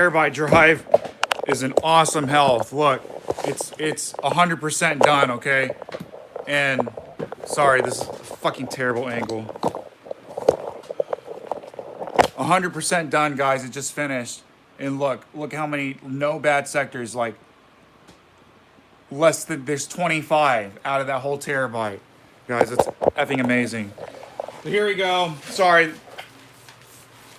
terabyte drive is an awesome health. Look, it's 100% done, okay? And sorry, this is a fucking terrible angle. 100% done, guys. It just finished. And look how many no bad sectors, like less than, there's 25 out of that whole terabyte. Guys, it's effing amazing. But here we go. Sorry,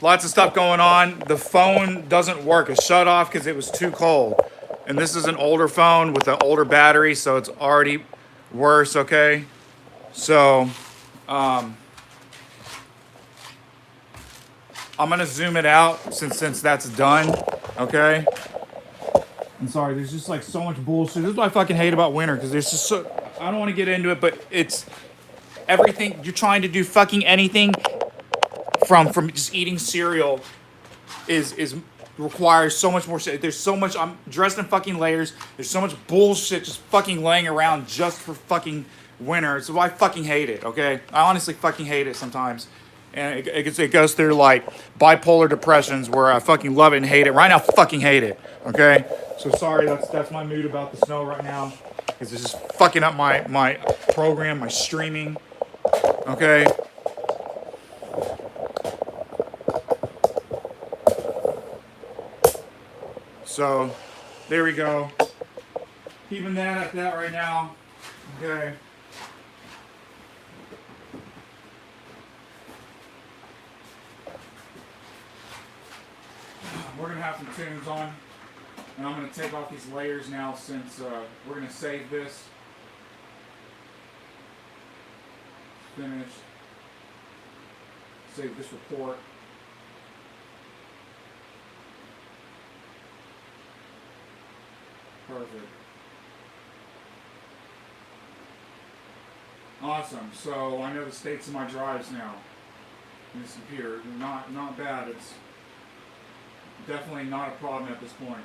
lots of stuff going on. The phone doesn't work. It shut off because it was too cold. And this is an older phone with an older battery, so it's already worse, okay? So, I'm gonna zoom it out since that's done, okay? I'm sorry, there's just like so much bullshit. This is what I fucking hate about winter, because there's just so, I don't want to get into it, but it's everything, you're trying to do fucking anything from just eating cereal is requires so much more shit. There's so much, I'm dressed in fucking layers. There's so much bullshit just fucking laying around just for fucking winter. So I fucking hate it, okay? I honestly fucking hate it sometimes. And it goes through like bipolar depressions where I fucking love it and hate it. Right now, I fucking hate it, okay? So sorry, that's my mood about the snow right now. Because it's just fucking up my program, my streaming, okay? So, there we go. Keeping that at that right now. Okay. We're going to have some tunes on. And I'm going to take off these layers now since we're going to save this. Finish. Save this report. Perfect. Awesome. So I know the states of my drives now in this computer. Not bad. It's definitely not a problem at this point.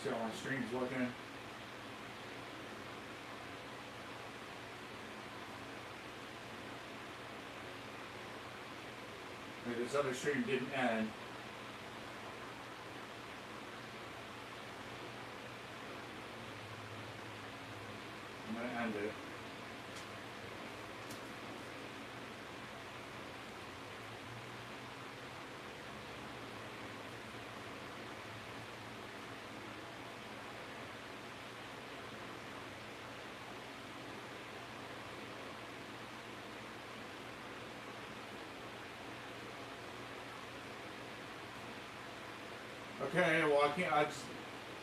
See how my stream's looking. This other stream didn't end. I'm going to end it. Okay, well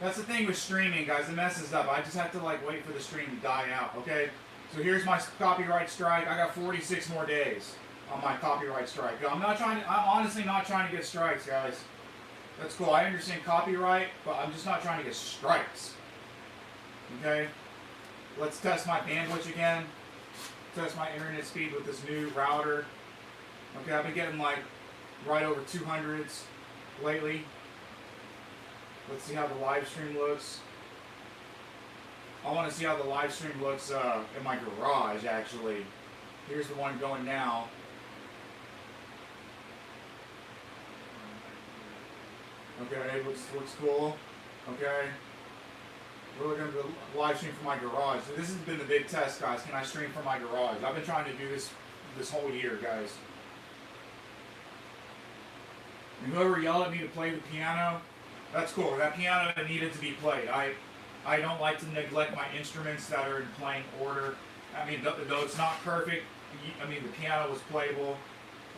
that's the thing with streaming, guys, it messes up. I just have to like wait for the stream to die out, okay? So here's my copyright strike. I got 46 more days on my copyright strike. I'm honestly not trying to get strikes, guys. That's cool, I understand copyright, but I'm just not trying to get strikes. Okay? Let's test my bandwidth again. Test my internet speed with this new router. Okay, I've been getting like right over 200s lately. Let's see how the live stream looks. I want to see how the live stream looks in my garage, actually. Here's the one going now. Okay, looks cool. Okay. We're looking at the live stream from my garage. So this has been the big test, guys. Can I stream from my garage? I've been trying to do this whole year, guys. And whoever yelled at me to play the piano, that's cool. That piano needed to be played. I don't like to neglect my instruments that are in playing order. I mean, though it's not perfect, I mean, the piano was playable.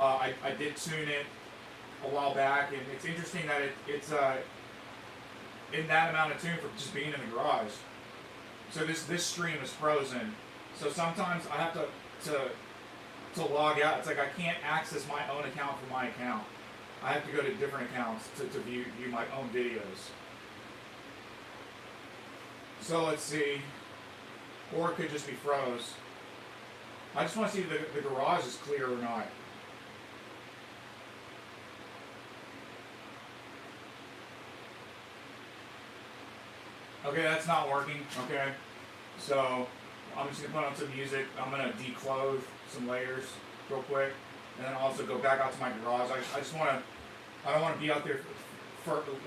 I did tune it a while back, and it's interesting that in that amount of tune for just being in the garage. So this stream is frozen. So sometimes I have to log out. It's like I can't access my own account from my account. I have to go to different accounts to view my own videos. So let's see. Or it could just be froze. I just want to see if the garage is clear or not. Okay, that's not working. Okay. So I'm just going to put on some music. I'm going to declothe some layers real quick. And then also go back out to my garage. I just want to, I don't want to be out there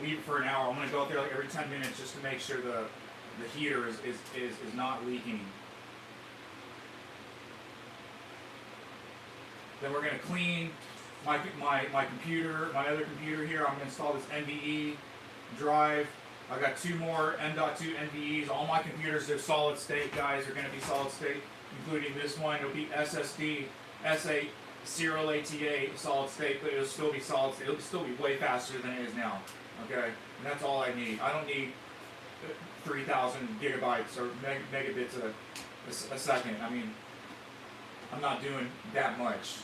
leave for an hour. I'm going to go out there like every 10 minutes just to make sure the heater is not leaking. Then we're going to clean my computer, my other computer here. I'm going to install this NVE drive. I've got 2 more M.2 NVEs. All my computers are solid state, guys. Are going to be solid state, including this one. It'll be SSD, S8, serial ATA, solid state, but it'll still be solid state. It'll still be way faster than it is now. Okay? And that's all I need. I don't need 3,000 gigabytes or megabits a second. I mean, I'm not doing that much.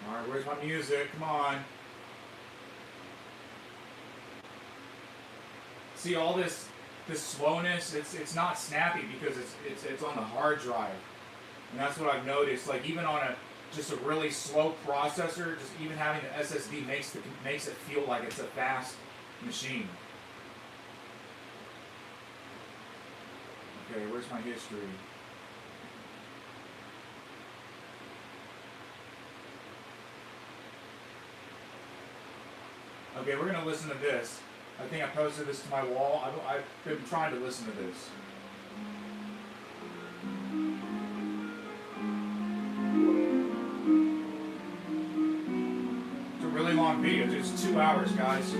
Alright, where's my music? Come on. See all this slowness, it's not snappy because it's on the hard drive. And that's what I've noticed. Like even on just a really slow processor, just even having the SSD makes it feel like it's a fast machine. Okay, where's my history? Okay, we're going to listen to this. I think I posted this to my wall. I've been trying to listen to this. It's a really long video. It's 2 hours, guys.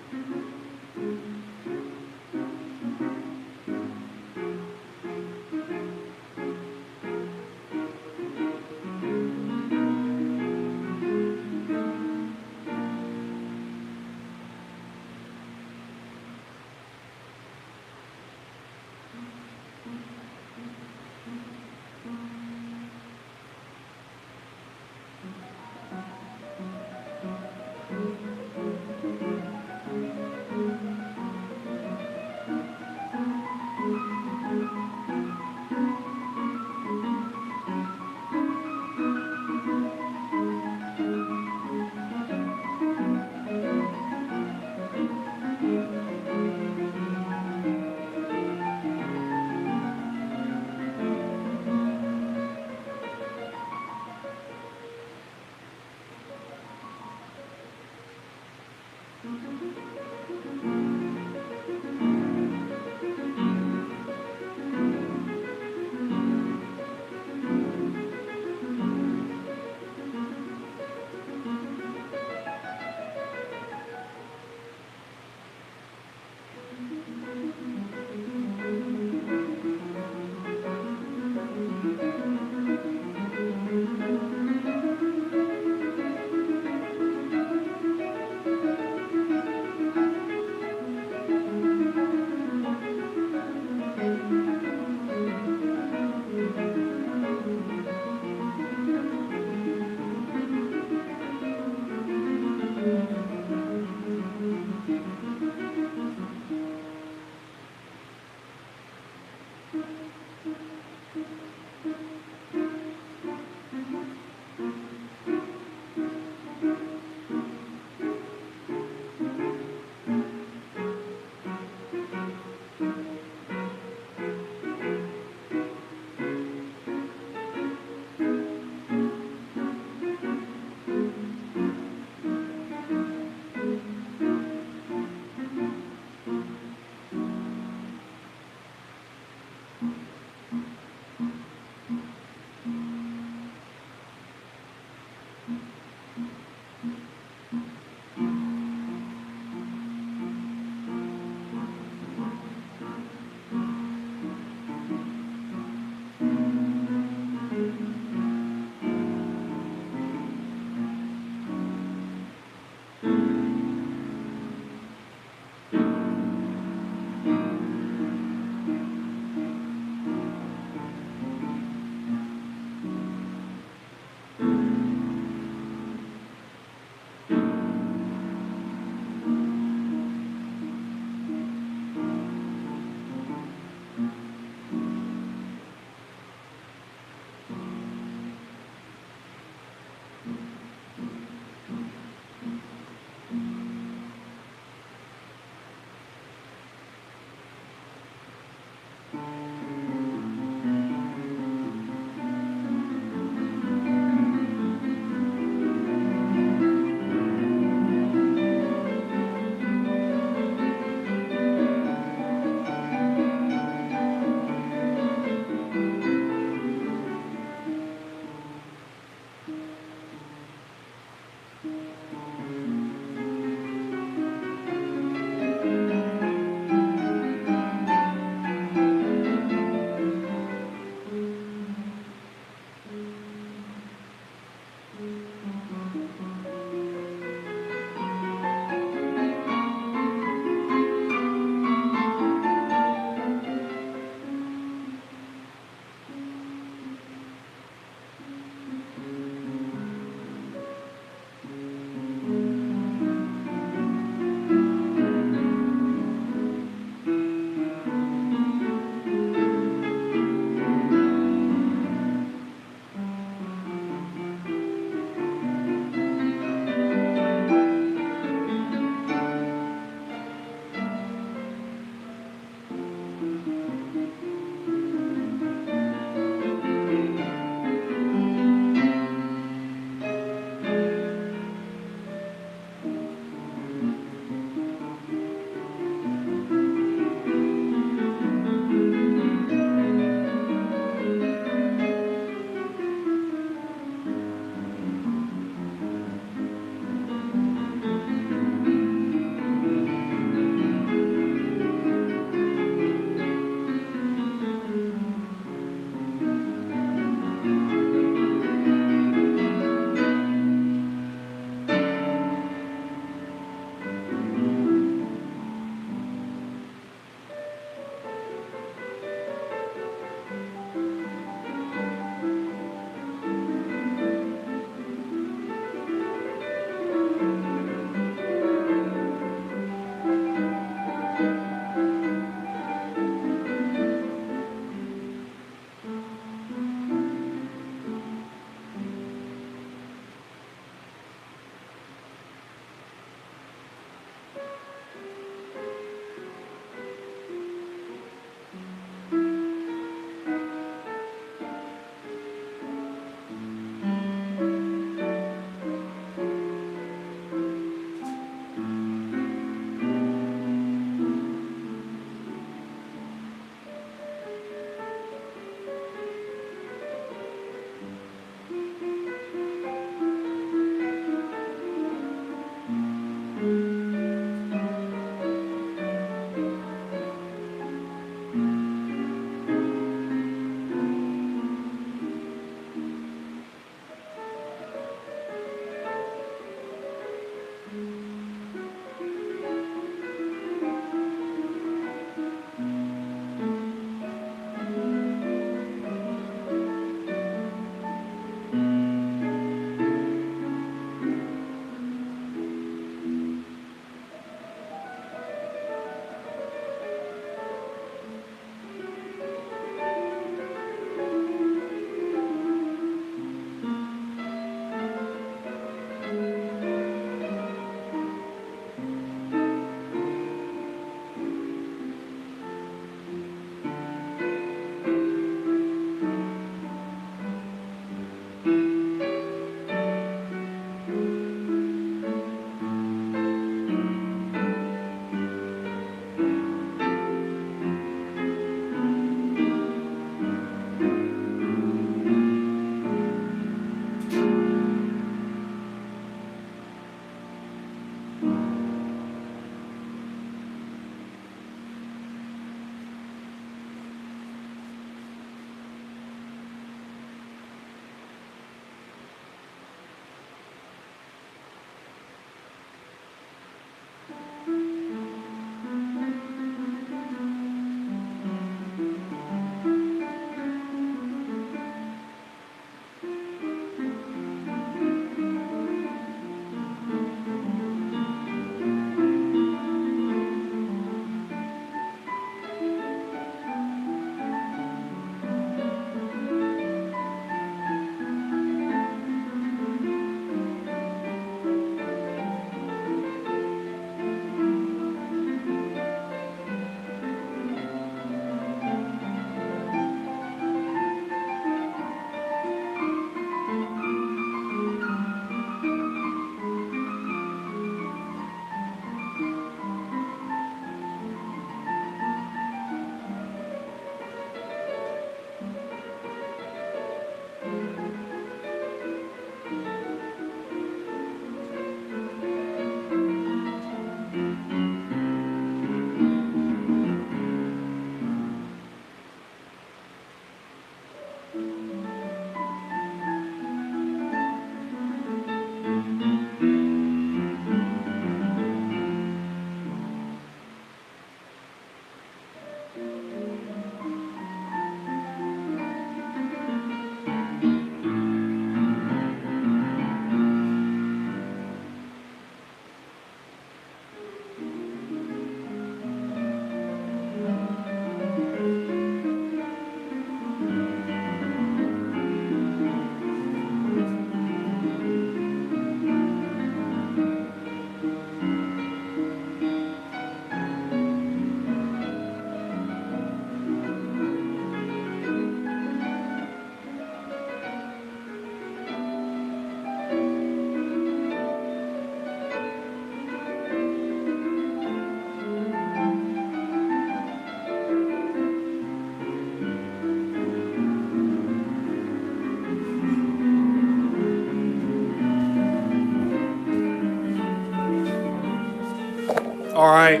All right.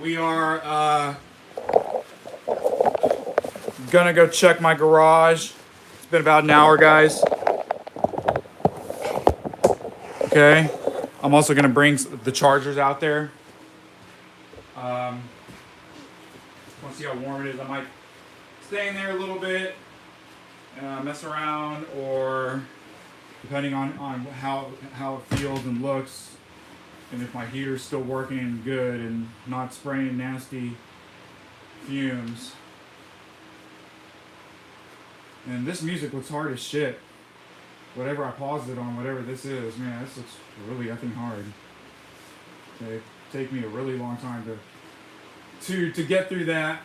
We are gonna go check my garage. It's been about an hour, guys. Okay. I'm also gonna bring the chargers out there. Want to see how warm it is. I might stay in there a little bit, mess around, or depending on how it feels and looks, and if my heater's still working good and not spraying nasty fumes. And this music looks hard as shit. Whatever I paused it on, whatever this is, man, this looks really effing hard. It take me a really long time to get through that.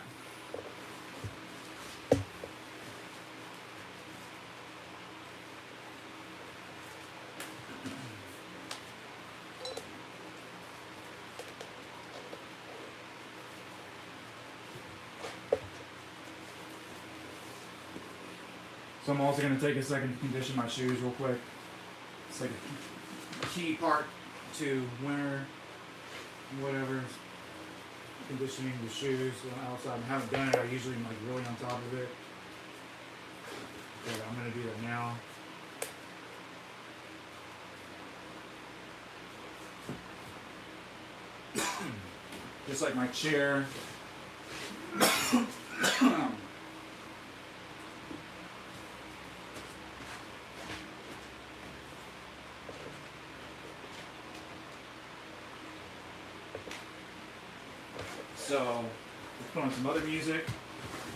So I'm also going to take a second to condition my shoes real quick. It's like a key part to winter, whatever. Conditioning the shoes outside. I haven't done it. I usually am like really on top of it. But I'm going to do that now. Just like my chair. So, let's put on some other music.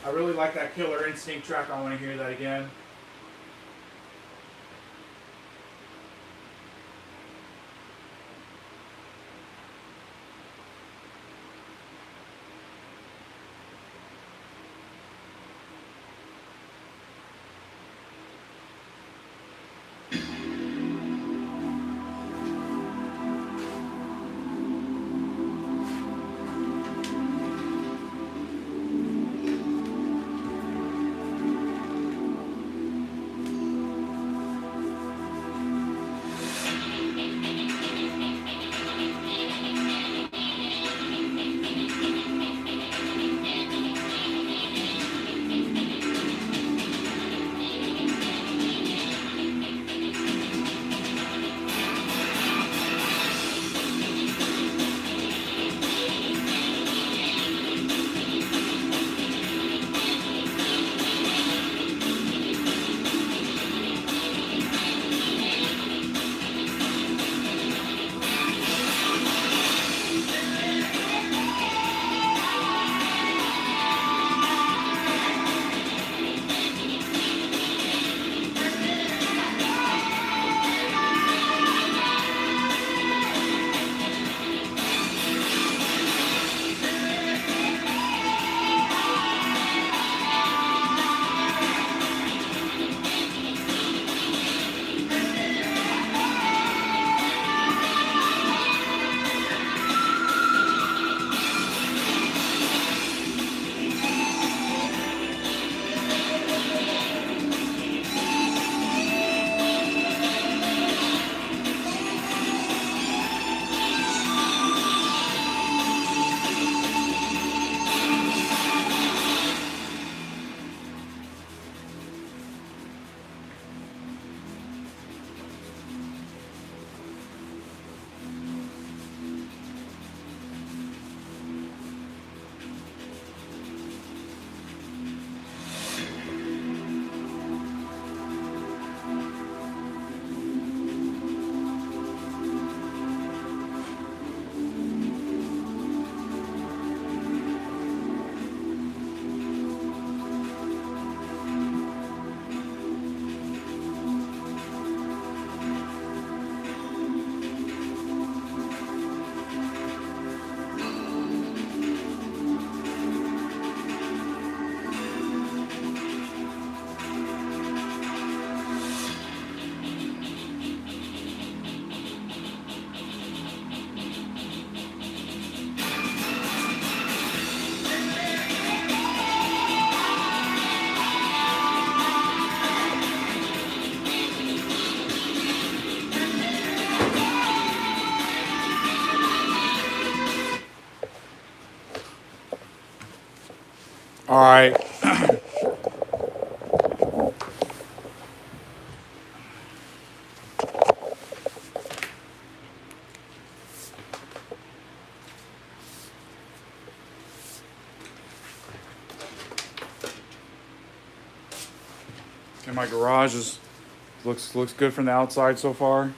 I really like that Killer Instinct track. I want to hear that again. All right. And my garage looks good from the outside so far.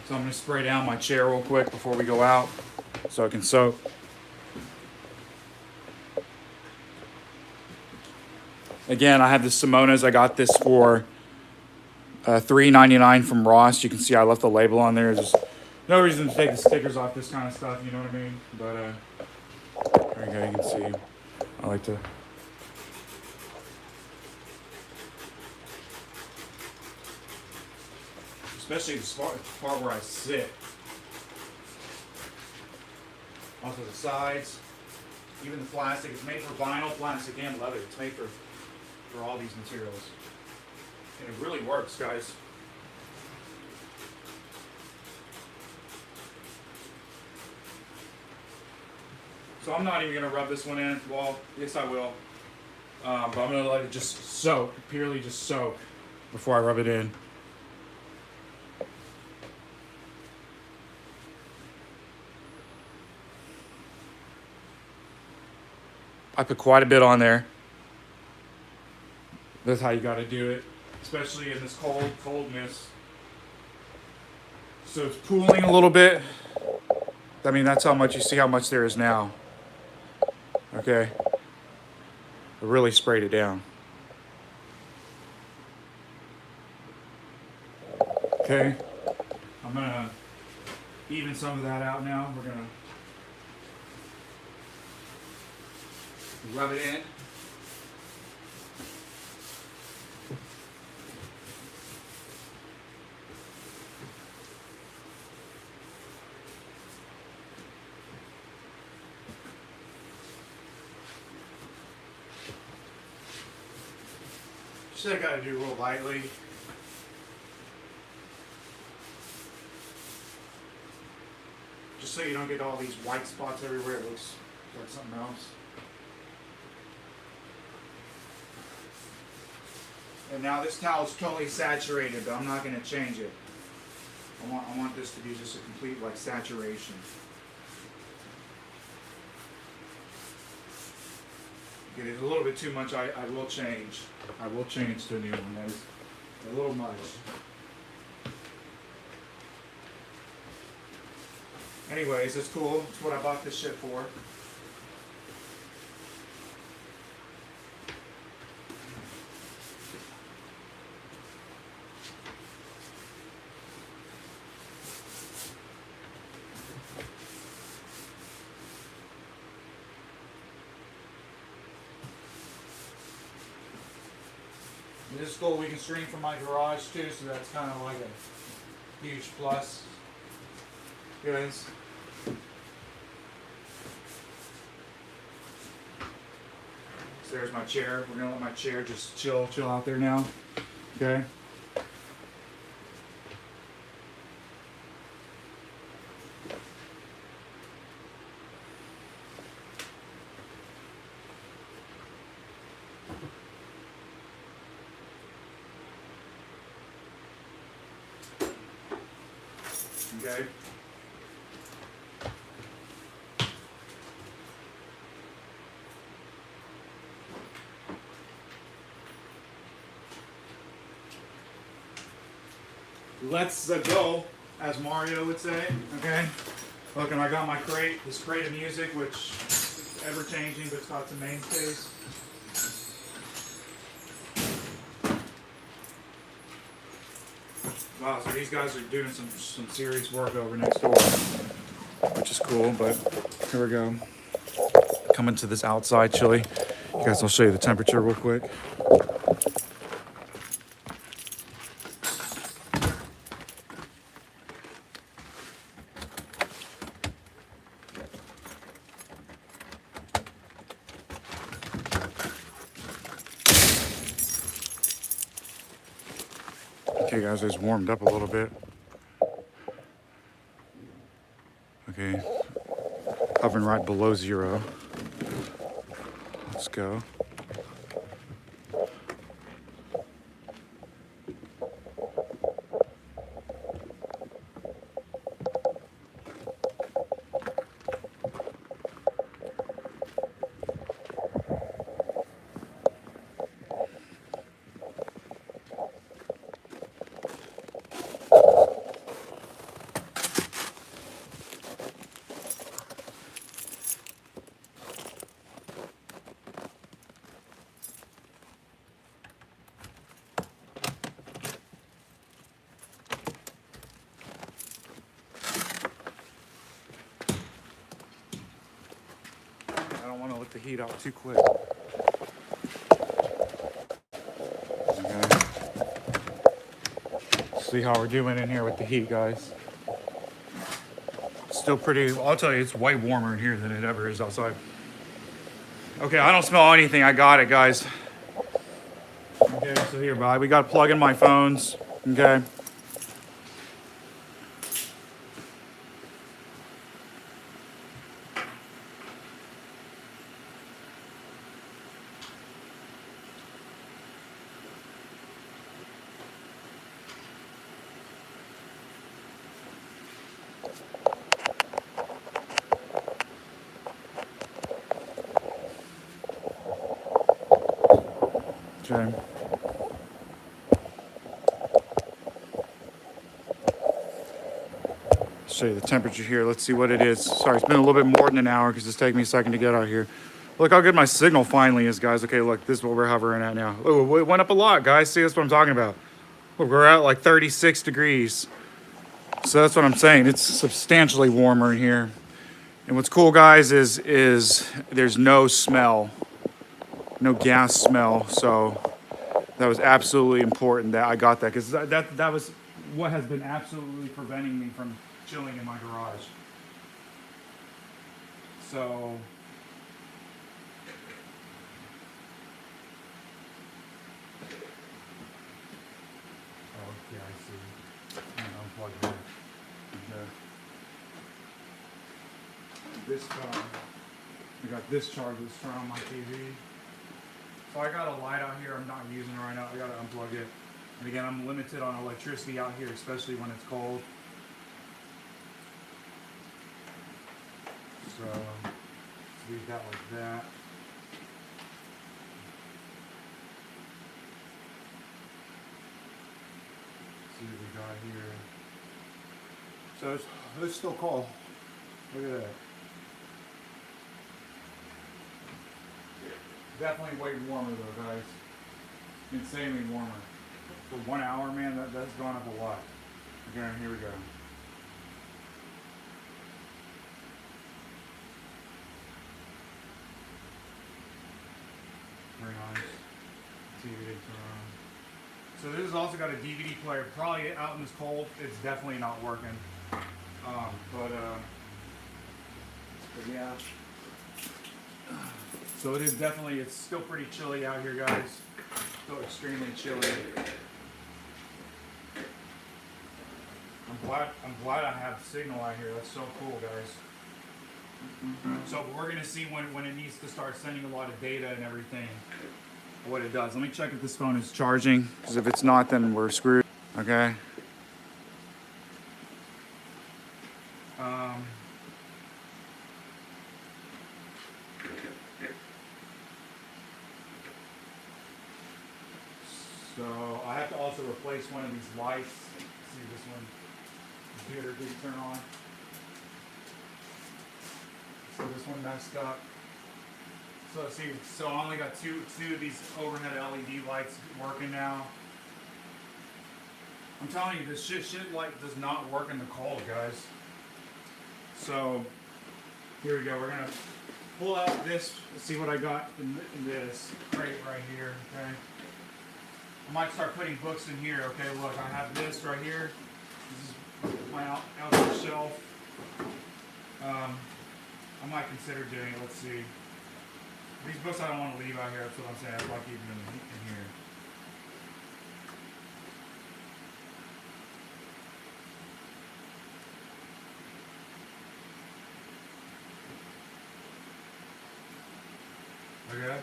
So I'm gonna spray down my chair real quick before we go out so it can soak. Again, I have the Simonas. I got this for $3.99 from Ross. You can see I left the label on there. There's no reason to take the stickers off this kind of stuff, you know what I mean? But there you go, you can see. I like to. Especially the part where I sit. Also the sides, even the plastic. It's made for vinyl, plastic, and leather. It's made for all these materials. And it really works, guys. So I'm not even going to rub this one in. Well, yes I will. But I'm going to let it just soak, purely just soak before I rub it in. I put quite a bit on there. That's how you got to do it, especially in this coldness. So it's pooling a little bit. I mean, that's how much, you see how much there is now. Okay. I really sprayed it down. Okay. I'm gonna even some of that out now. We're gonna rub it in. Just I gotta do real lightly. Just so you don't get all these white spots everywhere. It looks like something else. And now this towel is totally saturated, but I'm not going to change it. I want this to be just a complete like saturation. If it's a little bit too much, I will change. I will change to a new one. That is a little much. Anyways, it's cool. It's what I bought this shit for. This is cool. We can stream from my garage too, so that's kind of like a huge plus. Guys. So there's my chair. We're gonna let my chair just chill out there now. Okay. Okay. Let's go, as Mario would say. Okay. Look, and I got my crate, this crate of music, which is ever changing, but it's got some mainstays. Wow, so these guys are doing some serious work over next door, which is cool, but here we go. Coming to this outside chili. You guys, I'll show you the temperature real quick. Okay guys, it's warmed up a little bit. Okay, hovering right below 0. Let's go. I don't want to let the heat out too quick. Okay. See how we're doing in here with the heat, guys. Still pretty, I'll tell you, it's way warmer in here than it ever is outside. Okay, I don't smell anything. I got it, guys. Okay, so here, bye. We got to plug in my phones. Okay. Okay. Show you the temperature here. Let's see what it is. Sorry, it's been a little bit more than an hour because it's taking me a second to get out here. Look how good my signal finally is, guys. Okay, look, this is what we're hovering at now. Oh, it went up a lot, guys. See, that's what I'm talking about. Look, we're at like 36 degrees. So that's what I'm saying. It's substantially warmer in here. And what's cool, guys, is there's no smell, no gas smell. So that was absolutely important that I got that, because that was what has been absolutely preventing me from chilling in my garage. So, oh yeah, I see. I'm gonna unplug that. Okay. This I got this charger that's turned on my TV. So I got a light out here I'm not using it right now. I gotta unplug it. And again, I'm limited on electricity out here, especially when it's cold. So let's leave that like that. See what we got here. So it's still cold. Look at that. Definitely way warmer though, guys. Insanely warmer. For 1 hour, man, that's gone up a lot. Okay, here we go. Very nice. TV to turn on. So this has also got a DVD player. Probably out in this cold, it's definitely not working. But yeah. So it is definitely, it's still pretty chilly out here, guys. Still extremely chilly. I'm glad I have signal out here. That's so cool, guys. So we're gonna see when it needs to start sending a lot of data and everything, what it does. Let me check if this phone is charging, because if it's not, then we're screwed. Okay. So I have to also replace one of these lights. See if this one computer didn't turn on. So this one messed up. So see, so I only got two of these overhead LED lights working now. I'm telling you, this shit light does not work in the cold, guys. So here we go. We're gonna pull out this. Let's see what I got in this crate right here. Okay. I might start putting books in here. Okay, look, I have this right here. This is my outdoor shelf. I might consider doing it. Let's see. These books I don't want to leave out here. That's what I'm saying. That's why I keep them in here. Okay.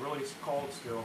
Really cold still.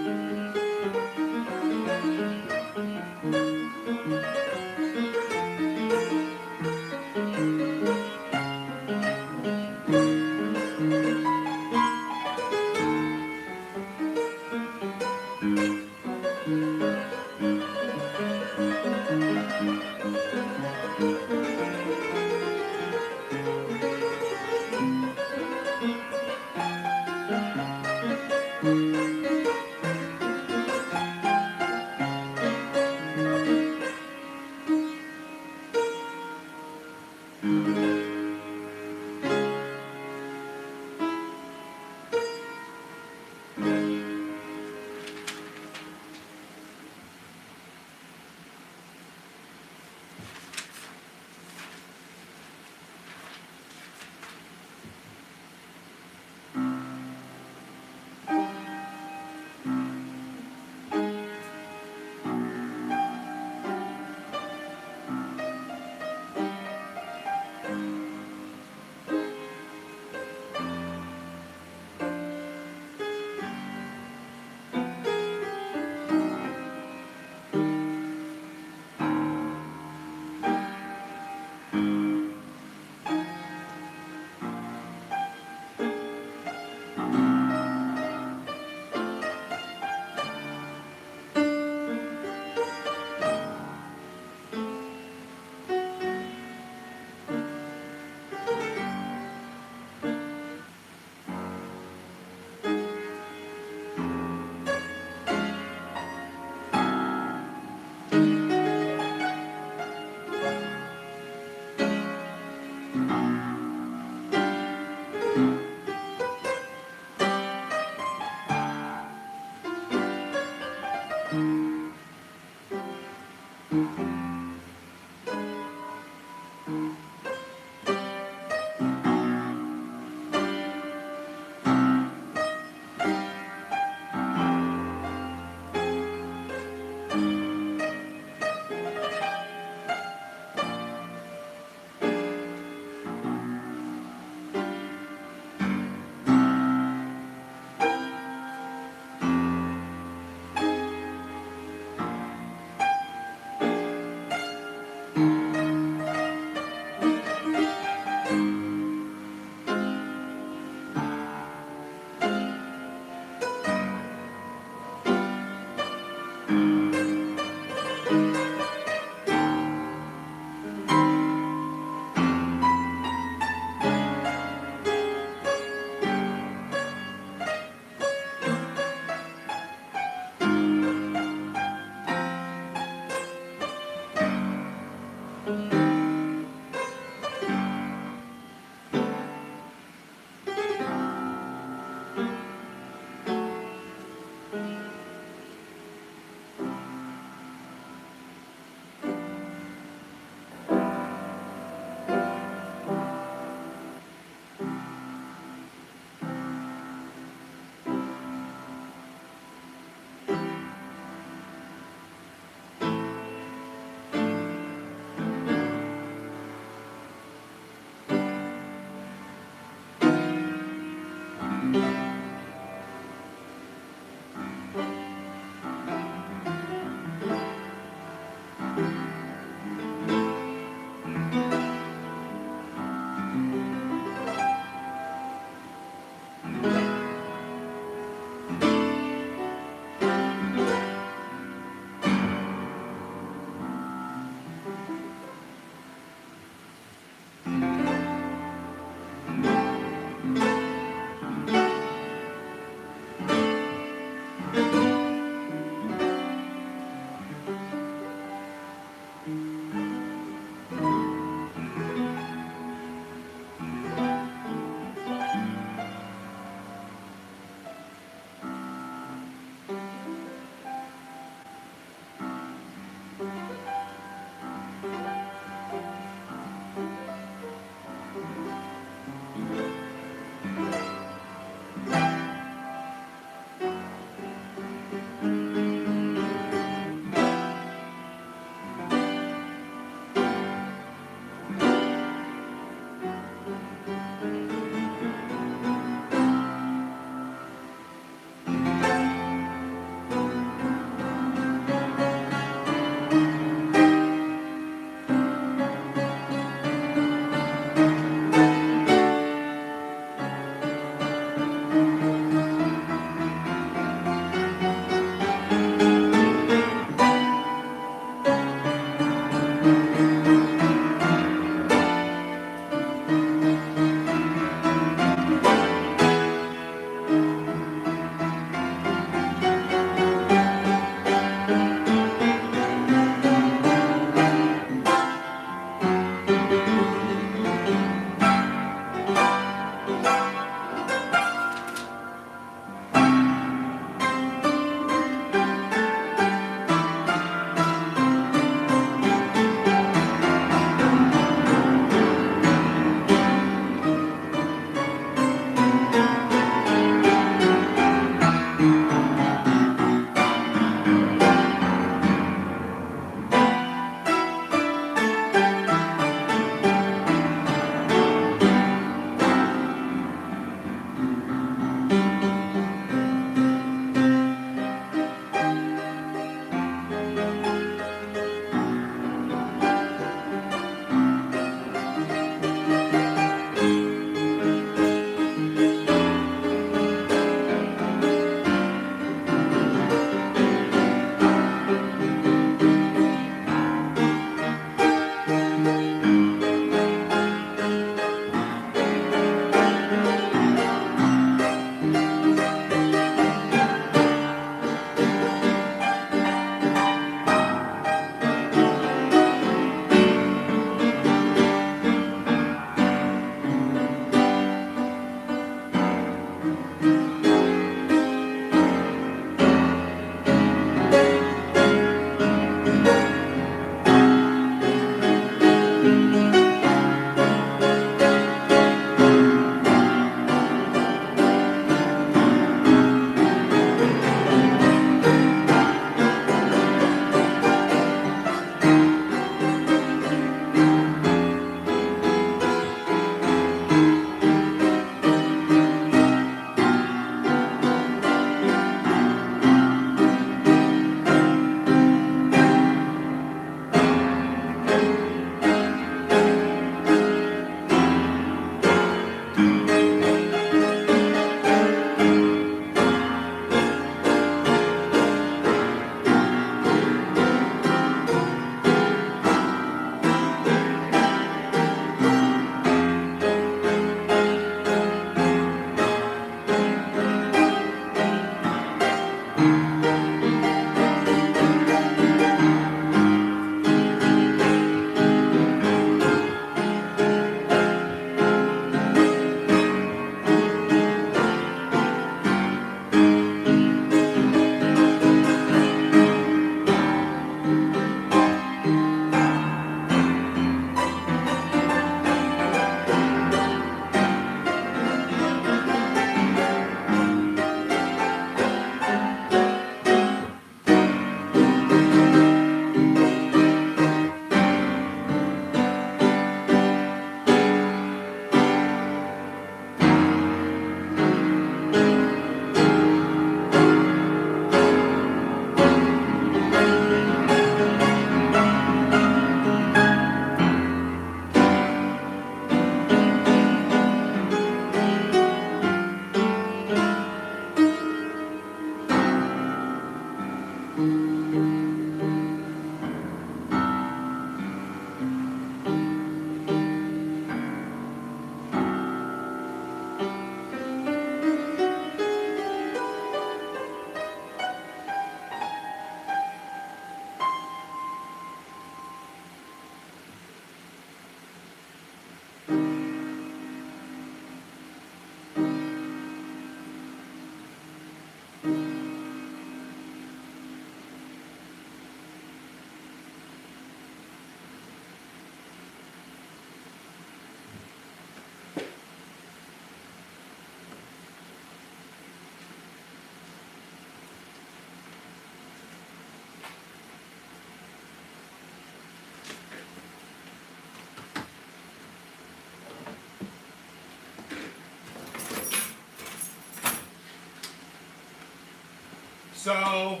So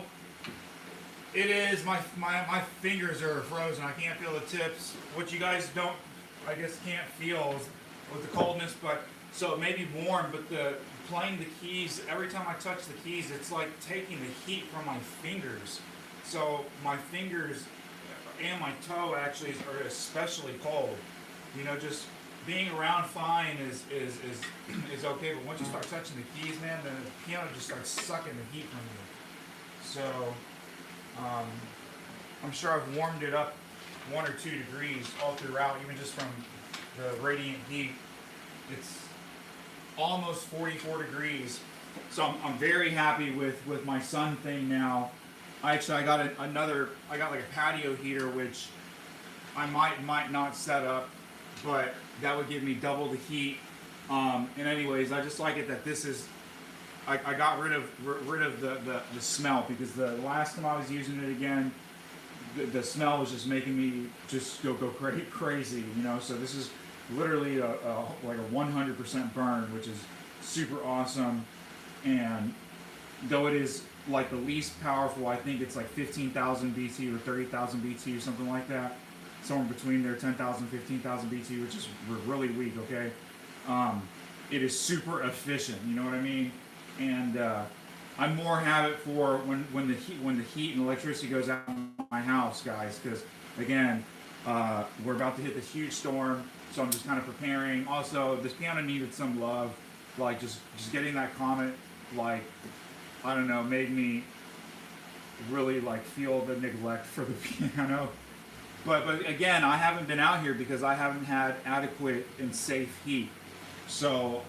it is, my fingers are frozen. I can't feel the tips. What you guys don't, I guess, can't feel is with the coldness, but so it may be warm, but the playing the keys, every time I touch the keys, it's like taking the heat from my fingers. So my fingers and my toe actually are especially cold. You know, just being around fine is okay, but once you start touching the keys, man, the piano just starts sucking the heat from you. So I'm sure I've warmed it up 1 or 2 degrees all throughout, even just from the radiant heat. It's almost 44 degrees. So I'm very happy with my sun thing now. I got like a patio heater, which I might not set up, but that would give me double the heat. And anyways, I just like it that this is, I got rid of the smell, because the last time I was using it again, the smell was just making me just go crazy, you know. So this is literally like a 100% burn, which is super awesome. And though it is like the least powerful, I think it's like 15,000 BT or 30,000 BT or something like that, somewhere between there, 10,000, 15,000 BT, which is really weak. Okay, it is super efficient. You know what I mean? And I more have it for when the heat and electricity goes out in my house, guys. Because again, we're about to hit this huge storm, so I'm just kind of preparing. Also, this piano needed some love. Like just getting that comment, like, I don't know, made me really like feel the neglect for the piano. But again, I haven't been out here because I haven't had adequate and safe heat. So,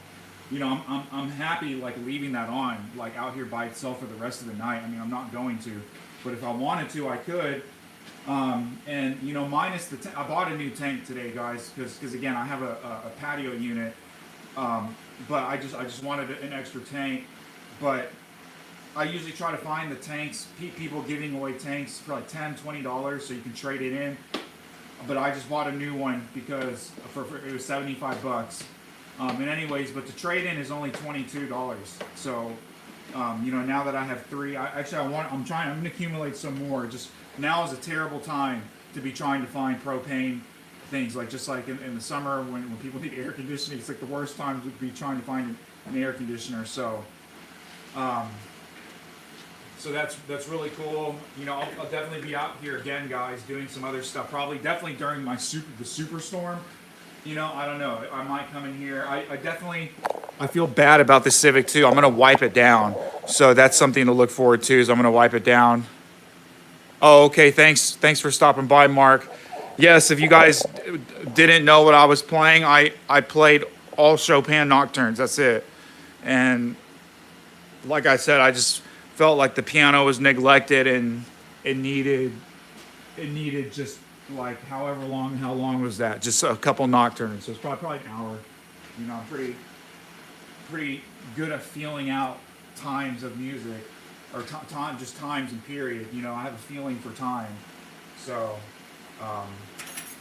you know, I'm happy like leaving that on, like out here by itself for the rest of the night. I mean, I'm not going to, but if I wanted to, I could. And you know, minus the I bought a new tank today, guys, because again, I have a patio unit. But I just wanted an extra tank. But I usually try to find the tanks, people giving away tanks for like $10, $20, so you can trade it in. But I just bought a new one because it was 75 bucks. And anyways, but the trade in is only $22. So, you know, now that I have 3, I'm gonna accumulate some more. Just now is a terrible time to be trying to find propane things, like just like in the summer when people need air conditioning, it's like the worst time to be trying to find an air conditioner. So so that's really cool. You know, I'll definitely be out here again, guys, doing some other stuff, probably definitely during the superstorm. You know, I don't know, I might come in here. I feel bad about the Civic too. I'm gonna wipe it down, so that's something to look forward to, is I'm gonna wipe it down. Oh, okay, thanks for stopping by, Mark. Yes, if you guys didn't know what I was playing, I played all Chopin nocturnes. That's it. And like I said, I just felt like the piano was neglected, and it needed just like how long was that? Just a couple nocturnes. So it's probably an hour. You know, I'm pretty good at feeling out times of music, or just times and period. You know, I have a feeling for time. So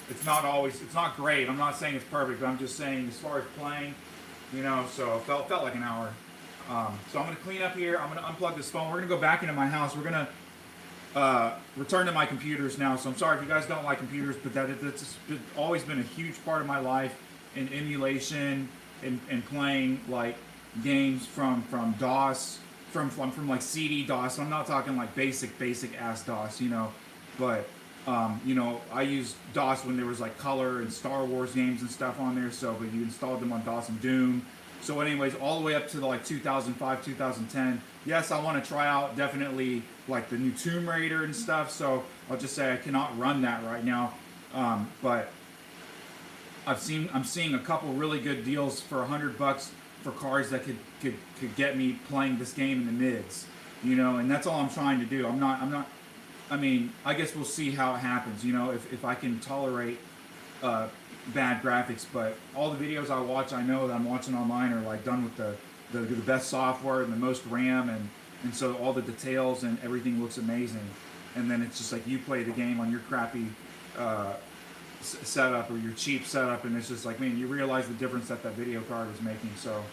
it's not great. I'm not saying it's perfect, but I'm just saying as far as playing, you know, so it felt like an hour. So I'm going to clean up here. I'm going to unplug this phone. We're going to go back into my house. We're going to return to my computers now. So I'm sorry if you guys don't like computers, but it's always been a huge part of my life in emulation and playing like games from DOS, from like CD DOS. I'm not talking like basic ass DOS, you know, but you know, I used DOS when there was like color and Star Wars games and stuff on there. So, but you installed them on DOS and Doom. So anyways, all the way up to like 2005, 2010. Yes, I want to try out definitely like the new Tomb Raider and stuff. So I'll just say I cannot run that right now. But I'm seeing a couple really good deals for $100 for cards that could get me playing this game in the mids. You know, and that's all I'm trying to do. I mean, I guess we'll see how it happens, you know, if I can tolerate bad graphics. But all the videos I watch, I know that I'm watching online are like done with the best software and the most RAM, and so all the details and everything looks amazing. And then it's just like you play the game on your crappy setup or your cheap setup, and it's just like, man, you realize the difference that video card is making. So,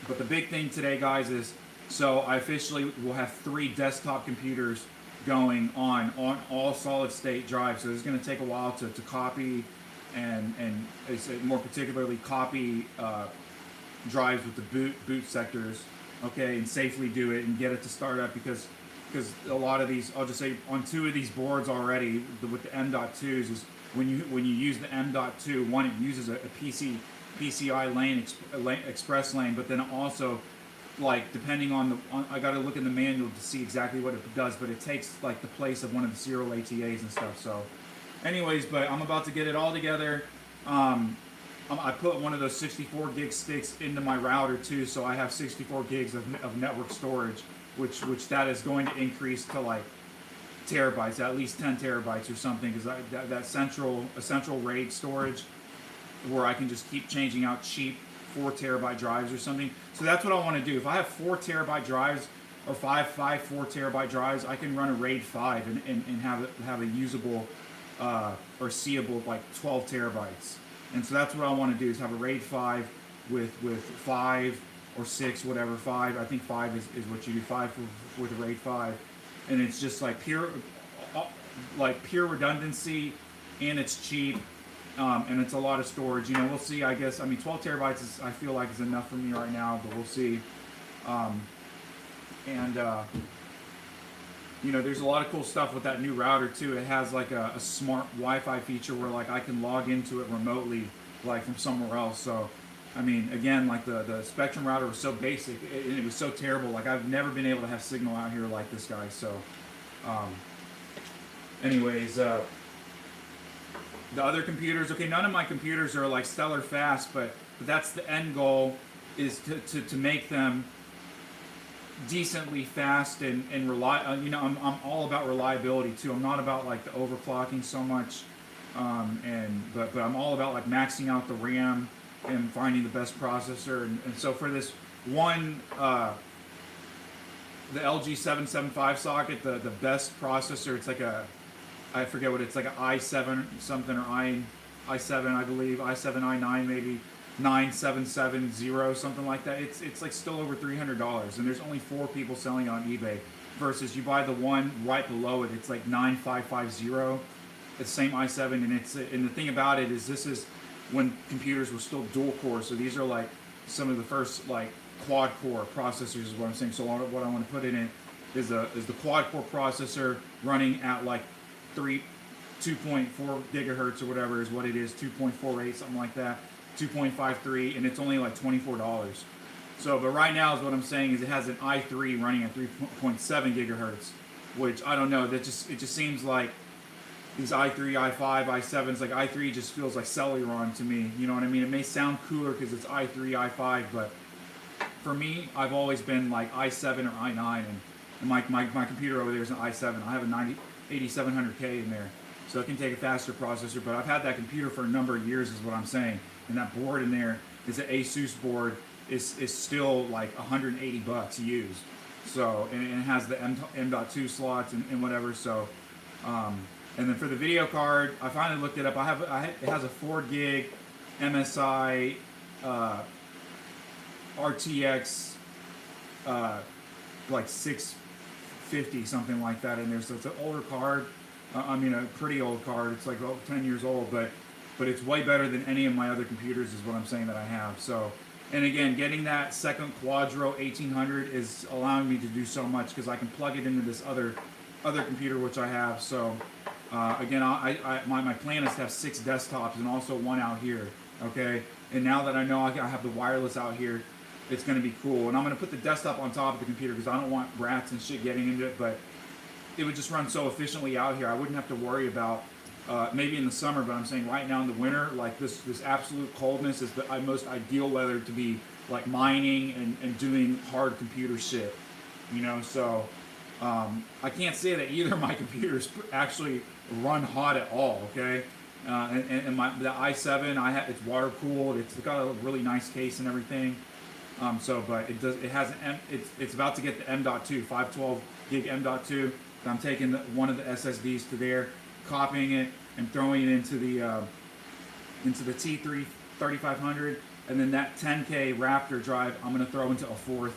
but the big thing today, guys, is So I officially will have 3 desktop computers going on all solid state drives. So it's going to take a while to copy and more particularly copy drives with the boot sectors, okay, and safely do it and get it to start up because a lot of these, I'll just say on 2 of these boards already with the M.2s is when you use the M.2, one, it uses a PCI lane, express lane, but then also, like, depending on I got to look in the manual to see exactly what it does, but it takes like the place of one of the serial ATAs and stuff. So anyways, but I'm about to get it all together. I put one of those 64 gig sticks into my router too, so I have 64 gigs of network storage, which that is going to increase to like terabytes, at least 10 terabytes or something, because that central RAID storage where I can just keep changing out cheap 4 terabyte drives or something. So that's what I want to do. If I have 4 terabyte drives or 4 terabyte drives, I can run a RAID 5 and have a usable or seeable like 12 terabytes. And so that's what I want to do, is have a RAID 5 with 5 or 6, whatever, 5. I think 5 is what you do, 5 with a RAID 5. And it's just like pure redundancy, and it's cheap, and it's a lot of storage. You know, we'll see, I guess. I mean, 12 terabytes is, I feel like, is enough for me right now, but we'll see. You know, there's a lot of cool stuff with that new router too. It has like a smart Wi-Fi feature where like I can log into it remotely, like from somewhere else. So, I mean, again, like the Spectrum router was so basic, it was so terrible. Like I've never been able to have signal out here like this guy. So, anyways, the other computers, okay, none of my computers are like stellar fast, but that's the end goal, is to make them decently fast and you know, I'm all about reliability too. I'm not about like the overclocking so much, but I'm all about like maxing out the RAM and finding the best processor. And so for this one, the LG 775 socket, the best processor, it's like I forget what it's like, an i7 something, or i7, I believe, i7 i9 maybe, 9770, something like that. It's like still over $300, and there's only 4 people selling it on eBay. Versus you buy the one right below it, it's like 9550. It's the same i7, and the thing about it is, this is when computers were still dual core. So these are like some of the first like quad core processors is what I'm saying. So what I want to put in it is the quad core processor running at like 2.4 gigahertz or whatever is what it is, 2.48, something like that. 2.53, and it's only like $24. So, but right now is what I'm saying is it has an i3 running at 3.7 gigahertz, which I don't know. It just seems like these i3, i5, i7s, like i3 just feels like Celeron to me. You know what I mean? It may sound cooler because it's i3, i5, but for me, I've always been like i7 or i9, and my computer over there is an i7. I have a 8700K in there, so it can take a faster processor. But I've had that computer for a number of years, is what I'm saying. And that board in there is an ASUS board, is still like $180 used. So, and it has the M.2 slots and whatever. So, and then for the video card, I finally looked it up. It has a 4 gig MSI RTX like 650, something like that in there. So it's an older card. I mean, a pretty old card. It's like 10 years old, but it's way better than any of my other computers, is what I'm saying that I have. So, and again, getting that second Quadro 1800 is allowing me to do so much, because I can plug it into this other computer which I have. So, again, my plan is to have 6 desktops and also 1 out here. Okay, and now that I know I have the wireless out here, it's going to be cool. And I'm going to put the desktop on top of the computer because I don't want rats and shit getting into it. But it would just run so efficiently out here. I wouldn't have to worry about. Maybe in the summer, but I'm saying right now in the winter, like this absolute coldness is the most ideal weather to be like mining and doing hard computer shit, you know. So I can't say that either of my computers actually run hot at all. Okay, and the i7 it's water cooled. It's got a really nice case and everything. But it has it's about to get the M.2 512 gig M.2. I'm taking one of the SSDs to there, copying it and throwing it into the T3 3500, and then that 10K Raptor drive I'm going to throw into a 4th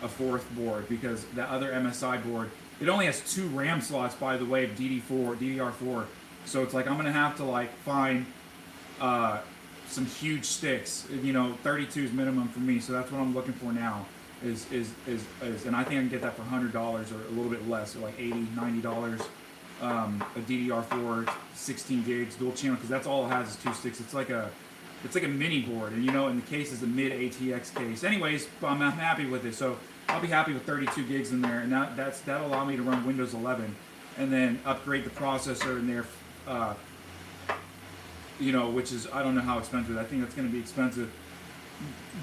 a fourth board, because that other MSI board, it only has 2 RAM slots, by the way, of DDR4. So it's like I'm gonna have to like find some huge sticks. You know, 32 is minimum for me, so that's what I'm looking for now. Is and I think I can get that for $100 or a little bit less, or like $80, $90. A DDR4 16 gigs dual channel, because that's all it has is 2 sticks. It's like a mini board, and you know, and the case is a mid ATX case. Anyways, I'm happy with it, so I'll be happy with 32 gigs in there, and that'll allow me to run Windows 11, and then upgrade the processor in there. You know, which is, I don't know how expensive. I think it's going to be expensive.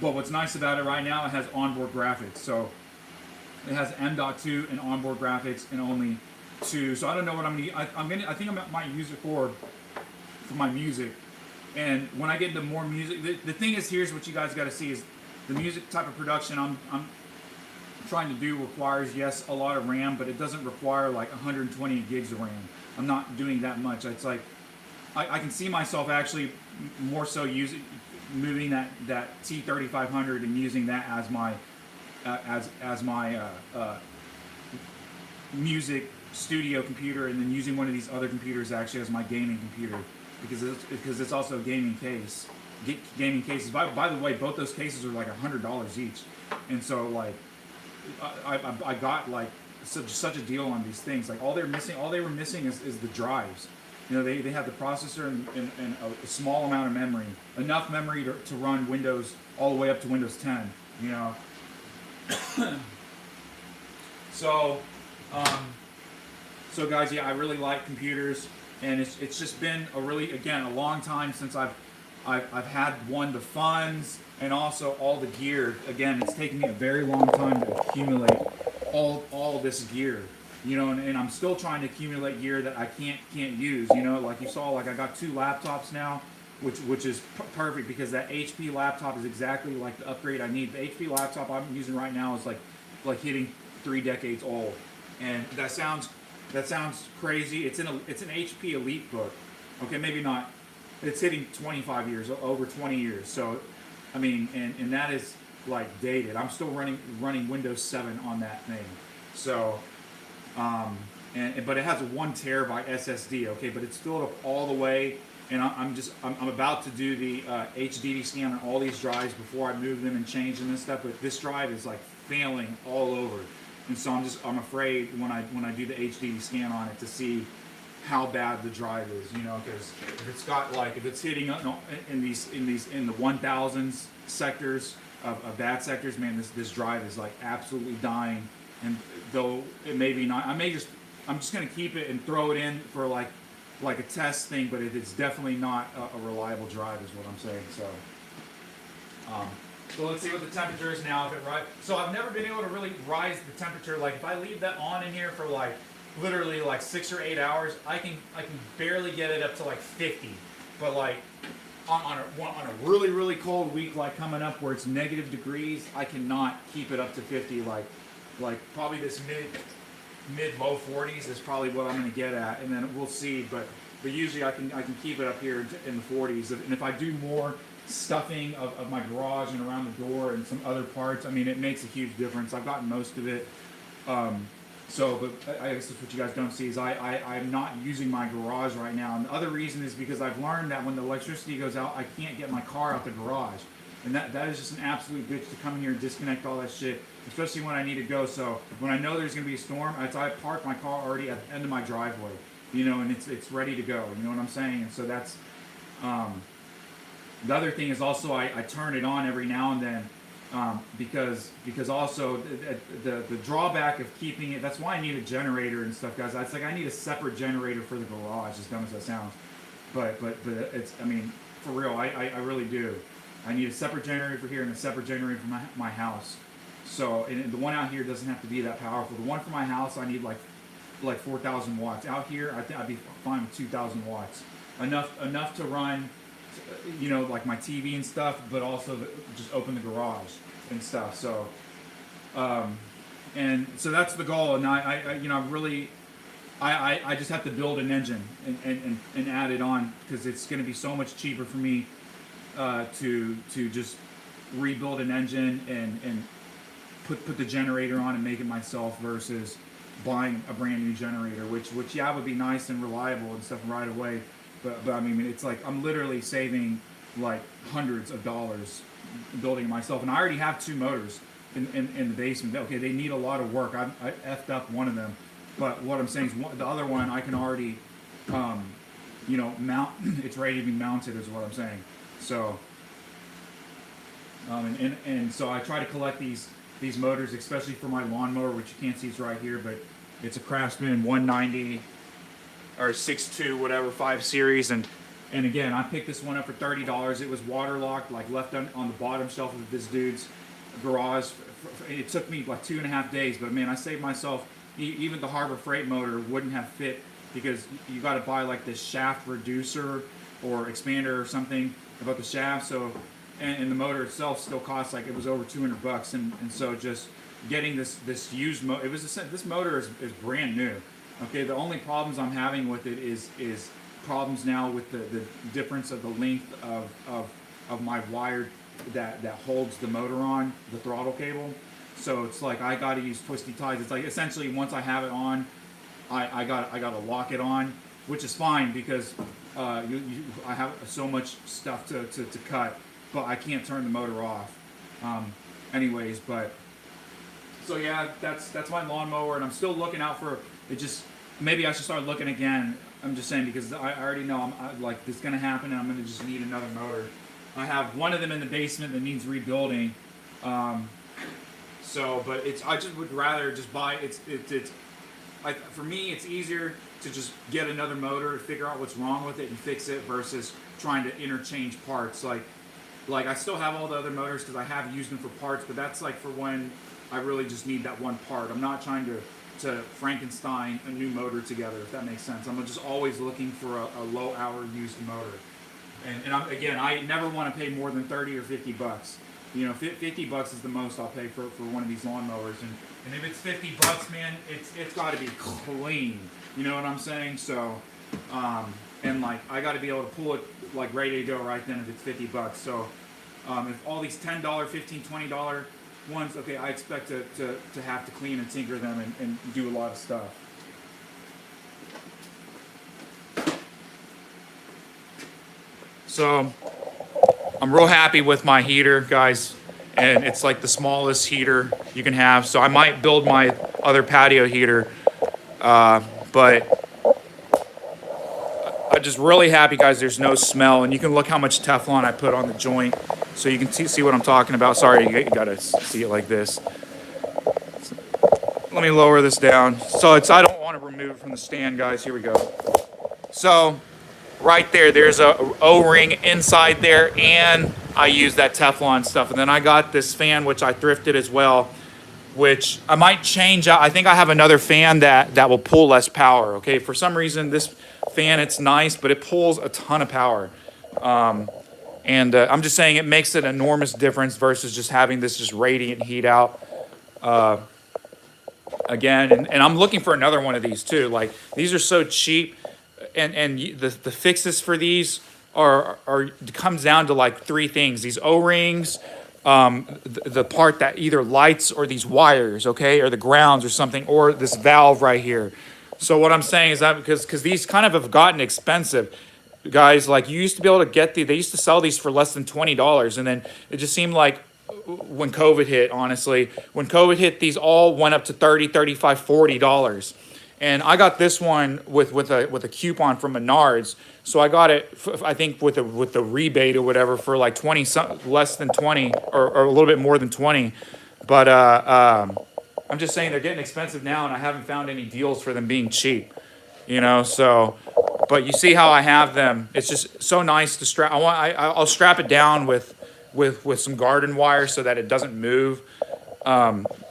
But what's nice about it right now, it has onboard graphics. So it has M.2 and onboard graphics and only 2. So I don't know what I'm going to. I think I might use it for my music. And when I get into more music, the thing is, here's what you guys got to see is the music type of production I'm trying to do requires, yes, a lot of RAM, but it doesn't require like 120 gigs of RAM. I'm not doing that much. It's like I can see myself actually more so moving that T3500 and using that as my music studio computer, and then using one of these other computers actually as my gaming computer, because it's also a gaming case. Gaming cases. By the way, both those cases are like $100 each, and so like I got like such a deal on these things. Like all they were missing is the drives. You know, they have the processor and a small amount of memory, enough memory to run Windows all the way up to Windows 10. You know, so guys, yeah, I really like computers, and it's just been a long time since I've had the funds and also all the gear. Again, it's taken me a very long time to accumulate all this gear. You know, and I'm still trying to accumulate gear that I can't use. You know, like you saw, like I got 2 laptops now, which is perfect, because that HP laptop is exactly like the upgrade I need. The HP laptop I'm using right now is like hitting 3 decades old, and that sounds crazy. It's an HP Elite book. Okay, maybe not. It's hitting 25 years, over 20 years. So, I mean, and that is like dated. I'm still running Windows 7 on that thing. So. But it has a 1 terabyte SSD, okay, but it's filled up all the way, and I'm about to do the HDD scan on all these drives before I move them and change them and stuff. But this drive is like failing all over, and so I'm afraid when I do the HDD scan on it to see how bad the drive is, you know, because if it's hitting in the 1000s sectors of bad sectors, man, this drive is like absolutely dying. And though it may be not, I'm just gonna keep it and throw it in for like a test thing, but it's definitely not a reliable drive, is what I'm saying. So let's see what the temperature is now. So I've never been able to really rise the temperature. Like if I leave that on in here for like literally like 6 or 8 hours, I can barely get it up to like 50. But like on a really cold week like coming up where it's negative degrees, I cannot keep it up to 50. Like probably this mid low 40s is probably what I'm going to get at, and then we'll see. But usually I can keep it up here in the 40s, and if I do more stuffing of my garage and around the door and some other parts, I mean, it makes a huge difference. I've gotten most of it. But I guess that's what you guys don't see is I'm not using my garage right now, and the other reason is because I've learned that when the electricity goes out, I can't get my car out the garage. And that is just an absolute bitch to come in here and disconnect all that shit, especially when I need to go. So when I know there's going to be a storm, I park my car already at the end of my driveway, you know, and it's ready to go. You know what I'm saying? And so that's the other thing is also I turn it on every now and then because also the drawback of keeping it. That's why I need a generator and stuff, guys. It's like I need a separate generator for the garage, as dumb as that sounds. But it's, I mean, for real, I really do. I need a separate generator for here and a separate generator for my house. So, and the one out here doesn't have to be that powerful. The one for my house, I need like 4,000 watts. Out here, I think I'd be fine with 2,000 watts. Enough to run, you know, like my TV and stuff, but also just open the garage and stuff. So, and so that's the goal. And I you know, I just have to build an engine and add it on, because it's going to be so much cheaper for me to just rebuild an engine and put the generator on and make it myself versus buying a brand new generator, which yeah would be nice and reliable and stuff right away, but I mean it's like I'm literally saving like hundreds of dollars building it myself, and I already have 2 motors in the basement. Okay, they need a lot of work. I effed up one of them, but what I'm saying is the other one I can already you know, mount. It's ready to be mounted is what I'm saying. So and so I try to collect these motors, especially for my lawnmower, which you can't see it's right here, but it's a Craftsman 190 or 6.2 whatever 5 series, and again I picked this one up for $30. It was waterlocked, like left on the bottom shelf of this dude's garage. It took me like 2.5 days, but man, I saved myself. Even the Harbor Freight motor wouldn't have fit because you got to buy like this shaft reducer or expander or something about the shaft. So and the motor itself still costs like it was over $200, and so just getting this used motor, this motor is brand new. Okay, the only problems I'm having with it is problems now with the difference of the length of my wire that holds the motor on, the throttle cable. So it's like I got to use twisty ties. It's like essentially once I have it on, I got to lock it on, which is fine because I have so much stuff to cut, but I can't turn the motor off. Anyways, but so yeah, that's my lawnmower, and I'm still looking out for it. Just maybe I should start looking again. I'm just saying because I already know like this is gonna happen, and I'm gonna just need another motor. I have one of them in the basement that needs rebuilding. So, but I just would rather just buy. For me, it's easier to just get another motor, figure out what's wrong with it, and fix it versus trying to interchange parts. Like I still have all the other motors because I have used them for parts, but that's like for when I really just need that one part. I'm not trying to Frankenstein a new motor together, if that makes sense. I'm just always looking for a low hour used motor. And I never want to pay more than 30 or 50 bucks. You know, 50 bucks is the most I'll pay for one of these lawnmowers. And if it's 50 bucks, man, it's got to be clean. You know what I'm saying? So, and like I got to be able to pull it like ready to go right then if it's 50 bucks. So, if all these $10, $15, $20 ones, okay, I expect to have to clean and tinker them and do a lot of stuff. So I'm real happy with my heater, guys, and it's like the smallest heater you can have. So I might build my other patio heater, but I'm just really happy, guys. There's no smell, and you can look how much Teflon I put on the joint, so you can see what I'm talking about. Sorry, you gotta see it like this. Let me lower this down. So I don't want to remove it from the stand, guys. Here we go. So right there's a O-ring inside there, and I use that Teflon stuff. And then I got this fan, which I thrifted as well, which I might change out. I think I have another fan that will pull less power. Okay, for some reason this fan, it's nice, but it pulls a ton of power. And I'm just saying it makes an enormous difference versus just having this just radiant heat out. Again, and I'm looking for another one of these too. Like these are so cheap. And the fixes for these are comes down to like 3 things: these O-rings, the part that either lights, or these wires, okay, or the grounds or something, or this valve right here. So what I'm saying is that because these kind of have gotten expensive, guys. Like you used to be able to get they used to sell these for less than $20, and then it just seemed like when COVID hit, honestly, when COVID hit, these all went up to $30, $35, $40. And I got this one with a coupon from Menards, so I got it I think with the rebate or whatever for like 20, less than 20 or a little bit more than 20. But I'm just saying they're getting expensive now, and I haven't found any deals for them being cheap. You know, so but you see how I have them. It's just so nice to strap. I'll strap it down with some garden wire so that it doesn't move.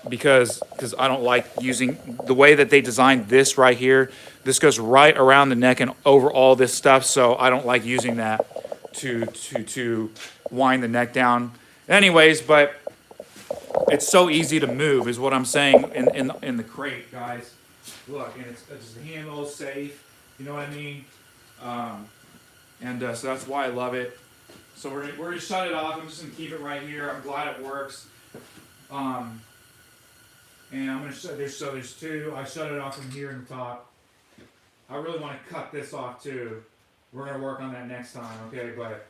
Because I don't like using the way that they designed this right here. This goes right around the neck and over all this stuff, so I don't like using that to wind the neck down. Anyways, but it's so easy to move, is what I'm saying in the crate, guys. Look, and it's just the handle is safe. You know what I mean? So that's why I love it. So we're gonna shut it off. I'm just gonna keep it right here. I'm glad it works. And I'm gonna show there's two. I shut it off from here in the top. I really want to cut this off too. We're gonna work on that next time, okay? But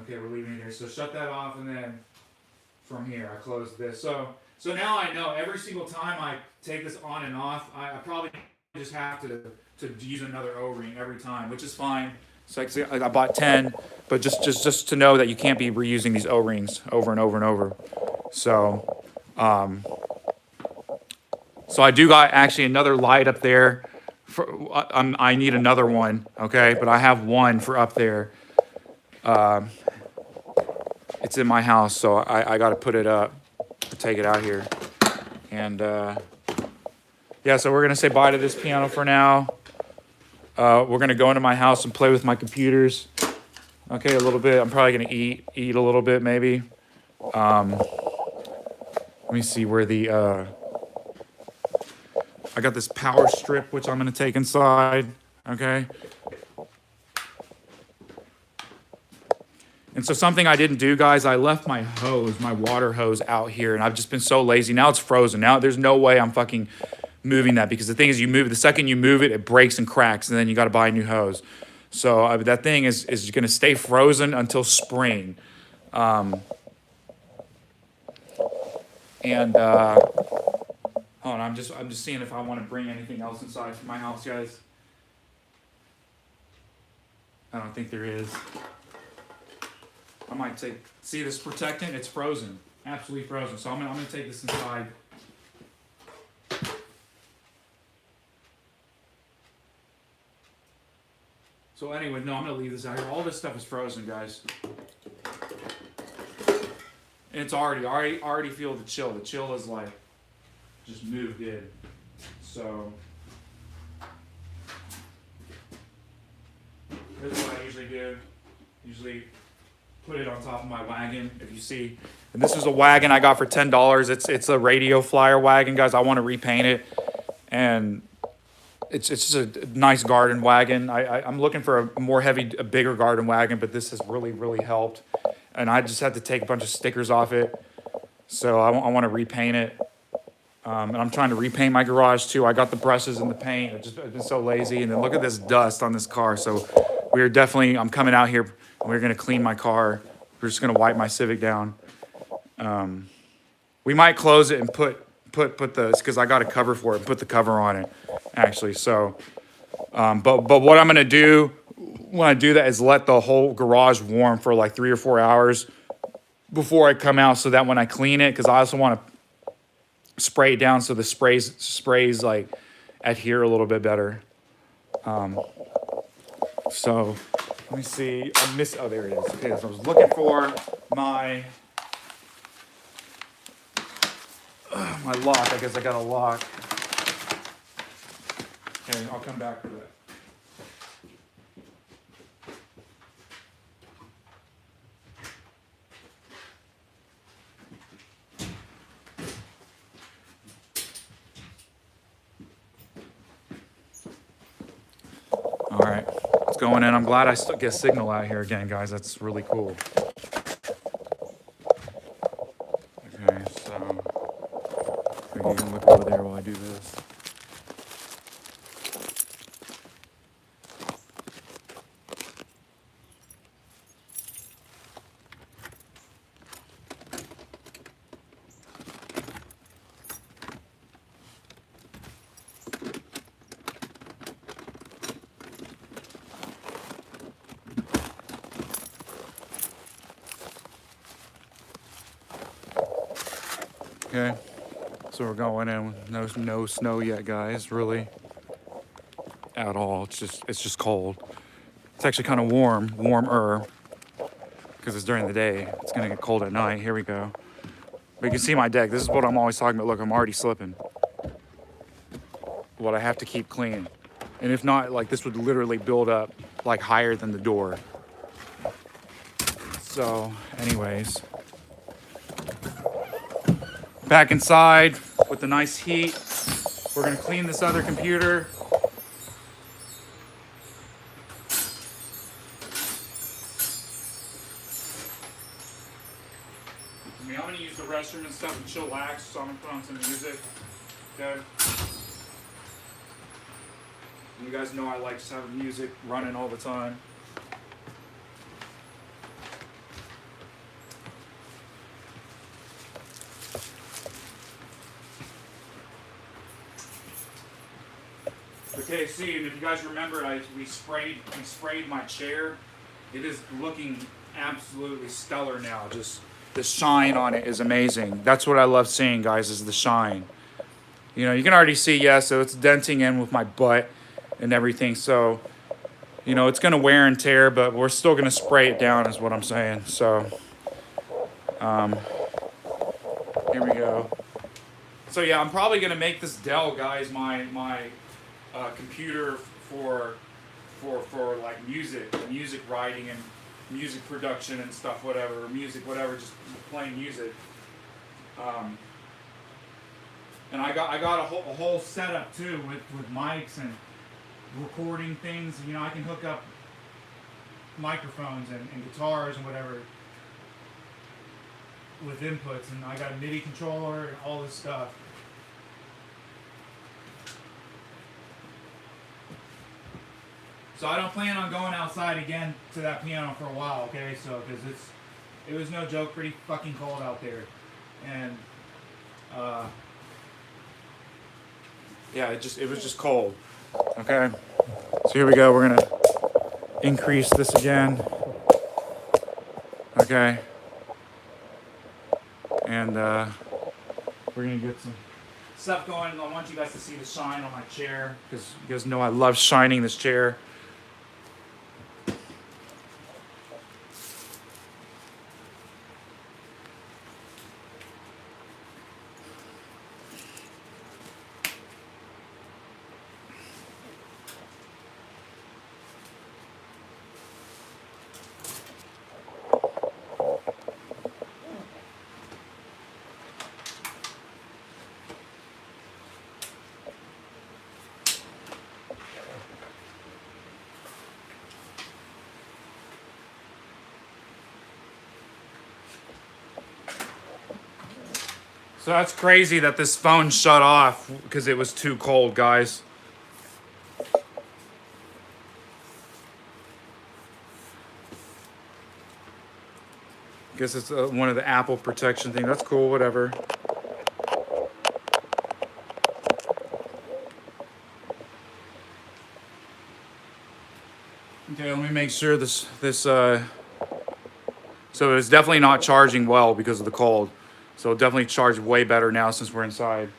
okay, we're leaving it here. So shut that off, and then from here I close this. So now I know every single time I take this on and off, I probably just have to use another O-ring every time, which is fine. So I bought 10, but just to know that you can't be reusing these O-rings over and over and over. So so I do got actually another light up there. I need another one, okay? But I have one for up there. It's in my house, so I got to put it up, take it out here. And yeah, so we're going to say bye to this piano for now. We're going to go into my house and play with my computers. Okay, a little bit. I'm probably going to eat a little bit maybe. Let me see where the... I got this power strip, which I'm going to take inside, okay? And so something I didn't do, guys, I left my hose, my water hose out here, and I've just been so lazy. Now it's frozen. Now there's no way I'm fucking moving that, because the thing is, you move it, the second you move it, it breaks and cracks, and then you got to buy a new hose. So that thing is going to stay frozen until spring. Hold on, I'm just seeing if I want to bring anything else inside from my house, guys. I don't think there is. I might take, see this protectant? It's frozen, absolutely frozen. So I'm gonna take this inside. So anyway, no, I'm gonna leave this out here. All this stuff is frozen, guys. And it's already feel the chill. The chill is like just moved in. So this is what I usually do. Usually put it on top of my wagon, if you see. And this is a wagon I got for $10. It's a radio flyer wagon, guys. I want to repaint it, and it's just a nice garden wagon. I'm looking for a bigger garden wagon, but this has really helped. And I just had to take a bunch of stickers off it, so I want to repaint it. And I'm trying to repaint my garage too. I got the brushes and the paint. I've been so lazy. And then look at this dust on this car. So I'm coming out here, and we're gonna clean my car. We're just gonna wipe my Civic down. We might close it and put the, because I got a cover for it, and put the cover on it, actually. So, but what I'm gonna do when I do that is let the whole garage warm for like 3 or 4 hours before I come out, so that when I clean it, because I also want to spray it down so the sprays like adhere a little bit better. So let me see. Oh, there it is. Okay, so I was looking for my lock. I guess I got a lock. Okay, I'll come back to that. All right, it's going in. I'm glad I still get signal out here again, guys. That's really cool. Okay, so you can look over there while I do this. Okay, so we're going in with no snow yet, guys, really, at all. It's just cold. It's actually kind of warmer, because it's during the day. It's gonna get cold at night. Here we go. But you can see my deck. This is what I'm always talking about. Look, I'm already slipping. What I have to keep clean. And if not, like, this would literally build up like higher than the door. So anyways, back inside with the nice heat. We're gonna clean this other computer. I mean, I'm gonna use the restroom and stuff and chillax, so I'm gonna put on some music. Okay. You guys know I like just having music running all the time. Okay, see, and if you guys remember, we sprayed my chair. It is looking absolutely stellar now. Just the shine on it is amazing. That's what I love seeing, guys, is the shine. You know, you can already see, yeah, so it's denting in with my butt and everything. So, you know, it's gonna wear and tear, but we're still gonna spray it down, is what I'm saying. So, here we go. So yeah, I'm probably gonna make this Dell, guys, my computer for like music writing and music production and stuff, whatever, whatever, just playing music. And I got a whole setup too with mics and recording things. You know, I can hook up microphones and guitars and whatever with inputs, and I got a MIDI controller and all this stuff. So I don't plan on going outside again to that piano for a while, okay? So, because it was no joke, pretty fucking cold out there. And, yeah, it was just cold, okay? So here we go, we're gonna increase this again, okay? And, we're gonna get some stuff going. I want you guys to see the shine on my chair, because you guys know I love shining this chair. So that's crazy that this phone shut off because it was too cold, guys. Guess it's one of the Apple protection thing. That's cool, whatever. Okay, let me make sure so it's definitely not charging well because of the cold. So it'll definitely charge way better now since we're inside.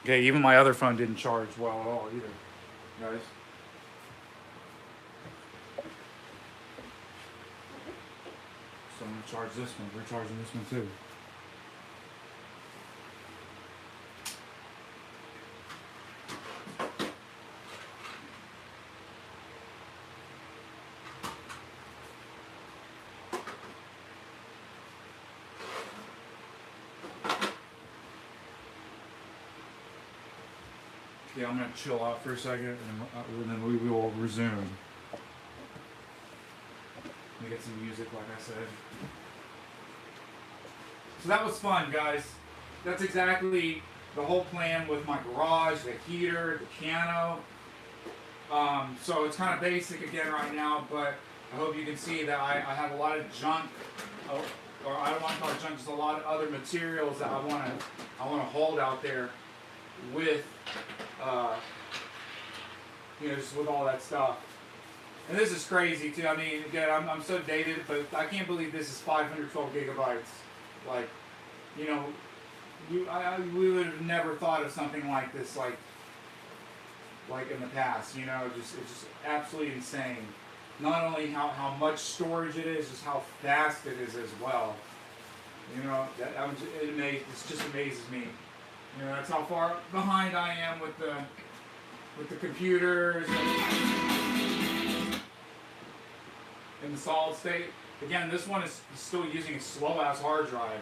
Okay, even my other phone didn't charge well at all either, guys. So I'm gonna charge this one. We're charging this one too. Yeah, I'm gonna chill out for a second, and then we will resume. Let me get some music, like I said. So that was fun, guys. That's exactly the whole plan with my garage, the heater, the piano. So it's kind of basic again right now, but I hope you can see that I have a lot of junk, or I don't want to call it junk, just a lot of other materials that I want to hold out there with, you know, just with all that stuff. And this is crazy too. I mean, again, I'm so dated, but I can't believe this is 512 gigabytes. Like, you know, we would have never thought of something like this, like in the past. You know, it's just absolutely insane. Not only how much storage it is, just how fast it is as well. You know, it just amazes me. You know, that's how far behind I am with the computers in the solid state. Again, this one is still using a slow ass hard drive,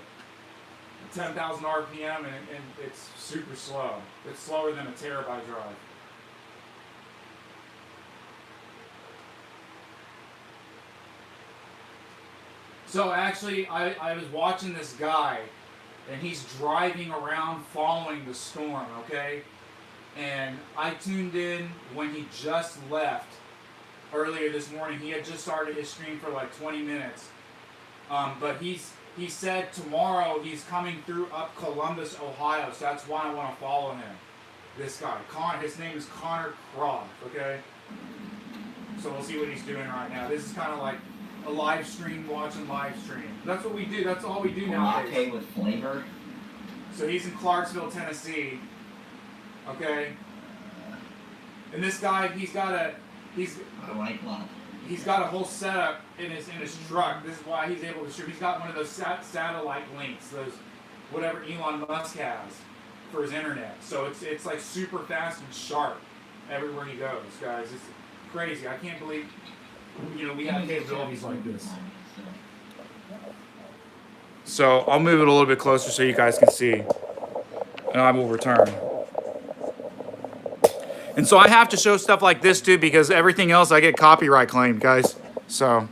10,000 RPM, and it's super slow. It's slower than a terabyte drive. So actually, I was watching this guy, and he's driving around following the storm, okay? And I tuned in when he just left earlier this morning. He had just started his stream for like 20 minutes. But he said tomorrow he's coming through up Columbus, Ohio, so that's why I want to follow him. This guy, his name is Connor Croft, okay? So we'll see what he's doing right now. This is kind of like a live stream, watching live stream. That's what we do. That's all we do nowadays. Latte with flavor. So he's in Clarksville, Tennessee. Okay. And this guy, he's I like latte. he's got a whole setup in his truck. This is why he's able to shoot. He's got one of those satellite links, those whatever Elon Musk has for his internet. So it's like super fast and sharp everywhere he goes, guys. It's crazy. I can't believe we have capabilities like this. So I'll move it a little bit closer so you guys can see, and I will return. And so I have to show stuff like this too, because everything else I get copyright claimed, guys. So.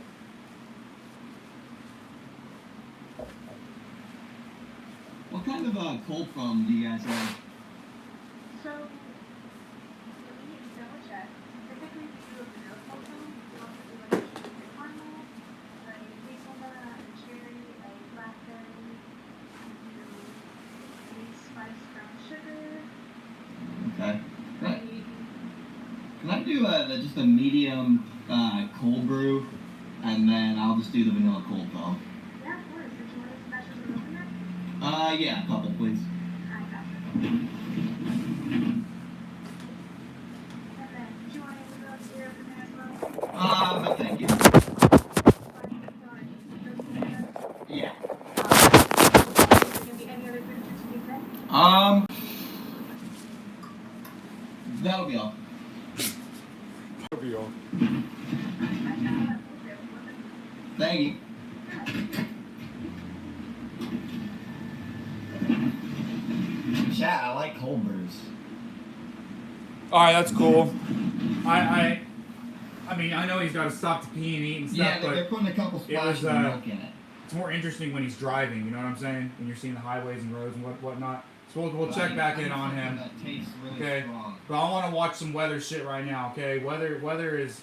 What kind of cold foam do you guys have? So, we need to double check. Typically, we do a vanilla cold foam. We also do like a caramel, a hazelnut, a cherry, a blackberry. We do a spiced brown sugar. Okay. Can I do just a medium cold brew, and then I'll just do the vanilla cold foam? Yeah, of course. Did you want to smash with a coconut? Yeah, a couple, please. I got you. And then, did you want anything else here for me as well? No, thank you. Yeah. Any other food you need then? That'll be all. That'll be all. Thank you. Chat, I like cold brews. All right, that's cool. I mean, I know he's got to stop to pee and eat and stuff, Yeah, but they're putting a couple splashes of milk in it. it's more interesting when he's driving. You know what I'm saying? When you're seeing the highways and roads and whatnot. So we'll check back in on him. That tastes really Okay, strong. but I want to watch some weather shit right now. Okay, weather is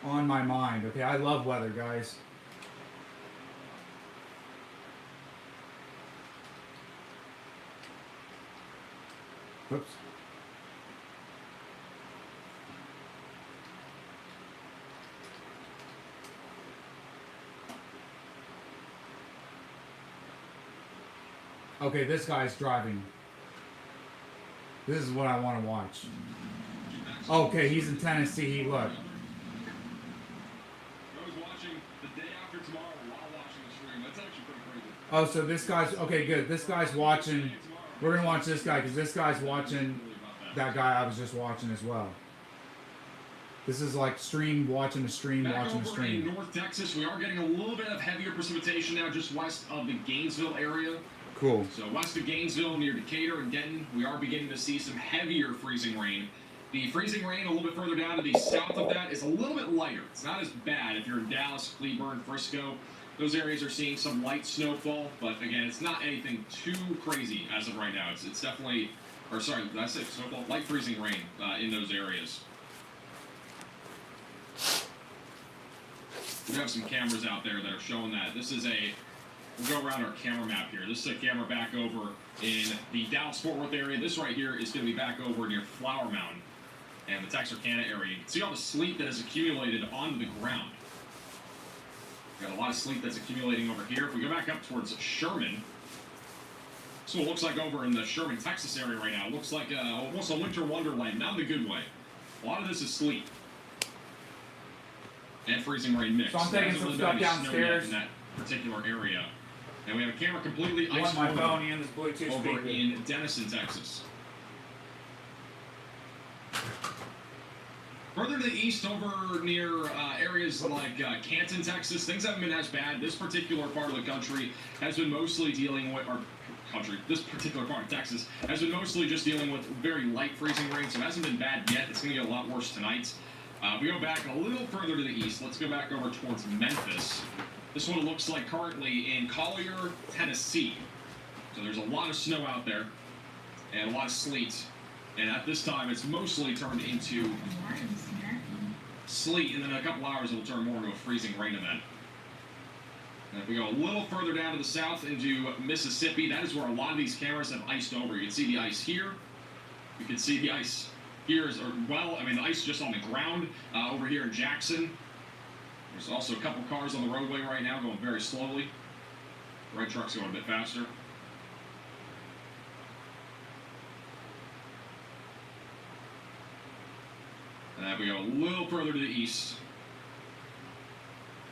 on my mind. Okay, I love weather, guys. Whoops. Okay, this guy's driving. This is what I want to watch. Okay, he's in Tennessee. Look. I was watching the day after tomorrow while watching the stream. That's actually pretty crazy. Oh, so this guy's okay. Good. This guy's watching. We're gonna watch this guy because this guy's watching that guy I was just watching as well. This is like watching the stream, Back watching the over in stream. North Texas, we are getting a little bit of heavier precipitation now, just west of the Gainesville area. Cool. So west of Gainesville, near Decatur and Denton, we are beginning to see some heavier freezing rain. The freezing rain a little bit further down to the south of that is a little bit lighter. It's not as bad if you're in Dallas, Cleburne, Frisco. Those areas are seeing some light snowfall, but again, it's not anything too crazy as of right now. It's definitely, or sorry, that's it, snowfall, light freezing rain in those areas. We have some cameras out there that are showing that. This is we'll go around our camera map here. This is a camera back over in the Dallas-Fort Worth area. This right here is going to be back over near Flower Mountain and the Texarkana area. You can see all the sleet that has accumulated onto the ground. We've got a lot of sleet that's accumulating over here. If we go back up towards Sherman, this is what it looks like over in the Sherman, Texas area right now. It looks like almost a winter wonderland, not in the good way. A lot of this is sleet and freezing rain mix. So I'm taking some stuff downstairs in that particular area. And we have a camera completely I want iced my over phone and this Bluetooth over speaker. in Denison, Texas. Further to the east, over near areas like Canton, Texas, things haven't been as bad. This particular part of the country has been mostly dealing with, this particular part of Texas has been mostly just dealing with very light freezing rain, so it hasn't been bad yet. It's going to get a lot worse tonight. We go back a little further to the east. Let's go back over towards Memphis. This is what it looks like currently in Collier, Tennessee. So there's a lot of snow out there and a lot of sleet. And at this time, it's mostly turned into sleet, and then in a couple hours, it'll turn more into a freezing rain event. And if we go a little further down to the south into Mississippi, that is where a lot of these cameras have iced over. You can see the ice here. You can see the ice here, the ice just on the ground over here in Jackson. There's also a couple cars on the roadway right now going very slowly. The red truck's going a bit faster. And then we go a little further to the east.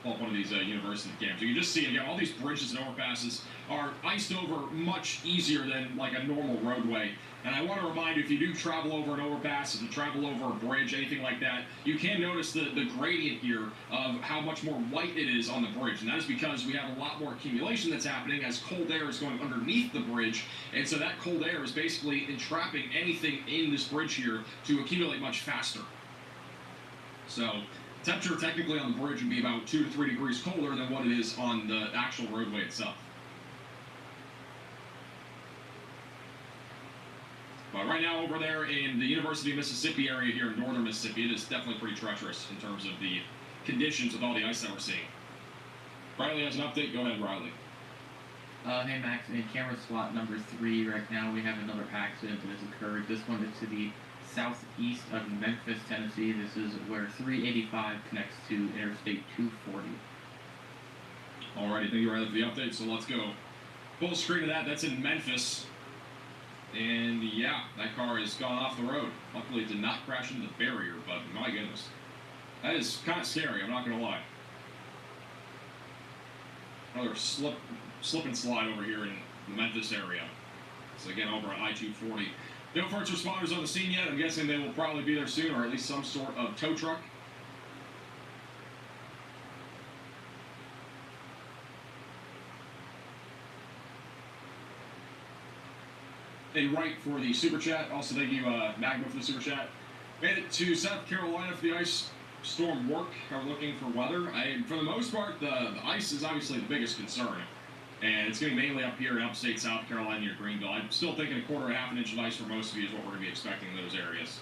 Pull up one of these university camps. You can just see, again, all these bridges and overpasses are iced over much easier than like a normal roadway. And I want to remind you, if you do travel over an overpass, if you travel over a bridge, anything like that, you can notice the gradient here of how much more white it is on the bridge. And that is because we have a lot more accumulation that's happening as cold air is going underneath the bridge. And so that cold air is basically entrapping anything in this bridge here to accumulate much faster. So temperature technically on the bridge would be about 2 to 3 degrees colder than what it is on the actual roadway itself. But right now over there in the University of Mississippi area here in northern Mississippi, it is definitely pretty treacherous in terms of the conditions with all the ice that we're seeing. Riley has an update. Go ahead, Riley. Hey Max, in camera slot number 3 right now we have another accident that has occurred. This one is to the southeast of Memphis, Tennessee. This is where 385 connects to Interstate 240. Alrighty, thank you, Riley, for the update. So let's go full screen of that. That's in Memphis. And yeah, that car has gone off the road. Luckily, it did not crash into the barrier, but my goodness. That is kind of scary, I'm not going to lie. Another slip and slide over here in the Memphis area. So again, over at I-240. No first responders on the scene yet. I'm guessing they will probably be there soon, or at least some sort of tow truck. Hey, Wright for the super chat. Also, thank you, Magma, for the super chat. Made it to South Carolina for the ice storm work. Are looking for weather. For the most part, the ice is obviously the biggest concern. And it's going to be mainly up here in upstate South Carolina near Greenville. I'm still thinking a quarter to half an inch of ice for most of you is what we're going to be expecting in those areas.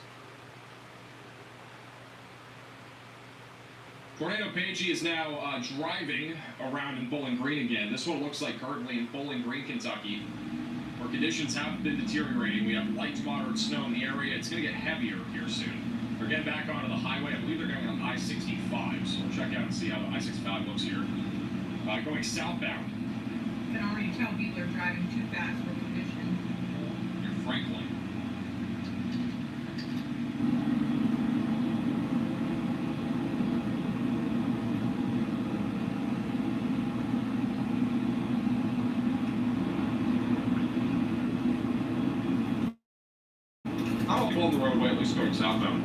Tornado Pagey is now driving around in Bowling Green again. This is what it looks like currently in Bowling Green, Kentucky, where conditions have been deteriorating. We have light to moderate snow in the area. It's going to get heavier here soon. They're getting back onto the highway. I believe they're going on I-65, so we'll check out and see how the I-65 looks here. Going southbound. I can already tell people are driving too fast for conditions. Near Franklin. I don't pull the roadway, at least going southbound.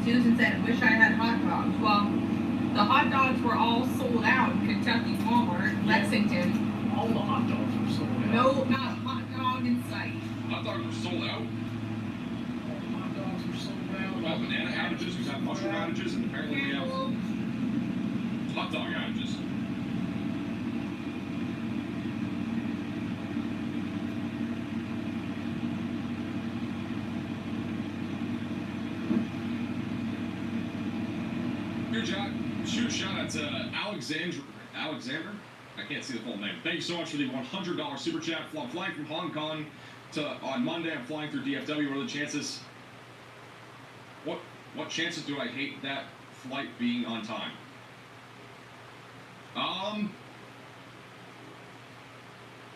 Susan said, I wish I had hot dogs. Well, the hot dogs were all sold out in Kentucky Walmart, Lexington. All the hot dogs were sold out. No, not a hot dog in sight. Hot dogs were sold out. All the hot dogs were sold out. Well, banana outages, we've had mushroom outages, and apparently we have Cantaloupe. hot dog outages. Shoot a shot at Alexander. I can't see the full name. Thank you so much for the $100 super chat. I'm flying from Hong Kong on Monday. I'm flying through DFW. What are the chances? What chances do I hate that flight being on time?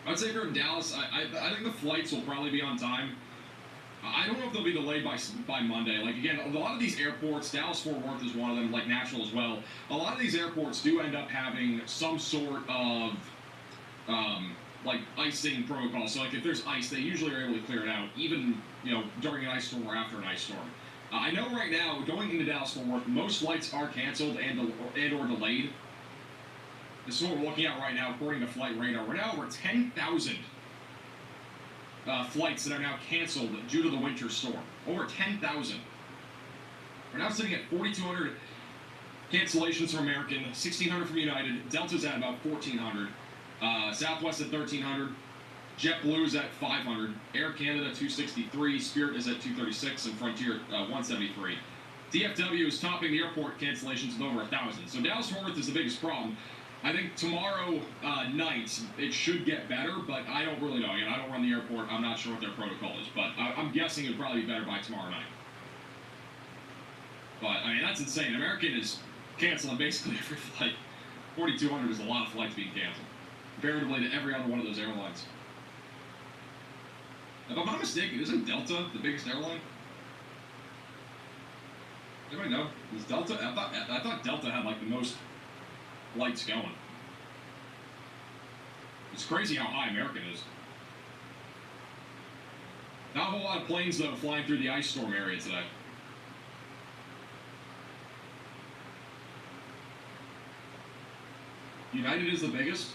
I'd say if you're in Dallas, I think the flights will probably be on time. I don't know if they'll be delayed by Monday. Like, again, a lot of these airports, Dallas-Fort Worth is one of them, like Nashville as well. A lot of these airports do end up having some sort of, like, icing protocol. So, like, if there's ice, they usually are able to clear it out, even, during an ice storm or after an ice storm. I know right now, going into Dallas-Fort Worth, most flights are canceled and/or delayed. This is what we're looking at right now, according to Flight Radar. We're now over 10,000 flights that are now canceled due to the winter storm. Over 10,000. We're now sitting at 4,200 cancellations from American, 1,600 from United. Delta's at about 1,400. Southwest at 1,300. JetBlue's at 500. Air Canada 263. Spirit is at 236, and Frontier 173. DFW is topping the airport cancellations with over 1,000. So Dallas-Fort Worth is the biggest problem. I think tomorrow night it should get better, but I don't really know. Again, I don't run the airport. I'm not sure what their protocol is, but I'm guessing it'll probably be better by tomorrow night. But I mean, that's insane. American is canceling basically every flight. 4,200 is a lot of flights being canceled, comparatively to every other one of those airlines. If I'm not mistaken, isn't Delta the biggest airline? Anybody know? Is Delta? I thought Delta had like the most flights going. It's crazy how high American is. Not a whole lot of planes though flying through the ice storm area today. United is the biggest.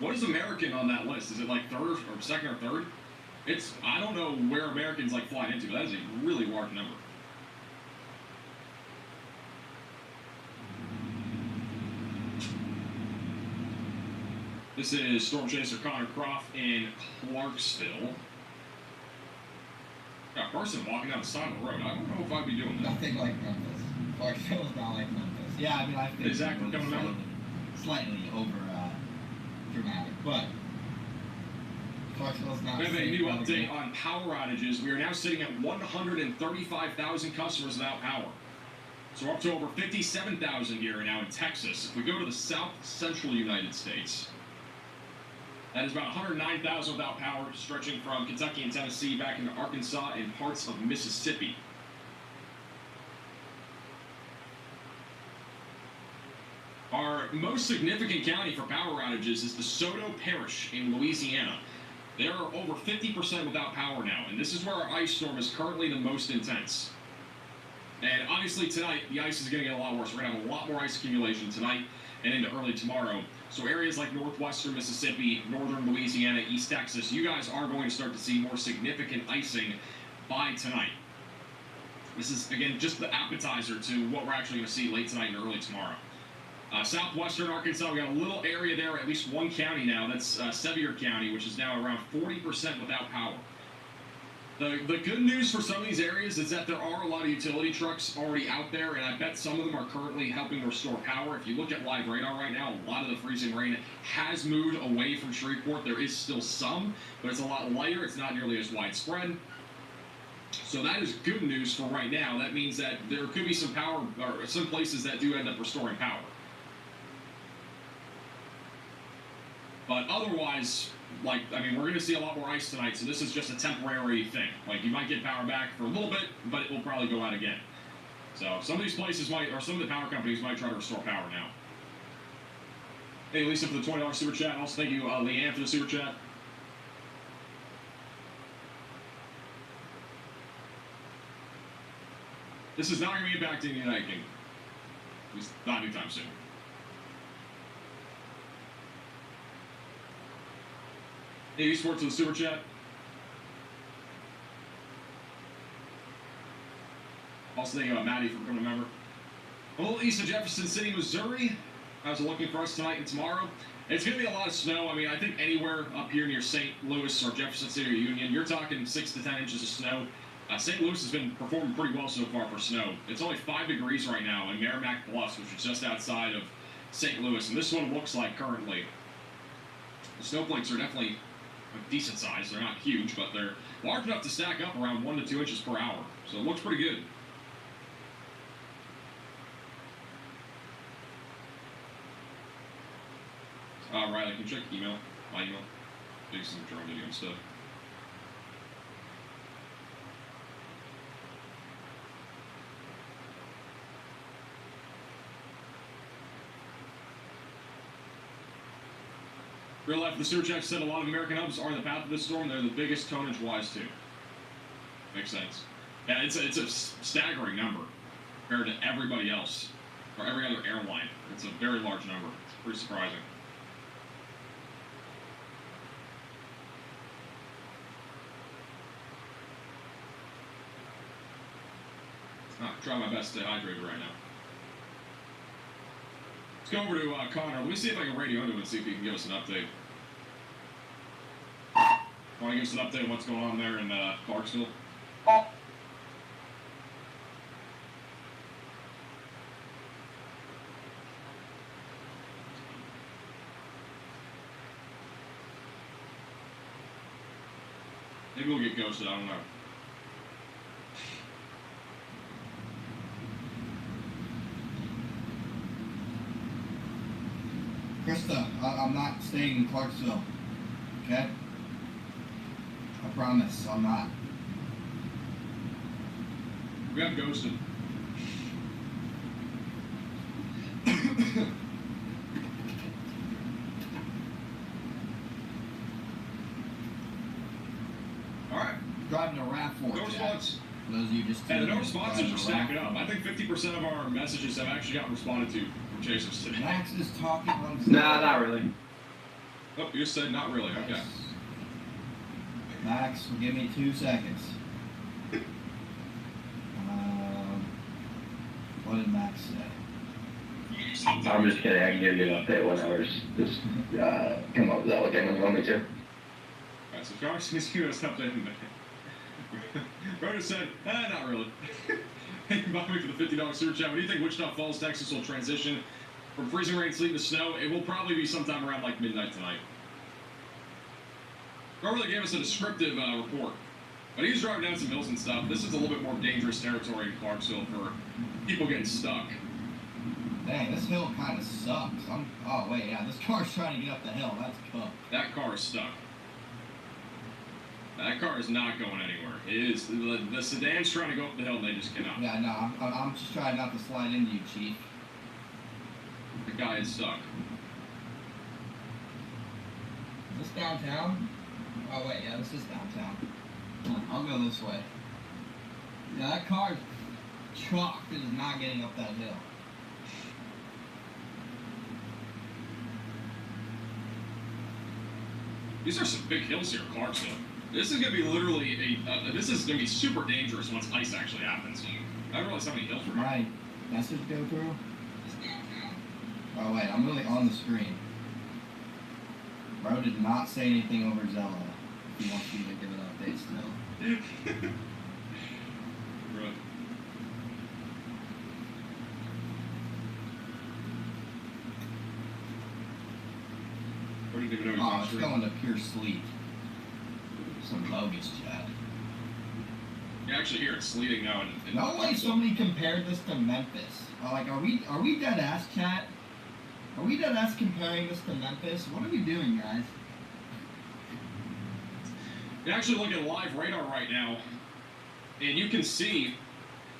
What is American on that list? Is it like third or second or third? It's, I don't know where American's like flying into, but that is a really large number. This is Storm Chaser Connor Croft in Clarksville. Got a person walking down the side of the road. I don't know if I'd be doing that. Nothing like Memphis. Clarksville's not like Memphis. Yeah, I mean, I think Exactly. slightly over dramatic, but Clarksville's not. We have a new update on power outages. We are now sitting at 135,000 customers without power. So we're up to over 57,000 here now in Texas. If we go to the south central United States, that is about 109,000 without power, stretching from Kentucky and Tennessee back into Arkansas and parts of Mississippi. Our most significant county for power outages is DeSoto Parish in Louisiana. They are over 50% without power now, and this is where our ice storm is currently the most intense. And obviously tonight, the ice is going to get a lot worse. We're going to have a lot more ice accumulation tonight and into early tomorrow. So areas like northwestern Mississippi, northern Louisiana, East Texas, you guys are going to start to see more significant icing by tonight. This is, again, just the appetizer to what we're actually going to see late tonight and early tomorrow. Southwestern Arkansas, we got a little area there, at least one county now. That's Sevier County, which is now around 40% without power. The good news for some of these areas is that there are a lot of utility trucks already out there, and I bet some of them are currently helping to restore power. If you look at live radar right now, a lot of the freezing rain has moved away from Shreveport. There is still some, but it's a lot lighter. It's not nearly as widespread. So that is good news for right now. That means that there could be some power, or some places that do end up restoring power. But otherwise, like, I mean, we're going to see a lot more ice tonight, so this is just a temporary thing. Like, you might get power back for a little bit, but it will probably go out again. So some of these places might, or some of the power companies might try to restore power now. Hey, Lisa, for the $20 super chat. Also, thank you, Leanne, for the super chat. This is not going to be impacting the United Kingdom. At least not anytime soon. Hey, Esports to the super chat. Also, thank you, Maddie, for becoming a member. A little east of Jefferson City, Missouri. How's it looking for us tonight and tomorrow? It's going to be a lot of snow. I mean, I think anywhere up here near St. Louis or Jefferson City or Union, you're talking 6 to 10 inches of snow. St. Louis has been performing pretty well so far for snow. It's only 5 degrees right now in Merrimack Bluffs, which is just outside of St. Louis. And this is what it looks like currently. The snowflakes are definitely a decent size. They're not huge, but they're large enough to stack up around 1 to 2 inches per hour. So it looks pretty good. Riley, can you check email? My email? Big some drone video and stuff. Real life, the sewer check said a lot of American hubs are in the path of this storm. They're the biggest tonnage-wise, too. Makes sense. Yeah, it's a staggering number compared to everybody else, or every other airline. It's a very large number. It's pretty surprising. Try my best to stay hydrated right now. Let's go over to Connor. Let me see if I can radio into him and see if he can give us an update. Want to give us an update on what's going on there in Clarksville? Maybe we'll get ghosted, I don't know. Krista, I'm not staying in Clarksville. Okay? I promise, I'm not. We got ghosted. Alright. Driving a RAV4. No response. For those of you just And the no tuning in, responses driving are a stacking RAV4. up. I think 50% of our messages have actually gotten responded to from chasers today. Max is talking on Nah, not really. Oh, you said not really. Okay. Max, give me 2 seconds. What did Max say? I'm just kidding. I can give you an update whenever. Just come up with that again when you want me to. Alright, so Josh is giving us an update in Rhoda said, not really. Thank you, Bobby, for the $50 super chat. What do you think Wichita Falls, Texas will transition from freezing rain, sleet, to snow? It will probably be sometime around like midnight tonight. Really gave us a descriptive report. But he was driving down some hills and stuff. This is a little bit more dangerous territory in Clarksville for people getting stuck. Dang, this hill kind of sucks. Oh, wait, yeah, this car's trying to get up the hill. That's cool. That car is stuck. That car is not going anywhere. It is the sedan's trying to go up the hill and they just cannot. Yeah, no, I'm just trying not to slide into you, Chief. The guy is stuck. Is this downtown? Oh, wait, yeah, this is downtown. I'll go this way. Yeah, that car's chalked. It is not getting up that hill. These are some big hills here in Clarksville. This is going to be literally this is going to be super dangerous once ice actually happens. I don't realize how many hills we're My message go through? Oh, wait, I'm really on the screen. Bro did not say anything over Zelda. He wants you to give an update still. Right. What do you even know? Oh, it's going to pure sleet. Some bogus chat. You actually hear it sleeting now. No way somebody compared this to Memphis. Like, are we dead ass, chat? Are we dead ass comparing this to Memphis? What are we doing, guys? You're actually looking at live radar right now, and you can see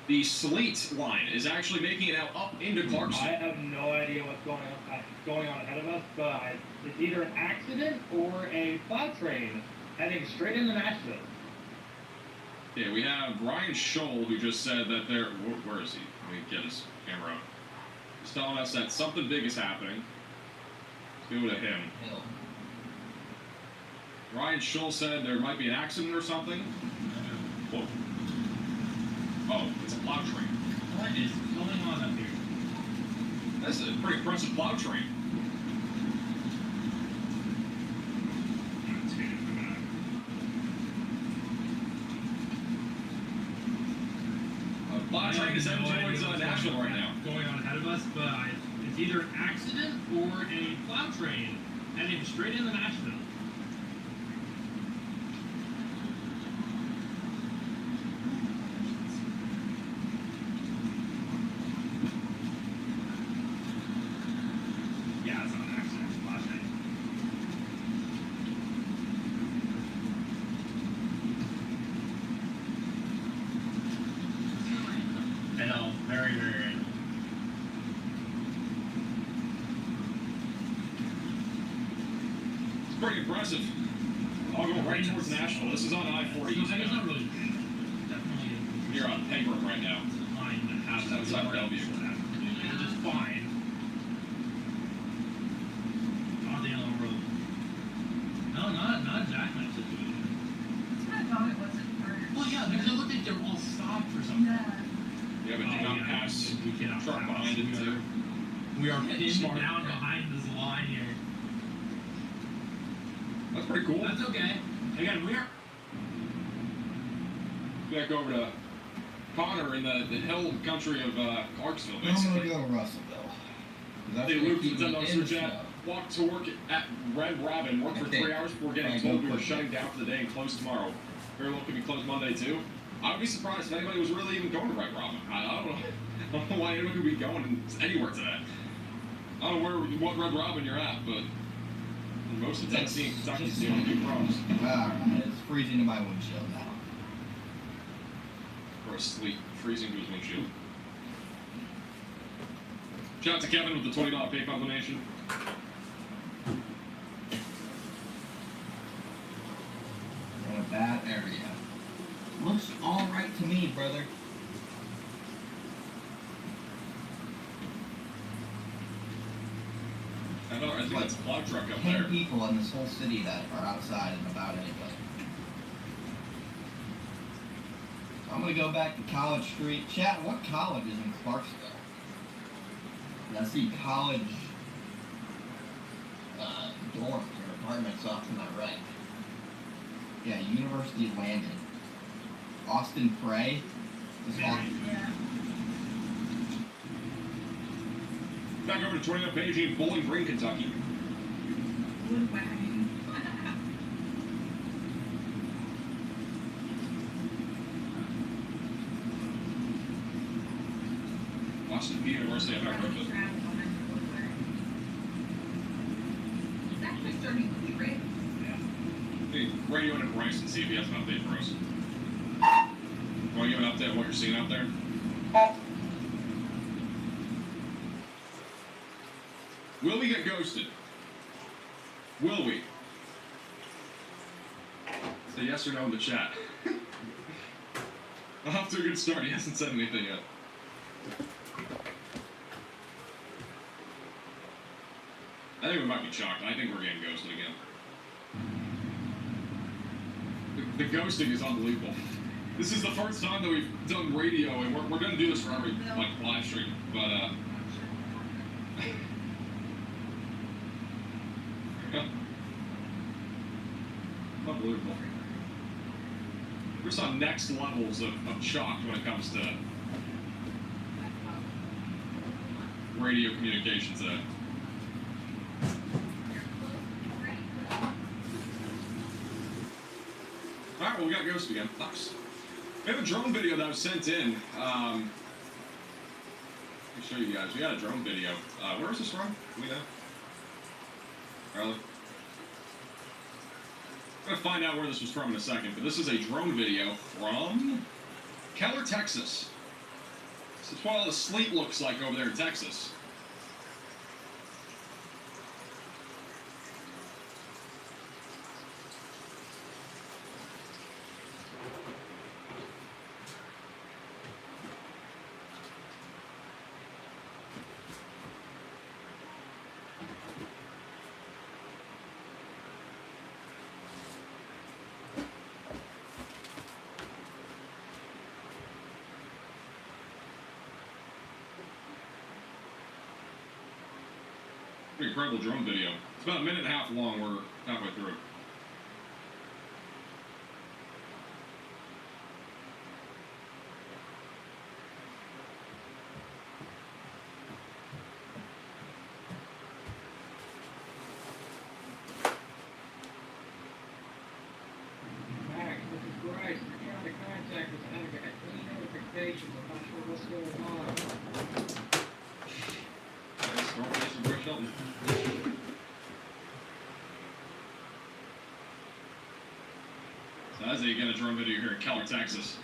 the sleet line is actually making it out up into Clarksville. I have no idea what's going on ahead of us, but it's either an accident or a cloud train heading straight into Nashville. Yeah, we have Ryan Scholl, who just said that there. Where is he? Let me get his camera up. He's telling us that something big is happening. Let's go to him. Hill. Ryan Scholl said there might be an accident or something. Whoa. Oh, it's a plow train. What is going on up here? That's a pretty impressive plow train. Plow train is heading towards Nashville right now. Going on ahead of us, but it's either an accident or a cloud train heading straight into Nashville. Yeah, it's not an accident. It's a cloud train. I know, very, very random. It's pretty impressive. I'll go right towards Nashville. This is on I-40. It's not really definitely You're on Penguin right now. fine to have Just outside of Bellevue. It's just fine. On the yellow road. No, not exactly that situation. I thought it wasn't first. Well, yeah, because it looked like they were all stopped for something. Yeah. Yep. We cannot Truck pass. behind it, too. We are pinned Smart. down behind this line here. That's pretty cool. That's okay. Again, we are. Back over to Connor in the hill country of Clarksville, I'm gonna basically. go Russellville. That's They where looped you the keep me $10 in the search snow. at, walked to work at Red Robin, worked for 3 hours before getting I told go we were quick. shutting down for the day and closed tomorrow. Very well could be closed Monday too. I would be surprised if anybody was really even going to Red Robin. I don't know. I don't know why anyone could be going anywhere today. I don't know what Red Robin you're at, but most of Tennessee and Kentucky's doing big pros. Alright, it's freezing in my windshield now. Or asleep, freezing to his windshield. Shout out to Kevin with the $20 PayPal donation. In a bad area. Looks alright to me, brother. I think that's a plow truck up 10 there. people in this whole city that are outside and about anyway. So I'm gonna go back to College Street. Chat, what college is in Clarksville? I see college dorms or apartments off to my right. Yeah, University of Landon. Austin Frey. Is Austin. Yeah. Back over to 29 page in Bowling Green, Kentucky. Wood wagon. Washington P. University of America. It's actually starting to be red. Hey, radio into Bryce and see if he has an update for us. Want to give an update on what you're seeing out there? Will we get ghosted? Will we? Say yes or no in the chat. I'm off to a good start. He hasn't said anything yet. I think we might be shocked. I think we're getting ghosted again. The ghosting is unbelievable. This is the first time that we've done radio, and we're going to do this for every live stream. But unbelievable. We're just on next levels of shocked when it comes to radio communication today. Alright, well, we got Ghost again. Nice. We have a drone video that was sent in. Let me show you guys. We got a drone video. Where is this from? Do we know? Charlie? I'm going to find out where this was from in a second, but this is a drone video from Keller, Texas. This is what all the sleet looks like over there in Texas. Pretty incredible drone video. It's about a minute and a half long. We're halfway through it. Max, this is Bryce. We're trying to contact us. I haven't got any notifications. I'm not sure what's going on. Nice. Northeastern British Hilton. So that's how you get a drone video here in Keller, Texas.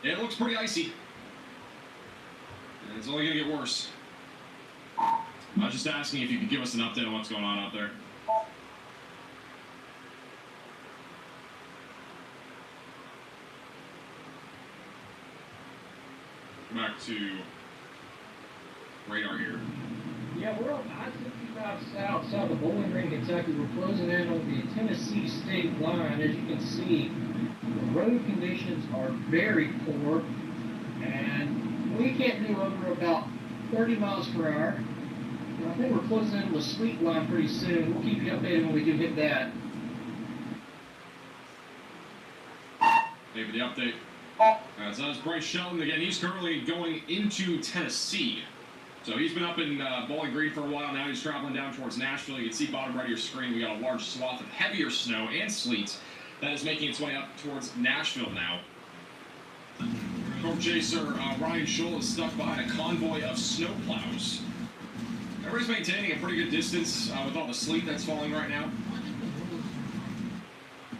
Yeah, it looks pretty icy. And it's only going to get worse. I was just asking if you could give us an update on what's going on out there. Back to radar here. Yeah, we're on I-65 south of Bowling Green, Kentucky. We're closing in on the Tennessee state line. As you can see, the road conditions are very poor, and we can't do over about 30 miles per hour. I think we're closing in on the sleet line pretty soon. We'll keep you updated when we do hit that. Maybe the update. So that's Bryce Shelton again. He's currently going into Tennessee. So he's been up in Bowling Green for a while now. He's traveling down towards Nashville. You can see bottom right of your screen, we got a large swath of heavier snow and sleet that is making its way up towards Nashville now. Storm chaser Ryan Scholl is stuck behind a convoy of snowplows. Everybody's maintaining a pretty good distance with all the sleet that's falling right now,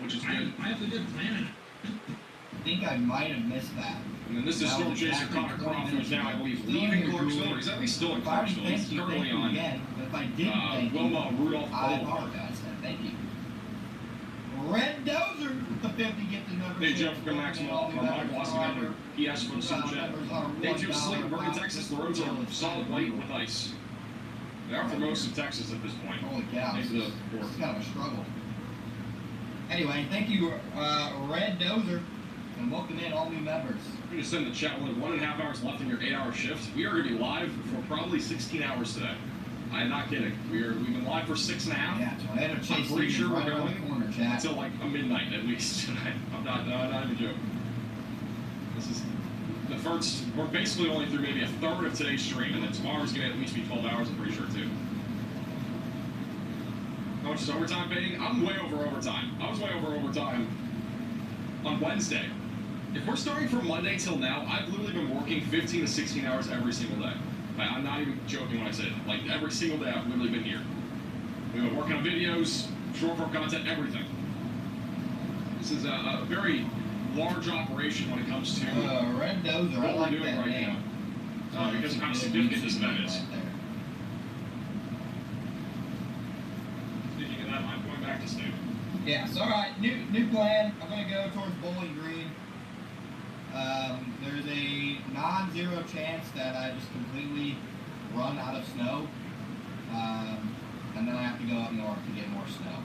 which is good. I have a good plan. I think I might have missed that. And then this is Storm Chaser Connor Croft, who's now, I believe, leaving Clarksville, or he's at least still in Clarksville. He's currently on If I didn't thank you, Wilma Rudolph I Boulevard. apologize. Thank you. Red Dozer with the 50 gifted membership. Hey, Jeff, from Maxwell, from Michael Oscar, PS for the super chat. Day 2 sleep, Bergen, Texas. The roads are solid white with ice. They are for most of Texas at this point. Holy cow. This Maybe is the kind of a struggle. Anyway, thank you, Red Dozer. And welcome in all new members. I'm going to send the chat with 1.5 hours left in your 8-hour shift. We are going to be live for probably 16 hours today. I'm not kidding. We've been live for 6.5. Yeah, Tornado I'm Chase pretty sure we're right around going the corner, chat. until like a midnight at least tonight. I'm not even joking. This is the first. We're basically only through maybe a third of today's stream, and then tomorrow's going to at least be 12 hours. I'm pretty sure too. How much is overtime paying? I'm way over overtime. I was way over overtime on Wednesday. If we're starting from Monday till now, I've literally been working 15 to 16 hours every single day. I'm not even joking when I say it. Like, every single day I've literally been here. We've been working on videos, short-form content, everything. This is a very large operation when it comes to Red Dozer, what I we're like doing that right name. now. Because of how significant this event is. Right there. Speaking of that, I'm going back to state. Yeah, so alright, new plan. I'm gonna go towards Bowling Green. There's a non-zero chance that I just completely run out of snow. And then I have to go up north to get more snow.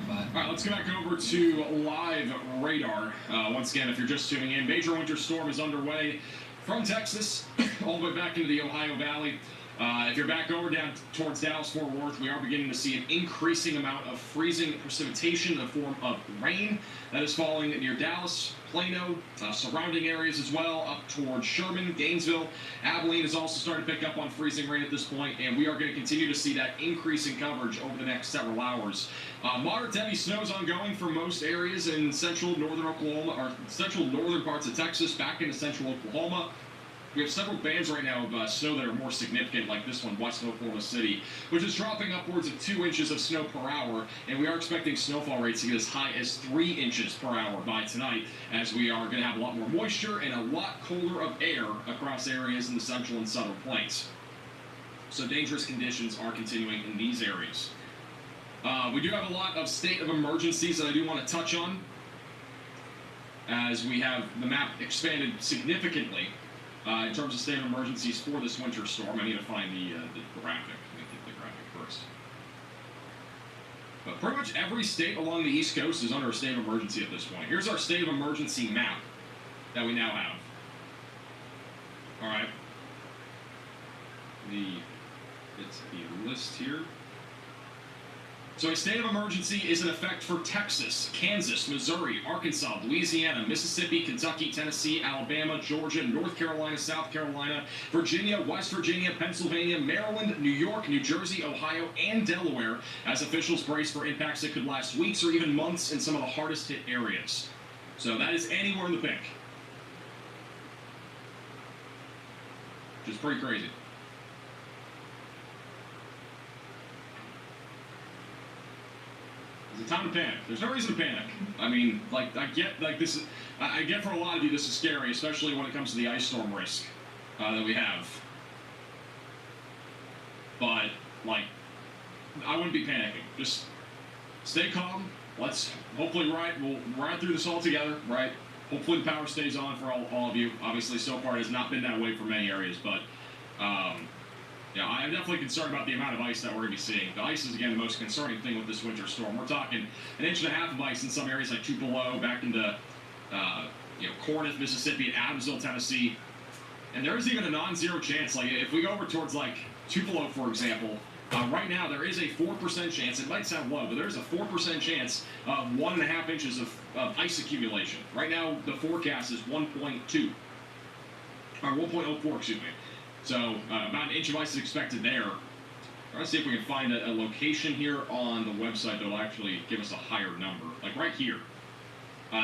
But All right, let's go back over to live radar. Once again, if you're just tuning in, major winter storm is underway from Texas all the way back into the Ohio Valley. If you're back over down towards Dallas-Fort Worth, we are beginning to see an increasing amount of freezing precipitation in the form of rain that is falling near Dallas, Plano, surrounding areas as well, up towards Sherman, Gainesville. Abilene is also starting to pick up on freezing rain at this point, and we are going to continue to see that increase in coverage over the next several hours. Moderate to heavy snow is ongoing for most areas in central northern Oklahoma, or central northern parts of Texas, back into central Oklahoma. We have several bands right now of snow that are more significant, like this one, west of Oklahoma City, which is dropping upwards of 2 inches of snow per hour, and we are expecting snowfall rates to get as high as 3 inches per hour by tonight, as we are going to have a lot more moisture and a lot colder of air across areas in the central and southern plains. So dangerous conditions are continuing in these areas. We do have a lot of state of emergencies that I do want to touch on, as we have the map expanded significantly. In terms of state of emergencies for this winter storm, I need to find the graphic. Let me get the graphic first. But pretty much every state along the East Coast is under a state of emergency at this point. Here's our state of emergency map that we now have. All right. It's the list here. So a state of emergency is in effect for Texas, Kansas, Missouri, Arkansas, Louisiana, Mississippi, Kentucky, Tennessee, Alabama, Georgia, North Carolina, South Carolina, Virginia, West Virginia, Pennsylvania, Maryland, New York, New Jersey, Ohio, and Delaware, as officials brace for impacts that could last weeks or even months in some of the hardest hit areas. So that is anywhere in the pink. Which is pretty crazy. It's a time to panic. There's no reason to panic. I mean, like, I get for a lot of you this is scary, especially when it comes to the ice storm risk that we have. But, like, I wouldn't be panicking. Just stay calm. Let's hopefully we'll ride through this all together, right? Hopefully the power stays on for all of you. Obviously, so far it has not been that way for many areas, but yeah, I'm definitely concerned about the amount of ice that we're going to be seeing. The ice is, again, the most concerning thing with this winter storm. We're talking 1.5 inches of ice in some areas like Tupelo, back into Corinth, Mississippi, and Adamsville, Tennessee. And there is even a non-zero chance. Like if we go over towards like Tupelo, for example, right now there is a 4% chance. It might sound low, but there's a 4% chance of 1.5 inches of ice accumulation. Right now the forecast is 1.2 or 1.04, excuse me. So about an inch of ice is expected there. Let's see if we can find a location here on the website that will actually give us a higher number. Like right here.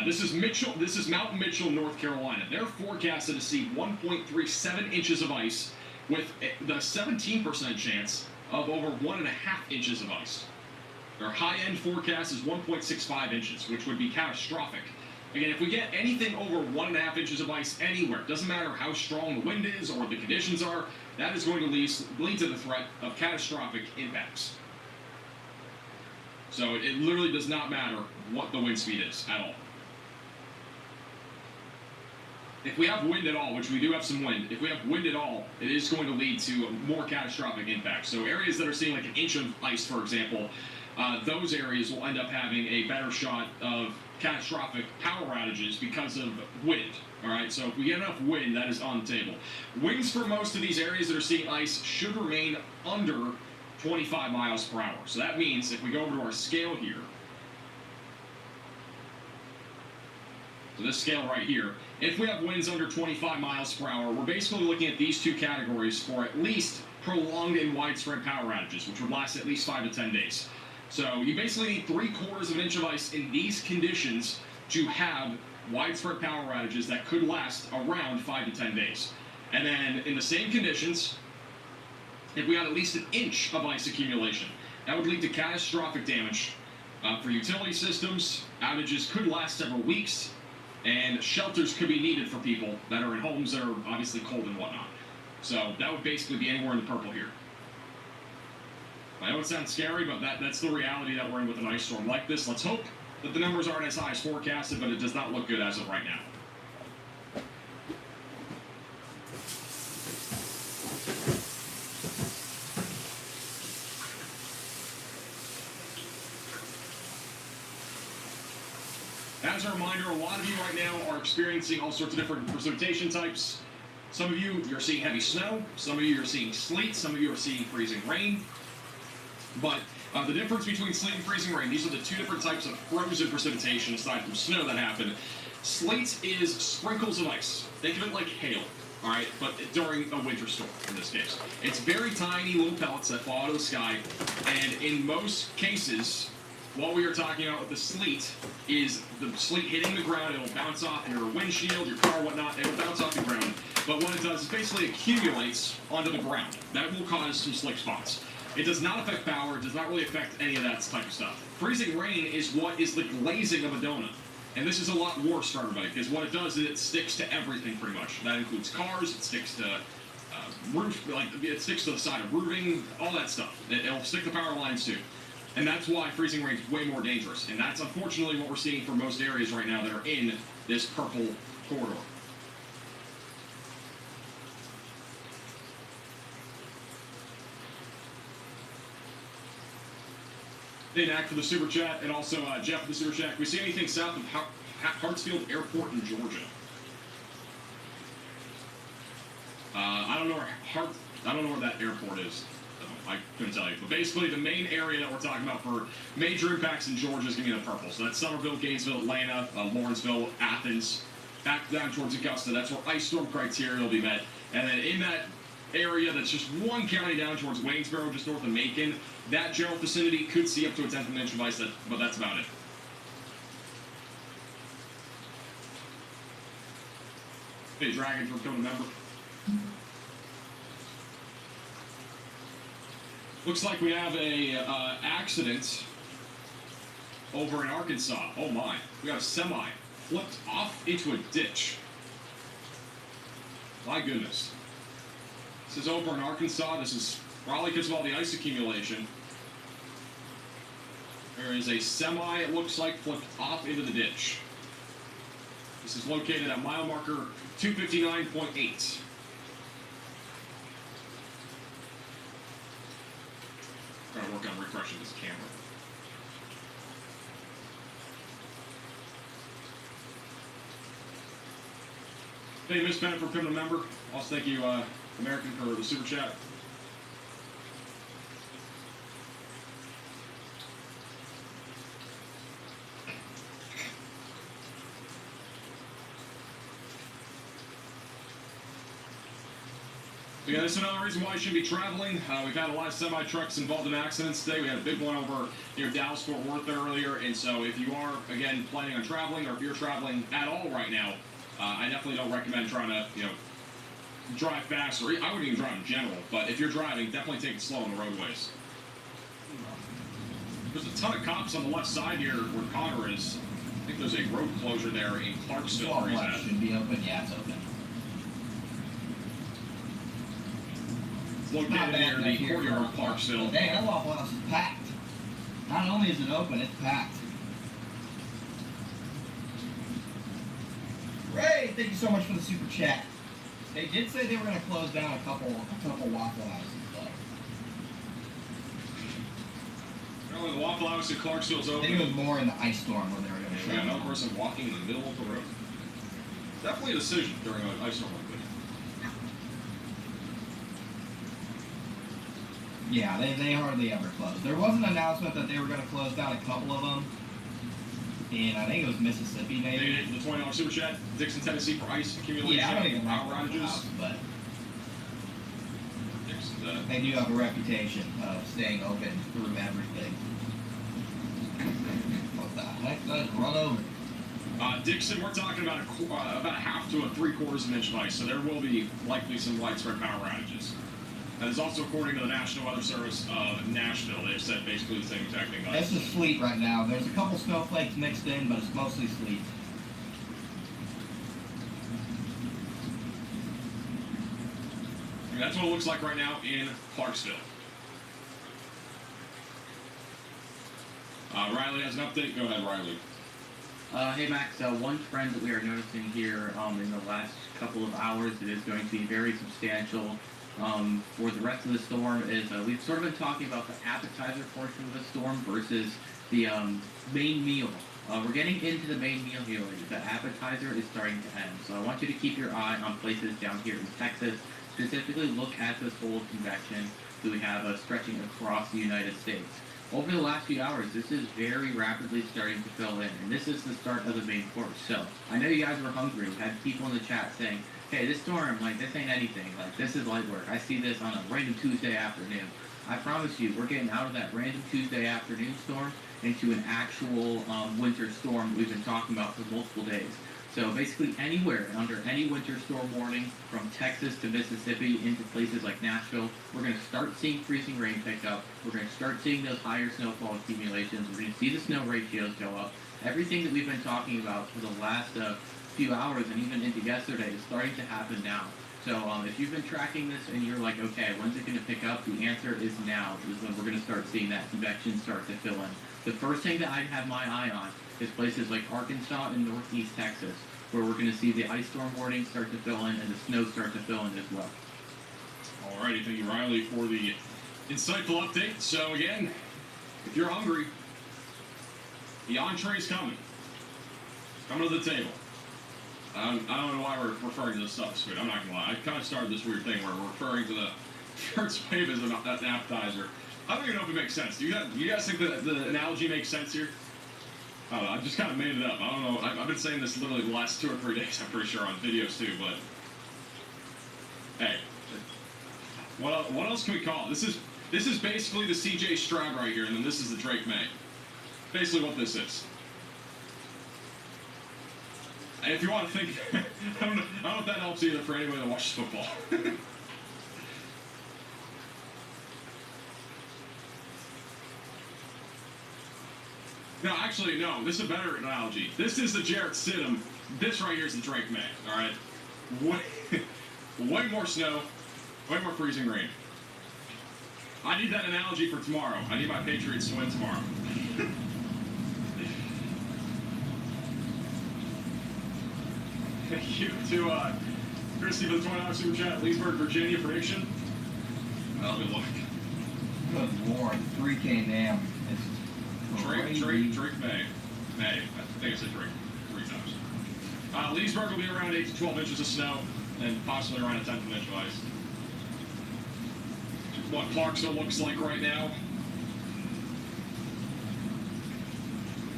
This is Mitchell. This is Mount Mitchell, North Carolina. They're forecasted to see 1.37 inches of ice, with the 17% chance of over 1.5 inches of ice. Their high-end forecast is 1.65 inches, which would be catastrophic. Again, if we get anything over 1.5 inches of ice anywhere, doesn't matter how strong the wind is or the conditions are, that is going to lead to the threat of catastrophic impacts. So it literally does not matter what the wind speed is at all. If we have wind at all, which we do have some wind, if we have wind at all, it is going to lead to more catastrophic impacts. So areas that are seeing like an inch of ice, for example, those areas will end up having a better shot of catastrophic power outages because of wind. All right, so if we get enough wind, that is on the table. Winds for most of these areas that are seeing ice should remain under 25 miles per hour. So that means if we go over to our scale here, so this scale right here, if we have winds under 25 miles per hour, we're basically looking at these two categories for at least prolonged and widespread power outages, which would last at least 5 to 10 days. So you basically need 3/4 of an inch of ice in these conditions to have widespread power outages that could last around 5 to 10 days. And then in the same conditions, if we had at least an inch of ice accumulation, that would lead to catastrophic damage for utility systems. Outages could last several weeks, and shelters could be needed for people that are in homes that are obviously cold and whatnot. So that would basically be anywhere in the purple here. I know it sounds scary, but that's the reality that we're in with an ice storm like this. Let's hope that the numbers aren't as high as forecasted, but it does not look good as of right now. As a reminder, a lot of you right now are experiencing all sorts of different precipitation types. Some of you, you're seeing heavy snow. Some of you are seeing sleet. Some of you are seeing freezing rain. But the difference between sleet and freezing rain, these are the two different types of frozen precipitation aside from snow that happen. Sleet is sprinkles of ice. Think of it like hail, all right, but during a winter storm in this case. It's very tiny little pellets that fall out of the sky, and in most cases, what we are talking about with the sleet is the sleet hitting the ground. It'll bounce off your windshield, your car, whatnot. It'll bounce off the ground. But what it does is basically accumulates onto the ground. That will cause some slick spots. It does not affect power. It does not really affect any of that type of stuff. Freezing rain is what is the glazing of a donut. And this is a lot worse for everybody, because what it does is it sticks to everything pretty much. That includes cars. It sticks to roof, like it sticks to the side of roofing, all that stuff. It'll stick to power lines too. And that's why freezing rain is way more dangerous. And that's unfortunately what we're seeing for most areas right now that are in this purple corridor. Hey, Knack for the super chat, and also Jeff for the super chat. Can we see anything south of Hartsfield Airport in Georgia? I don't know where that airport is. I couldn't tell you. But basically, the main area that we're talking about for major impacts in Georgia is going to be the purple. So that's Somerville, Gainesville, Atlanta, Lawrenceville, Athens, back down towards Augusta. That's where ice storm criteria will be met. And then in that area that's just one county down towards Waynesboro, just north of Macon, that general vicinity could see up to a 1/10 of an inch of ice, but that's about it. Hey, Dragon, for becoming a member. Looks like we have a accident over in Arkansas. Oh my, we got a semi flipped off into a ditch. My goodness. This is over in Arkansas. This is probably because of all the ice accumulation. There is a semi, it looks like, flipped off into the ditch. This is located at mile marker 259.8. Trying to work on refreshing this camera. Thank you, Miss Bennett, for becoming a member. Also, thank you, American, for the super chat. Yeah, this is another reason why you should be traveling. We've had a lot of semi-trucks involved in accidents today. We had a big one over near Dallas-Fort Worth earlier. And so if you are, again, planning on traveling, or if you're traveling at all right now, I definitely don't recommend trying to, drive fast, or I wouldn't even drive in general. But if you're driving, definitely take it slow on the roadways. There's a ton of cops on the left side here where Connor is. I think there's a road closure there in Clarksville where he's at. Should be open. Yeah, it's open. Located near the courtyard of Clarksville. Dang, that Waffle House is packed. Not only is it open, it's packed. Ray, thank you so much for the super chat. They did say they were going to close down a couple Waffle Houses, though. Apparently the Waffle House in Clarksville's I open. think it was more in the ice storm when they were going to We shut got another down. person walking in the middle of the road. Definitely a decision during an ice storm like this. Yeah, they hardly ever close. There was an announcement that they were going to close down a couple of them. And I think it was Mississippi, maybe. The $20 super chat, Dixon, Tennessee for ice accumulation. Yeah, I don't even power know outages. but Dixon, they do have a reputation of staying open through everything. What the heck? Let's run over. Dixon, we're talking about about a half to a 3/4 of an inch of ice, so there will be likely some widespread power outages. That is also according to the National Weather Service of Nashville. They've said basically the same exact thing. This is sleet right now. There's a couple snowflakes mixed in, but it's mostly sleet. And that's what it looks like right now in Clarksville. Riley has an update. Go ahead, Riley. Hey Max, one trend that we are noticing here in the last couple of hours that is going to be very substantial for the rest of the storm is we've sort of been talking about the appetizer portion of the storm versus the main meal. We're getting into the main meal here. The appetizer is starting to end. So I want you to keep your eye on places down here in Texas. Specifically look at this whole convection that we have stretching across the United States. Over the last few hours, this is very rapidly starting to fill in, and this is the start of the main course. So I know you guys were hungry. We had people in the chat saying, hey, this storm, this ain't anything. This is light work. I see this on a random Tuesday afternoon. I promise you, we're getting out of that random Tuesday afternoon storm into an actual winter storm we've been talking about for multiple days. So basically anywhere under any winter storm warning from Texas to Mississippi into places like Nashville, we're going to start seeing freezing rain pick up. We're going to start seeing those higher snowfall accumulations. We're going to see the snow ratios go up. Everything that we've been talking about for the last few hours and even into yesterday is starting to happen now. So if you've been tracking this and you're like, okay, when's it going to pick up? The answer is now, is when we're going to start seeing that convection start to fill in. The first thing that I have my eye on is places like Arkansas and northeast Texas, where we're going to see the ice storm warning start to fill in and the snow start to fill in as well. Alrighty, thank you, Riley, for the insightful update. So again, if you're hungry, the entree's coming. Coming to the table. I don't know why we're referring to this stuff as food. I'm not gonna lie. I kind of started this weird thing where we're referring to the first wave as an appetizer. I don't even know if it makes sense. Do you guys think that the analogy makes sense here? I don't know. I just kind of made it up. I don't know. I've been saying this literally the last 2 or 3 days. I'm pretty sure on videos too. But hey, what else can we call it? This is basically the CJ Stroud right here, and then this is the Drake May. Basically, what this is. And if you want to think, I don't know if that helps either for anybody that watches football. No, actually, no. This is a better analogy. This is the Jarrett Stidham. This right here is the Drake May. All right, way more snow, way more freezing rain. I need that analogy for tomorrow. I need my Patriots to win tomorrow. Thank you to Christy for the $20 super chat. Leesburg, Virginia prediction. Well, good luck. Good Lord, 3K damn. Drake May. I think I said Drake 3 times. Leesburg will be around 8 to 12 inches of snow and possibly around a 10th of an inch of ice. What Clarksville looks like right now.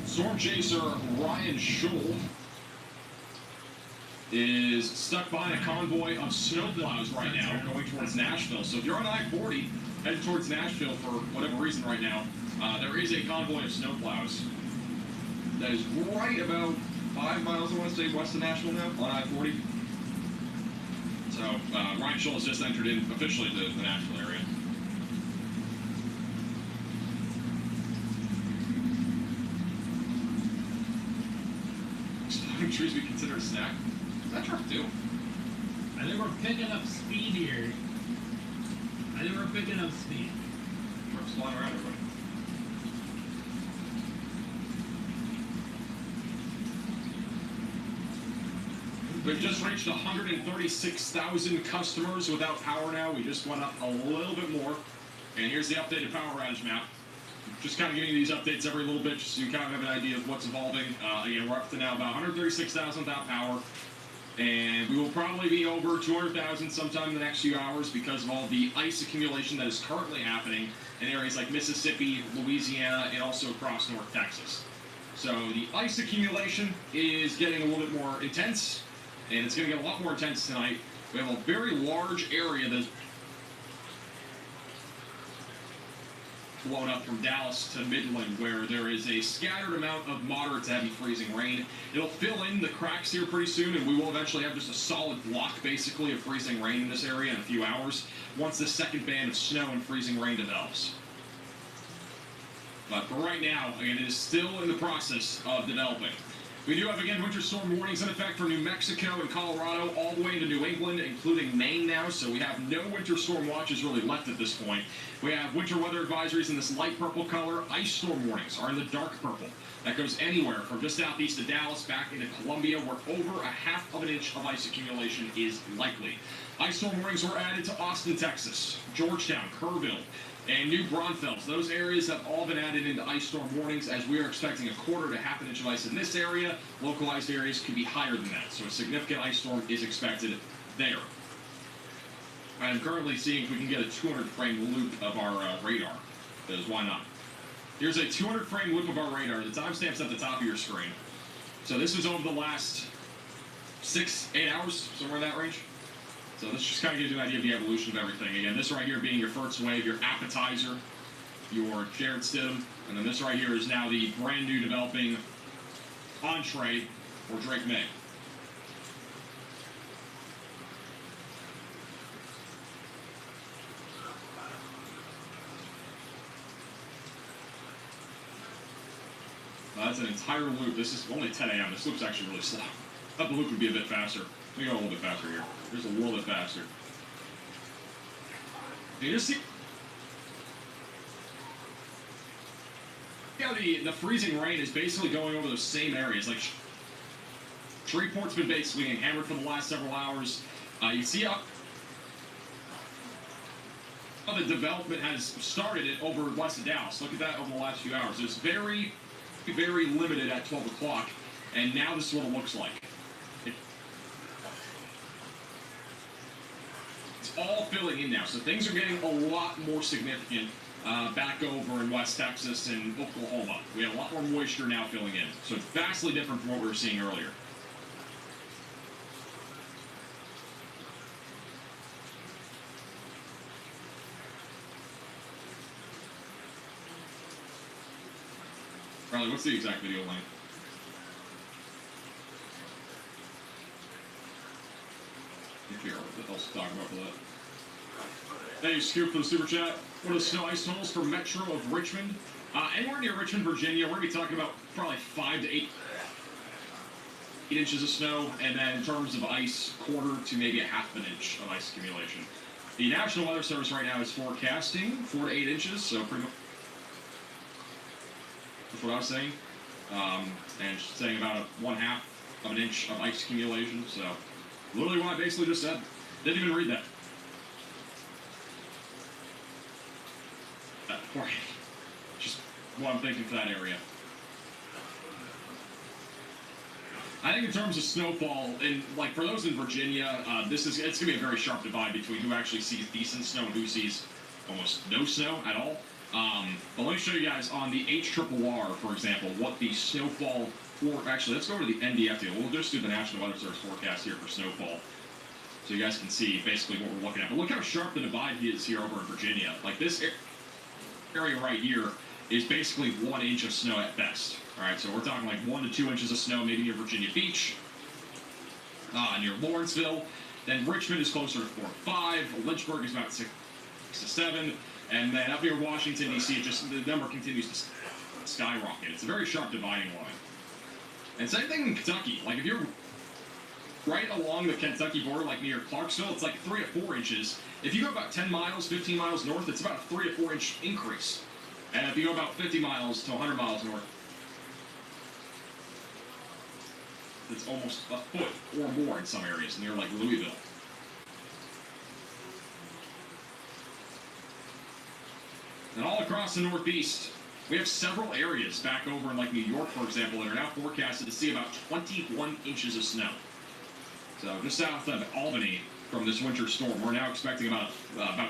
Storm chaser Ryan Schull is stuck behind a convoy of snowplows right now going towards Nashville. So if you're on I-40 headed towards Nashville for whatever reason right now, there is a convoy of snowplows that is right about 5 miles, I want to say, west of Nashville now on I-40. So Ryan Schull has just entered in officially the Nashville area. Exploding trees be considered a snack? Is that truck too? I think we're picking up speed here. I think we're picking up speed. Truck's flying around everybody. We've just reached 136,000 customers without power now. We just went up a little bit more. And here's the updated power outage map. Just kind of giving you these updates every little bit just so you kind of have an idea of what's evolving. Again, we're up to now about 136,000 without power. And we will probably be over 200,000 sometime in the next few hours because of all the ice accumulation that is currently happening in areas like Mississippi, Louisiana, and also across North Texas. So the ice accumulation is getting a little bit more intense, and it's going to get a lot more intense tonight. We have a very large area that's blown up from Dallas to Midland, where there is a scattered amount of moderate to heavy freezing rain. It'll fill in the cracks here pretty soon, and we will eventually have just a solid block, basically, of freezing rain in this area in a few hours, once the second band of snow and freezing rain develops. But for right now, again, it is still in the process of developing. We do have, again, winter storm warnings in effect for New Mexico and Colorado, all the way into New England, including Maine now, so we have no winter storm watches really left at this point. We have winter weather advisories in this light purple color. Ice storm warnings are in the dark purple. That goes anywhere from just southeast of Dallas back into Columbia, where over a half of an inch of ice accumulation is likely. Ice storm warnings were added to Austin, Texas, Georgetown, Kerrville, and New Braunfels. Those areas have all been added into ice storm warnings, as we are expecting a quarter to half an inch of ice in this area. Localized areas could be higher than that, so a significant ice storm is expected there. I'm currently seeing if we can get a 200 frame loop of our radar, because why not? Here's a 200 frame loop of our radar. The timestamp's at the top of your screen. So this was over the last 6-8 hours, somewhere in that range. So this just kind of gives you an idea of the evolution of everything. Again, this right here being your first wave, your appetizer, your Jared Stidham, and then this right here is now the brand new developing entree for Drake May. That's an entire loop. This is only 10 a.m. This loop's actually really slow. I thought the loop would be a bit faster. Let me go a little bit faster here. Just a little bit faster. You just see how the freezing rain is basically going over those same areas. Like Shreveport's been basically getting hammered for the last several hours. You see how the development has started it over west of Dallas. Look at that over the last few hours. It's very, very limited at 12 o'clock, and now this is what it looks like. It's all filling in now, so things are getting a lot more significant back over in West Texas and Oklahoma. We have a lot more moisture now filling in, so it's vastly different from what we were seeing earlier. Riley, what's the exact video length? Here, what else to talk about for that? Thank you, Scoop, for the super chat. What are the snow ice totals for Metro of Richmond? Anywhere near Richmond, Virginia, we're going to be talking about probably 5 to 8 inches of snow, and then in terms of ice, quarter to maybe a half an inch of ice accumulation. The National Weather Service right now is forecasting 4 to 8 inches, so pretty much that's what I was saying. And saying about 1/2 of an inch of ice accumulation, so literally what I basically just said. Didn't even read that. Just what I'm thinking for that area. I think in terms of snowfall, and like for those in Virginia, it's gonna be a very sharp divide between who actually sees decent snow and who sees almost no snow at all. But let me show you guys on the HRRR, for example, what the snowfall for. Actually, let's go over to the NDF deal. We'll just do the National Weather Service forecast here for snowfall, so you guys can see basically what we're looking at. But look how sharp the divide is here over in Virginia. Like this area right here is basically 1 inch of snow at best. All right, so we're talking like 1 to 2 inches of snow, maybe near Virginia Beach, near Lawrenceville. Then Richmond is closer to 4 to 5. Lynchburg is about 6 to 7. And then up near Washington, D.C., the number continues to skyrocket. It's a very sharp dividing line. And same thing in Kentucky. Like if you're right along the Kentucky border, like near Clarksville, it's like 3 to 4 inches. If you go about 10 miles, 15 miles north, it's about a 3 to 4 inch increase. And if you go about 50 miles to 100 miles north, it's almost a foot or more in some areas near like Louisville. And all across the Northeast, we have several areas back over in like New York, for example, that are now forecasted to see about 21 inches of snow. So just south of Albany from this winter storm, we're now expecting about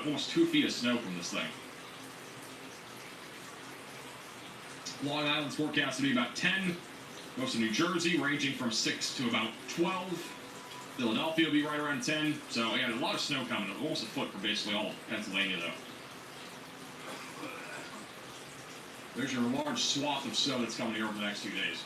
almost 2 feet of snow from this thing. Long Island's forecast to be about 10. Most of New Jersey ranging from 6 to about 12. Philadelphia will be right around 10. So yeah, a lot of snow coming, almost a foot for basically all of Pennsylvania though. There's your large swath of snow that's coming here over the next 2 days.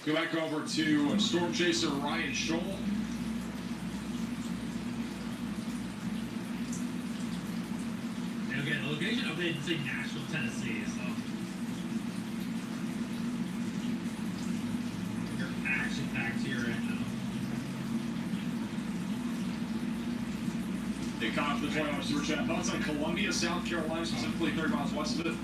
Go back over to Storm Chaser Ryan Scholl. Okay, the location updated to Nashville, Tennessee, so you're action-packed here right now. They caught up the $20 super chat. Thoughts on Columbia, South Carolina, specifically 30 miles west of it?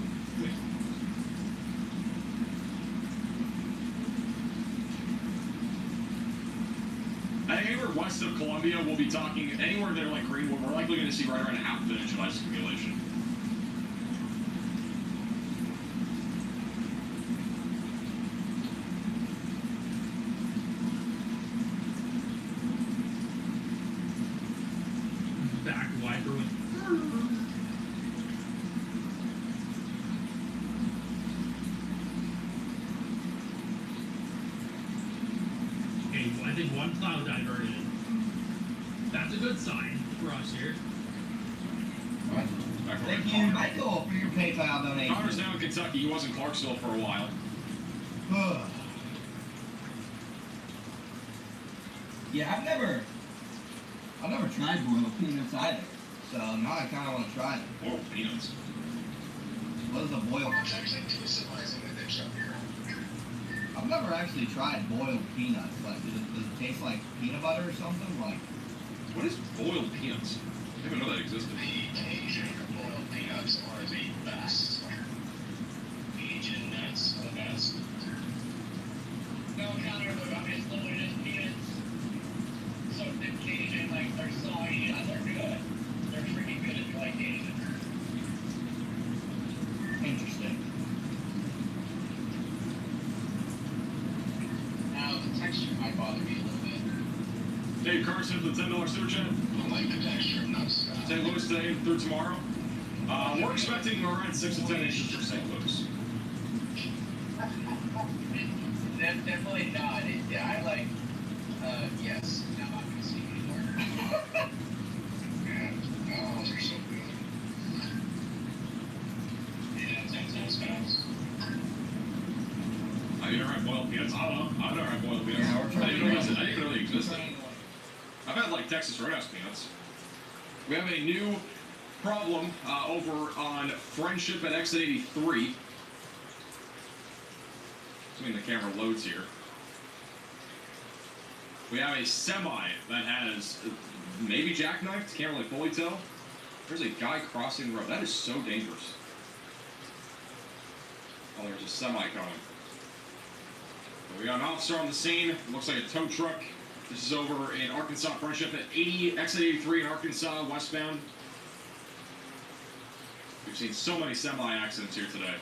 I think anywhere west of Columbia, we'll be talking anywhere there like Greenwood, we're likely going to see right around a half of an inch of ice accumulation. Back wiper with. Okay, I think one cloud diverted. That's a good sign for us here. Thank you, Michael, for your PayPal donation. Connor's down in Kentucky. He was in Clarksville for a while. Yeah, I've never tried boiled peanuts either. So now I kind of want to try them. Boiled peanuts. What is a boiled? I've never actually tried boiled peanuts. Like, does it taste like peanut butter or something? Like, what is boiled peanuts? I didn't even know that existed. The Asian boiled peanuts are the best. Asian nuts are the best. No counter, but I'm just looking at peanuts. So the Cajun, like, they're soggy, and they're good. They're freaking good if you like Asian. interesting. Now, the texture might bother me a little bit. Dave Carson for the $10 super chat. I don't like the texture of nuts. St. Louis today through tomorrow. We're expecting around 6 to 10 inches for St. Louis. Definitely not. I like, yes. No, I'm not going to see anymore. Man, oh, they're so good. Yeah, 10 pounds. Have you ever had boiled peanuts? I don't know. I've never had boiled peanuts. Yeah, we're trying I didn't to know they existed. I've had like Texas Roadhouse peanuts. We have a new problem over on Friendship at exit 83. Assuming the camera loads here. We have a semi that has maybe jackknifed, can't really fully tell. There's a guy crossing the road. That is so dangerous. Oh, there's a semi coming. We got an officer on the scene. Looks like a tow truck. This is over in Arkansas, friendship at exit 83 in Arkansas, westbound. We've seen so many semi-accidents here today.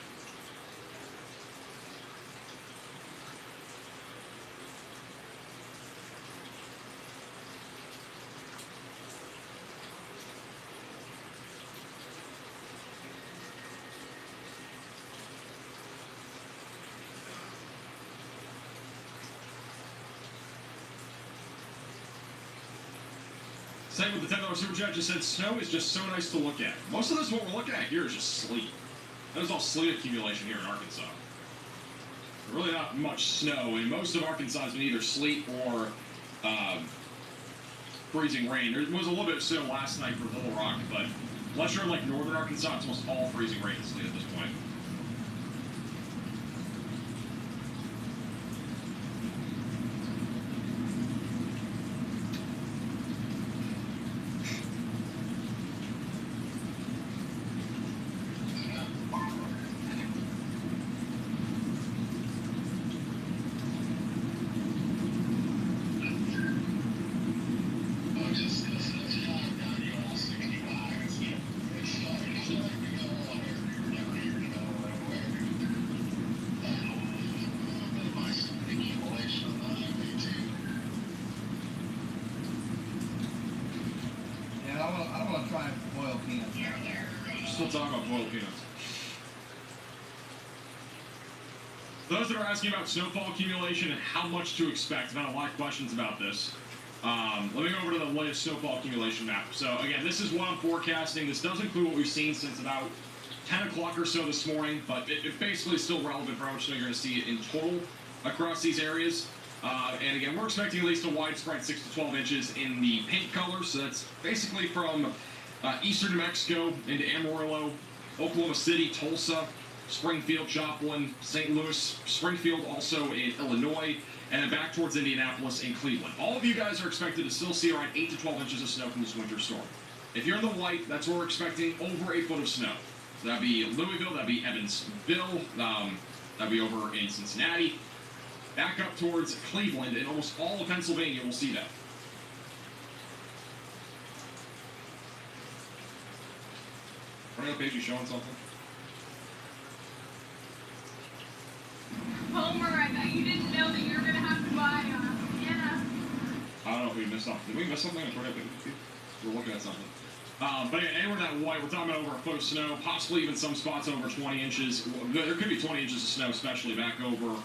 Same with the $10 super chat, just said snow is just so nice to look at. Most of this, what we're looking at here is just sleet. That is all sleet accumulation here in Arkansas. Really not much snow, and most of Arkansas has been either sleet or freezing rain. There was a little bit of snow last night for Little Rock, but unless you're in like northern Arkansas, it's almost all freezing rain and sleet at this point. I don't want to try boiled peanuts. Still talking about boiled peanuts. Those that are asking about snowfall accumulation and how much to expect, I've had a lot of questions about this. Let me go over to the latest snowfall accumulation map. So again, this is what I'm forecasting. This does include what we've seen since about 10 o'clock or so this morning, but it basically is still relevant for how much snow you're going to see in total across these areas. And again, we're expecting at least a widespread 6 to 12 inches in the pink color. So that's basically from eastern New Mexico into Amarillo, Oklahoma City, Tulsa, Springfield, Joplin, St. Louis, Springfield, also in Illinois, and then back towards Indianapolis and Cleveland. All of you guys are expected to still see around 8 to 12 inches of snow from this winter storm. If you're in the white, that's where we're expecting over 8 foot of snow. So that'd be Louisville, that'd be Evansville, that'd be over in Cincinnati. Back up towards Cleveland, and almost all of Pennsylvania will see that. Running up page, you showing something? Homer, I bet you didn't know that you were going to have to buy Anna. I don't know if we missed something. Did we miss something? We're looking at something. But anywhere in that white, we're talking about over a foot of snow, possibly even some spots over 20 inches. There could be 20 inches of snow, especially back over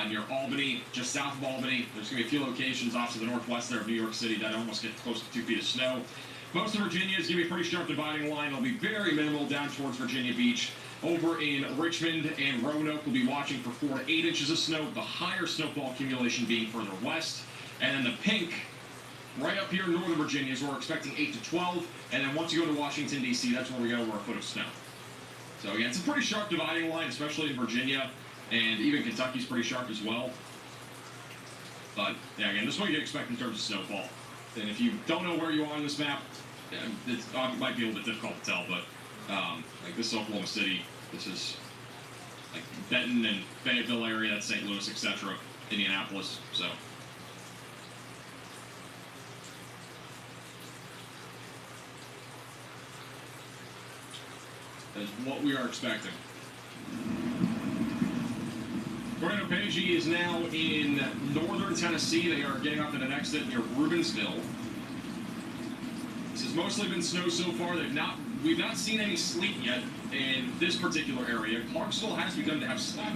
near Albany, just south of Albany. There's going to be a few locations off to the northwest there of New York City that almost get close to 2 feet of snow. Most of Virginia is going to be a pretty sharp dividing line. It'll be very minimal down towards Virginia Beach. Over in Richmond and Roanoke, we'll be watching for 4 to 8 inches of snow, the higher snowfall accumulation being further west. And then the pink, right up here in northern Virginia, is where we're expecting 8 to 12. And then once you go to Washington, D.C., that's where we get over a foot of snow. So again, it's a pretty sharp dividing line, especially in Virginia. And even Kentucky's pretty sharp as well. But yeah, again, this is what you can expect in terms of snowfall. And if you don't know where you are on this map, it might be a little bit difficult to tell, but like this is Oklahoma City, this is like Benton and Fayetteville area, that's St. Louis, etc., Indianapolis, so. That is what we are expecting. Tornado Pagey is now in northern Tennessee. They are getting up at an exit near Rubensville. This has mostly been snow so far. We've not seen any sleet yet in this particular area. Clarksville has begun to have sleet.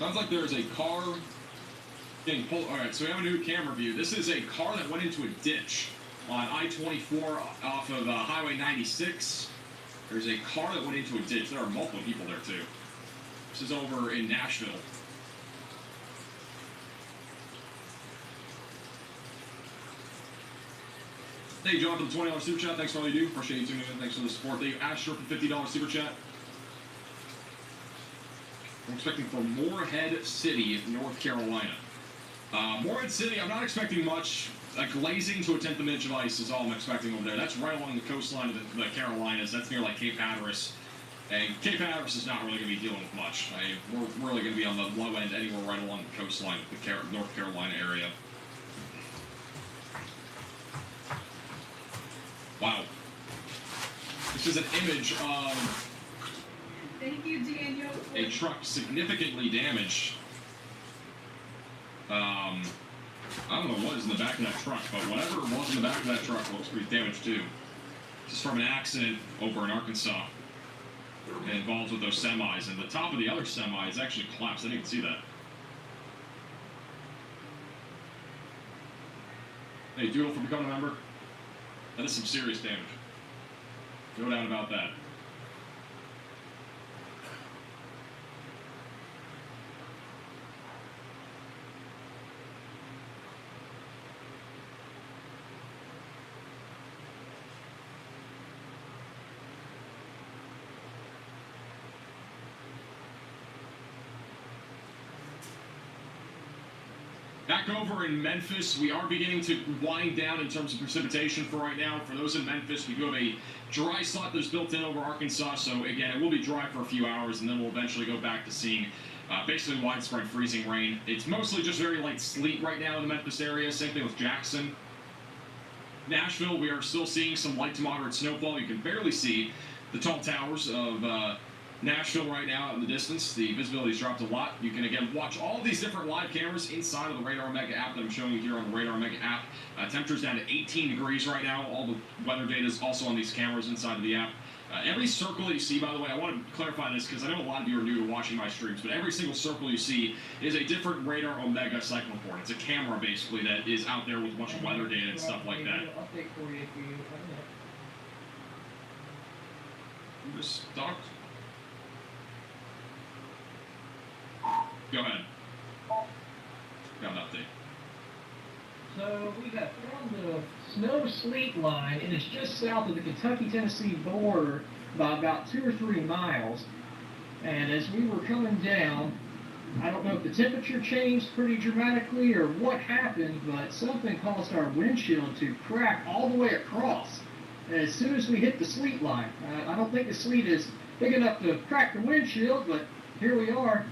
Sounds like there's a car getting pulled. All right, so we have a new camera view. This is a car that went into a ditch on I-24 off of Highway 96. There's a car that went into a ditch. There are multiple people there, too. This is over in Nashville. Thank you, John, for the $20 super chat. Thanks for all you do. Appreciate you tuning in. Thanks for the support. Thank you, Asher, for the $50 super chat. We're expecting for Morehead City, North Carolina. Morehead City, I'm not expecting much. A glazing to a 10th of an inch of ice is all I'm expecting over there. That's right along the coastline of the Carolinas. That's near like Cape Hatteras. And Cape Hatteras is not really going to be dealing with much. We're really going to be on the low end anywhere right along the coastline, the North Carolina area. Wow. This is an image of Thank you, Daniel. a truck significantly damaged. I don't know what is in the back of that truck, but whatever was in the back of that truck looks pretty damaged too. This is from an accident over in Arkansas. It involves with those semis, and the top of the other semi is actually collapsed. I didn't even see that. Hey, Doodle for becoming a member. That is some serious damage. No doubt about that. Back over in Memphis, we are beginning to wind down in terms of precipitation for right now. For those in Memphis, we do have a dry slot that's built in over Arkansas. So again, it will be dry for a few hours, and then we'll eventually go back to seeing basically widespread freezing rain. It's mostly just very light sleet right now in the Memphis area. Same thing with Jackson. Nashville, we are still seeing some light to moderate snowfall. You can barely see the tall towers of Nashville right now out in the distance. The visibility's dropped a lot. You can again watch all these different live cameras inside of the Radar Omega app that I'm showing you here on the Radar Omega app. Temperature's down to 18 degrees right now. All the weather data is also on these cameras inside of the app. Every circle that you see, by the way, I want to clarify this because I know a lot of you are new to watching my streams, but every single circle you see is a different Radar Omega cyclone report. It's a camera basically that is out there with a bunch of weather data and stuff like that. Update for you if you have a minute. You just stopped. Go ahead. Got an update. So we have found the snow sleet line, and it's just south of the Kentucky-Tennessee border by about 2 or 3 miles. And as we were coming down, I don't know if the temperature changed pretty dramatically or what happened, but something caused our windshield to crack all the way across as soon as we hit the sleet line. I don't think the sleet is big enough to crack the windshield, but here we are.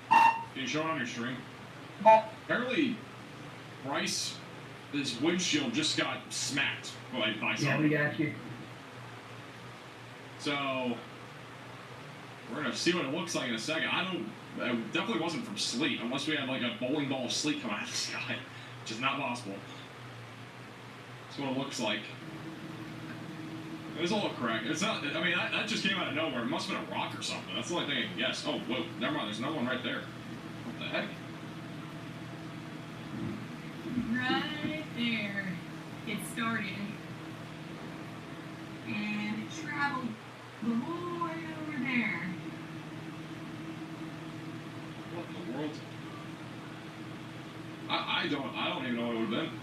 Can you show it on your stream? Apparently, Bryce, his windshield just got smacked by something. Yeah, we got you. So, we're going to see what it looks like in a second. It definitely wasn't from sleet, unless we had like a bowling ball of sleet come out of the sky, which is not possible. That's what it looks like. It was a little crack. It's not, I mean, that just came out of nowhere. It must have been a rock or something. That's the only thing I can guess. Oh, whoa, never mind. There's another one right there. What the heck? Right there. It started. And it traveled the whole way over there. What in the world? I don't even know what it would have been.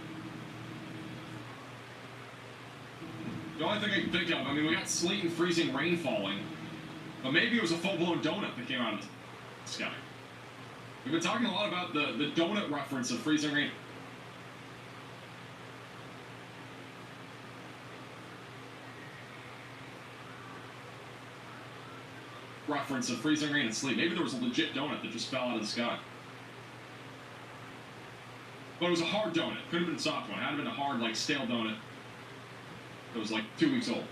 The only thing I can think of, I mean, we got sleet and freezing rain falling, but maybe it was a full-blown donut that came out of the sky. We've been talking a lot about the donut reference of freezing rain. Reference of freezing rain and sleet. Maybe there was a legit donut that just fell out of the sky. But it was a hard donut. Could have been a soft one. It had to have been a hard, like, stale donut. It was like 2 weeks old.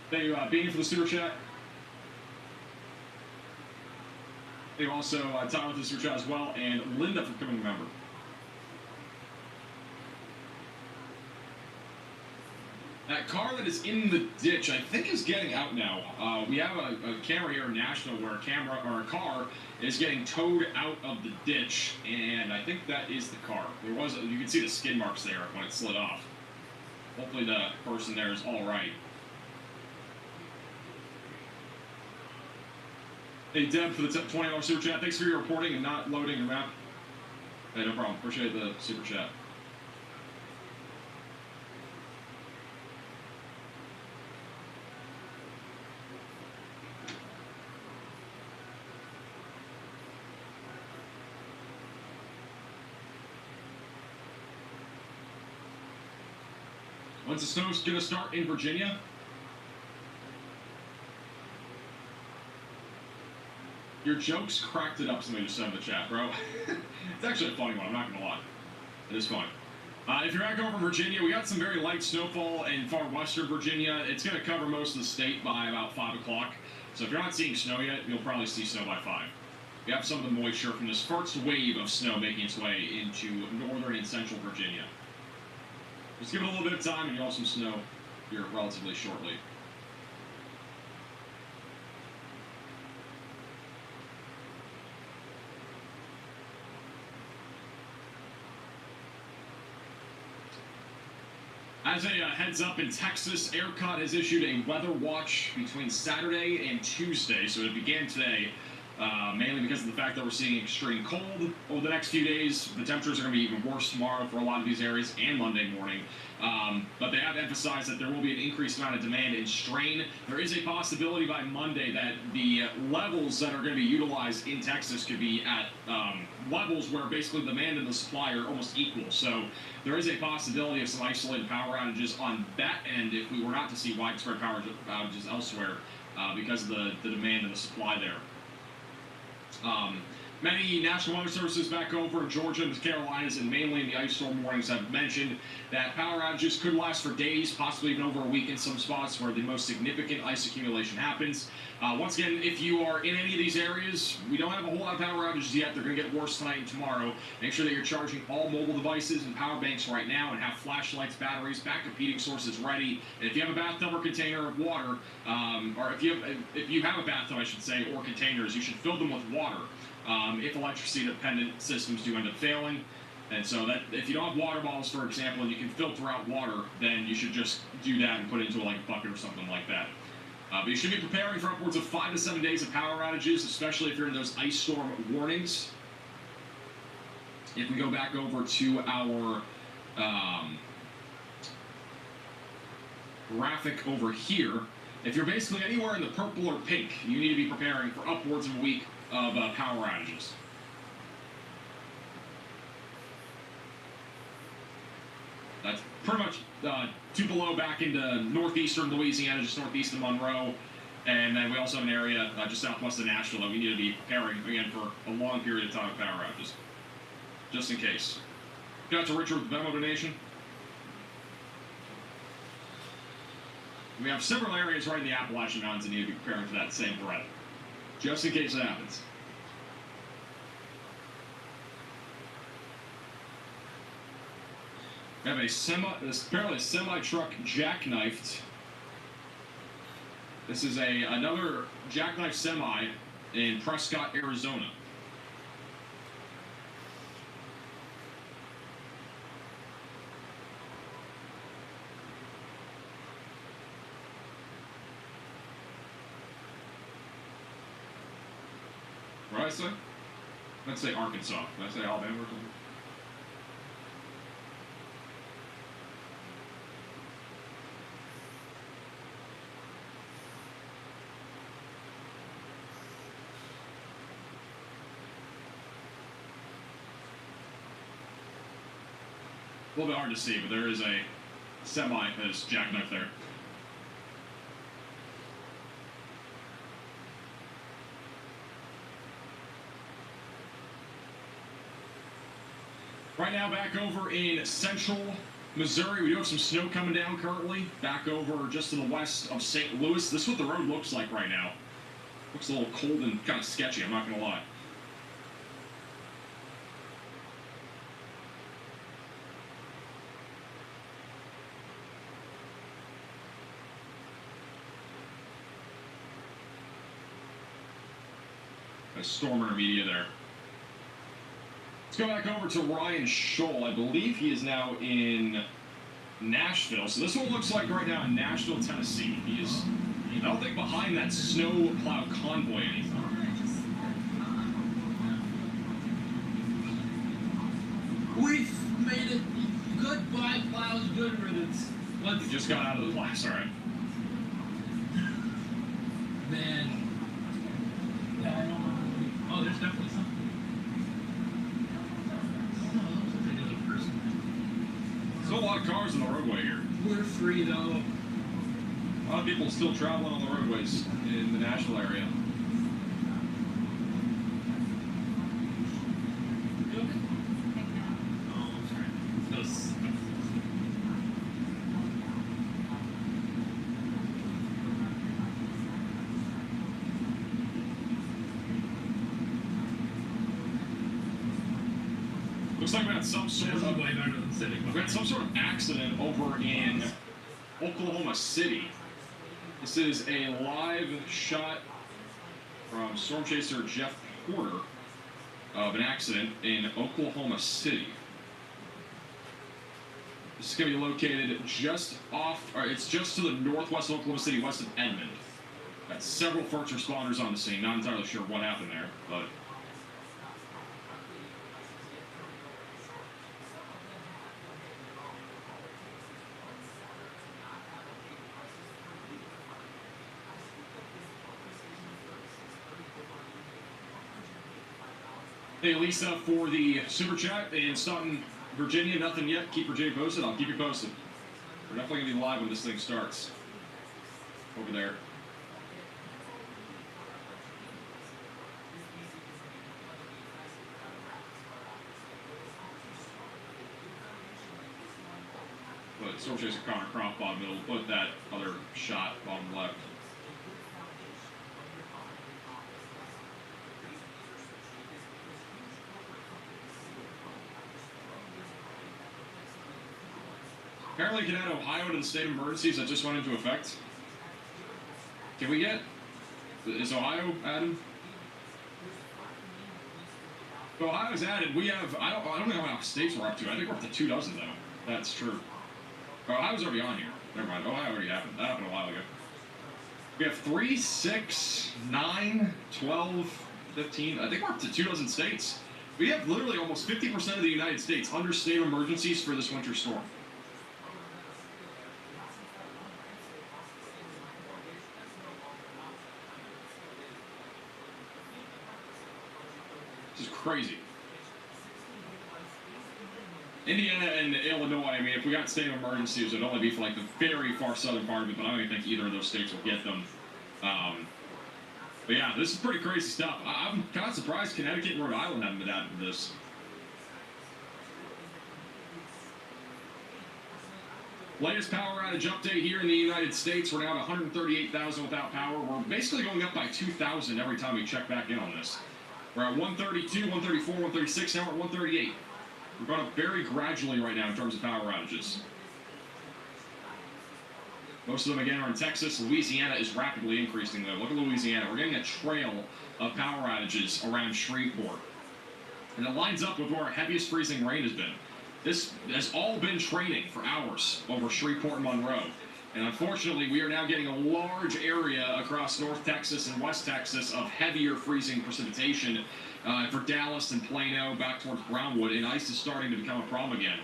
Thank you, Beanie, for the super chat. Thank you also, Tyler, for the super chat as well, and Linda for becoming a member. That car that is in the ditch, I think, is getting out now. We have a camera here in Nashville where a car is getting towed out of the ditch, and I think that is the car. You can see the skid marks there when it slid off. Hopefully the person there is all right. Hey, Deb, for the $20 super chat. Thanks for your reporting and not loading your map. Hey, no problem. Appreciate the super chat. When's the snow going to start in Virginia? Your jokes cracked it up, somebody just said in the chat, bro. It's actually a funny one, I'm not going to lie. It is fun. If you're back over in Virginia, we got some very light snowfall in far western Virginia. It's going to cover most of the state by about 5 o'clock. So if you're not seeing snow yet, you'll probably see snow by 5. We have some of the moisture from this first wave of snow making its way into northern and central Virginia. Just give it a little bit of time and you'll have some snow here relatively shortly. As a heads up, in Texas, ERCOT has issued a weather watch between Saturday and Tuesday, so it began today, mainly because of the fact that we're seeing extreme cold over the next few days. The temperatures are going to be even worse tomorrow for a lot of these areas and Monday morning. But they have emphasized that there will be an increased amount of demand and strain. There is a possibility by Monday that the levels that are going to be utilized in Texas could be at levels where basically demand and the supply are almost equal. So there is a possibility of some isolated power outages on that end if we were not to see widespread power outages elsewhere because of the demand and the supply there. Many National Weather Services back over in Georgia and the Carolinas and mainly in the ice storm warnings have mentioned that power outages could last for days, possibly even over a week in some spots where the most significant ice accumulation happens. Once again, if you are in any of these areas, we don't have a whole lot of power outages yet. They're going to get worse tonight and tomorrow. Make sure that you're charging all mobile devices and power banks right now and have flashlights, batteries, backup heating sources ready. And if you have a bathtub or container of water, or if you have a bathtub, I should say, or containers, you should fill them with water. If electricity-dependent systems do end up failing. And so that if you don't have water bottles, for example, and you can filter out water, then you should just do that and put it into like a bucket or something like that. But you should be preparing for upwards of 5 to 7 days of power outages, especially if you're in those ice storm warnings. If we go back over to our graphic over here, if you're basically anywhere in the purple or pink, you need to be preparing for upwards of a week of power outages. That's pretty much 2 below back into northeastern Louisiana, just northeast of Monroe. And then we also have an area just southwest of Nashville that we need to be preparing, again, for a long period of time of power outages. Just in case. Shout out to Richard with the Venmo donation. We have several areas right in the Appalachian Mountains that need to be preparing for that same threat. Just in case it happens. We have apparently a semi-truck jackknifed. This is another jackknife semi in Prescott, Arizona. What did I say? Let's say Arkansas. Did I say Alabama or something? A little bit hard to see, but there is a semi that is jackknife there. Right now, back over in central Missouri, we do have some snow coming down currently. Back over just to the west of St. Louis. This is what the road looks like right now. Looks a little cold and kind of sketchy, I'm not going to lie. A storm intermedia there. Let's go back over to Ryan Scholl. I believe he is now in Nashville. So this is what it looks like right now in Nashville, Tennessee. He is, I don't think, behind that snow plow convoy anymore. We've made it. Goodbye, plows, good riddance. We just got out of the blast, all right. Man. Oh, there's definitely something. There's a lot of cars on the roadway here. We're free though. A lot of people still traveling on the roadways in the Nashville area. Oh, sorry. Those. Looks like we had some sort This is of way better than sitting. we had some sort of accident over in Oklahoma City. This is a live shot from Storm Chaser Jeff Porter of an accident in Oklahoma City. This is going to be located just off, or it's just to the northwest of Oklahoma City, west of Edmond. Got several first responders on the scene. Not entirely sure what happened there, but. Hey, Lisa, for the super chat in Staunton, Virginia, nothing yet. Keep Virginia posted. I'll keep you posted. We're definitely going to be live when this thing starts. Over there. But Storm Chaser Connor Croft bottom middle. Put that other shot bottom left. Apparently can add Ohio to the state of emergencies that just went into effect. Can we get? Is Ohio added? If Ohio's added, we have, I don't know how many states we're up to. I think we're up to 24 though. That's true. Ohio's already on here. Never mind. Ohio already happened. That happened a while ago. We have 3, 6, 9, 12, 15. I think we're up to 24 states. We have literally almost 50% of the United States under state of emergencies for this winter storm. This is crazy. Indiana and Illinois, I mean, if we got state of emergencies, it'd only be for like the very far southern part of it, but I don't even think either of those states will get them. But yeah, this is pretty crazy stuff. I'm kind of surprised Connecticut and Rhode Island haven't been added to this. Latest power outage update here in the United States. We're now at 138,000 without power. We're basically going up by 2,000 every time we check back in on this. We're at 132, 134, 136, now we're at 138. We're going up very gradually right now in terms of power outages. Most of them, again, are in Texas. Louisiana is rapidly increasing, though. Look at Louisiana. We're getting a trail of power outages around Shreveport. And it lines up with where our heaviest freezing rain has been. This has all been training for hours over Shreveport and Monroe. And unfortunately, we are now getting a large area across North Texas and West Texas of heavier freezing precipitation for Dallas and Plano, back towards Brownwood, and ice is starting to become a problem again.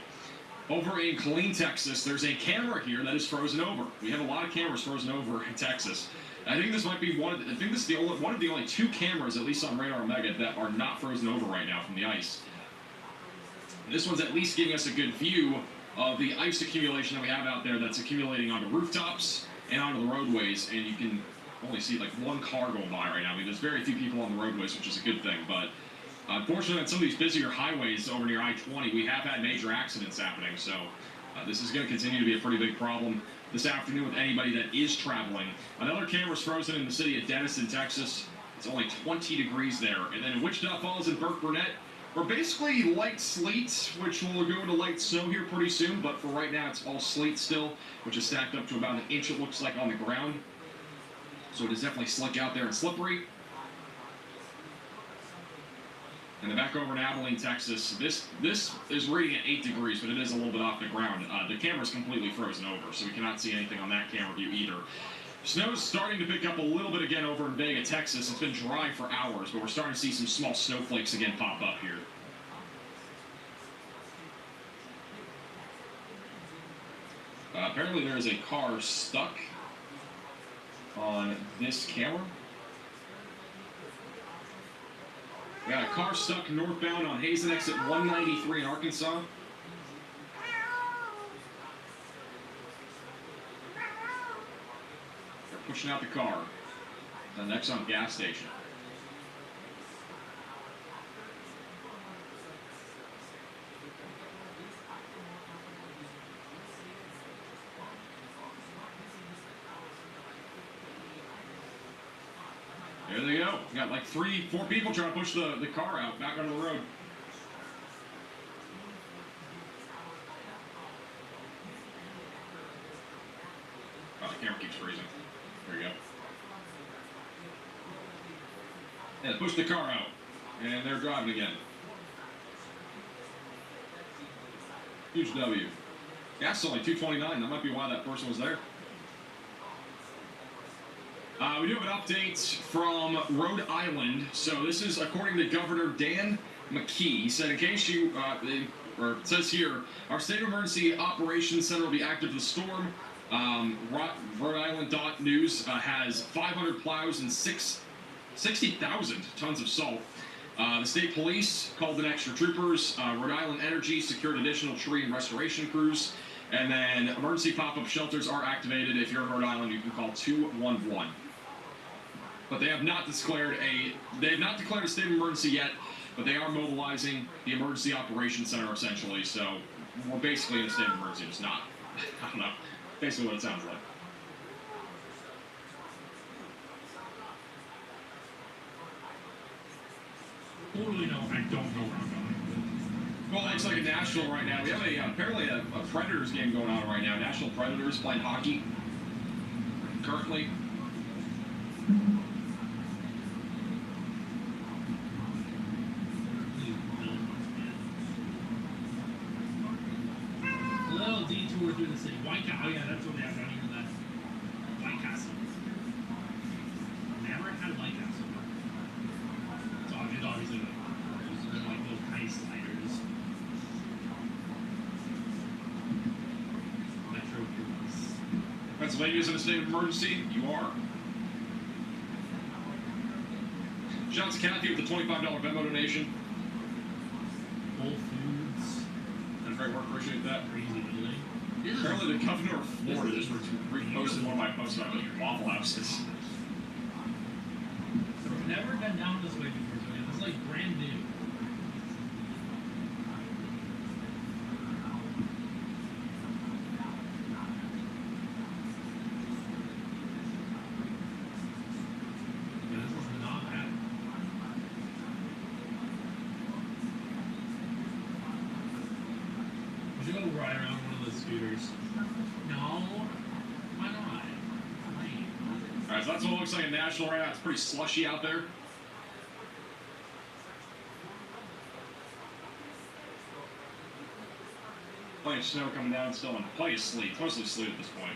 Over in Killeen, Texas, there's a camera here that is frozen over. We have a lot of cameras frozen over in Texas. I think this might be one of the only 2 cameras, at least on Radar Omega, that are not frozen over right now from the ice. This one's at least giving us a good view of the ice accumulation that we have out there that's accumulating onto rooftops and onto the roadways, and you can only see like 1 car going by right now. I mean, there's very few people on the roadways, which is a good thing, but unfortunately on some of these busier highways over near I-20, we have had major accidents happening, so this is going to continue to be a pretty big problem this afternoon with anybody that is traveling. Another camera's frozen in the city of Denison, Texas. It's only 20 degrees there. And then in Wichita Falls and Burke Burnett, we're basically light sleet, which will go into light snow here pretty soon, but for right now it's all sleet still, which is stacked up to about 1 inch, it looks like, on the ground. So it is definitely slick out there and slippery. And then back over in Abilene, Texas, this is reading at 8 degrees, but it is a little bit off the ground. The camera's completely frozen over, so we cannot see anything on that camera view either. Snow's starting to pick up a little bit again over in Vega, Texas. It's been dry for hours, but we're starting to see some small snowflakes again pop up here. Apparently there is a car stuck on this camera. We got a car stuck northbound on Hazen exit 193 in Arkansas. pushing out the car. The next on gas station. There they go. We got like 3-4 people trying to push the car out back onto the road. Oh, the camera keeps freezing. There you go. And push the car out. And they're driving again. Huge W. Gas is only $2.29. That might be why that person was there. We do have an update from Rhode Island. So this is according to Governor Dan McKee. He said, in case you, or it says here, our state of emergency operations center will be active for the storm. Rhode Island.news has 500 plows and 60,000 tons of salt. The state police called in extra troopers. Rhode Island Energy secured additional tree and restoration crews. And then emergency pop-up shelters are activated. If you're in Rhode Island, you can call 211. But they have not declared a state of emergency yet, but they are mobilizing the emergency operations center essentially. So we're basically in a state of emergency. It's not. I don't know. Basically what it sounds like. Totally no, I don't know where I'm going. Well, it's like a national right now. We have apparently a Predators game going on right now. National Predators playing hockey currently. A little detour through the city. White Castle. Oh yeah, that's what they have down here. That White Castle. Never had a White Castle. So it's obviously like those ice sliders. Metro Cruise. Pennsylvania's in a state of emergency. You are. Shout out to Kathy with the $25 Venmo donation. Whole Foods. That's great work. Appreciate that. Crazy building. Apparently the governor of Florida just reposted one of my posts about the Waffle Houses. So we've never been down this way before, so it's like brand new. Yeah, this is not bad. We should go ride around one of those scooters. No, why not? Lame. Alright, so that's what it looks like in Nashville right now. It's pretty slushy out there. Plenty of snow coming down still, and plenty of sleet. It's mostly sleet at this point.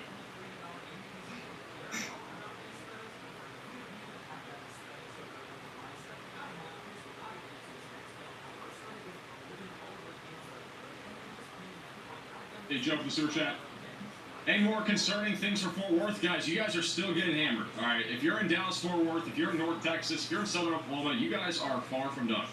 Hey, Joe from the sewer chat. Any more concerning things for Fort Worth? Guys, you guys are still getting hammered. All right, if you're in Dallas, Fort Worth, if you're in North Texas, if you're in Southern Oklahoma, you guys are far from done.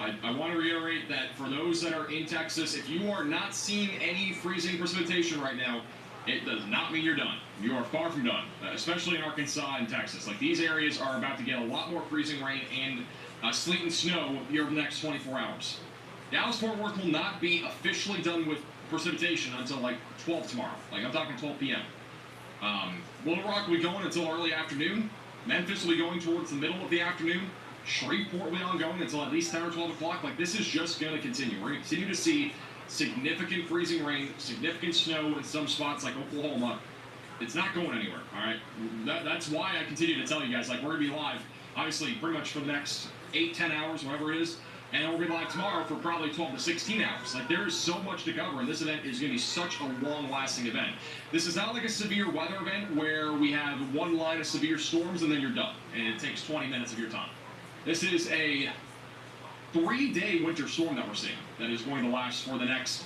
I want to reiterate that for those that are in Texas, if you are not seeing any freezing precipitation right now, it does not mean you're done. You are far from done, especially in Arkansas and Texas. Like, these areas are about to get a lot more freezing rain and sleet and snow here over the next 24 hours. Dallas-Fort Worth will not be officially done with precipitation until like 12 tomorrow. Like, I'm talking 12 p.m. Little Rock will be going until early afternoon. Memphis will be going towards the middle of the afternoon. Shreveport will be ongoing until at least 10 or 12 o'clock. Like, this is just going to continue. We're going to continue to see significant freezing rain, significant snow in some spots like Oklahoma. It's not going anywhere, all right? That's why I continue to tell you guys, like, we're going to be live, obviously, pretty much for the next 8-10 hours, whatever it is. And we're going to be live tomorrow for probably 12 to 16 hours. Like, there is so much to cover, and this event is going to be such a long-lasting event. This is not like a severe weather event where we have one line of severe storms and then you're done, and it takes 20 minutes of your time. This is a 3-day winter storm that we're seeing that is going to last for the next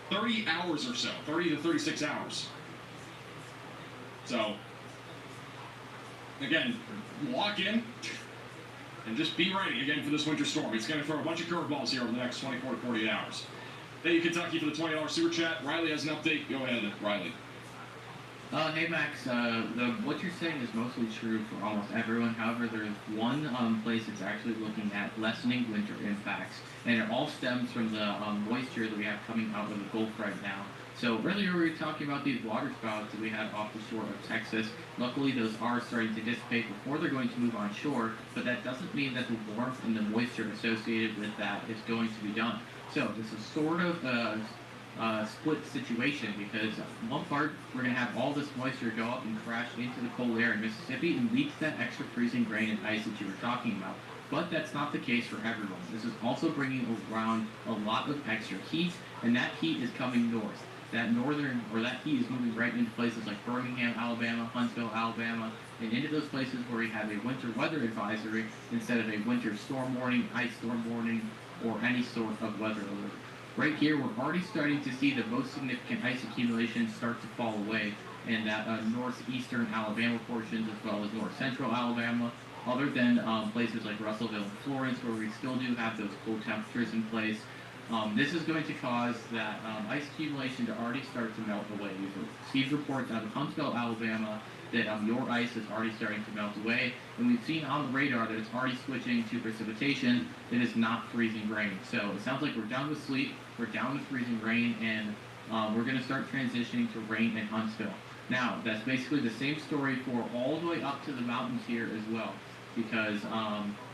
30 hours or so, 30 to 36 hours. So, again, lock in. And just be ready, again, for this winter storm. It's going to throw a bunch of curveballs here over the next 24 to 48 hours. Thank you, Kentucky, for the $20 super chat. Riley has an update. Go ahead, Riley. Hey Max, what you're saying is mostly true for almost everyone. However, there's one place that's actually looking at lessening winter impacts, and it all stems from the moisture that we have coming out of the Gulf right now. So earlier we were talking about these water spouts that we had off the shore of Texas. Luckily, those are starting to dissipate before they're going to move on shore, but that doesn't mean that the warmth and the moisture associated with that is going to be done. So this is sort of split situation because one part we're going to have all this moisture go up and crash into the cold air in Mississippi and lead to that extra freezing rain and ice that you were talking about. But that's not the case for everyone. This is also bringing around a lot of extra heat, and that heat is coming north. That heat is moving right into places like Birmingham, Alabama, Huntsville, Alabama, and into those places where we have a winter weather advisory instead of a winter storm warning, ice storm warning, or any sort of weather alert. Right here, we're already starting to see the most significant ice accumulation start to fall away in that northeastern Alabama portions as well as north central Alabama, other than places like Russellville and Florence where we still do have those cold temperatures in place. This is going to cause that ice accumulation to already start to melt away. We've received reports out of Huntsville, Alabama, that your ice is already starting to melt away, and we've seen on the radar that it's already switching to precipitation that is not freezing rain. So it sounds like we're done with sleet, we're down with freezing rain, and we're going to start transitioning to rain in Huntsville. Now, that's basically the same story for all the way up to the mountains here as well, because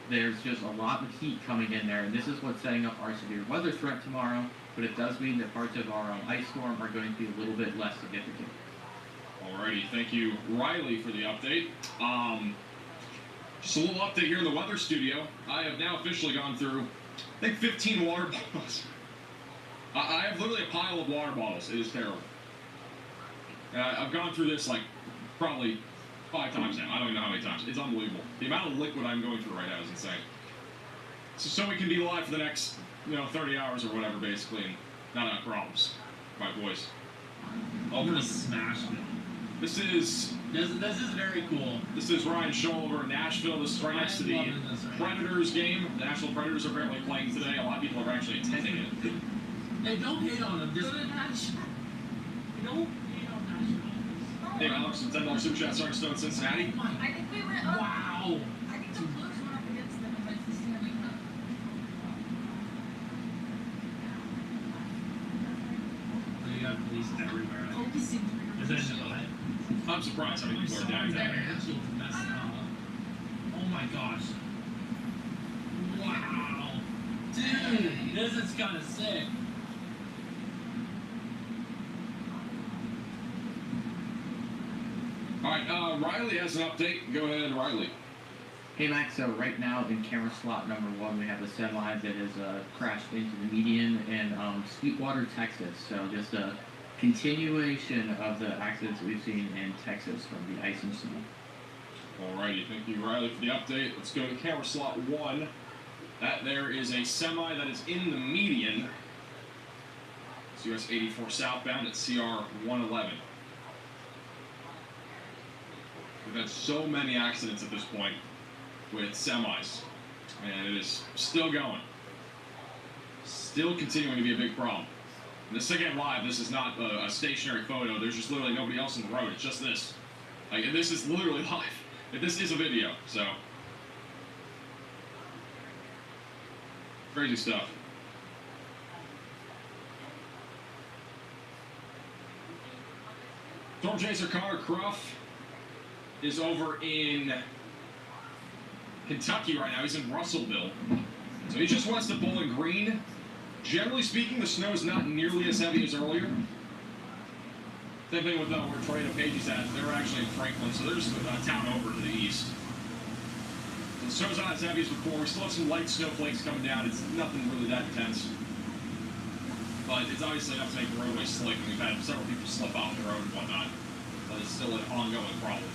there's just a lot of heat coming in there, and this is what's setting up our severe weather threat tomorrow, but it does mean that parts of our ice storm are going to be a little bit less significant. Alrighty, thank you, Riley, for the update. Just a little update here in the weather studio. I have now officially gone through, I think, 15 water bottles. I have literally a pile of water bottles. It is terrible. I've gone through this like probably 5 times now. I don't even know how many times. It's unbelievable. The amount of liquid I'm going through right now is insane. So we can be live for the next, 30 hours or whatever, basically, and not have problems. My voice. I'm gonna smash it. This is very cool. This is Ryan Scholl over in Nashville. This is right next to the Predators game. The National Predators are apparently playing today. A lot of people are actually attending it. Hey, don't hate on them. Just don't hate on Nashville. Dave Alex with $10 super chat starting Stone Cincinnati. I think we went up. Wow. I think the Blues went up against them in like the Stanley Cup. You got police everywhere. Is that July? I'm surprised how many people are downtown. Oh my gosh. Wow. Dude, this is kind of sick. All right, Riley has an update. Go ahead, Riley. Hey Max, so right now in camera slot number 1, we have a semi that has crashed into the median in Sweetwater, Texas. So just a continuation of the accidents we've seen in Texas from the ice and snow. Alrighty, thank you, Riley, for the update. Let's go to camera slot 1. That there is a semi that is in the median. It's US 84 southbound at CR 111. We've had so many accidents at this point with semis, and it is still going. Still continuing to be a big problem. And this again live, this is not a stationary photo. There's just literally nobody else on the road. It's just this. Like, this is literally live. This is a video, so. Crazy stuff. Storm Chaser Connor Cruff is over in Kentucky right now. He's in Russellville. So he just wants to Bowling Green. Generally speaking, the snow is not nearly as heavy as earlier. Same thing with where Troy and Pages at. They were actually in Franklin, so there's a town over to the east. So the snow's not as heavy as before. We still have some light snowflakes coming down. It's nothing really that intense. But it's obviously enough to make the roadway slick, and we've had several people slip off the road and whatnot. But it's still an ongoing problem.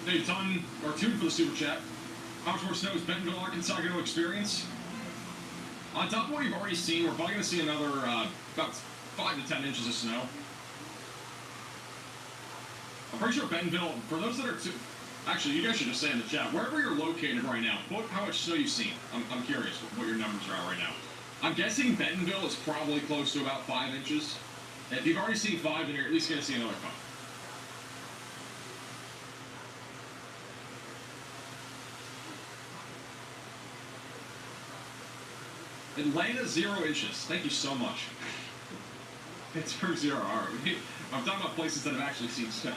Hey, ton or two for the super chat. How much more snow is Bentonville, Arkansas going to experience? On top of what you've already seen, we're probably going to see another about 5 to 10 inches of snow. I'm pretty sure Bentonville, for those that are actually, you guys should just say in the chat, wherever you're located right now, how much snow you've seen. I'm curious what your numbers are right now. I'm guessing Bentonville is probably close to about 5 inches. If you've already seen 5, then you're at least going to see another 5. Atlanta, 0 inches. Thank you so much. Pittsburgh, 0. All right. I'm talking about places that have actually seen snow.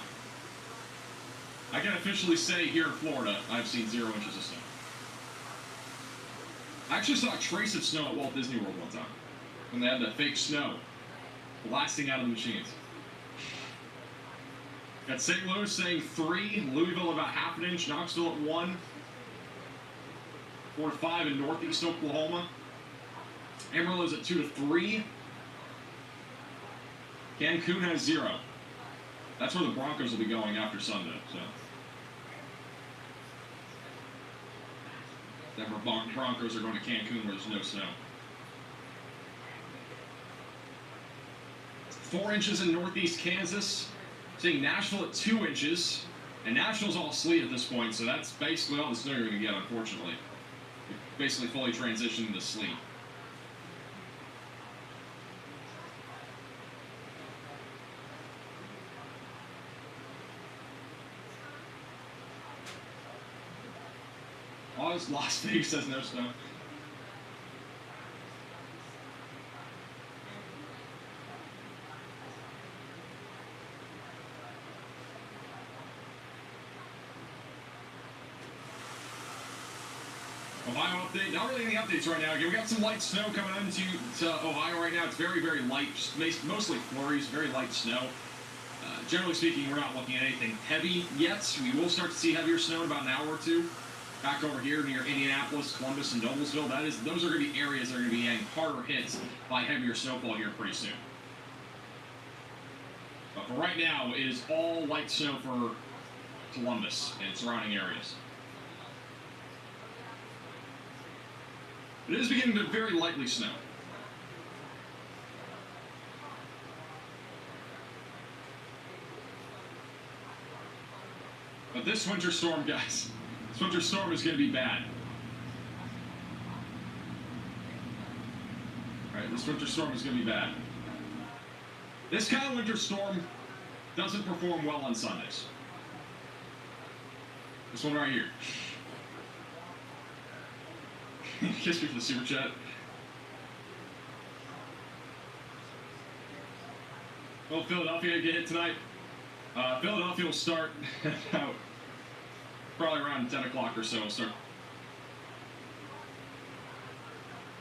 I can officially say here in Florida, I've seen 0 inches of snow. I actually saw a trace of snow at Walt Disney World one time when they had the fake snow blasting out of the machines. Got St. Louis saying 3, Louisville about ½ an inch, Knoxville at 1, 4 to 5 in northeast Oklahoma. Amarillo's at 2 to 3. Cancun has 0. That's where the Broncos will be going after Sunday. So Denver Broncos are going to Cancun where there's no snow. 4 inches in northeast Kansas. Seeing Nashville at 2 inches. And Nashville's all sleet at this point, so that's basically all the snow you're going to get, unfortunately. You're basically fully transitioned into sleet. Las Vegas has no snow. Ohio update. Not really any updates right now. Again, we got some light snow coming into Ohio right now. It's very, very light, just mostly flurries, very light snow. Generally speaking, we're not looking at anything heavy yet. We will start to see heavier snow in about an hour or two. Back over here near Indianapolis, Columbus, and Noblesville, those are going to be areas that are going to be getting harder hits by heavier snowfall here pretty soon. But for right now, it is all light snow for Columbus and surrounding areas. It is beginning to very lightly snow. But this winter storm, guys, this winter storm is going to be bad. Alright, this winter storm is going to be bad. This kind of winter storm doesn't perform well on Sundays. This one right here. Kiss me for the super chat. Will Philadelphia get hit tonight? Philadelphia will start about probably around 10 o'clock or so. We'll start.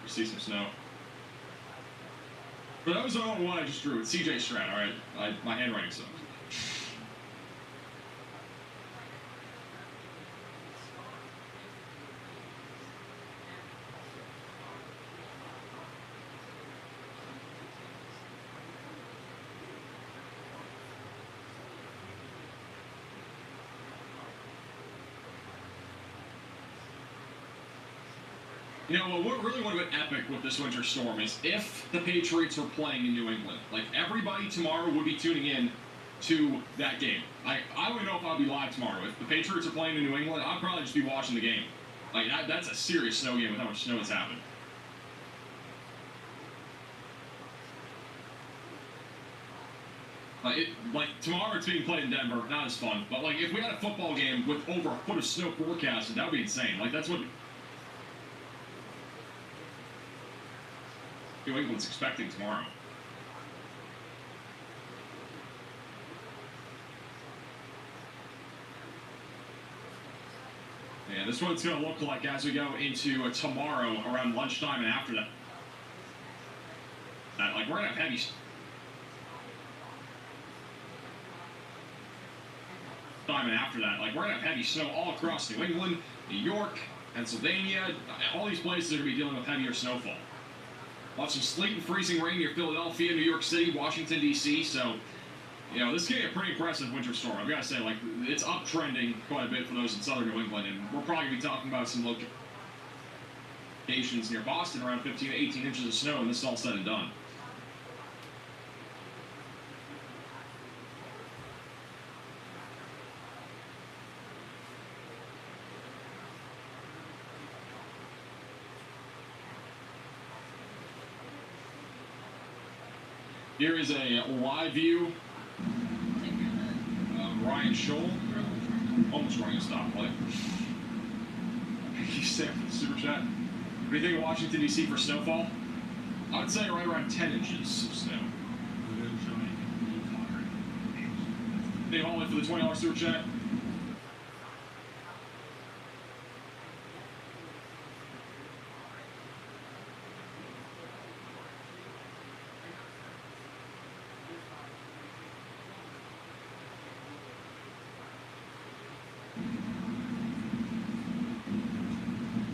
We see some snow. For those who don't know what I just drew, it's CJ Stroud, alright? My handwriting sucks. You know, what really would have been epic with this winter storm is if the Patriots were playing in New England. Like, everybody tomorrow would be tuning in to that game. I don't know if I'll be live tomorrow. If the Patriots are playing in New England, I'll probably just be watching the game. Like, that's a serious snow game with how much snow has happened. Like, tomorrow it's being played in Denver, not as fun. But, like, if we had a football game with over a foot of snow forecasted, that would be insane. Like, that's what New England's expecting tomorrow. Yeah, this is what it's going to look like as we go into tomorrow around lunchtime and after that. Like, we're going to have heavy time and after that. Like, we're going to have heavy snow all across New England, New York, Pennsylvania. All these places are going to be dealing with heavier snowfall. We'll have some sleet and freezing rain near Philadelphia, New York City, Washington, D.C., so You know, this can be a pretty impressive winter storm. I've got to say, like, it's uptrending quite a bit for those in southern New England, and we're probably going to be talking about some locations near Boston around 15 to 18 inches of snow, and this is all said and done. Here is a live view. Ryan Scholl, almost running a stoplight. Thank you, Sam, for the super chat. What do you think of Washington, D.C. for snowfall? I would say right around 10 inches of snow. Dave Holland for the $20 super chat.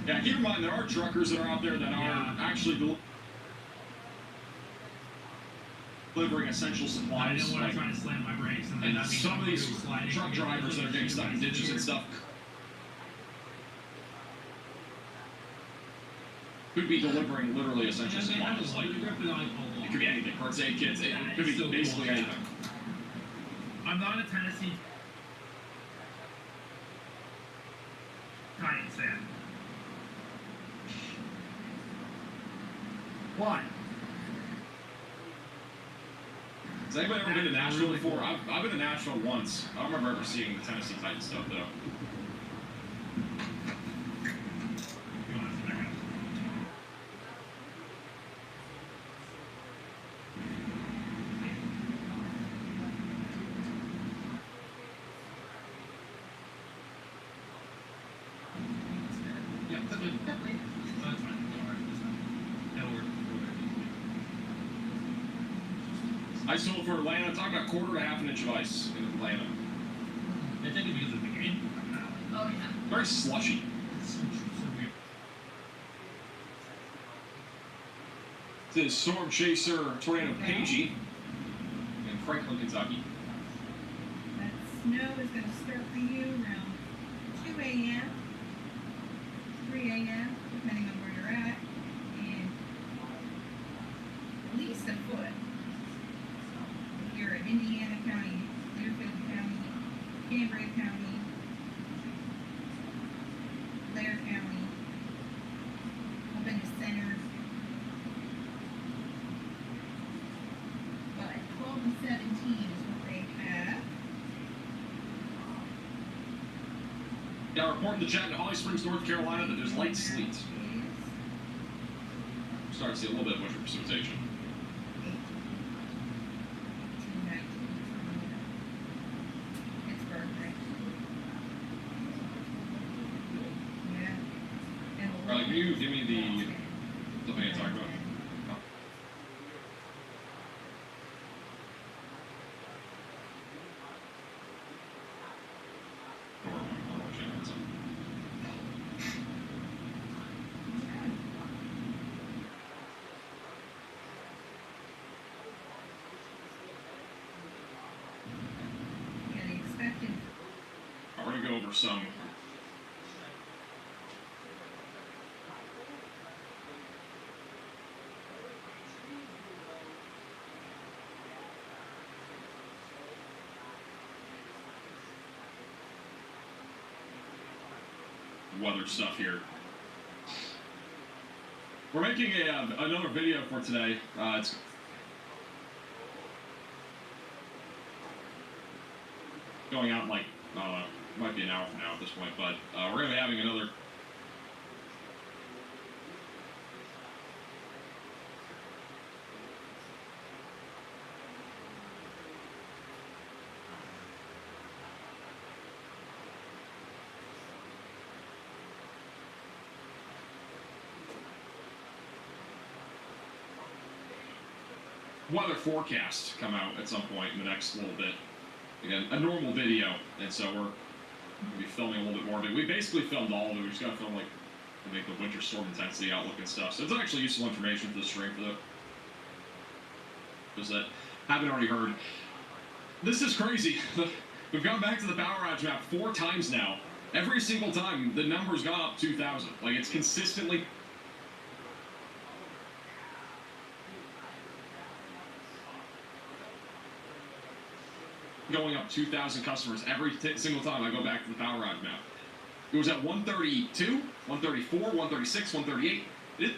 Yeah, keep in mind there are truckers that are out there that are actually delivering essential supplies. I didn't want to try to slam my brakes, and then And some of these truck drivers that are getting stuck in ditches and stuff could be delivering literally essential supplies. Like, it could be anything. First aid kits. It could be basically anything. I'm not a Tennessee Titans fan. Why? Has anybody ever been to Nashville before? I've been to Nashville once. I don't remember ever seeing the Tennessee Titans stuff, though. Yeah, that's fine. That'll work. Ice sold for Atlanta. Talk about quarter to half an inch of ice in Atlanta. I think it's because of the game. Oh, yeah. Very slushy. So weird. This is Storm Chaser Tornado Pagey in Franklin, Kentucky. That snow is going to start for you around 2 a.m., 3 a.m., depending on where you're at, and at least a foot. If you're in Indiana County, Deerfield County, Cambria County, Blair County, up in the center. But 12 and 17 is what they have. Now, reporting to chat in Holly Springs, North Carolina, that there's light sleet. Starting to see a little bit of winter precipitation. Pittsburgh, right? Yeah. And Riley, can you give me the something I talked about? Yeah, the expected We're going to go over some weather stuff here. We're making another video for today. It's going out in like, might be an hour from now at this point, but we're going to be having another weather forecast come out at some point in the next little bit. Again, a normal video, and so we're going to be filming a little bit more of it. We basically filmed all of it. We just got to film like to make the winter storm intensity outlook and stuff. So it's actually useful information for the stream for those that haven't already heard. This is crazy. We've gone back to the power outage map 4 times now. Every single time, the number's gone up 2,000. Like, it's consistently going up 2,000 customers every single time I go back to the power outage map. It was at 132, 134, 136, 138. It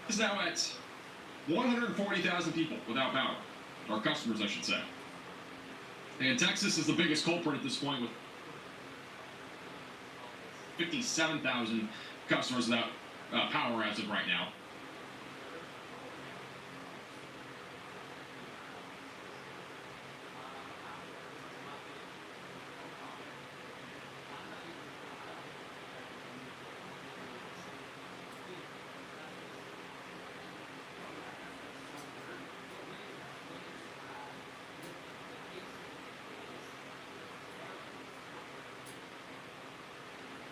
is now at 140,000 people without power. Or customers, I should say. And Texas is the biggest culprit at this point with 57,000 customers without power as of right now.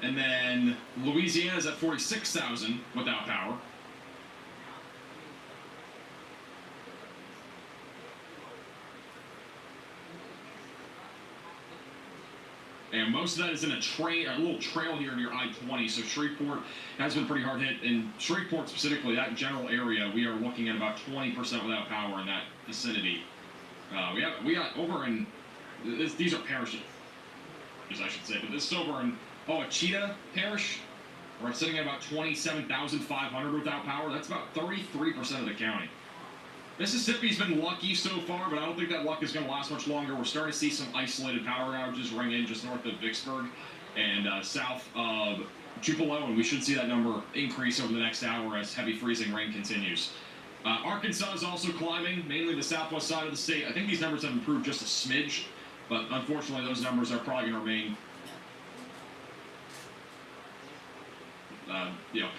And then Louisiana's at 46,000 without power. And most of that is in a little trail here near I-20. So Shreveport has been pretty hard hit. In Shreveport specifically, that general area, we are looking at about 20% without power in that vicinity. We got over in these are parishes, I should say, but this is over in Ouachita Parish. We're sitting at about 27,500 without power. That's about 33% of the county. Mississippi's been lucky so far, but I don't think that luck is going to last much longer. We're starting to see some isolated power outages ring in just north of Vicksburg and south of Tupelo, and we should see that number increase over the next hour as heavy freezing rain continues. Arkansas is also climbing, mainly the southwest side of the state. I think these numbers have improved just a smidge, but unfortunately those numbers are probably going to remain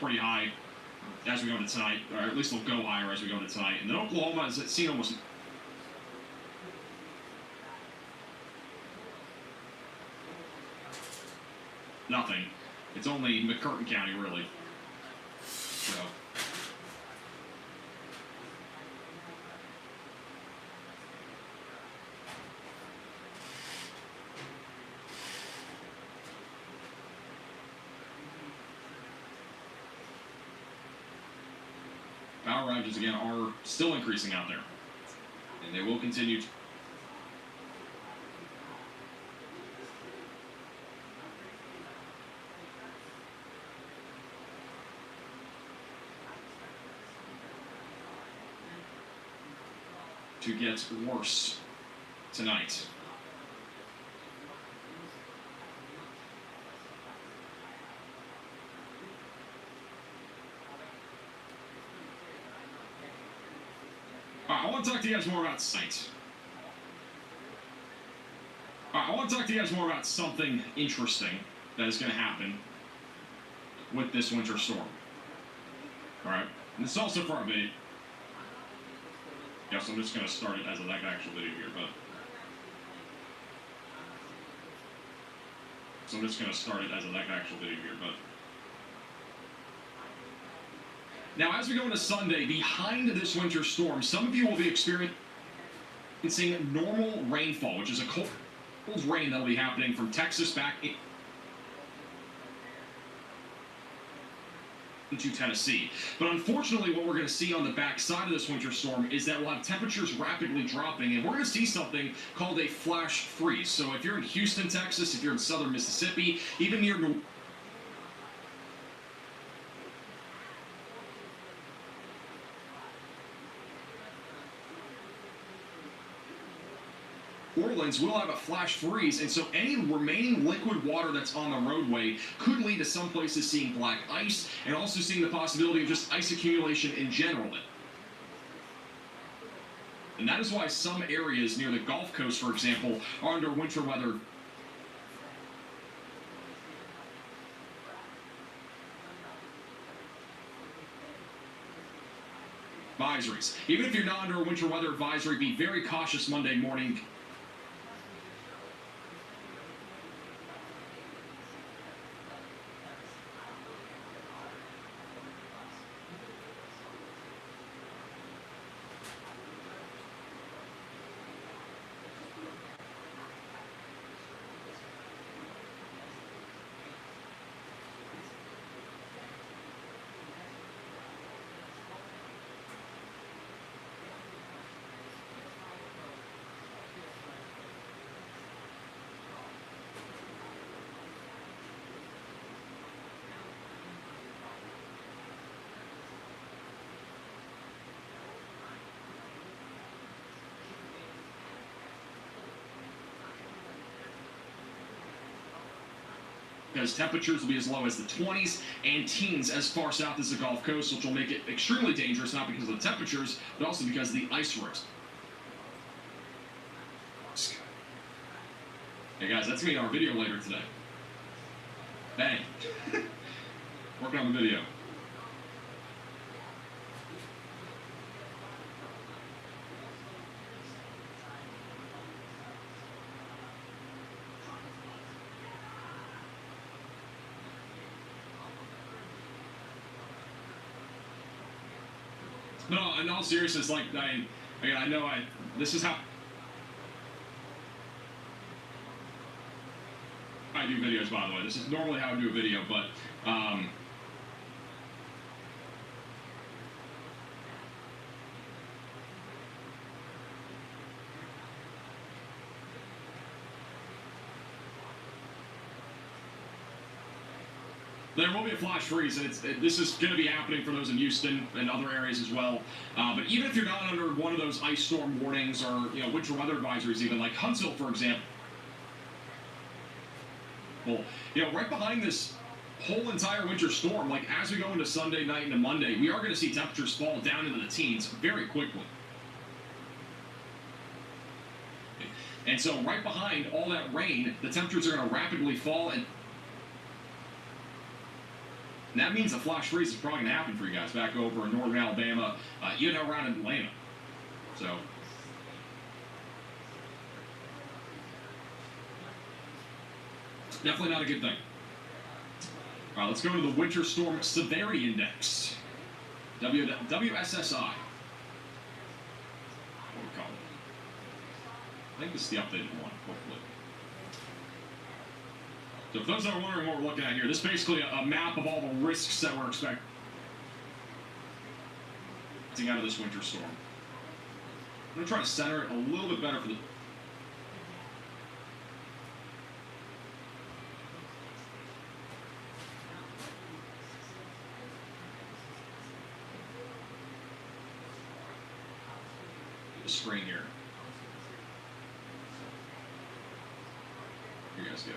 pretty high as we go into tonight, or at least they'll go higher as we go into tonight. And then Oklahoma has seen almost nothing. It's only McCurtain County, really. So. Power outages, again, are still increasing out there. And they will continue to. Get worse tonight. I want to talk to you guys more about sight. I want to talk to you guys more about something interesting that is going to happen with this winter storm. Alright? And this is also for our video. Yes, I'm just going to start it as an actual video here, but. So I'm just going to start it as an actual video here, but. Now, as we go into Sunday, behind this winter storm, some of you will be experiencing normal rainfall, which is a cold rain that will be happening from Texas back into Tennessee. But unfortunately, what we're going to see on the backside of this winter storm is that we'll have temperatures rapidly dropping, and we're going to see something called a flash freeze. So if you're in Houston, Texas, if you're in southern Mississippi, even near New Orleans will have a flash freeze, and so any remaining liquid water that's on the roadway could lead to some places seeing black ice and also seeing the possibility of just ice accumulation in general. And that is why some areas near the Gulf Coast, for example, are under winter weather advisories. Even if you're not under a winter weather advisory, be very cautious Monday morning. because temperatures will be as low as the 20s and teens as far south as the Gulf Coast, which will make it extremely dangerous, not because of the temperatures, but also because of the ice risk. Hey guys, that's me in our video later today. Bang. Working on the video. No, in all seriousness, like I know this is how I do videos, by the way. This is normally how I do a video, but there will be a flash freeze, and this is going to be happening for those in Houston and other areas as well. But even if you're not under one of those ice storm warnings or winter weather advisories, even like Huntsville, for example, right behind this whole entire winter storm, like as we go into Sunday night into Monday, we are going to see temperatures fall down into the teens very quickly. And so right behind all that rain, the temperatures are going to rapidly fall, and that means a flash freeze is probably going to happen for you guys back over in northern Alabama, even around Atlanta. So definitely not a good thing. All right, let's go to the Winter Storm Severity Index, WSSI. What do we call it? I think this is the updated one, hopefully. So for those that are wondering what we're looking at here, this is basically a map of all the risks that we're expecting out of this winter storm. I'm going to try to center it a little bit better for the screen here. Here you guys go.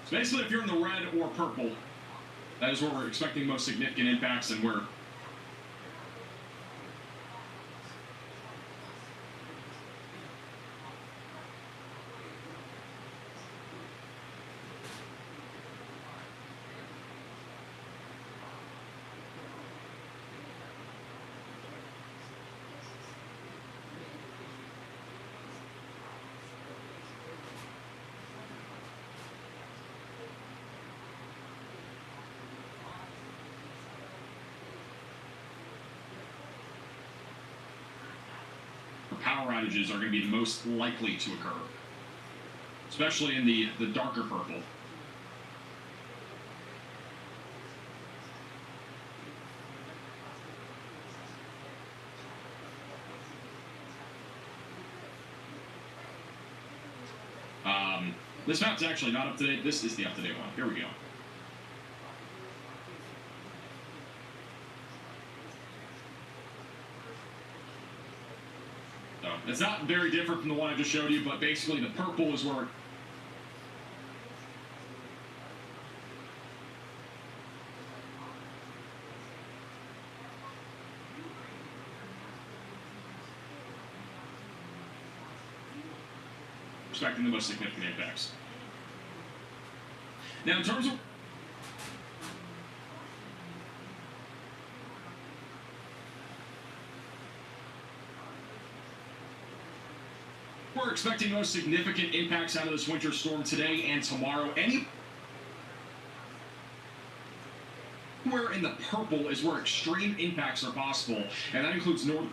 So basically, if you're in the red or purple, that is where we're expecting most significant impacts, and we're power outages are going to be the most likely to occur, especially in the darker purple. This map's actually not up to date. This is the up-to-date one. Here we go. It's not very different from the one I just showed you, but basically the purple is where expecting the most significant impacts. Now, in terms of we're expecting most significant impacts out of this winter storm today and tomorrow. Anywhere in the purple is where extreme impacts are possible, and that includes north.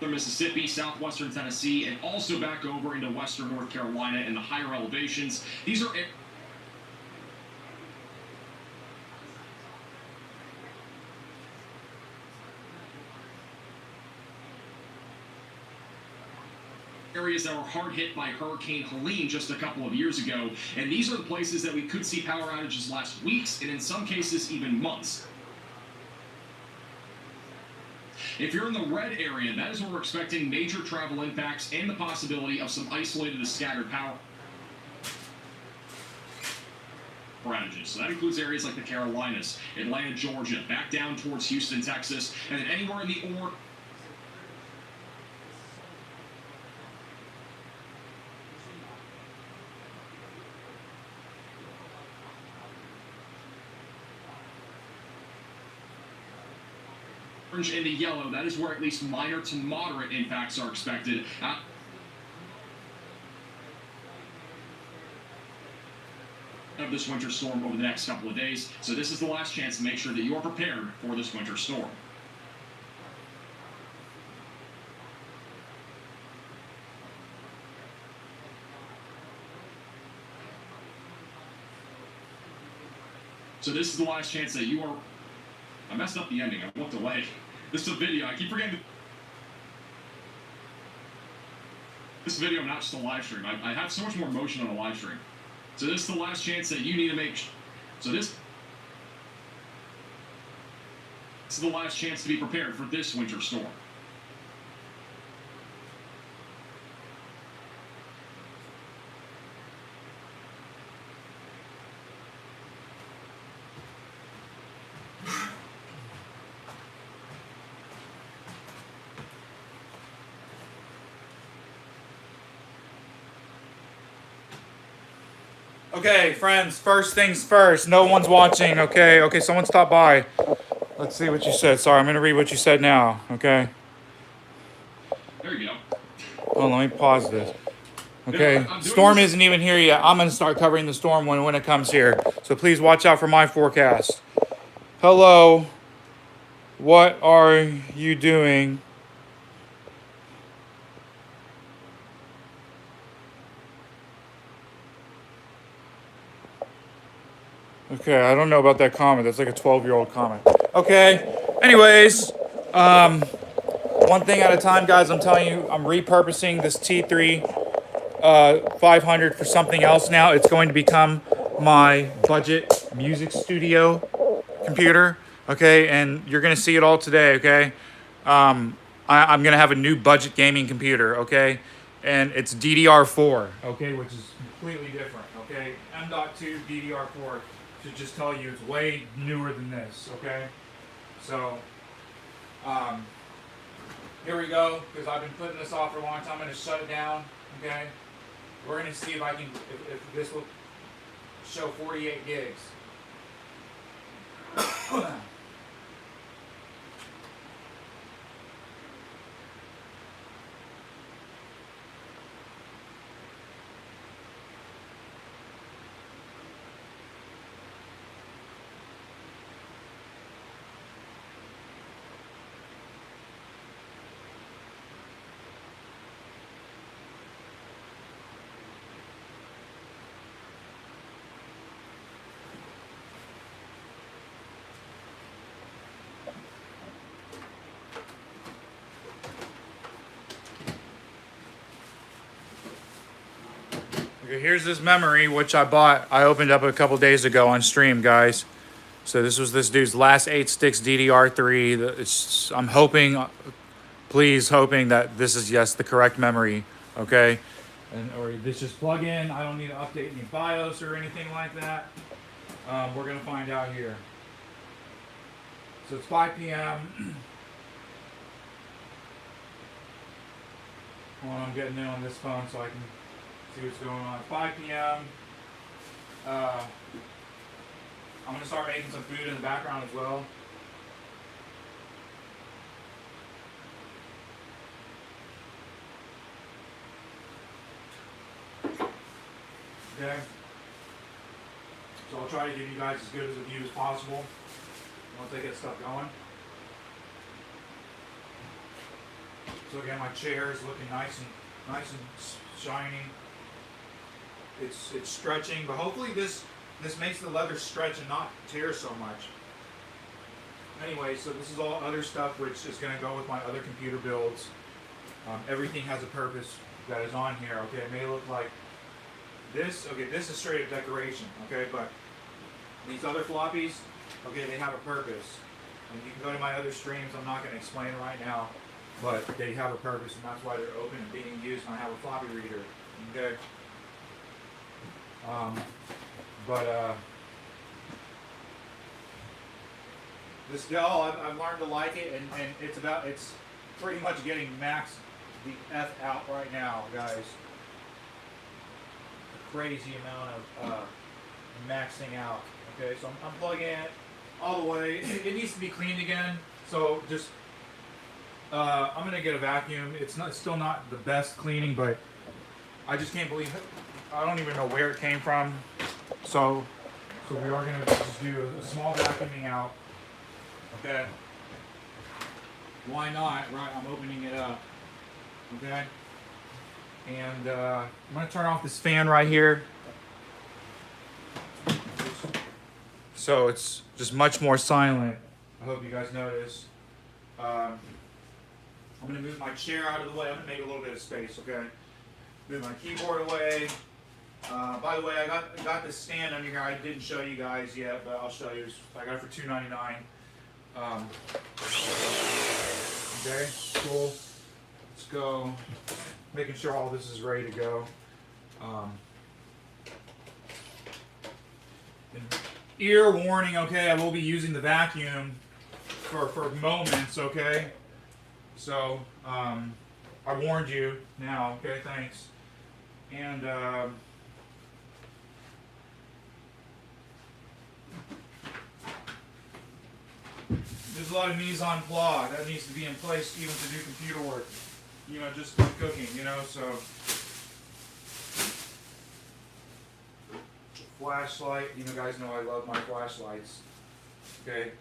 Mississippi, southwestern Tennessee, and also back over into western North Carolina and the higher elevations. These are areas that were hard hit by Hurricane Helene just a couple of years ago, and these are the places that we could see power outages last weeks, and in some cases even months. If you're in the red area, that is where we're expecting major travel impacts and the possibility of some isolated to scattered power outages. So that includes areas like the Carolinas, Atlanta, Georgia, back down towards Houston, Texas, and then anywhere in the orange into yellow, that is where at least minor to moderate impacts are expected. Of this winter storm over the next couple of days. So this is the last chance to make sure that you are prepared for this winter storm. So this is the last chance that you are... I messed up the ending. I looked away. This is a video. I keep forgetting this video, not just a live stream. I have so much more emotion on a live stream. So this is the last chance that you need to make... So this is the last chance to be prepared for this winter storm. Okay, friends, first things first. No one's watching, okay? Okay, someone stopped by. Let's see what you said. Sorry, I'm going to read what you said now, okay? There you go. Oh, let me pause this. Okay, storm isn't even here yet. I'm going to start covering the storm when it comes here. So please watch out for my forecast. Hello. What are you doing? Okay, I don't know about that comment. That's like a 12-year-old comment. Okay, anyways, one thing at a time, guys. I'm telling you, I'm repurposing this T3 500 for something else now. It's going to become my budget music studio computer, okay? And you're going to see it all today, okay? I'm going to have a new budget gaming computer, okay? And it's DDR4, okay, which is completely different, okay? M.2 DDR4. To just tell you, it's way newer than this, okay? So, here we go, because I've been putting this off for a long time. I'm going to shut it down, okay? We're going to see if I can, if this will show 48 gigs. Okay, here's this memory, which I opened up a couple days ago on stream, guys. So this was this dude's last 8 sticks DDR3. I'm hoping, please hoping that this is, yes, the correct memory, okay? Or this just plug in. I don't need to update any BIOS or anything like that. We're going to find out here. So it's 5 p.m. Hold on, I'm getting in on this phone so I can see what's going on. 5 p.m. I'm going to start making some food in the background as well. Okay. So I'll try to give you guys as good as a view as possible once I get stuff going. So again, my chair is looking nice and shiny. It's stretching, but hopefully this makes the leather stretch and not tear so much. Anyway, so this is all other stuff which is going to go with my other computer builds. Everything has a purpose. that is on here. Okay, it may look like this. Okay, this is straight up decoration. Okay, but these other floppies, okay, they have a purpose. And you can go to my other streams. I'm not going to explain it right now, but they have a purpose, and that's why they're open and being used. And I have a floppy reader. Okay. This Dell, I've learned to like it, and it's pretty much getting maxed the F out right now, guys. A crazy amount of maxing out. Okay, so I'm plugging it all the way. It needs to be cleaned again. So just I'm gonna get a vacuum. It's still not the best cleaning, but I just can't believe it. I don't even know where it came from. So we are gonna just do a small vacuuming out. Okay. Why not? Right, I'm opening it up. Okay. And I'm gonna turn off this fan right here. So it's just much more silent. I hope you guys notice. I'm gonna move my chair out of the way. I'm gonna make a little bit of space, okay? Move my keyboard away. By the way, I got this stand under here. I didn't show you guys yet, but I'll show you. I got it for $2.99. Okay, cool. Let's go. Making sure all this is ready to go. Ear warning, okay? I will be using the vacuum for moments, okay? So, I warned you now, okay? Thanks. And, there's a lot of mise en place that needs to be in place even to do computer work. You know, just for cooking, you know, so. Flashlight, you know, guys know I love my flashlights. Okay.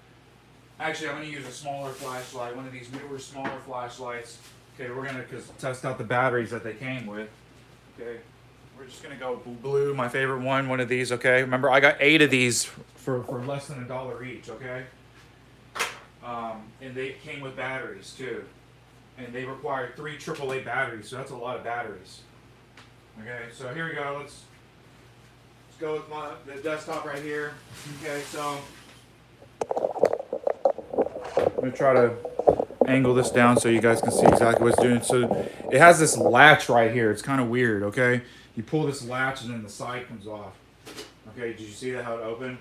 Actually, I'm going to use a smaller flashlight, one of these newer, smaller flashlights. Okay, we're going to test out the batteries that they came with. Okay. We're just going to go blue, my favorite one of these, okay? Remember, I got 8 of these for less than $1 each, okay? And they came with batteries, too. And they required 3 AAA batteries, so that's a lot of batteries. Okay, so here we go. Let's go with the desktop right here. Okay, so I'm going to try to angle this down so you guys can see exactly what it's doing. So it has this latch right here. It's kind of weird, okay? You pull this latch and then the side comes off. Okay, did you see that, how it opened?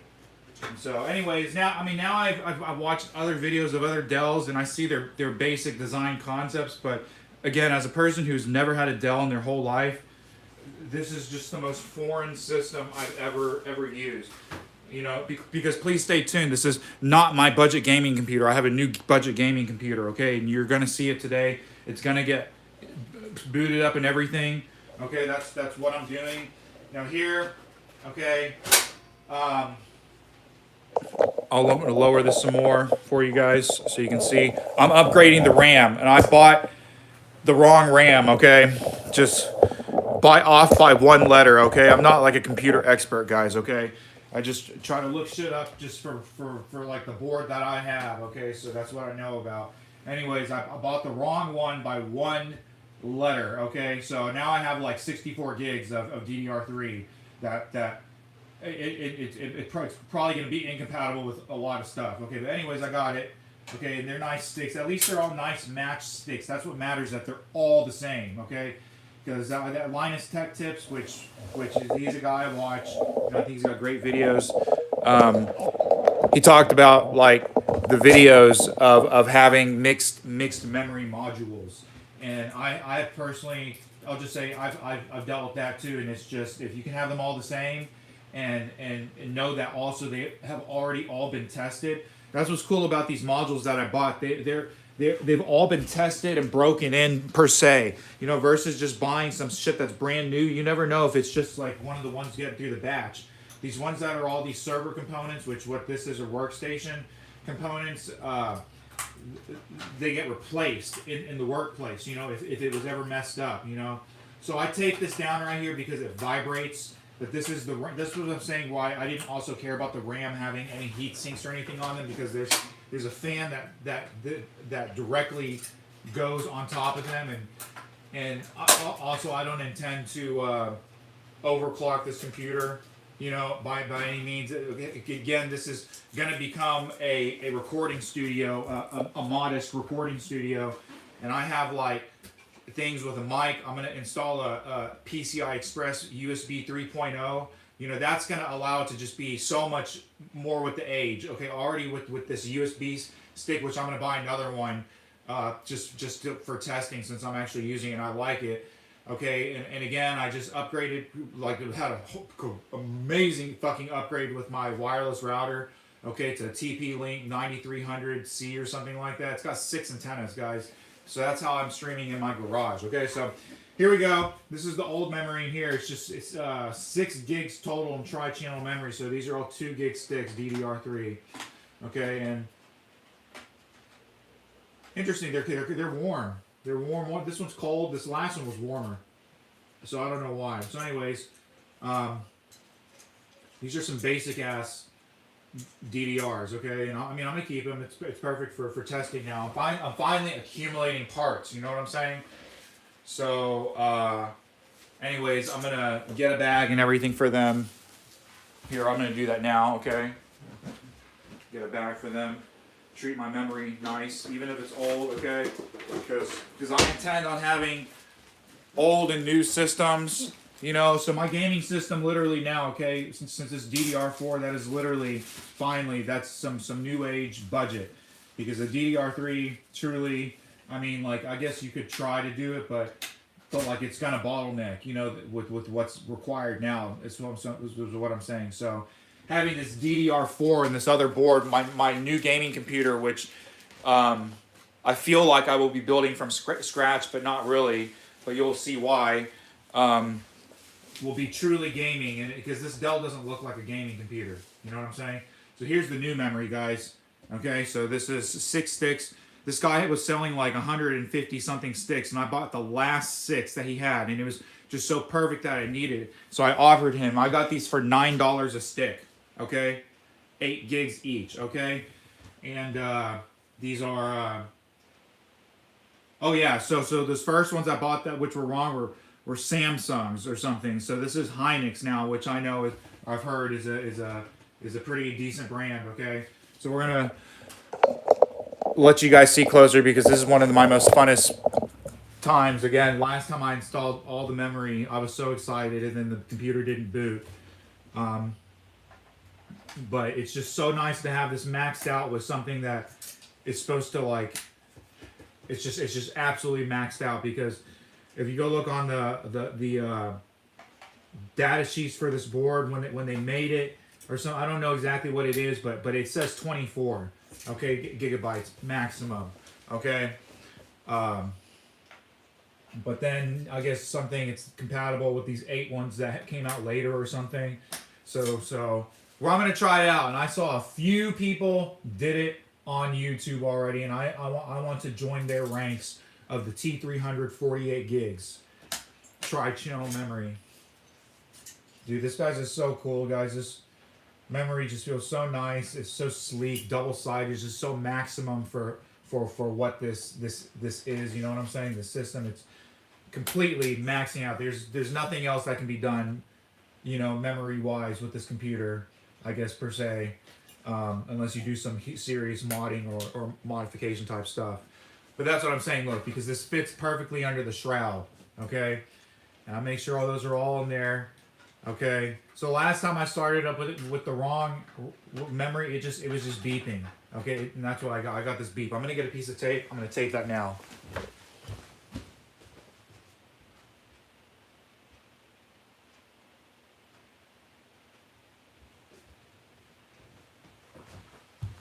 And so anyways, now I've watched other videos of other Dells and I see their basic design concepts, but again, as a person who's never had a Dell in their whole life, this is just the most foreign system I've ever used. You know, because please stay tuned. This is not my budget gaming computer. I have a new budget gaming computer, okay? And you're gonna see it today. It's gonna get booted up and everything. Okay, that's what I'm doing. Now here, okay, I'll lower this some more for you guys so you can see. I'm upgrading the RAM, and I bought the wrong RAM, okay? Just off by 1 letter, okay? I'm not like a computer expert, guys, okay? I just try to look shit up just for like the board that I have, okay? So that's what I know about. Anyways, I bought the wrong one by 1 letter, okay? So now I have like 64 gigs of DDR3 it's probably going to be incompatible with a lot of stuff, okay? But anyways, I got it, okay? And they're nice sticks. At least they're all nice matched sticks. That's what matters, that they're all the same, okay? Because that Linus Tech Tips, which he's a guy I watch, and I think he's got great videos. He talked about like the videos of having mixed memory modules, and I personally, I'll just say I've dealt with that too. And it's just, if you can have them all the same, and know that also they have already all been tested. That's what's cool about these modules that I bought. They've all been tested and broken in per se, you know, versus just buying some shit that's brand new. You never know if it's just like one of the ones getting through the batch. These ones that are all these server components, which what this is are workstation components, they get replaced in the workplace, you know, if it was ever messed up, you know. So I take this down right here because it vibrates. But this is what I'm saying why I didn't also care about the RAM having any heat sinks or anything on them, because there's a fan that directly goes on top of them, And also, I don't intend to overclock this computer, you know, by any means. Again, this is going to become a recording studio, a modest recording studio. And I have like things with a mic. I'm going to install a PCI Express USB 3.0. You know, that's going to allow it to just be so much more with the age. Okay, already with this USB stick, which I'm going to buy another one just for testing, since I'm actually using it and I like it. Okay, and again, I just upgraded, like had a amazing fucking upgrade with my wireless router. Okay, it's a TP-Link 9300C or something like that. It's got 6 antennas, guys. So that's how I'm streaming in my garage. Okay, so here we go. This is the old memory in here. It's 6 gigs total in tri-channel memory. So these are all 2 gig sticks, DDR3. Okay, and interesting. They're warm. They're warm. This one's cold. This last one was warmer. So I don't know why. So anyways, these are some basic ass DDRs, okay? And I mean, I'm gonna keep them. It's perfect for testing now. I'm finally accumulating parts. You know what I'm saying? So, anyways, I'm gonna get a bag and everything for them. Here, I'm gonna do that now, okay? Get a bag for them. Treat my memory nice, even if it's old, okay? Because I intend on having old and new systems. You know, so my gaming system literally now, okay, since it's DDR4, that is literally, finally, that's some new age budget. Because the DDR3, truly, I mean, like, I guess you could try to do it, but like, it's gonna bottleneck, you know, with what's required now, is what I'm saying. So, having this DDR4 and this other board, my new gaming computer, which I feel like I will be building from scratch, but not really, but you'll see why. Will be truly gaming, and because this Dell doesn't look like a gaming computer, you know what I'm saying? So here's the new memory, guys. Okay, so this is 6 sticks. This guy was selling like 150 something sticks, and I bought the last 6 that he had, and it was just so perfect that I needed it. So I offered him. I got these for $9 a stick. Okay, 8 gigs each. Okay, and these are. Oh yeah, so those first ones I bought that which were wrong were Samsungs or something. So this is Hynix now, which I know I've heard is a pretty decent brand. Okay, so we're gonna let you guys see closer because this is one of my most funnest times. Again, last time I installed all the memory, I was so excited, and then the computer didn't boot. But it's just so nice to have this maxed out with something that is supposed to like. It's just absolutely maxed out, because if you go look on the data sheets for this board when they made it or something, I don't know exactly what it is, but it says 24, okay, gigabytes maximum, okay. But then I guess it's compatible with these 8 ones that came out later or something. So well, I'm gonna try it out, and I saw a few people did it on YouTube already, and I want to join their ranks of the T300 48 gigs tri-channel memory. Dude, this guy's is so cool, guys. This memory just feels so nice. It's so sleek, double-sided. It's just so maximum for what this is. You know what I'm saying? The system, it's completely maxing out. There's nothing else that can be done, you know, memory-wise with this computer, I guess, per se. Unless you do some serious modding or modification type stuff. But that's what I'm saying, look, because this fits perfectly under the shroud, okay? And I make sure all those are all in there, okay? So last time I started up with the wrong memory, it was just beeping, okay? And that's what I got. I got this beep. I'm going to get a piece of tape. I'm going to tape that now.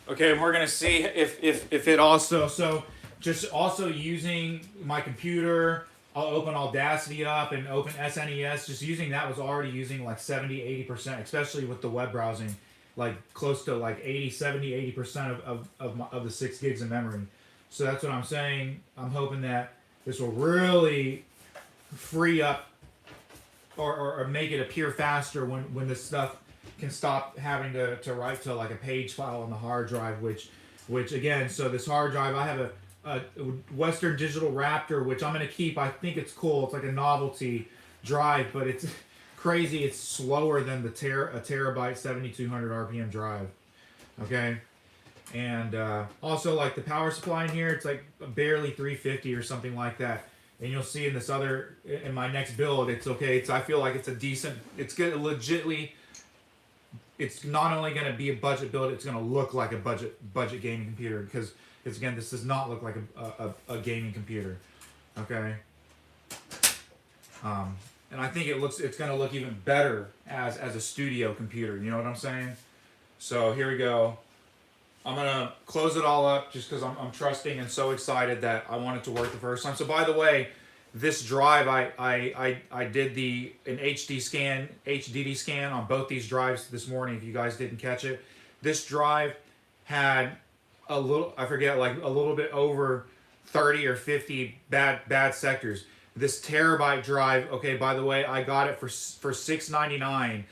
Okay, and we're gonna see if it also, so just also using my computer, I'll open Audacity up and open SNES, just using that was already using like 70-80%, especially with the web browsing, like close to like 70-80% of the 6 gigs of memory. So that's what I'm saying. I'm hoping that this will really free up or make it appear faster when this stuff can stop having to write to like a page file on the hard drive, which again, so this hard drive, I have Western Digital Raptor, which I'm gonna keep. I think it's cool. It's like a novelty drive, but it's crazy. It's slower than the a terabyte 7200 RPM drive. Okay, and also like the power supply in here, it's like barely 350 or something like that. And you'll see in this other, in my next build, it's okay. I feel like it's a decent. It's gonna legitly. It's not only gonna be a budget build, it's gonna look like a budget gaming computer because. Because again, this does not look like a gaming computer, okay? And I think it's going to look even better as a studio computer. You know what I'm saying? So here we go. I'm going to close it all up just because I'm trusting and so excited that I want it to work the first time. So by the way, this drive I did an HDD scan on both these drives this morning. If you guys didn't catch it, this drive had a little, I forget, like a little bit over 30 or 50 bad sectors. This terabyte drive, okay, by the way, I got it for $6.99,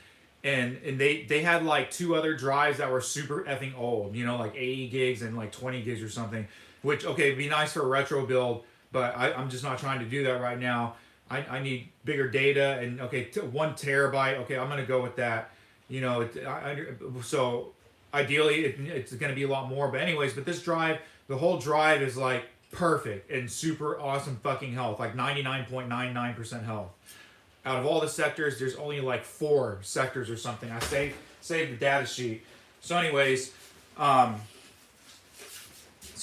and they had like 2 other drives that were super effing old, you know, like 80 gigs and like 20 gigs or something, which, okay, it'd be nice for a retro build, but I'm just not trying to do that right now. I need bigger data, and okay, 1 terabyte, okay, I'm gonna go with that, you know. So ideally, it's going to be a lot more. But anyways, but this drive, the whole drive is like perfect and super awesome fucking health. Like 99.99% health. Out of all the sectors, there's only like 4 sectors or something. I saved the data sheet. So anyways, so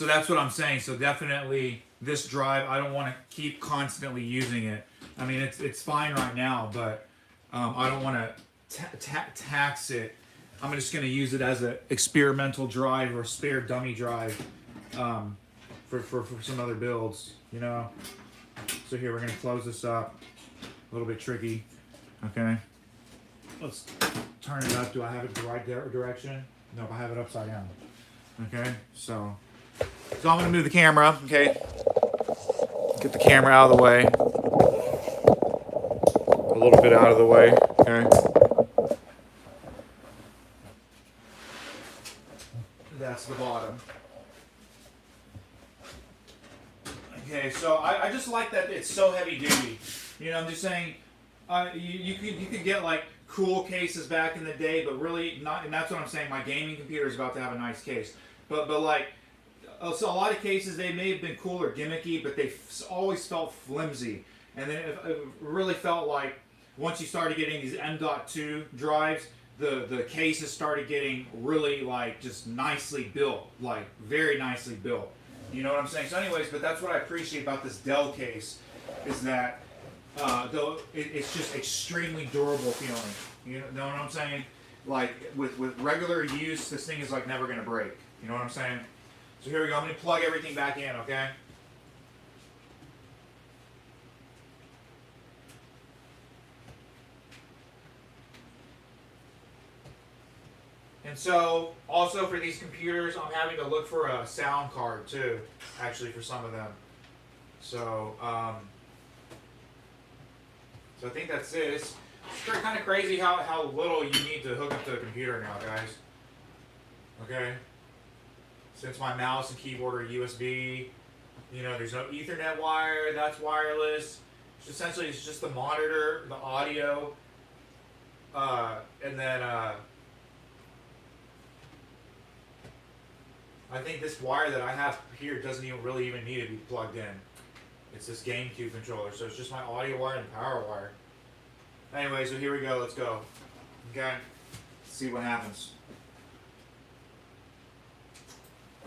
that's what I'm saying. So definitely this drive, I don't want to keep constantly using it. I mean, it's fine right now, but I don't want to tax it. I'm just going to use it as an experimental drive or spare dummy drive for some other builds, you know. So here, we're going to close this up. A little bit tricky. Okay. Let's turn it up. Do I have it the right direction? No, I have it upside down. Okay. So I'm going to move the camera. Okay. Get the camera out of the way. A little bit out of the way. Okay. That's the bottom. Okay, so I just like that it's so heavy duty. You know, I'm just saying, you could get like cool cases back in the day, but really not. And that's what I'm saying. My gaming computer is about to have a nice case, but like, so a lot of cases they may have been cool or gimmicky, but they always felt flimsy. And then it really felt like once you started getting these M.2 drives, the cases started getting really like just nicely built, like very nicely built. You know what I'm saying? So anyways, but that's what I appreciate about this Dell case is that though it's just extremely durable feeling. You know what I'm saying? Like with regular use, this thing is like never gonna break. You know what I'm saying? So here we go. I'm gonna plug everything back in, okay? And so, also for these computers, I'm having to look for a sound card too, actually, for some of them. So, so I think that's it. It's kind of crazy how little you need to hook up to a computer now, guys. Okay? Since my mouse and keyboard are USB, you know, there's no Ethernet wire, that's wireless. Essentially, it's just the monitor, the audio, and then, I think this wire that I have here doesn't really even need to be plugged in. It's this GameCube controller, so it's just my audio wire and power wire. Anyway, so here we go. Let's go. Okay, let's see what happens.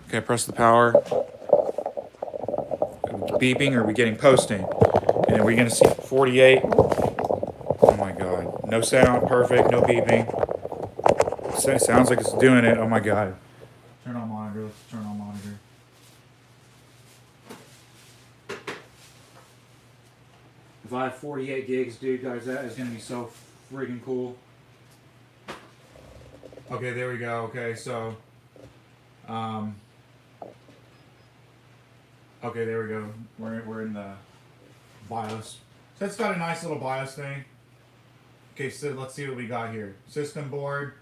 Okay, press the power. Are we beeping or are we getting posting? And are we going to see 48? Oh my god. No sound, perfect, no beeping. Sounds like it's doing it. Oh my god. Turn on monitor. Let's turn on monitor. If I have 48 gigs, dude, guys, that is going to be so freaking cool. Okay, there we go. Okay, so, okay, there we go. We're in the BIOS. So it's got a nice little BIOS thing. Okay, so let's see what we got here. System board.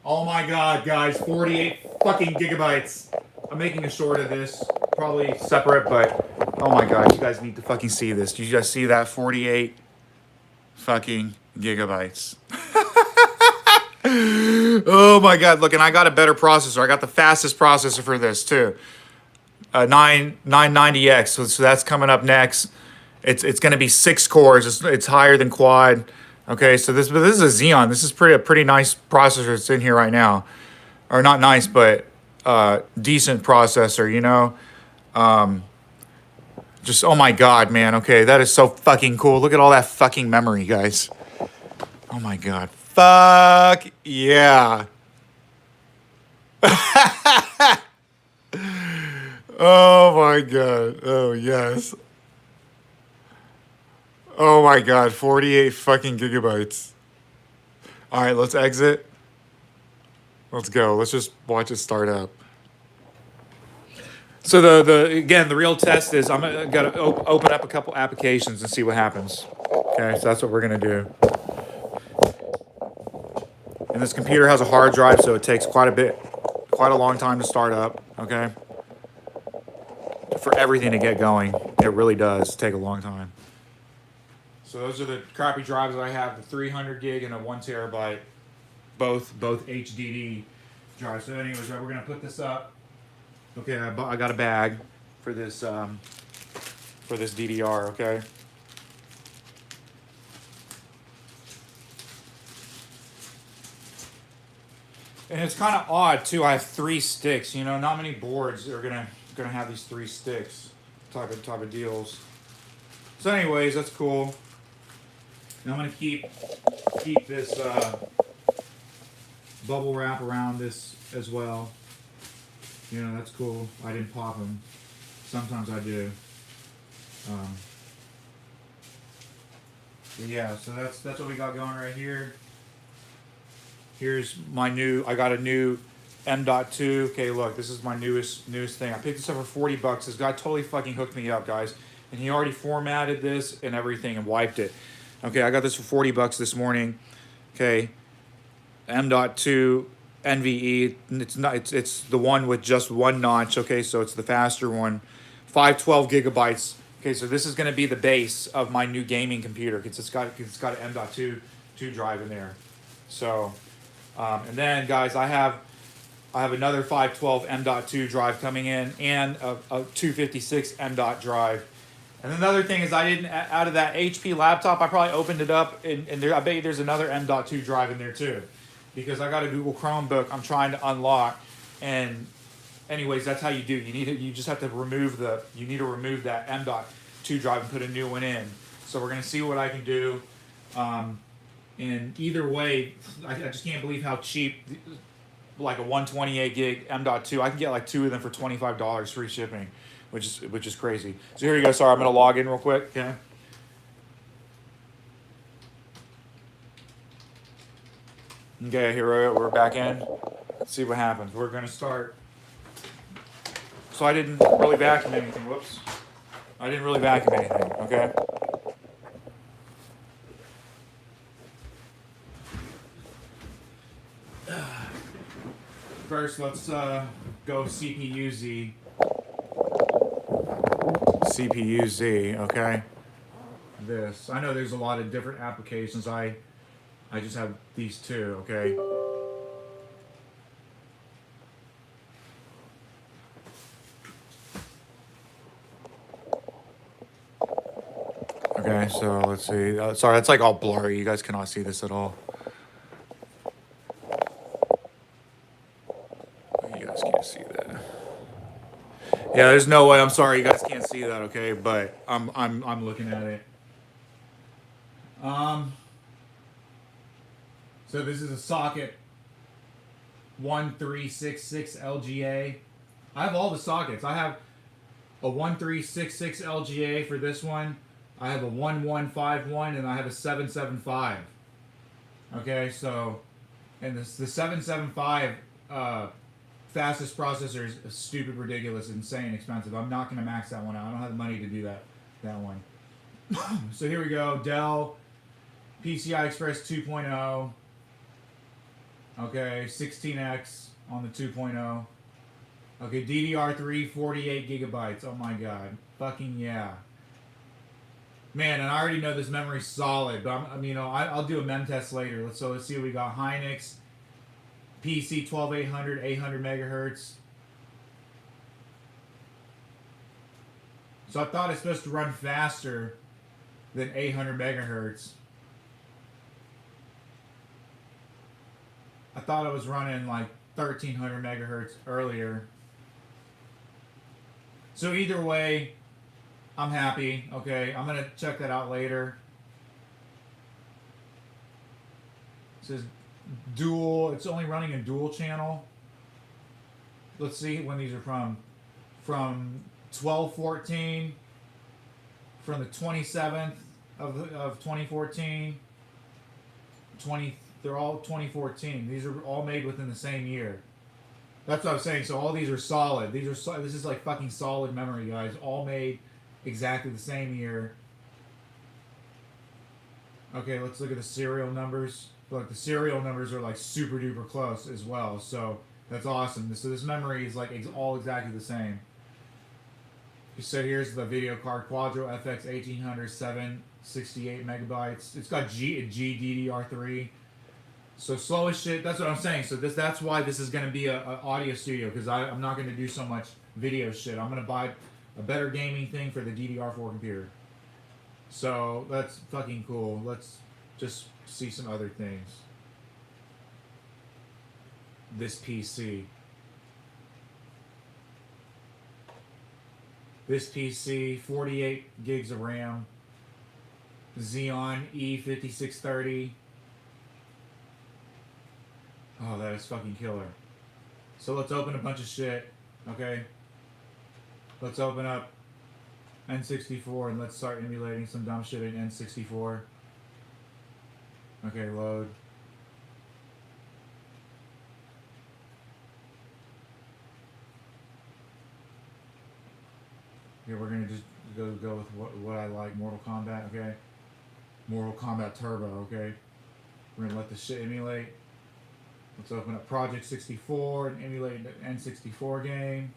Oh my god, guys, 48 fucking gigabytes. I'm making a short of this. probably separate, but oh my god, you guys need to fucking see this. Do you guys see that? 48 fucking gigabytes. Oh my god, look, and I got a better processor. I got the fastest processor for this too. 990X, so that's coming up next. It's going to be 6 cores. It's higher than quad. Okay, so this is a Xeon. This is a pretty nice processor that's in here right now. Or not nice, but decent processor, you know? Just, oh my god, man. Okay, that is so fucking cool. Look at all that fucking memory, guys. Oh my god. Fuck yeah. Oh my god. Oh yes. Oh my god. 48 fucking gigabytes. Alright, let's exit. Let's go. Let's just watch it start up. So the real test is I'm gonna open up a couple applications and see what happens. Okay, so that's what we're gonna do. And this computer has a hard drive, so it takes quite a long time to start up. Okay, for everything to get going, it really does take a long time. So those are the crappy drives that I have: the 300 gig and a 1 terabyte, both HDD drives. So anyways, we're gonna put this up. Okay, I got a bag for this DDR, okay? And it's kind of odd too. I have 3 sticks. You know, not many boards are gonna have these 3 sticks type of deals. So, anyways, that's cool. And I'm gonna keep this bubble wrap around this as well. You know, that's cool. I didn't pop them. Sometimes I do. Yeah, so that's what we got going right here. Here's my I got a new M.2. Okay, look, this is my newest thing. I picked this up for 40 bucks. This guy totally fucking hooked me up, guys. And he already formatted this and everything and wiped it. Okay, I got this for 40 bucks this morning. Okay, M.2 NVE. It's the one with just 1 notch. Okay, so it's the faster one. 512 gigabytes. Okay, so this is going to be the base of my new gaming computer because it's got an M.2 drive in there. So, and then guys, I have another 512 M.2 drive coming in and a 256 M.2 drive. And another thing is I didn't, out of that HP laptop, I probably opened it up and I bet you there's another M.2 drive in there too. Because I got a Google Chromebook I'm trying to unlock. And anyways, that's how you do. You just have to remove that M.2 drive and put a new one in. So we're gonna see what I can do. And either way, I just can't believe how cheap, like a 128 gig M.2, I can get like 2 of them for $25 free shipping, which is crazy. So here you go. Sorry, I'm gonna log in real quick. Okay. Okay, here we're back in. Let's see what happens. We're gonna start. So I didn't really vacuum anything. Whoops. I didn't really vacuum anything. Okay. First, let's go CPU-Z. CPU-Z, okay? This. I know there's a lot of different applications. I just have these 2, okay? Okay, so let's see. Sorry, it's like all blurry. You guys cannot see this at all. You guys can't see that. Yeah, there's no way. I'm sorry, you guys can't see that, okay? But I'm looking at it. So this is a socket 1366 LGA. I have all the sockets. I have a 1366 LGA for this one. I have a 1151 and I have a 775. Okay, so and the 775 fastest processor is stupid, ridiculous, insane, expensive. I'm not going to max that one out. I don't have the money to do that one. So here we go. Dell PCI Express 2.0. Okay, 16X on the 2.0. Okay, DDR3, 48 gigabytes. Oh my god. Fucking yeah. Man, and I already know this memory's solid, but I'll do a mem test later. Let's see what we got. Hynix, PC 12800, 800 megahertz. So I thought it's supposed to run faster than 800 megahertz. I thought it was running like 1300 megahertz earlier. So either way, I'm happy. Okay, I'm gonna check that out later. It says dual. It's only running a dual channel. Let's see when these are from. From 12/14. From the 27th of 2014. They're all 2014. These are all made within the same year. That's what I was saying. So all these are solid. This is like fucking solid memory, guys. All made exactly the same year. Okay, let's look at the serial numbers. Look, the serial numbers are like super duper close as well. So that's awesome. So this memory is like all exactly the same. So here's the video card, Quadro FX 1800 768 megabytes. It's got GDDR3. So slow as shit. That's what I'm saying. So that's why this is going to be a audio studio, because I'm not going to do so much video shit. I'm going to buy a better gaming thing for the DDR4 computer. So that's fucking cool. Let's just see some other things. This PC. This PC, 48 gigs of RAM. Xeon E5630. Oh, that is fucking killer. So let's open a bunch of shit, okay? Let's open up N64 and let's start emulating some dumb shit in N64. Okay, load. Okay, we're gonna just go with what I like, Mortal Kombat, okay? Mortal Kombat Turbo, okay? We're gonna let this shit emulate. Let's open up Project 64 and emulate the N64 game.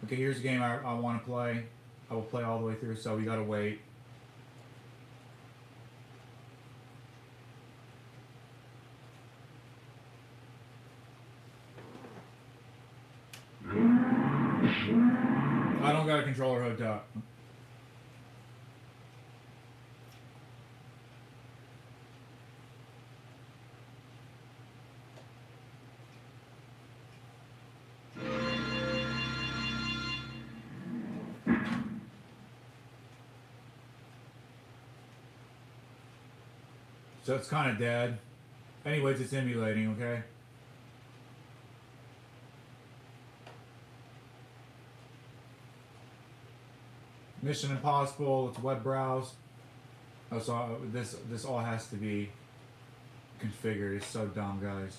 Okay, here's a game I want to play. I will play all the way through, so we gotta wait. I don't got a controller hooked up. So it's kind of dead. Anyways, it's emulating, okay? Mission Impossible, let's web browse. Oh, so this all has to be configured. It's so dumb, guys.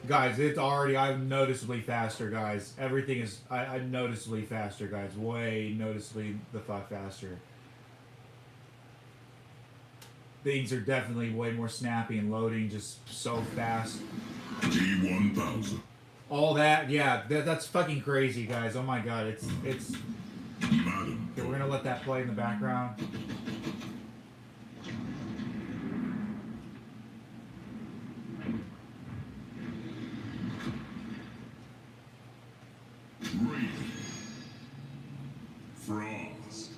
Guys, it's already, I'm noticeably faster, guys. Everything is, I'm noticeably faster, guys. Way noticeably the fuck faster. Things are definitely way more snappy and loading just so fast. T1000. All that, yeah, that's fucking crazy, guys. Oh my god, it's. Madam. Okay, we're gonna let that play in the background. Rain. Frost.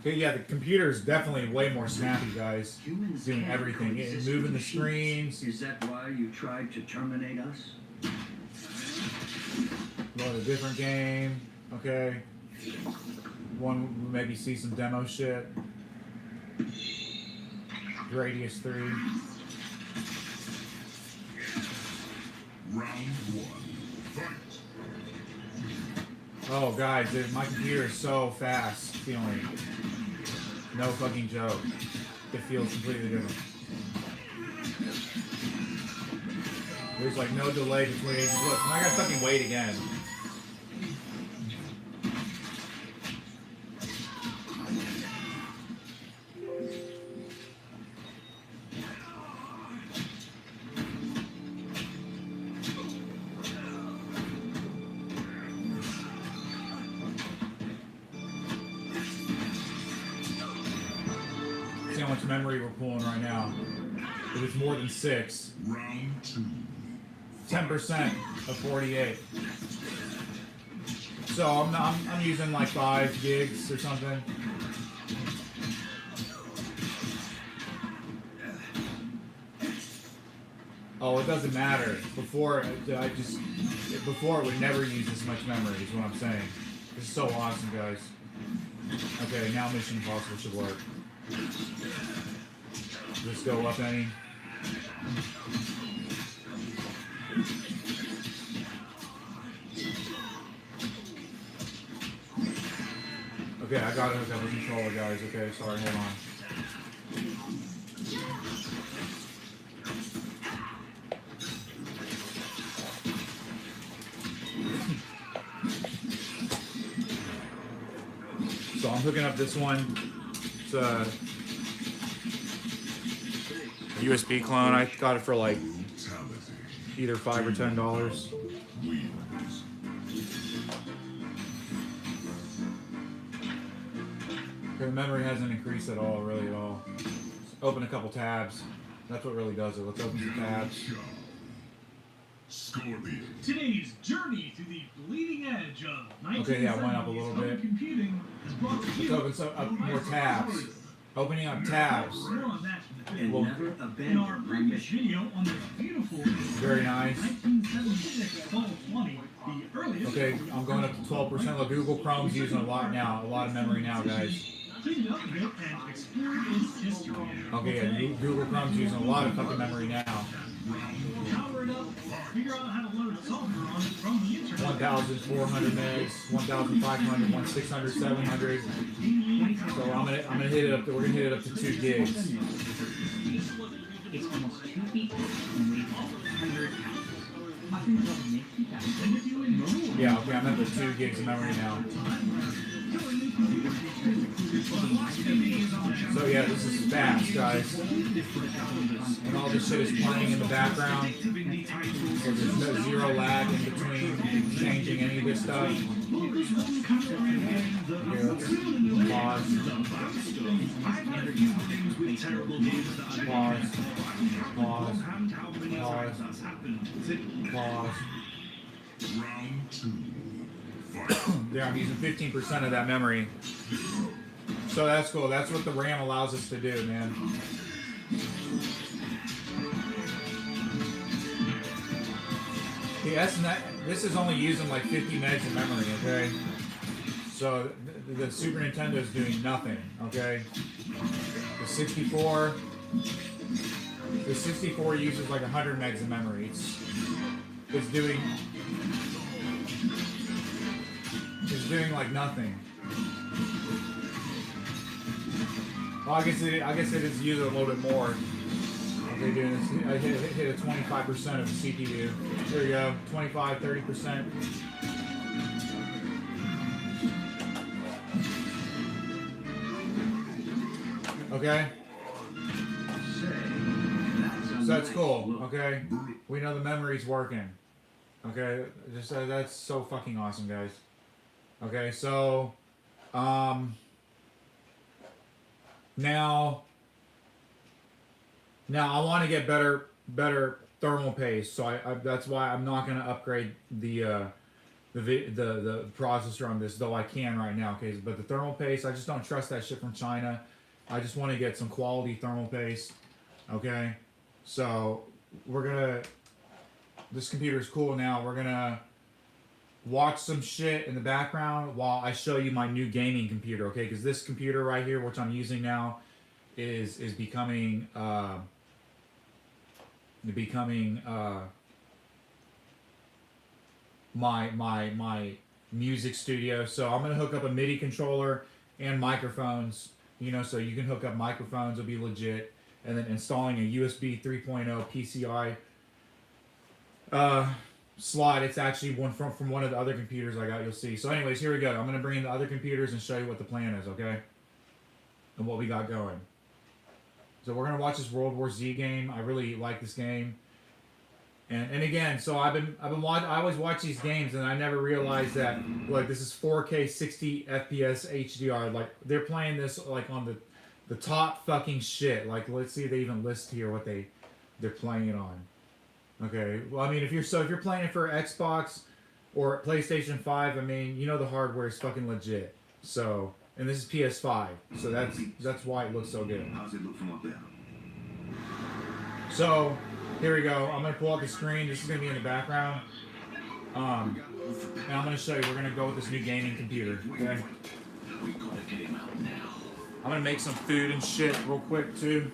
Okay, yeah, the computer is definitely way more snappy, guys. Humans doing can't everything, coexist moving with the machines. screens. Is that why you tried to terminate us? Load a different game. Okay. One, maybe see some demo shit. Radius 3. Round 1. Fight. Oh, guys, my computer is so fast feeling. No fucking joke. It feels completely different. There's like no delay between. Look, I gotta fucking wait again. how much memory we're pulling right now. If it's more than 6. Round 2. 10% of 48. So I'm using like 5 gigs or something. Oh, it doesn't matter. Before it would never use this much memory is what I'm saying. This is so awesome, guys. Okay, now Mission Impossible should work. Let's go up any. Okay, I got it hooked up with controller, guys. Okay, sorry, hold on. So I'm hooking up this one. It's a USB clone. I got it for like either $5 or $10. The memory hasn't increased at all, really at all. Just open a couple tabs. That's what really does it. Let's open some tabs. Scorpion. Today's journey to the bleeding edge of 1970s Okay, yeah, it went up a little bit. computing has brought to Let's you open up more tabs. Opening up tabs. And Well, never In our abandon my previous mission. video on this beautiful very nice. 1976 Apollo 20, the earliest. Okay, I'm going up to 12%. Look, Google Chrome's using a lot now. A lot of memory now, guys. Clean it up a bit and explore its history. Okay, yeah, Google Chrome's using a lot of fucking memory now. Power it up, figure out how to load software on it from the internet. 1,400 megs, 1,500, 1,600, 700. So I'm gonna hit it up. We're gonna hit it up to 2 gigs. It's almost 2 feet and weighs 100 pounds. Yeah, okay, I'm at the 2 gigs of memory now. So yeah, this is fast, guys. And all this shit is playing in the background. So there's no zero lag in between changing any of this stuff. Here, let's pause. Pause. Pause. Pause. Pause. Round 2. There, I'm using 15% of that memory. So that's cool. That's what the RAM allows us to do, man. This is only using like 50 megs of memory, okay? So the Super Nintendo is doing nothing, okay? The 64 uses like 100 megs of memory. It's doing like nothing. Well, I guess it is using a little bit more. Okay, doing this. I hit a 25% of the CPU. There you go, 25, 30%. Okay. So that's cool. Okay, we know the memory's working. Okay, just that's so fucking awesome, guys. Okay, so now I want to get better thermal paste, so I that's why I'm not going to upgrade the processor on this, though I can right now. Okay, but the thermal paste, I just don't trust that shit from China. I just want to get some quality thermal paste. Okay, so this computer is cool now. We're gonna watch some shit in the background while I show you my new gaming computer, okay? Because this computer right here, which I'm using now, is becoming my music studio. So I'm gonna hook up a MIDI controller and microphones, you know, so you can hook up microphones, it'll be legit, and then installing a USB 3.0 PCI slot. It's actually one from one of the other computers I got, you'll see. So anyways, here we go. I'm going to bring in the other computers and show you what the plan is, okay? And what we got going. So we're going to watch this World War Z game. I really like this game. And again, so I always watch these games and I never realized that like this is 4K 60 FPS HDR. Like they're playing this like on the the top fucking shit. Like, let's see if they even list here what they're playing it on. Okay, well, I mean, if you're playing it for Xbox or PlayStation 5, I mean, you know the hardware is fucking legit. So, and this is PS5, so that's why it looks so good. How's it look from up there? So, here we go. I'm gonna pull up the screen. This is gonna be in the background. And I'm gonna show you. We're gonna go with this new gaming computer. Okay. We gotta get him out now. I'm gonna make some food and shit real quick too.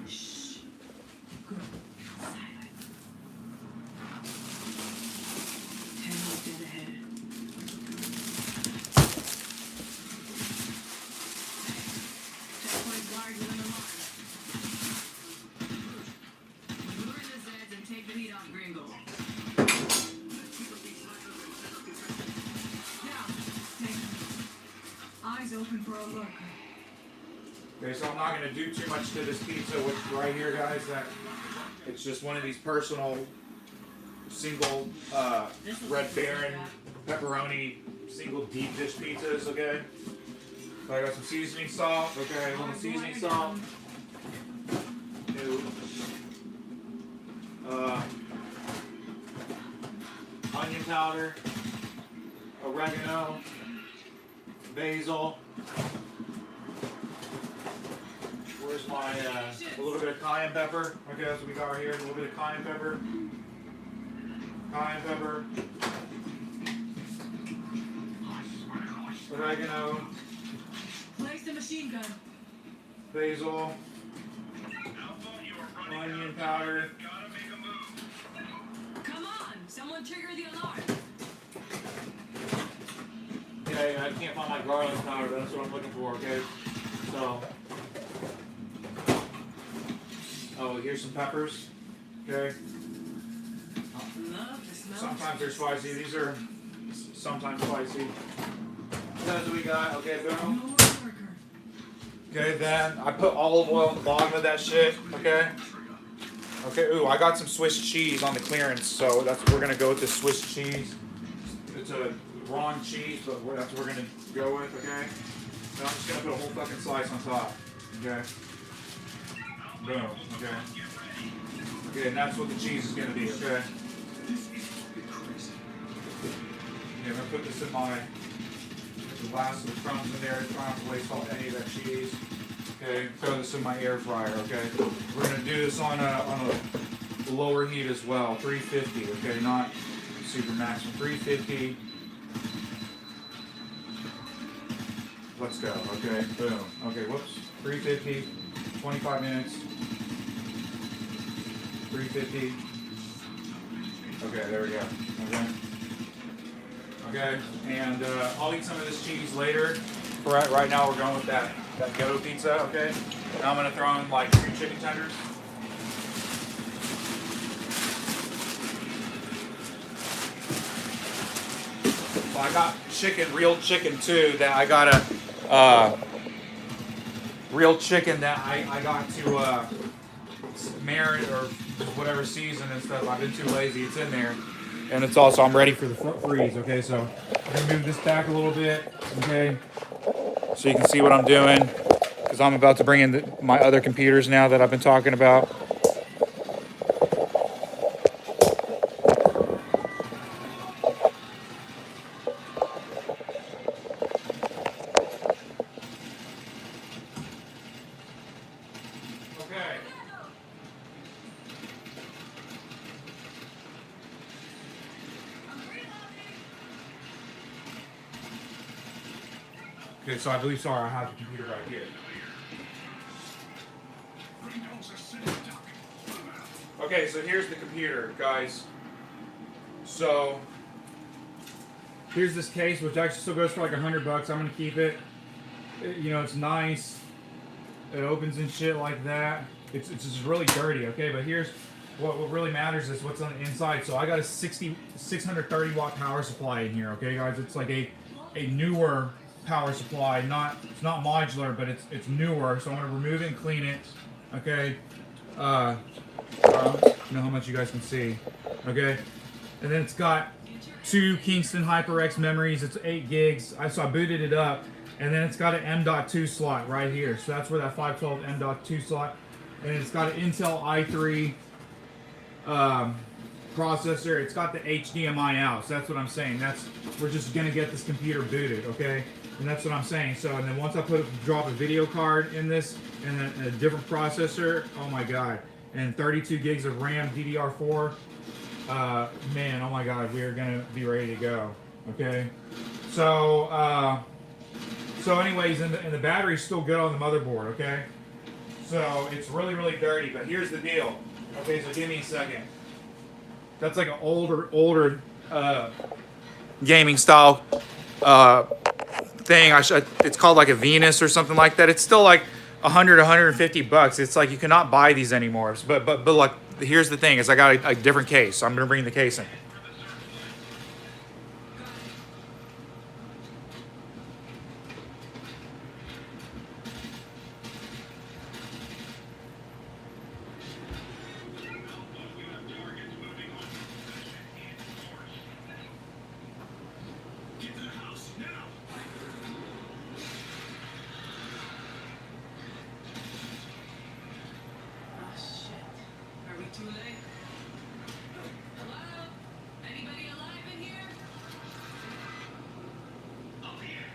Open for a look. Okay, so I'm not going to do too much to this pizza, which right here, guys, that it's just one of these personal single Red Baron pepperoni single deep dish pizzas, okay? So I got some seasoning salt, okay, a little seasoning salt. New onion powder, oregano, basil. Where's my, a little bit of cayenne pepper. Okay, that's what we got right here. A little bit of cayenne pepper. Cayenne pepper. Oregano. Place the machine gun. Basil. Onion powder. Come on, someone trigger the alarm. Okay, I can't find my garlic powder, but that's what I'm looking for, okay? So, oh, here's some peppers, okay? Sometimes they're spicy, these are sometimes spicy. That's what we got, okay, boom. Okay, then I put olive oil on the bottom of that shit, okay? Okay, ooh, I got some Swiss cheese on the clearance, so we're gonna go with the Swiss cheese. It's a wrong cheese, but that's what we're gonna go with, okay? So I'm just gonna put a whole fucking slice on top, okay? Boom, okay? Okay, and that's what the cheese is gonna be, okay? Yeah, I'm gonna put this in the last of the crumbs in there. Try not to waste any of that cheese. Okay, throw this in my air fryer, okay? We're gonna do this on a lower heat as well, 350, okay? Not super maximum, 350. Let's go, okay, boom. Okay, whoops, 350, 25 minutes, 350. Okay, there we go, okay. Okay, and I'll eat some of this cheese later. Right now we're going with that Go pizza, okay? Now I'm gonna throw in like 3 chicken tenders. Well, I got chicken, real chicken too, that I got real chicken that I got to marinate or whatever season and stuff. I've been too lazy, it's in there. And it's also, I'm ready for the freeze, okay? So I'm gonna move this back a little bit, okay? So you can see what I'm doing, because I'm about to bring in my other computers now that I've been talking about. Okay, so I believe, sorry, I have the computer right here. Okay, so here's the computer, guys. So, here's this case, which actually still goes for like $100. I'm gonna keep it. You know, it's nice. It opens and shit like that. It's just really dirty, okay? But here's what really matters is what's on the inside. So I got a 630 watt power supply in here, okay, guys? It's like a newer power supply, it's not modular, but it's newer. So I'm gonna remove it and clean it, okay? I don't know how much you guys can see, okay? And then it's got 2 Kingston HyperX memories. It's 8 gigs. So I booted it up. And then it's got an M.2 slot right here. So that's where that 512 M.2 slot. And it's got an Intel i3 processor. It's got the HDMI out. So that's what I'm saying. We're just gonna get this computer booted, okay? And that's what I'm saying. So, and then once I drop a video card in this and a different processor, oh my god. And 32 gigs of RAM, DDR4. Man, oh my god, we are gonna be ready to go. Okay. So anyways, and the battery's still good on the motherboard, okay? So it's really, really dirty, but here's the deal. Okay, so give me a second. That's like an older gaming style thing. It's called like a Venus or something like that. It's still like 100, 150 bucks. It's like you cannot buy these anymore. But like, here's the thing: is I got a different case. So I'm gonna bring the case in. Too late. Hello? Anybody alive in here? Up here.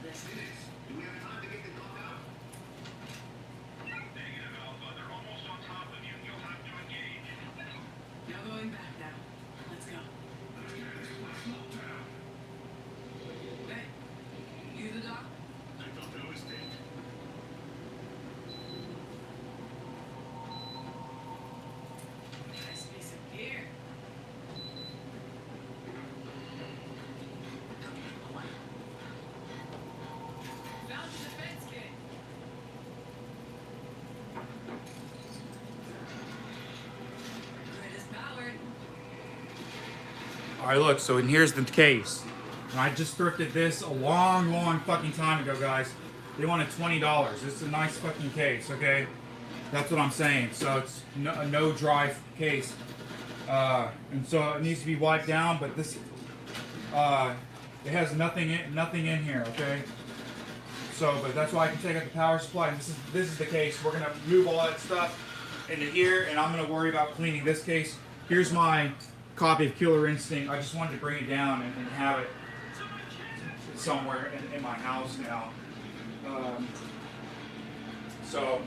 Yes, it is. Do we have time to get the dog out? Negative, Alpha. They're almost on top of you. You'll have to engage. No going back now. Let's go. Hey, you the doc? I thought that was dead. All right, look, so and here's the case. And I just thrifted this a long fucking time ago, guys. They wanted $20. This is a nice fucking case, okay? That's what I'm saying. So it's a no dry case. And so it needs to be wiped down, but this, it has nothing in here, okay? So, but that's why I can take out the power supply. And this is the case. We're gonna move all that stuff into here, and I'm gonna worry about cleaning this case. Here's my copy of Killer Instinct. I just wanted to bring it down and have it somewhere in my house now. So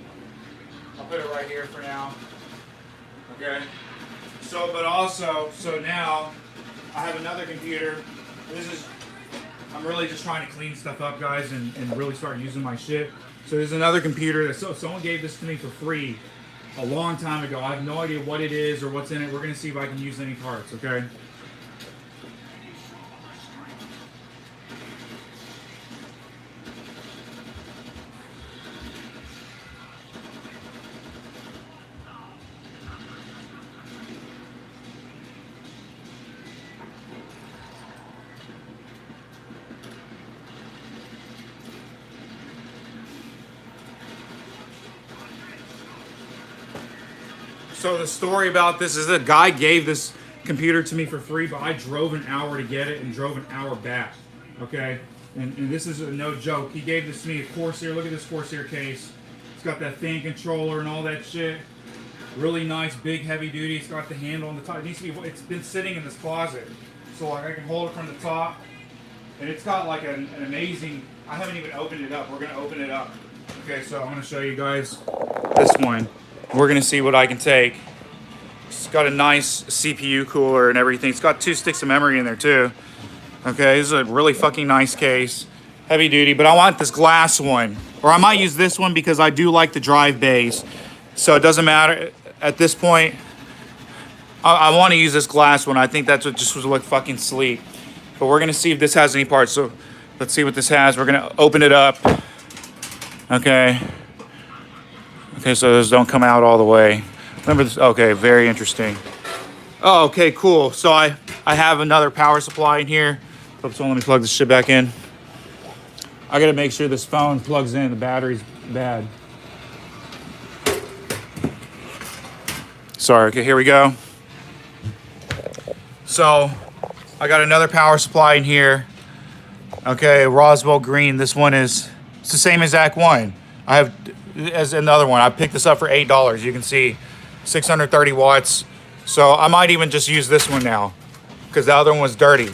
I'll put it right here for now. Okay. So, but also, so now I have another computer. I'm really just trying to clean stuff up, guys, and really start using my shit. So there's another computer that someone gave this to me for free a long time ago. I have no idea what it is or what's in it. We're gonna see if I can use any parts, okay? So the story about this is a guy gave this computer to me for free, but I drove an hour to get it and drove an hour back, okay? And this is no joke. He gave this to me, a Corsair. Look at this Corsair case. It's got that fan controller and all that shit. Really nice, big, heavy duty. It's got the handle on the top. It needs to be, it's been sitting in this closet. So like I can hold it from the top. And it's got like an amazing, I haven't even opened it up. We're gonna open it up. Okay, so I'm gonna show you guys this one. We're gonna see what I can take. It's got a nice CPU cooler and everything. It's got 2 sticks of memory in there too. Okay, this is a really fucking nice case. Heavy duty, but I want this glass one. Or I might use this one because I do like the drive bays. So it doesn't matter. At this point, I want to use this glass one. I think that's what just would look fucking sleek. But we're gonna see if this has any parts. So let's see what this has. We're gonna open it up. Okay. Okay, so those don't come out all the way. Remember this? Okay, very interesting. Oh, okay, cool. So I have another power supply in here. Oops, so let me plug this shit back in. I gotta make sure this phone plugs in. The battery's bad. Sorry, okay, here we go. So I got another power supply in here. Okay, Roswell green. This one is, it's the same exact one. I have as another one. I picked this up for $8. You can see 630 watts. So I might even just use this one now because the other one was dirty.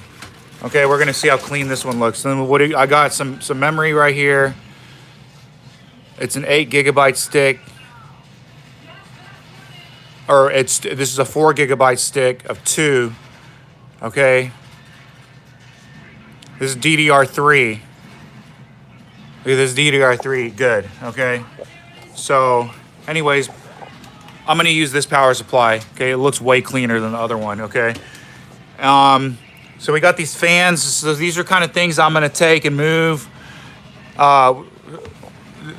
Okay, we're gonna see how clean this one looks. Then I got some memory right here. It's an 8 gigabyte stick. Or this is a 4 gigabyte stick of 2. Okay. This is DDR3. Look at this DDR3, good, okay? So, anyways, I'm gonna use this power supply, okay? It looks way cleaner than the other one, okay? So we got these fans. So these are kind of things I'm gonna take and move.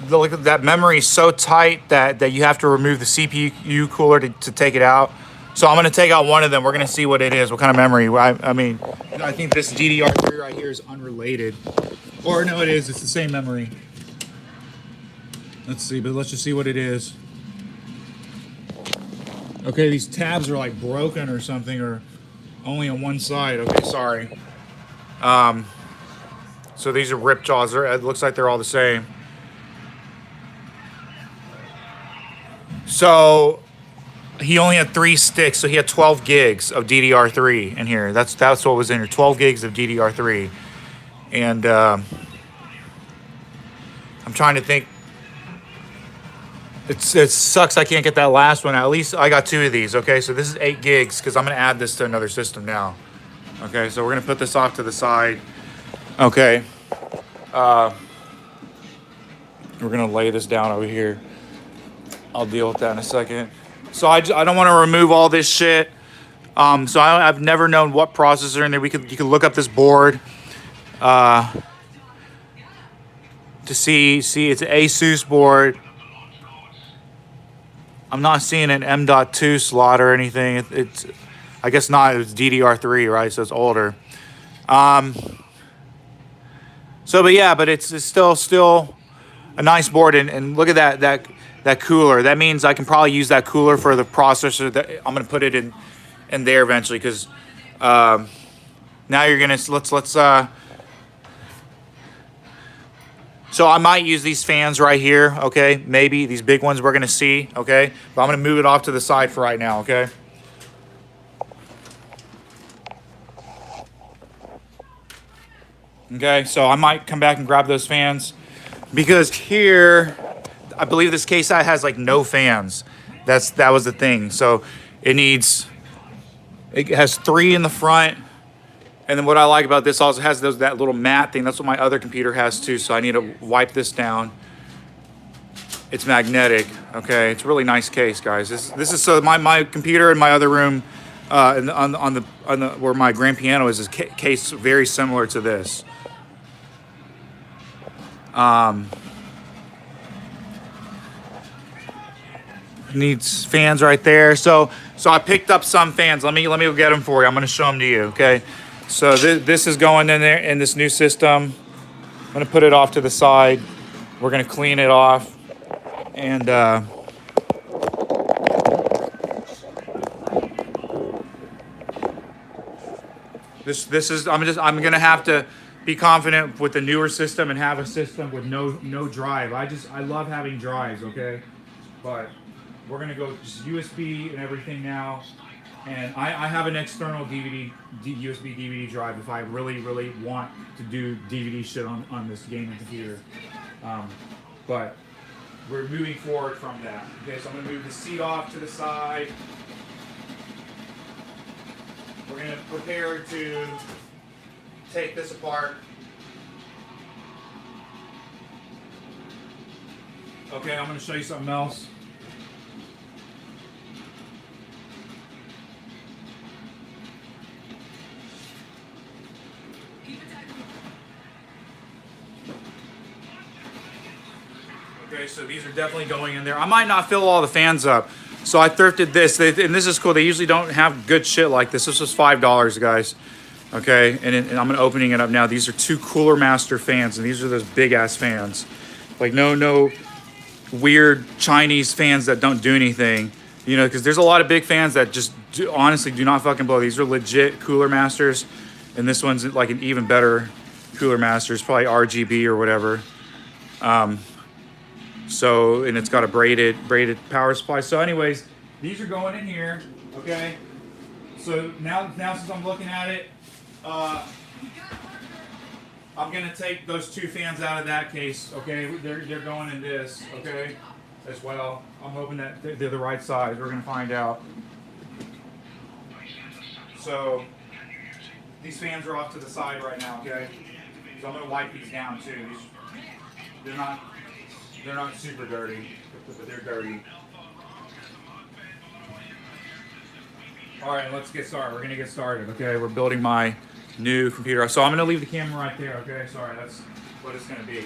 Look at that memory is so tight that you have to remove the CPU cooler to take it out. So I'm gonna take out one of them. We're gonna see what it is, what kind of memory. I mean, I think this DDR3 right here is unrelated. Or no, it is, it's the same memory. Let's see, but let's just see what it is. Okay, these tabs are like broken or something, or only on one side. Okay, sorry. So these are rip jaws. It looks like they're all the same. So he only had 3 sticks, so he had 12 gigs of DDR3 in here. That's what was in here, 12 gigs of DDR3. And I'm trying to think. It sucks I can't get that last one. At least I got 2 of these, okay? So this is 8 gigs because I'm going to add this to another system now. Okay, so we're going to put this off to the side. Okay. We're going to lay this down over here. I'll deal with that in a second. So I don't want to remove all this shit. So I've never known what processor in there. You could look up this board to see it's an ASUS board. I'm not seeing an M.2 slot or anything. It's I guess not. It's DDR3, right? So it's older. So but yeah, but it's still a nice board. And look at that cooler. That means I can probably use that cooler for the processor. That I'm gonna put it in there eventually because now you're gonna let's. So I might use these fans right here, okay? Maybe these big ones we're gonna see, okay? But I'm gonna move it off to the side for right now, okay? Okay, so I might come back and grab those fans because here, I believe this case has like no fans. That was the thing. So it has 3 in the front. And then what I like about this also has that little mat thing. That's what my other computer has too. So I need to wipe this down. It's magnetic. Okay, it's a really nice case, guys. This is so my computer in my other room, on the where my grand piano is a case very similar to this. Needs fans right there. So I picked up some fans. Let me go get them for you. I'm gonna show them to you. Okay. So this is going in there in this new system. I'm gonna put it off to the side. We're gonna clean it off, and this is I'm gonna have to be confident with the newer system and have a system with no drive. I love having drives. Okay, but we're gonna go just USB and everything now. And I have an external USB DVD drive if I really want to do DVD shit on this gaming computer. But we're moving forward from that. Okay, so I'm gonna move the seat off to the side. We're gonna prepare to take this apart. Okay, I'm gonna show you something else. Okay, so these are definitely going in there. I might not fill all the fans up. So I thrifted this, and this is cool. They usually don't have good shit like this. This was $5, guys. Okay, and I'm opening it up now. These are 2 Cooler Master fans, and these are those big-ass fans. Like, no weird Chinese fans that don't do anything. You know, because there's a lot of big fans that just honestly do not fucking blow. These are legit Cooler Masters, and this one's like an even better Cooler Masters, probably RGB or whatever. So, and it's got a braided power supply. So anyways, these are going in here, okay? So now since I'm looking at it, I'm gonna take those 2 fans out of that case, okay? They're going in this, okay, as well. I'm hoping that they're the right size. We're gonna find out. So these fans are off to the side right now, okay? So I'm gonna wipe these down too. They're not super dirty, but they're dirty. All right, let's get started. We're gonna get started, okay? We're building my new computer. So I'm gonna leave the camera right there, okay? Sorry, that's what it's gonna be.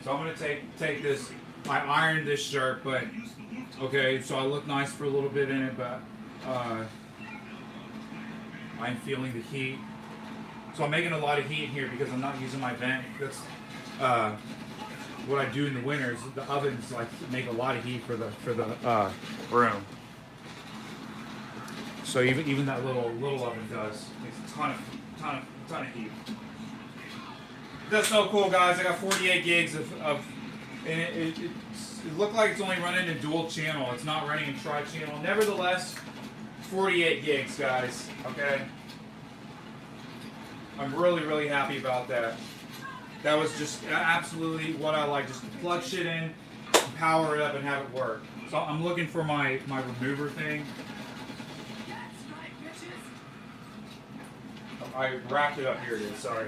So I'm gonna take this. I ironed this shirt, but okay, so I look nice for a little bit in it, but I'm feeling the heat. So I'm making a lot of heat in here because I'm not using my vent. That's what I do in the winters. The ovens like make a lot of heat for the room. So even that little oven does makes a ton of heat. That's so cool, guys. I got 48 gigs of and it looked like it's only running in dual channel. It's not running in tri-channel. Nevertheless, 48 gigs, guys. Okay. I'm really happy about that. That was just absolutely what I like. Just plug shit in, power it up, and have it work. So I'm looking for my remover thing. I wrapped it up. Here it is. Sorry.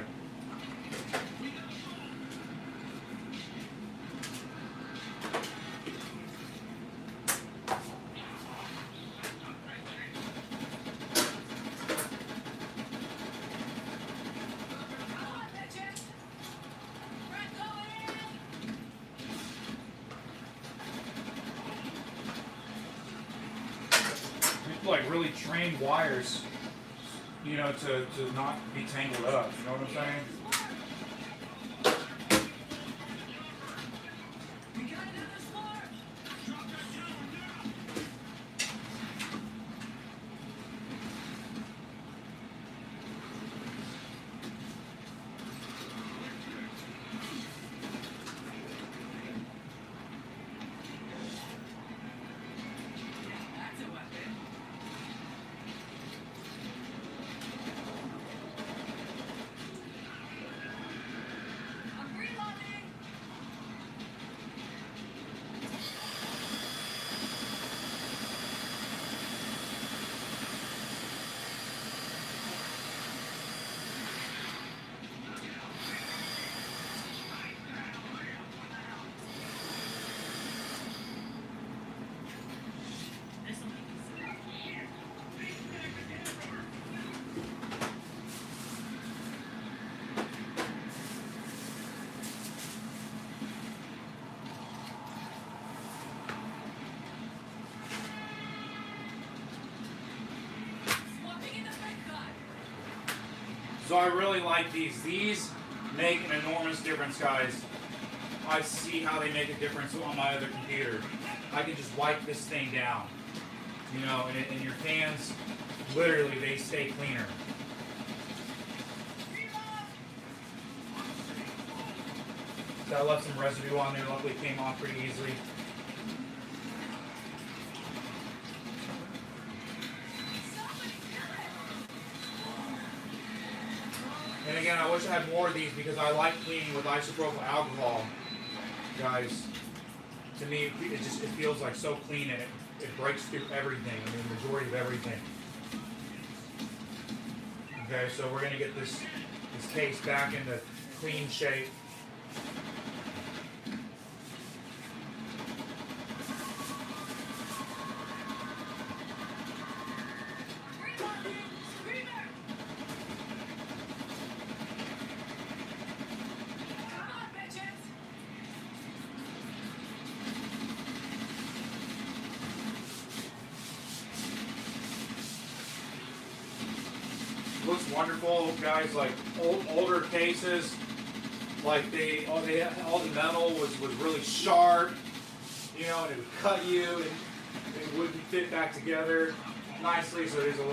Like really trained wires, you know, to not be tangled up. You know what I'm saying? So I really like these. These make an enormous difference, guys. I see how they make a difference on my other computer. I can just wipe this thing down, you know, and your hands, literally, they stay cleaner. So I left some residue on there. Luckily, it came off pretty easily. And again, I wish I had more of these because I like cleaning with isopropyl alcohol, guys. To me, it feels like so clean and it breaks through everything. I mean, the majority of everything. Okay, so we're gonna get this case back into clean shape. wonderful, guys. Like older cases, like all the metal was really sharp, you know, and it would cut you, and it wouldn't fit back together nicely. So there's a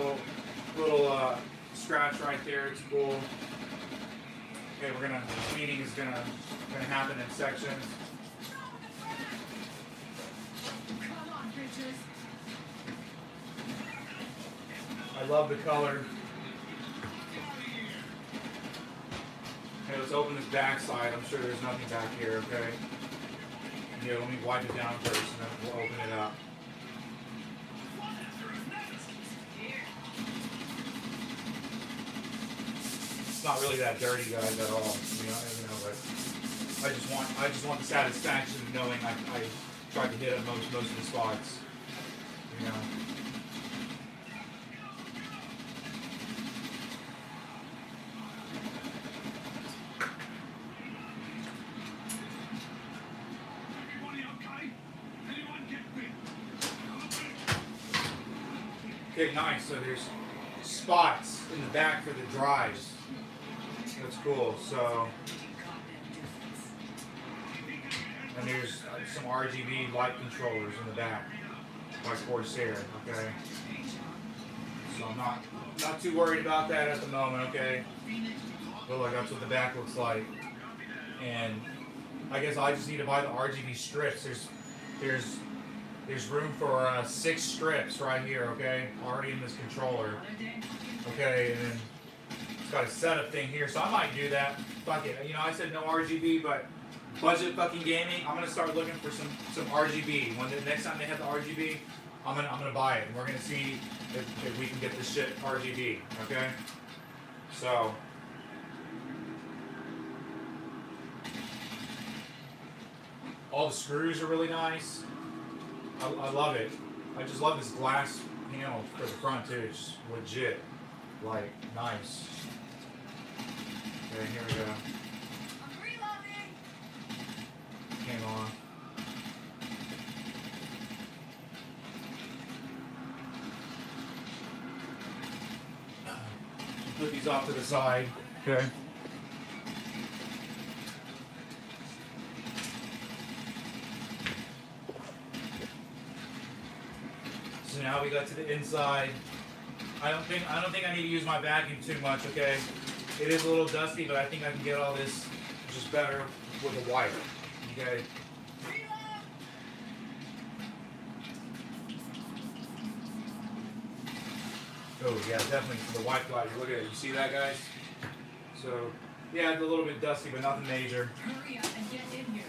little scratch right there. It's cool. Okay, cleaning is gonna happen in sections. Come on, bitches. I love the color. Okay, let's open this back side. I'm sure there's nothing back here, okay? Yeah, let me wipe it down first and then we'll open it up. It's not really that dirty, guys, at all. You know, but I just want the satisfaction of knowing I tried to hit at most of the spots. You know. Okay, nice. So there's spots in the back for the drives. That's cool. So, and there's some RGB light controllers in the back by Corsair. Okay. So I'm not too worried about that at the moment. Okay. But look, that's what the back looks like. And I guess I just need to buy the RGB strips. There's room for 6 strips right here, okay? Already in this controller. Okay, and then it's got a setup thing here, so I might do that. Fuck it. You know, I said no RGB, but budget fucking gaming, I'm gonna start looking for some RGB. When the next time they have the RGB, I'm gonna buy it, and we're gonna see if we can get this shit RGB, okay? So all the screws are really nice. I love it. I just love this glass panel for the front too. It's legit. Like, nice. Okay, here we go. Came on. Put these off to the side. Okay. So now we got to the inside. I don't think I need to use my vacuum too much, okay? It is a little dusty, but I think I can get all this just better with a wipe. Okay. Oh yeah, definitely for the wipe guys. Look at it. You see that, guys? So yeah, it's a little bit dusty, but nothing major. Hurry up and get in here.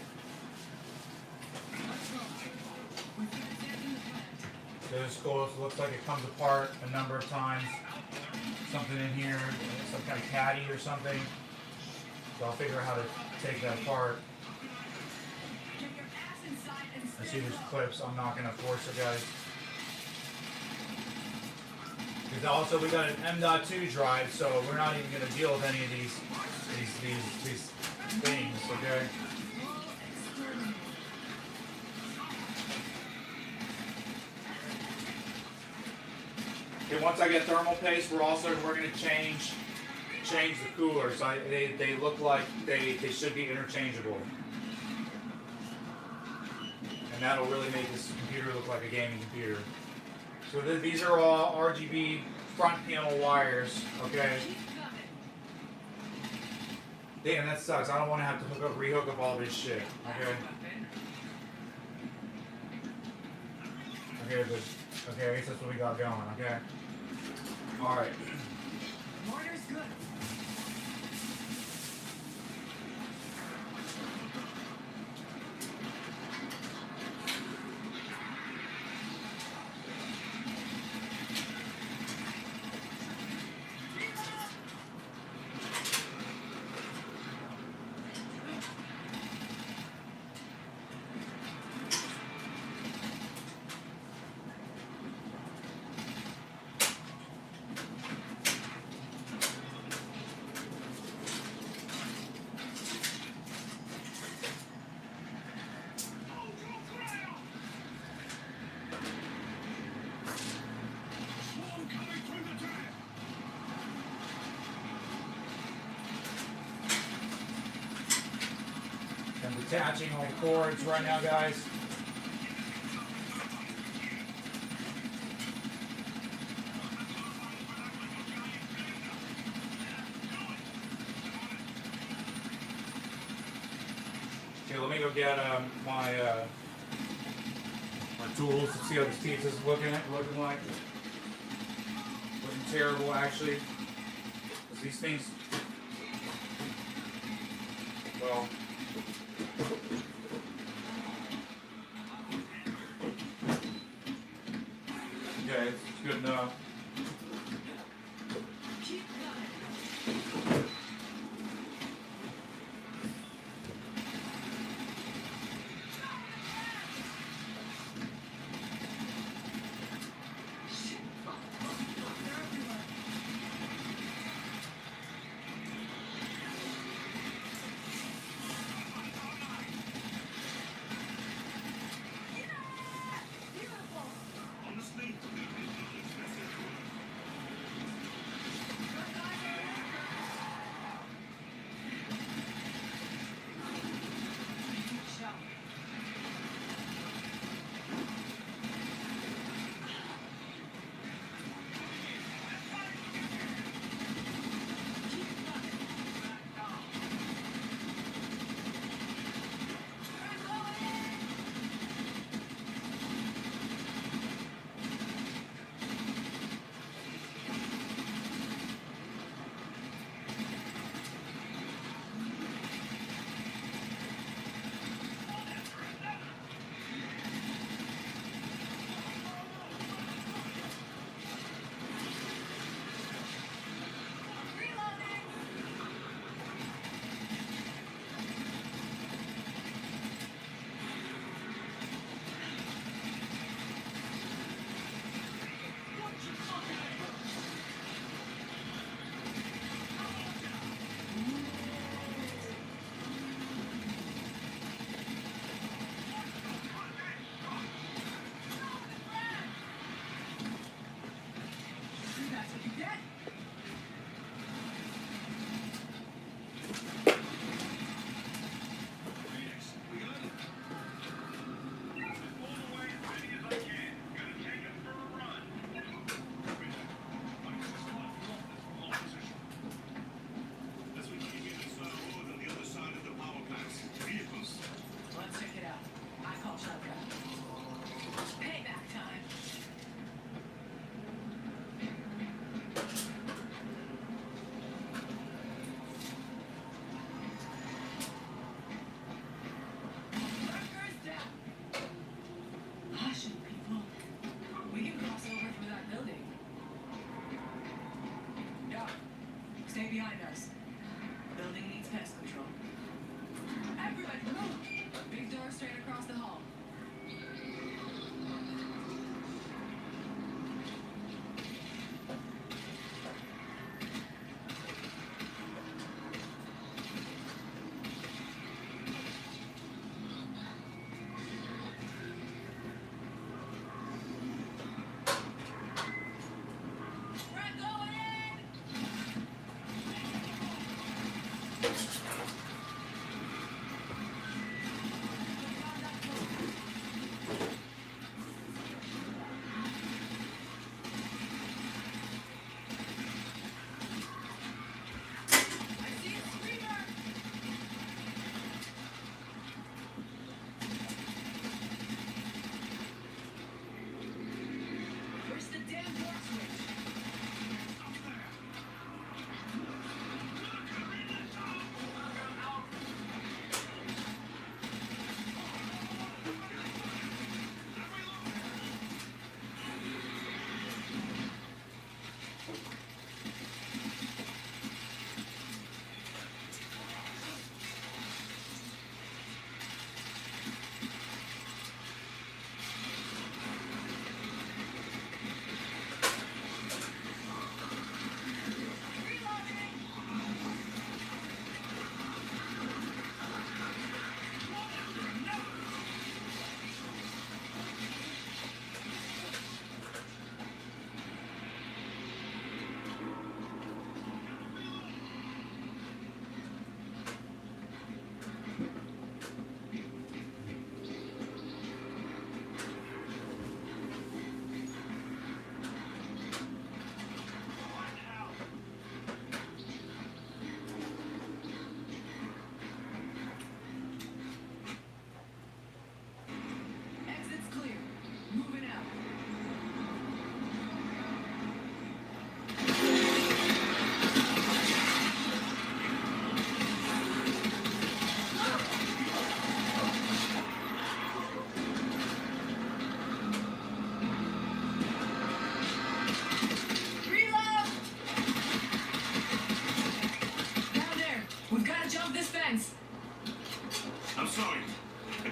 This is cool. It looks like it comes apart a number of times. Something in here, some kind of caddy or something. So I'll figure out how to take that apart. I see there's clips. I'm not going to force it, guys. Because also we got an M.2 drive, so we're not even going to deal with any of these things, okay? Okay, once I get thermal paste, we're going to change the coolers. They look like they should be interchangeable, and that'll really make this computer look like a gaming computer. So these are all RGB front panel wires. Okay. Damn, that sucks. I don't want to have to rehook up all this shit. Okay. Okay, but okay, I guess that's what we got going. Okay. All right. Mortar's good. I'm detaching all the cords right now, guys. Okay, let me go get my tools to see how this pizza's looking like. Looking terrible, actually. 'Cause these things, well, okay, it's good enough. Let's check it out. I call shotgun. Payback time. Markers down. Hush, people. We can cross over through that building. Doc, stay behind us. Building needs pest control. Everybody move! Big door straight across the hall. We're going in! Found that door.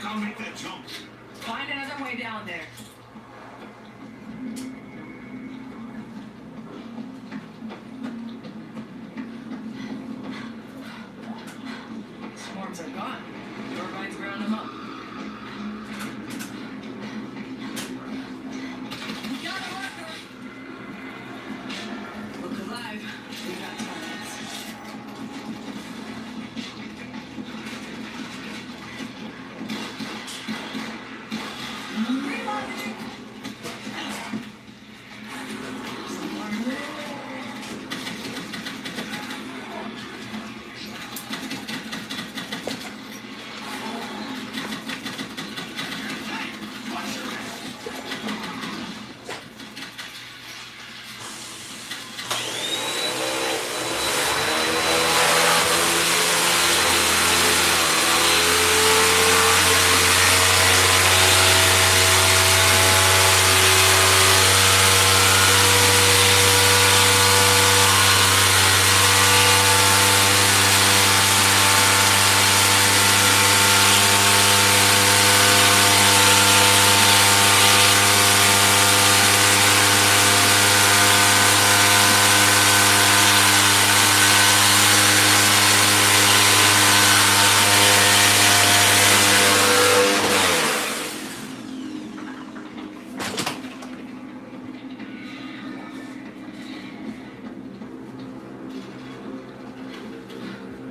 can't make that jump. Find another way down there. Swarms are gone. Turbines ground them up. We got a worker. Look alive. We got targets. Reloading.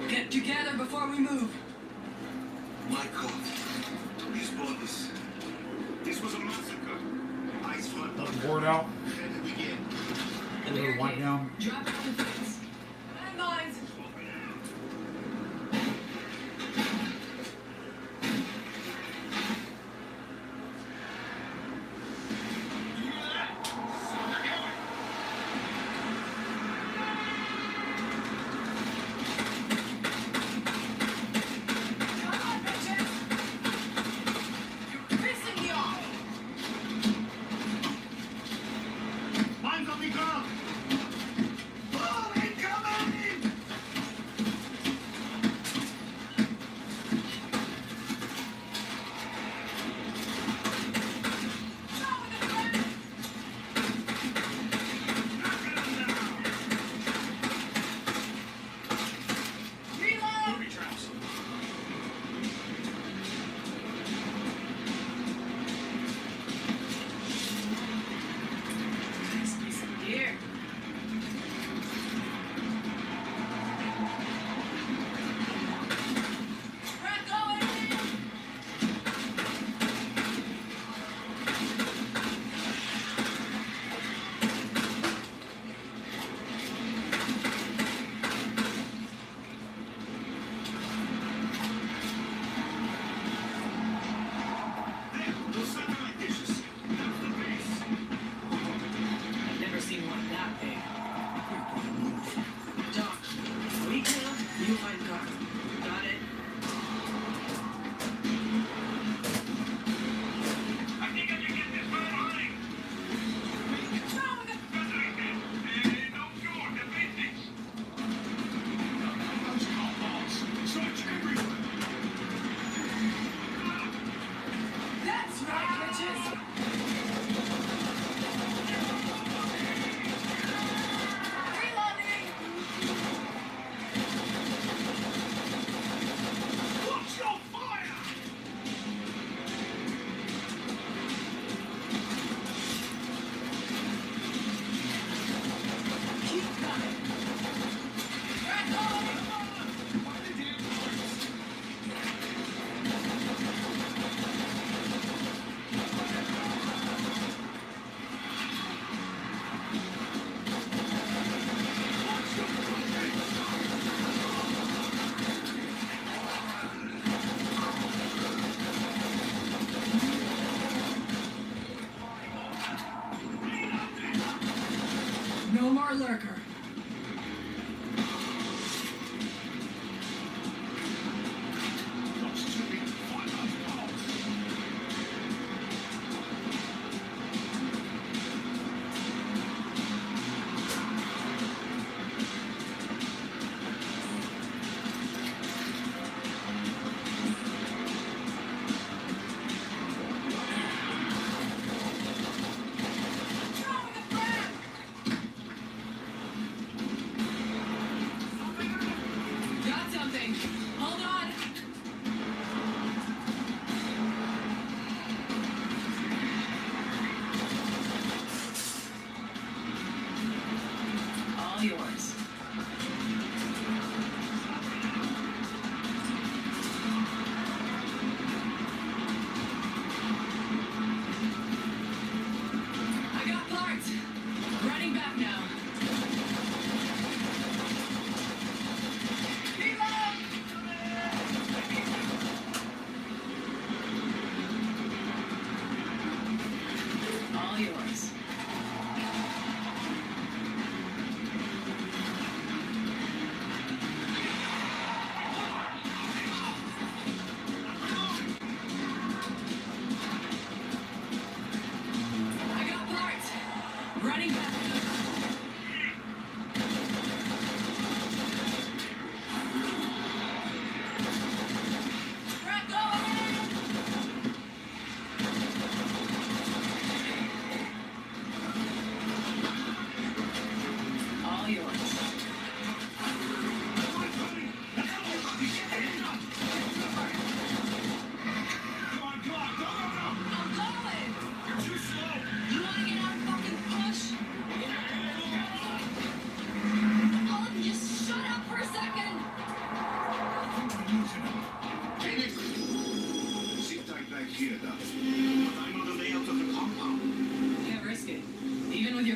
Get together before we move. My God. These bodies. This was a massacre. Ice flood. Board out. Where did we get? A little wipe down. Drop out the fence. Landmines. Come on, bitches. You're pissing me off. Mine's on the ground. Oh, incoming! Reload. Booby traps. Nice piece of gear. We're going in. There, those satellite dishes. That's the base. I've never seen one that big. Doc, we kill, you find Carter. Got it? I think I can get this man running. Control the No cure, the basics. Those compounds. Search everywhere. That's right, bitches. Reloading. Watch your fire! Keep coming. We're going. Why the damn noise? No more lurker. Those two big fight those balls.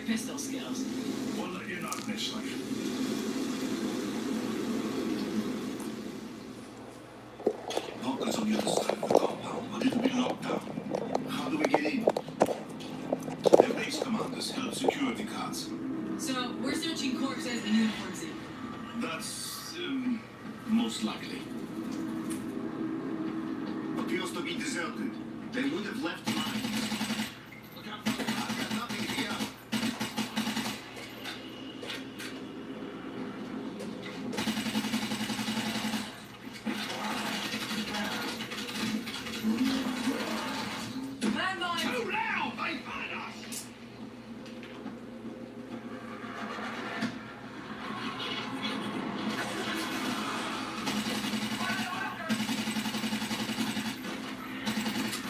pistol skills. We'll let you know initially. Walkers on the other side of the compound, but it'll be locked down. How do we get in? Their base commanders held security cards. So, we're searching corpses and uniforms in. That's, most likely. Appears to be deserted. They would have left mines. Look out for them. I've got nothing here. Landmine! Too loud! They find us!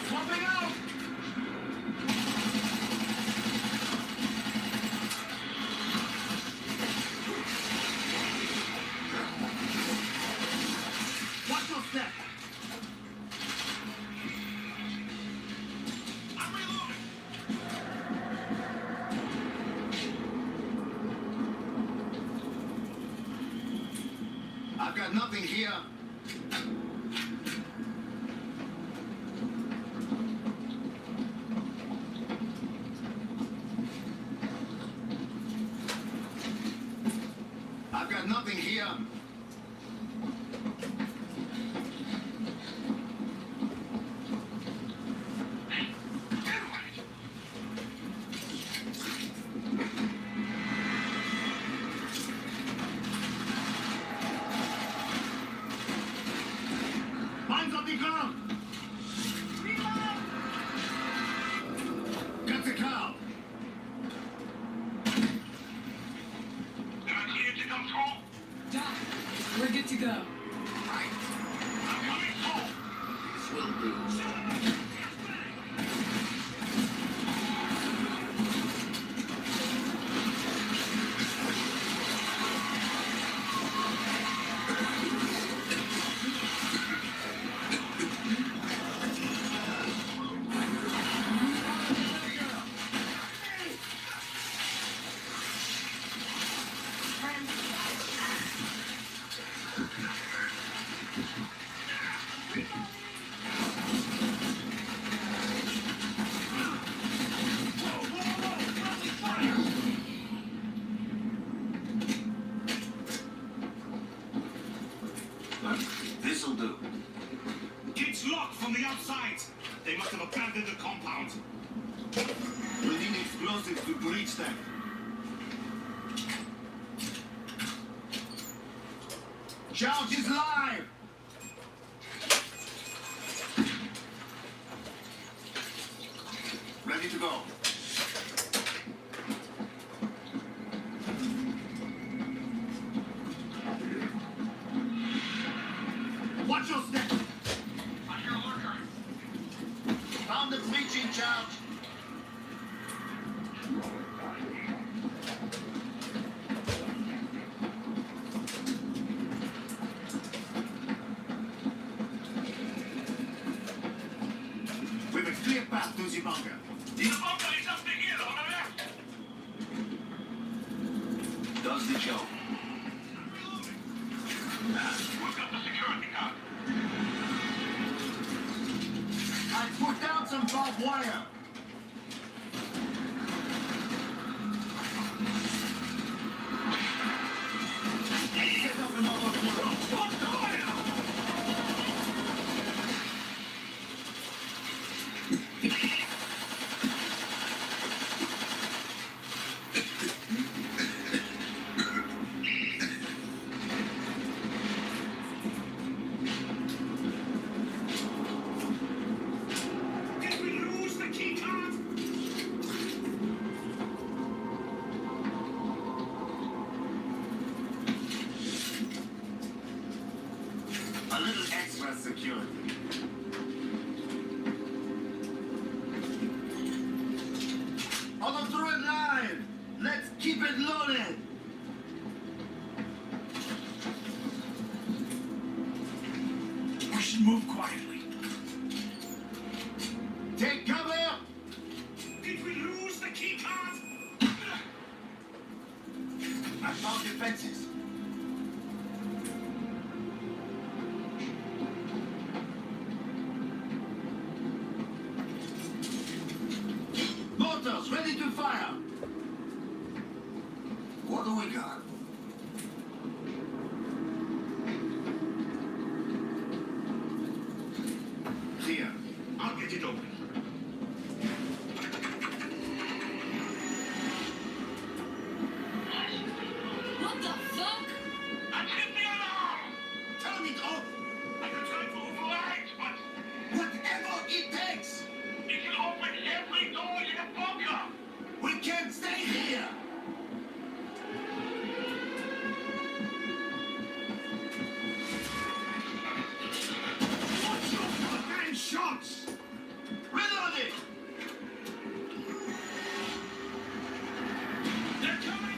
Swapping out! Watch your step! I'm reloading! I've got nothing here. I've got nothing here. Mine's on the ground. Got the car. Am I cleared to come through? Doc, we're good to go. Right. I'm coming through. This will do. This'll do. It's locked from the outside. They must have abandoned the compound. We need explosives to breach them. Charge is live! Ready to go. Watch your step! I hear a lurker. Found the breaching charge. We have a clear path to the bunker. The bunker is up the hill on the left. Does the job. We've got the security card. I put down some barbed wire. Set up another one. Put the fire! Did we lose the key card? A little extra security. On the through line! Let's keep it loaded! We should move quietly. Take cover! Did we lose the key card? defenses. Mortars ready to fire. What do we got? Here, I'll get it open. What the fuck? I hit the alarm! Turn it off! I can try to override, but whatever it takes! It will open every door in the bunker! We can't stay here! Watch your fucking shots! Reload it! They're coming!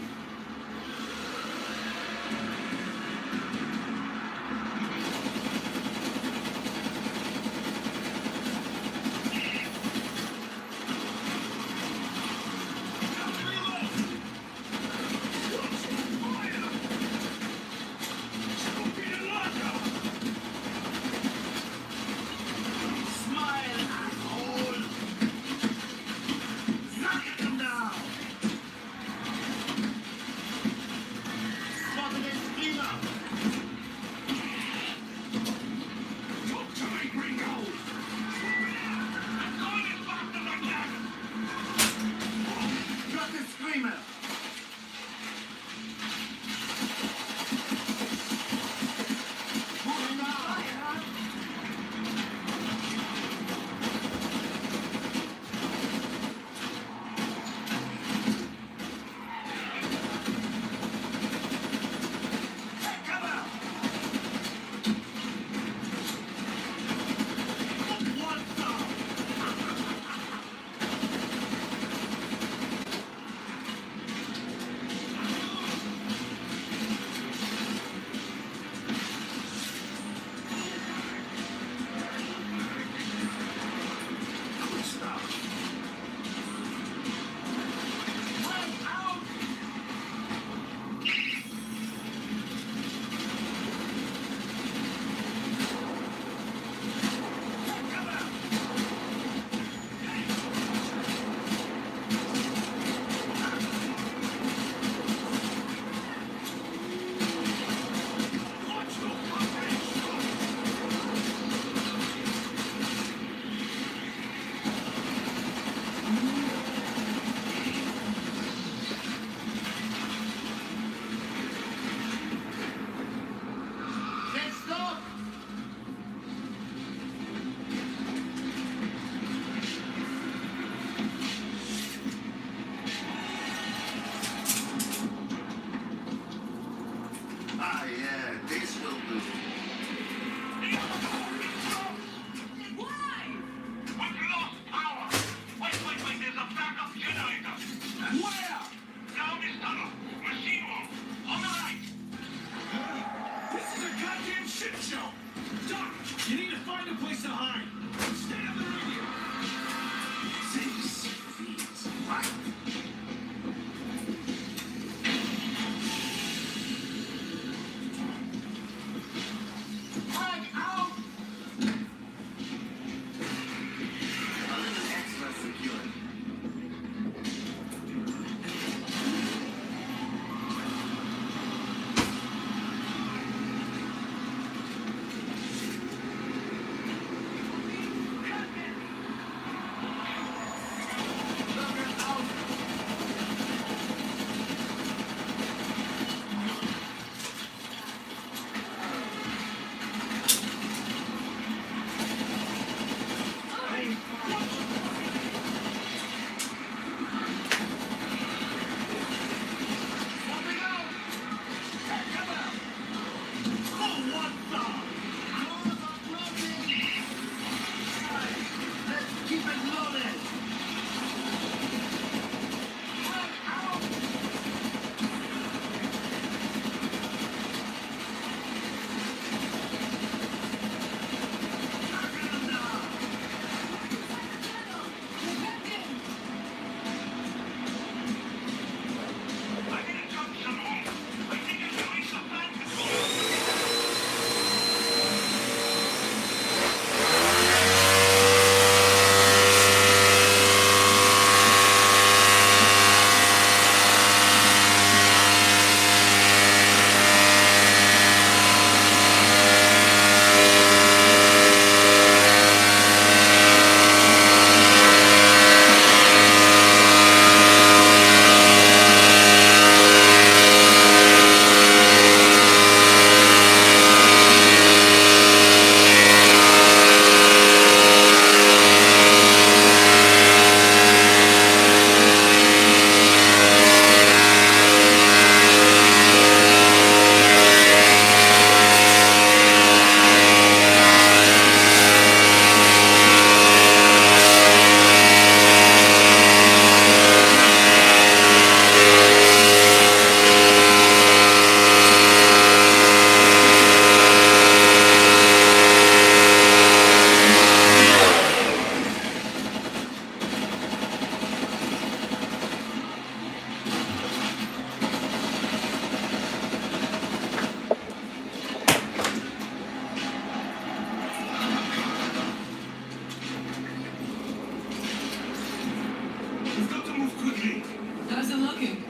working.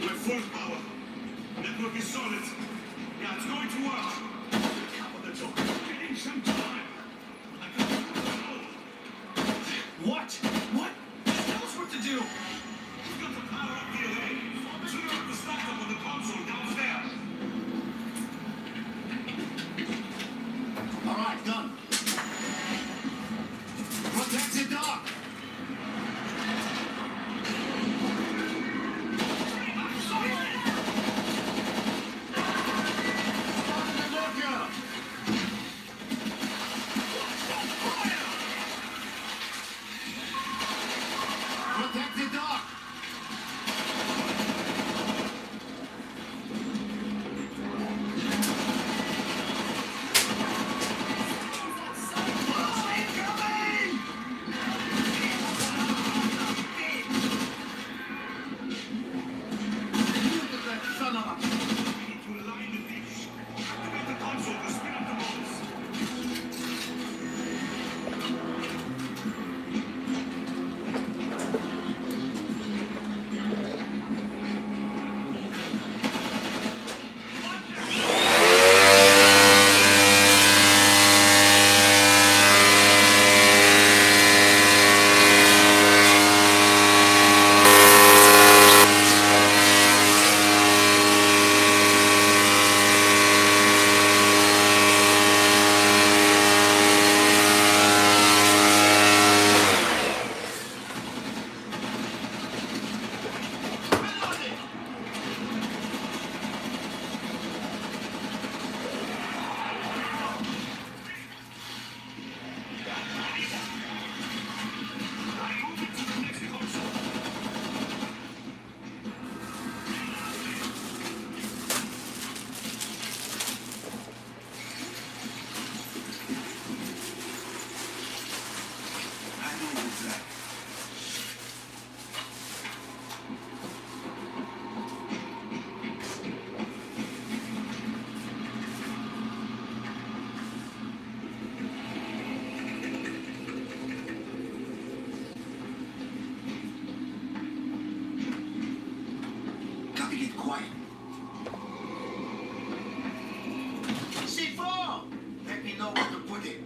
We're full power. Network is solid. Yeah, it's going to work. Cover the door. Getting some time. What? What? Tell us what to do. We've got to power up the array. Trigger up the startup on the console downstairs. All right, done. Protect the dock. Protect the dock. Son of a... We need to align the dish. Activate the console to spin up the bolts. Gotta get quiet. C4! Let me know where to put it.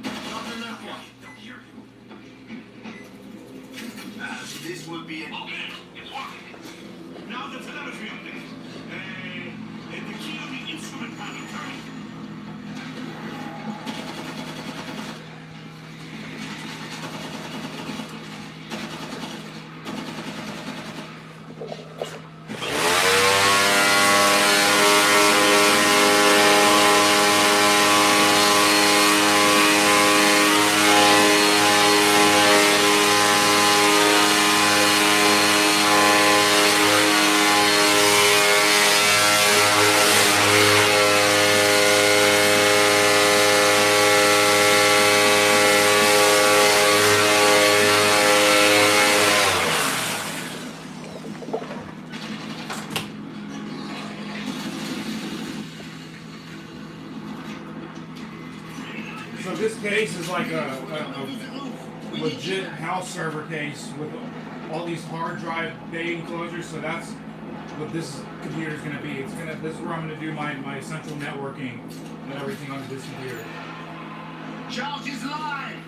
Not enough one. Don't hear you. This will be an... Okay, it's working. Now the telemetry update. The key on the instrument panel turning. So this case is like a legit house server case with all these hard drive bay enclosures. So that's what this computer is going to be. This is where I'm going to do my central networking and everything on this computer. Charge is live!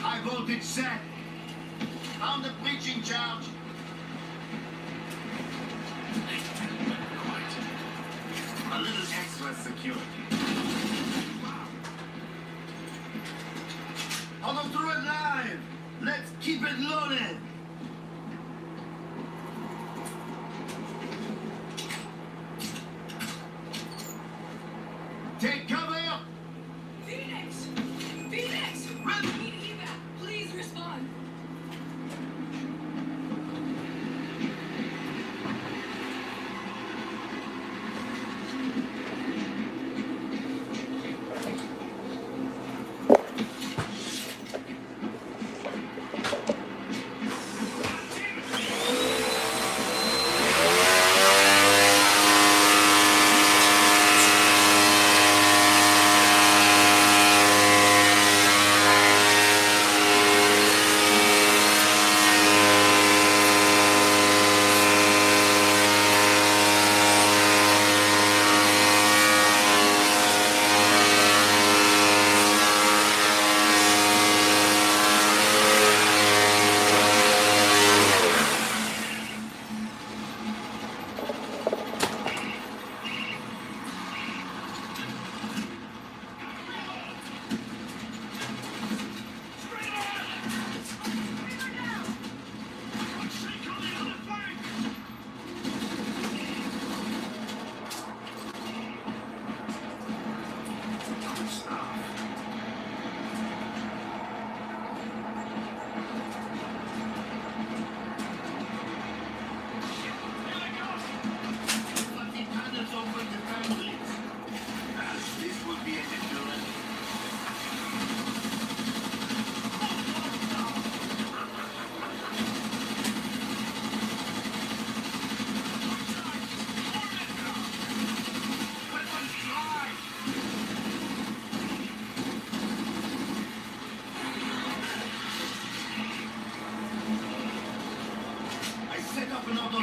High voltage set. Found the breaching charge. A little extra security. Follow through it live. Let's keep it loaded.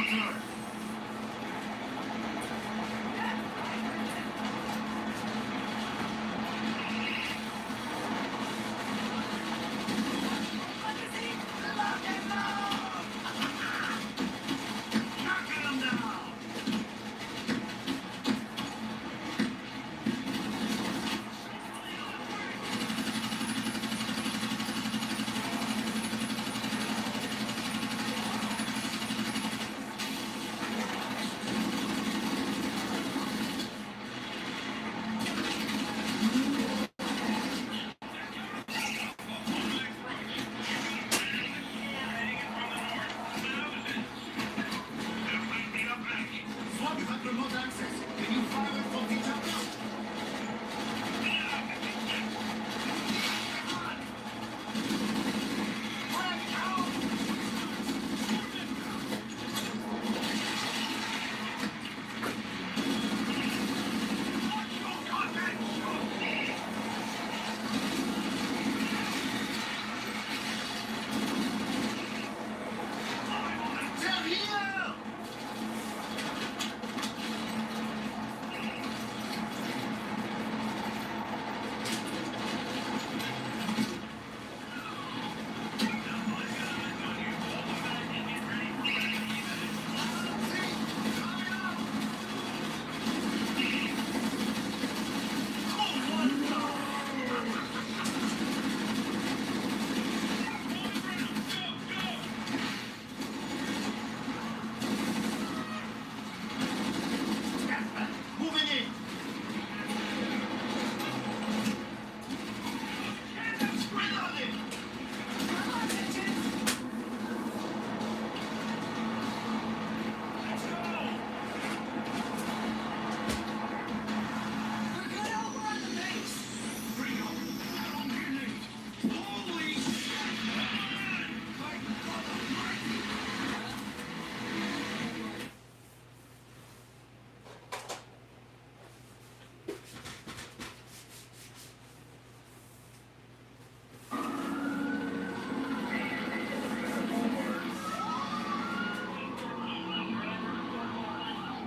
turn. Swap, you have remote access. Can you fire it from the top? Down here! Moving in. Reloading. Let's go. We're good over on the base. Bring on. Don't grenade. Holy shit. Fight for the mighty.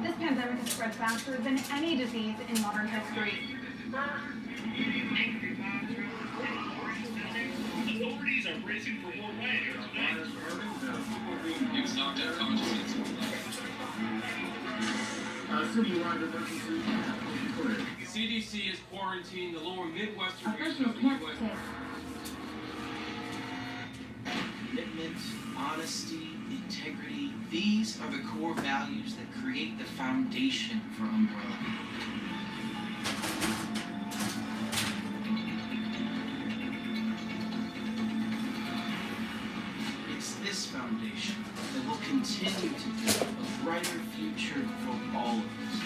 This pandemic has spread faster than any disease in modern history. Authorities are bracing for more riots tonight. You've knocked out consciousness. The CDC has quarantined the lower Midwestern Officials region of the can't U.S. say. Commitment, honesty, integrity, these are the core values that create the foundation for Umbrella. It's this foundation that will continue to build a brighter future for all of us.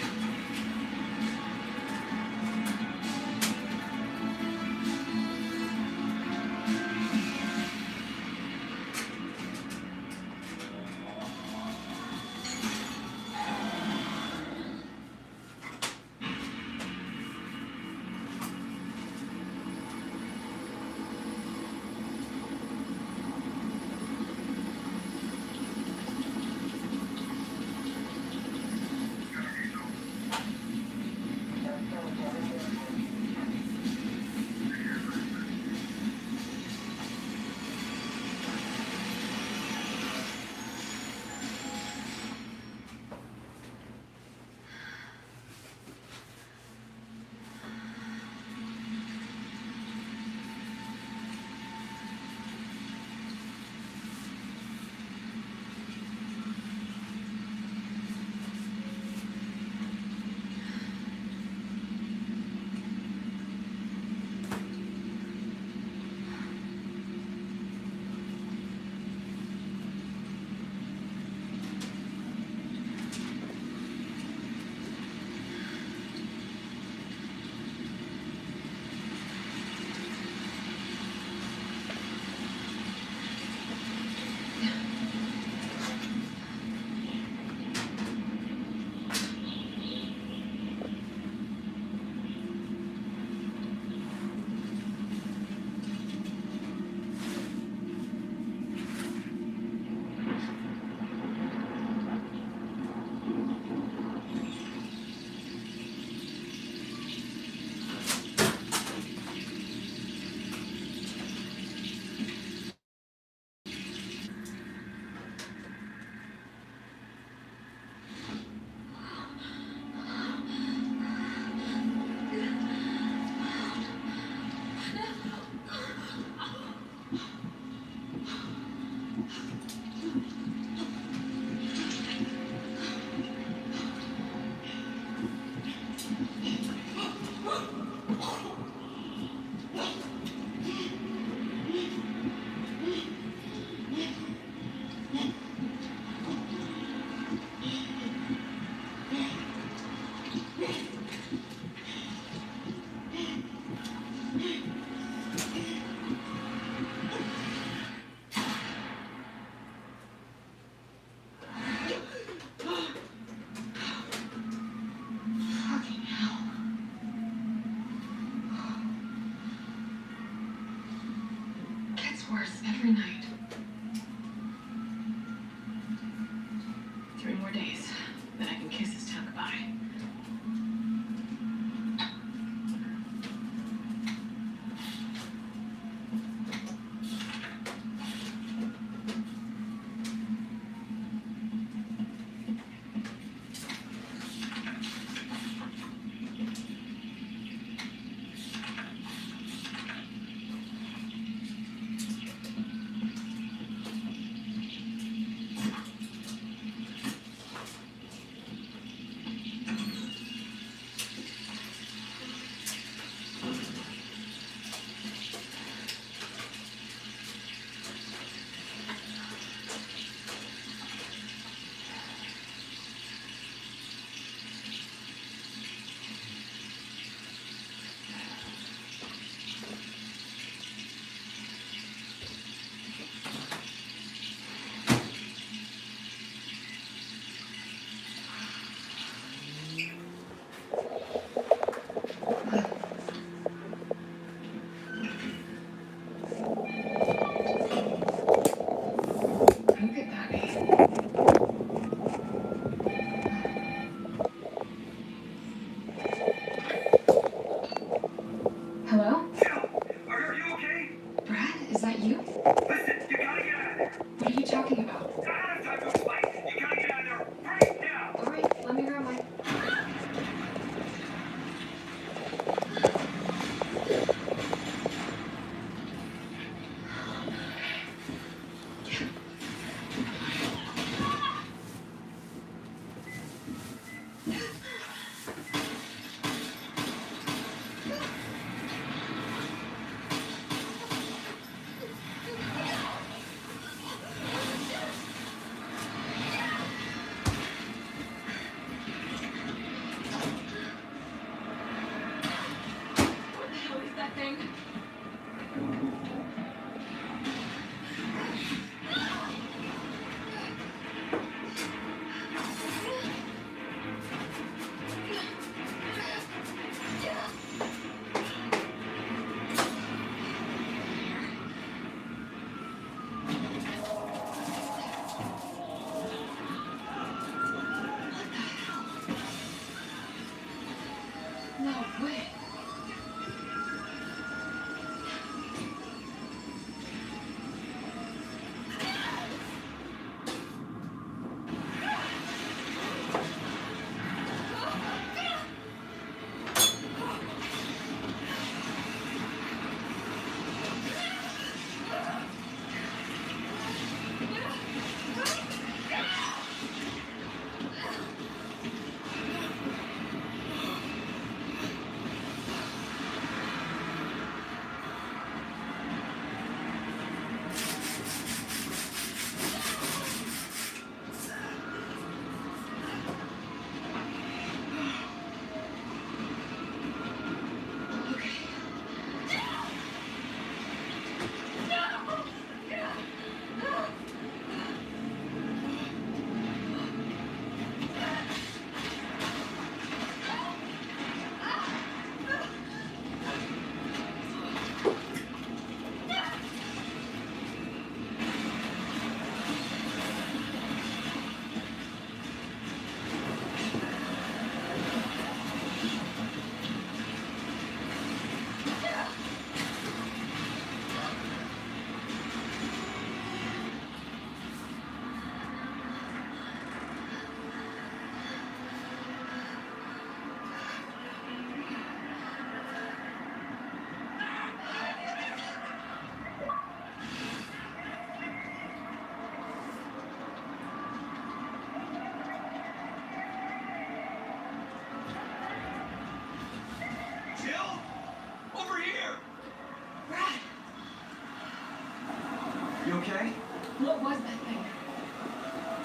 okay? What was that thing?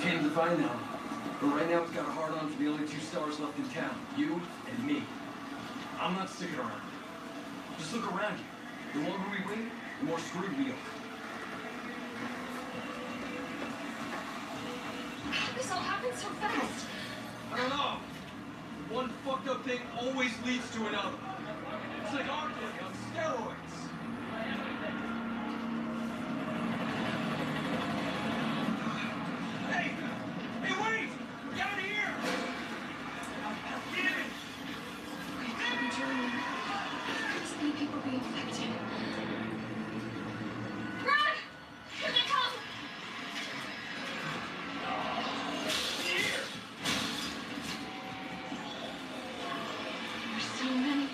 Damned if I know. But right now it's got a hard on for the only 2 stars left in town. You and me. I'm not sticking around. Just look around you. The longer we wait, the more screwed we are. This all happened so fast. I don't know. One fucked up thing always leads to another. It's like our kid on steroids. Hey! Hey, wait! Get out of here! Get in! We could be journeying. This many people being affected. Run! Here they come! There's so many.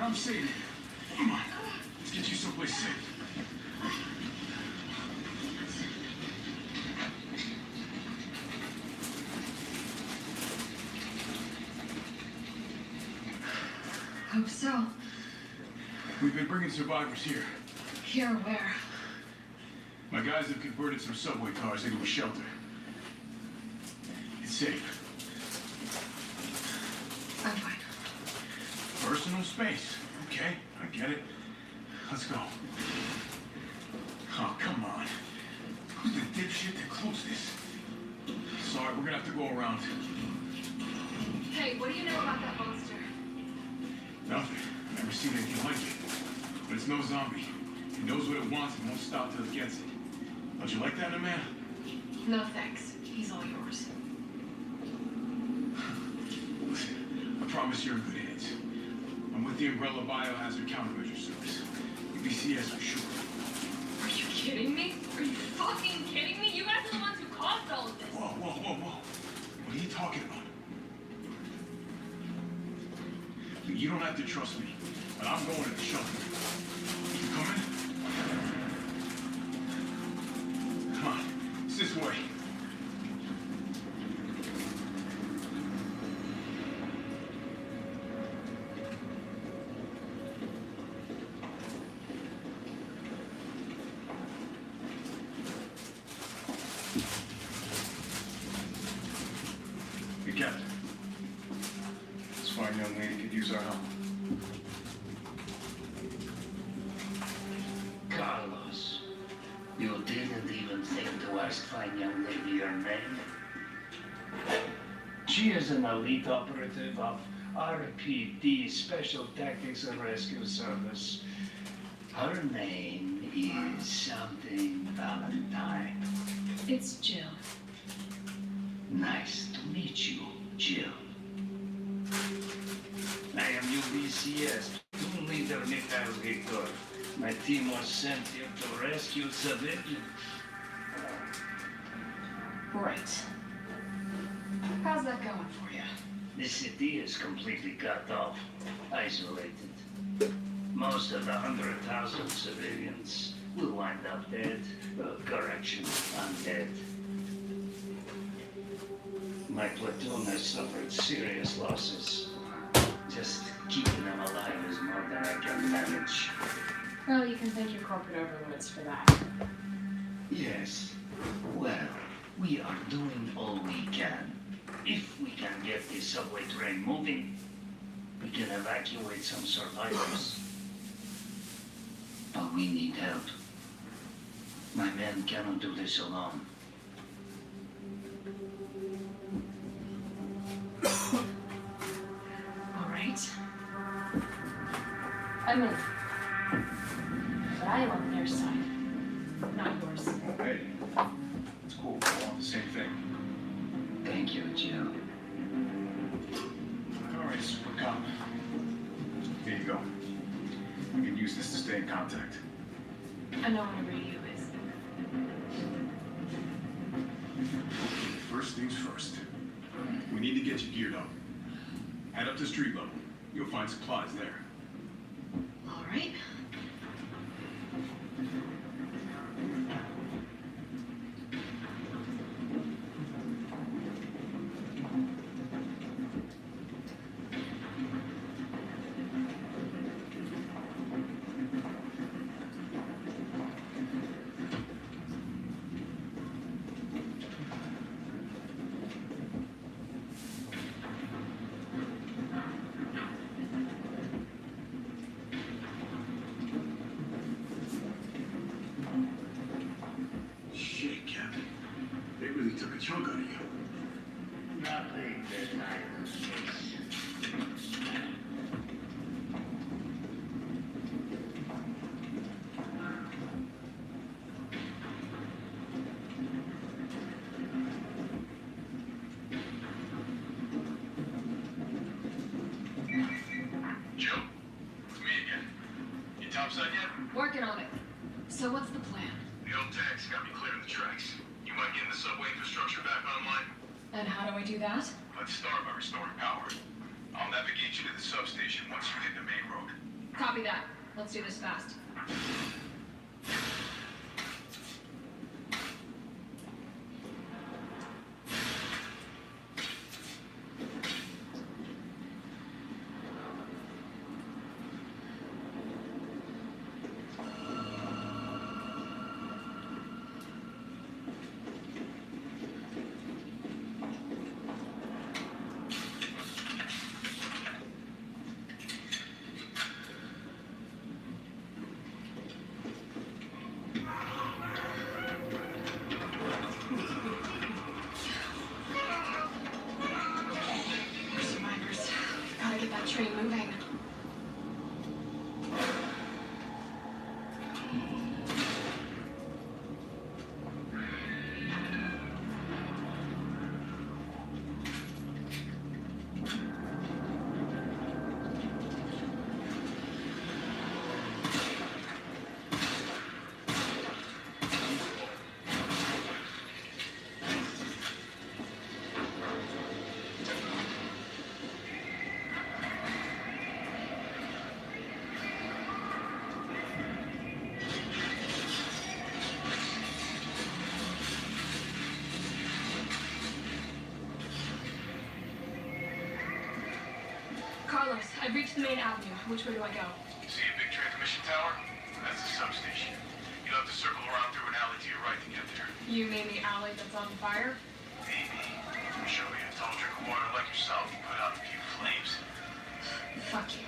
I'm saving you. Come on. Let's get you someplace safe. Hope so. We've been bringing survivors here. Here where? My guys have converted some subway cars into a shelter. It's safe. I'm fine. Personal space. Okay, I get it. Let's go. Oh, come on. Who's the dipshit that closed this? Sorry, we're gonna have to go around. Hey, what do you know about that monster? Nothing. I've never seen anything like it. But it's no zombie. It knows what it wants and won't stop till it gets it. Don't you like that in a man? No thanks. He's all yours. Listen, I promise you're in good hands. I'm with the Umbrella Biohazard Countermeasure Service. XVI for sure. Are you kidding me? Are you fucking kidding me? You guys are the ones who caused all of this. Whoa, whoa, whoa, whoa. What are you talking about? You don't have to trust me, but I'm going to the shelter. You coming? Come on, it's this way. Hey, Captain. This fine young lady could use our help. Carlos, you didn't even think to ask fine young lady her name? She is an elite operative of RPD, Special Tactics and Rescue Service. Her name is something Valentine. It's Jill. Nice to meet you, Jill. I am UBCS, Team Leader Mikhail Victor. My team was sent here to rescue civilians. Right. How's that going for you? The city is completely cut off, isolated. Most of the 100,000 civilians will wind up dead. Correction, undead. My platoon has suffered serious losses. Just keeping them alive is more than I can manage. Well, you can thank your corporate overlords for that. Yes. Well, we are doing all we can. If we can get the subway train moving, we can evacuate some survivors. But we need help. My men cannot do this alone. All right. I'm in. But I am on their side, not yours. Hey, it's cool. We're all the same thing. Thank you, Jill. All right, Super Cop. Here you go. You can use this to stay in contact. I know what a radio is. First things first. We need to get you geared up. Head up to street level. You'll find supplies there. All right. Shit, Captain. They really took a chunk out of you. Nothing that I can fix. Jill, it's me again. You topside yet? Working on it. So what's the plan? The old tax got me clearing the tracks. You mind getting the subway infrastructure back online? And how do I do that? Let's start by restoring power. I'll navigate you to the substation once you hit the main road. Copy that. Let's do this fast. Survivors. Gotta get that train moving. Carlos, I've reached the main avenue. Which way do I go? See a big transmission tower? That's the substation. You'll have to circle around through an alley to your right to get there. You mean the alley that's on fire? Maybe. I'm sure we a tall drink of water like yourself and put out a few flames. Fuck you.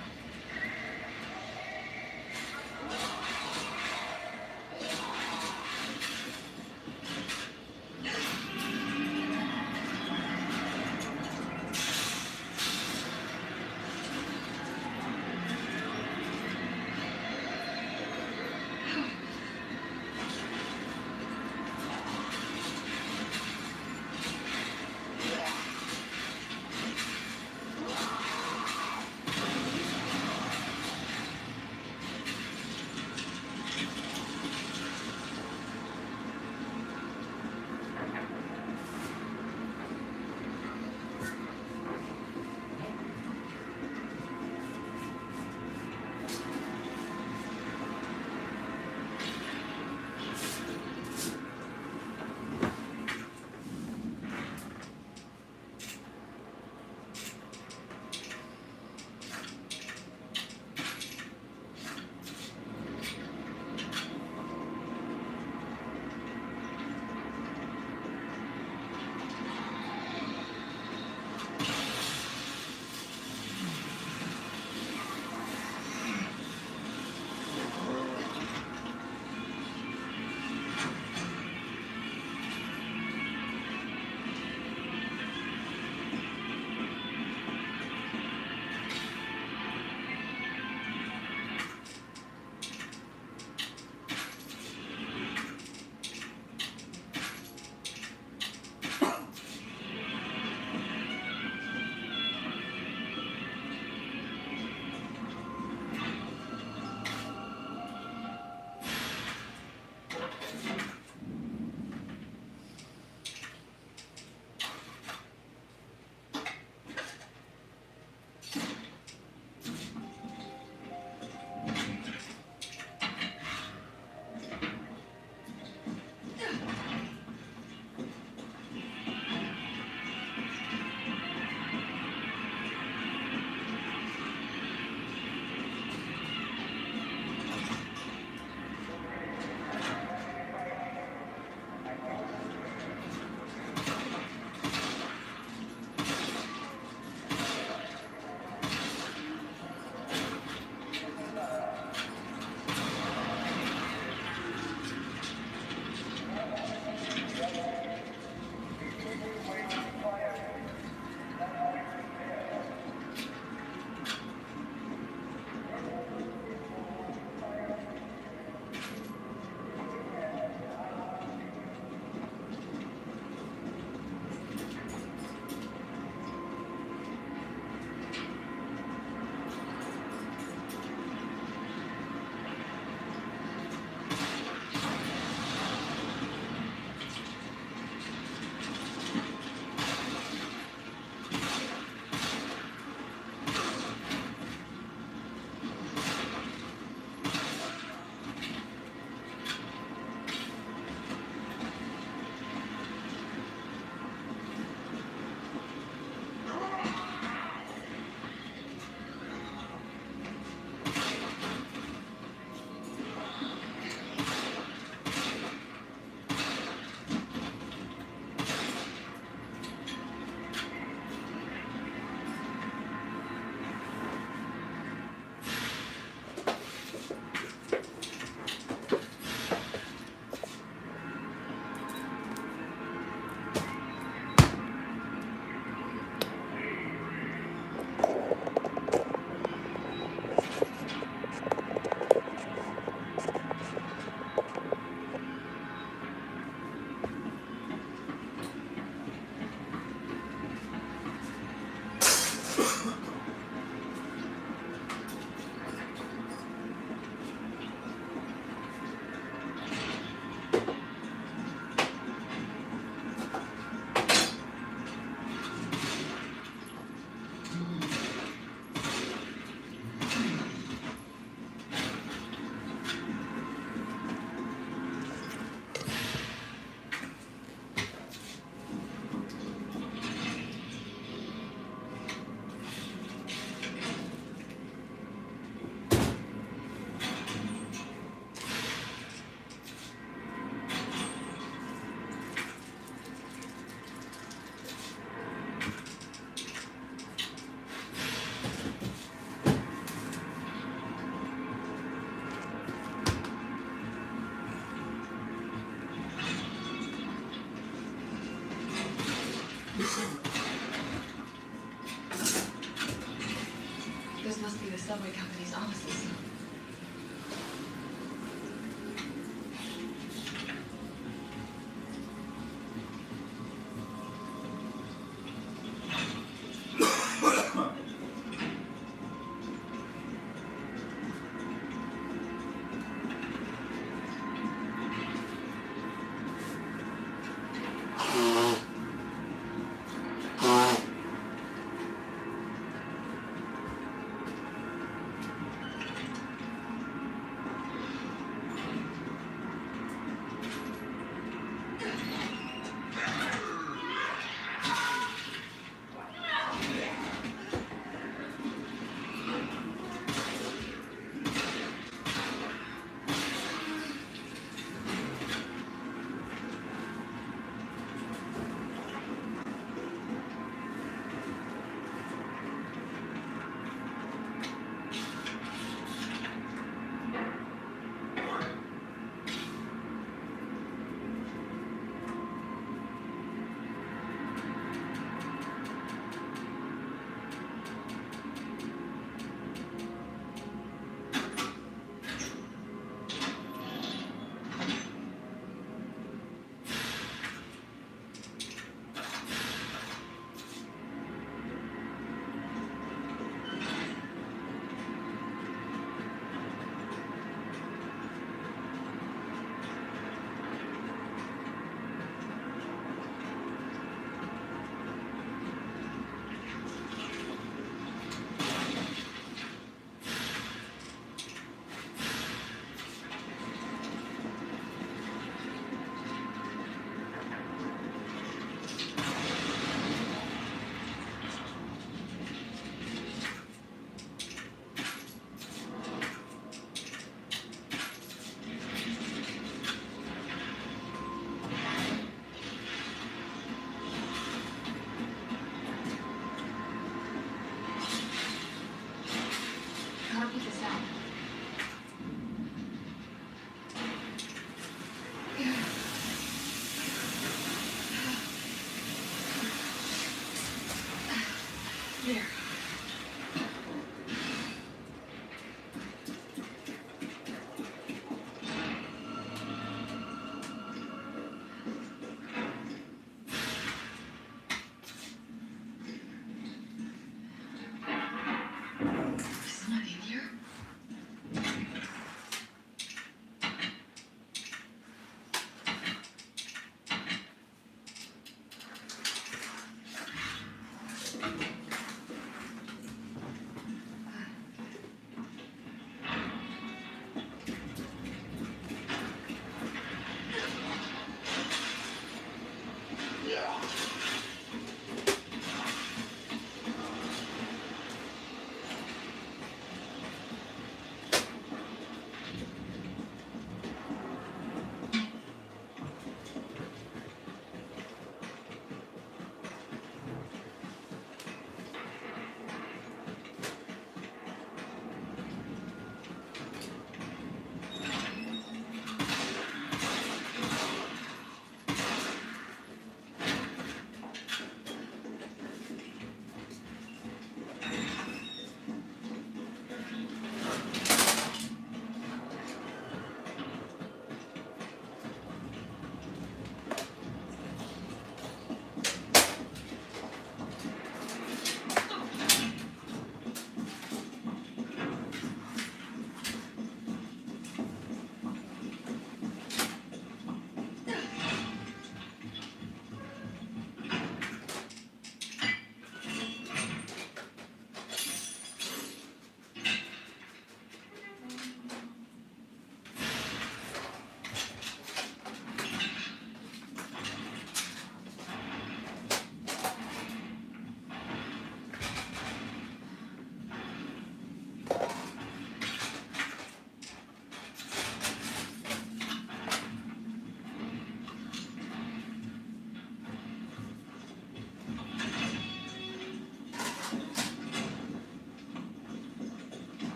railway company's offices.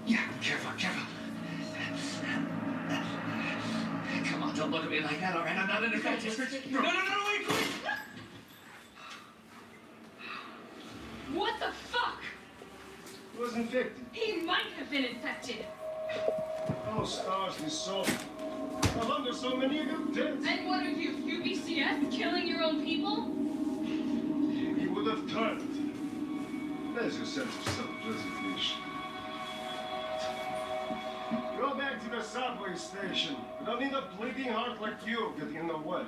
Yeah, careful, careful. Come on, don't look at me like that, all right? I'm not an infectious. No, wait, quick! What the fuck? He was infected. He might have been infected. Oh, stars, we saw. No wonder so many of you dead. And what are you, UBCS, killing your own people? He would have turned. There's your sense of self-preservation. Go back to the subway station. We don't need a bleeding heart like you getting in the way.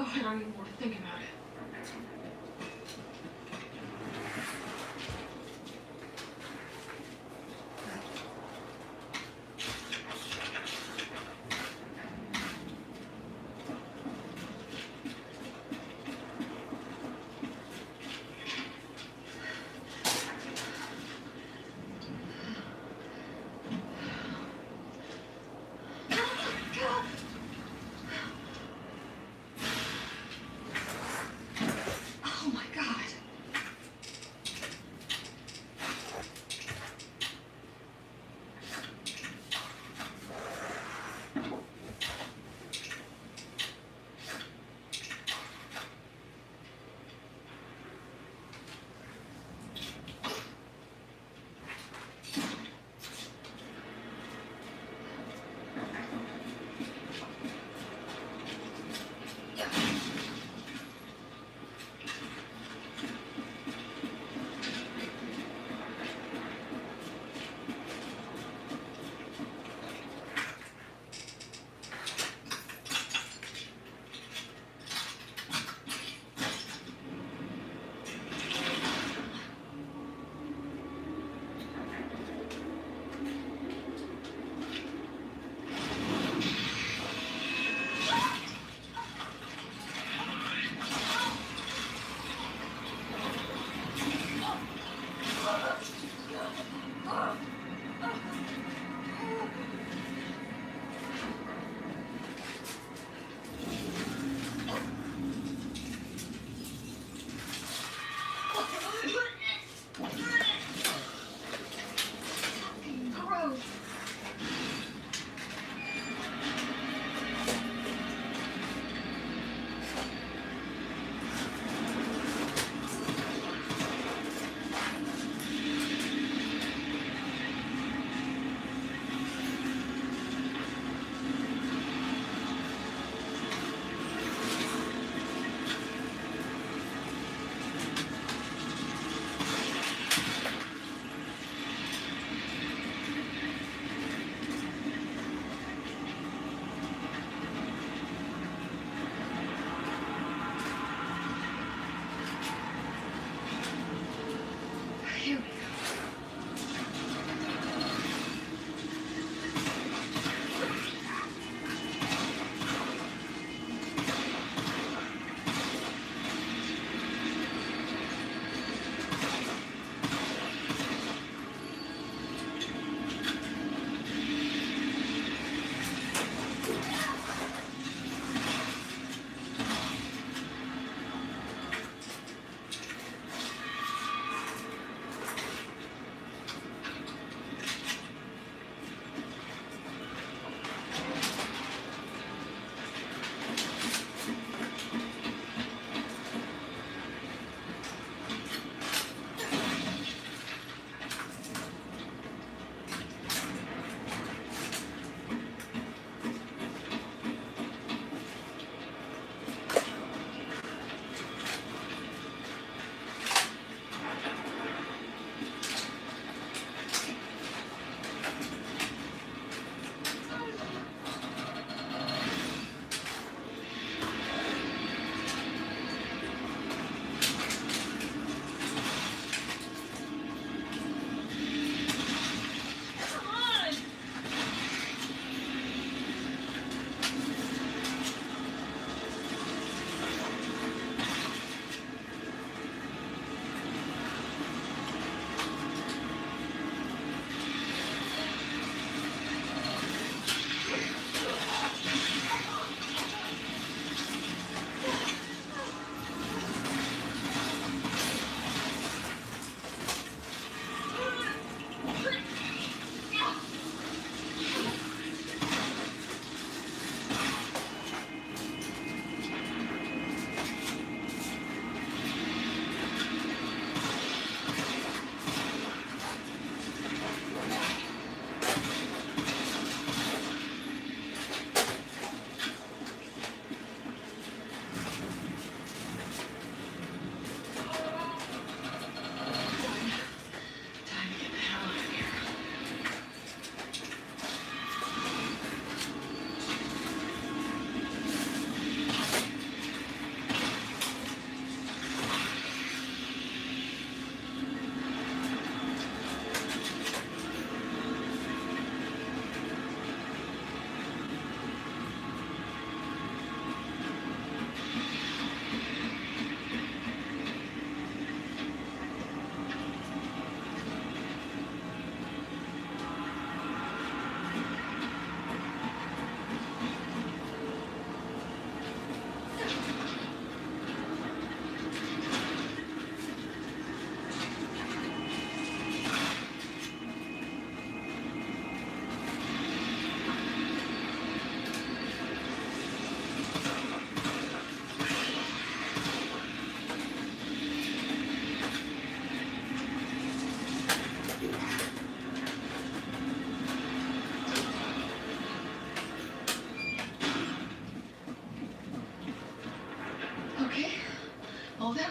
I don't even want to think about it.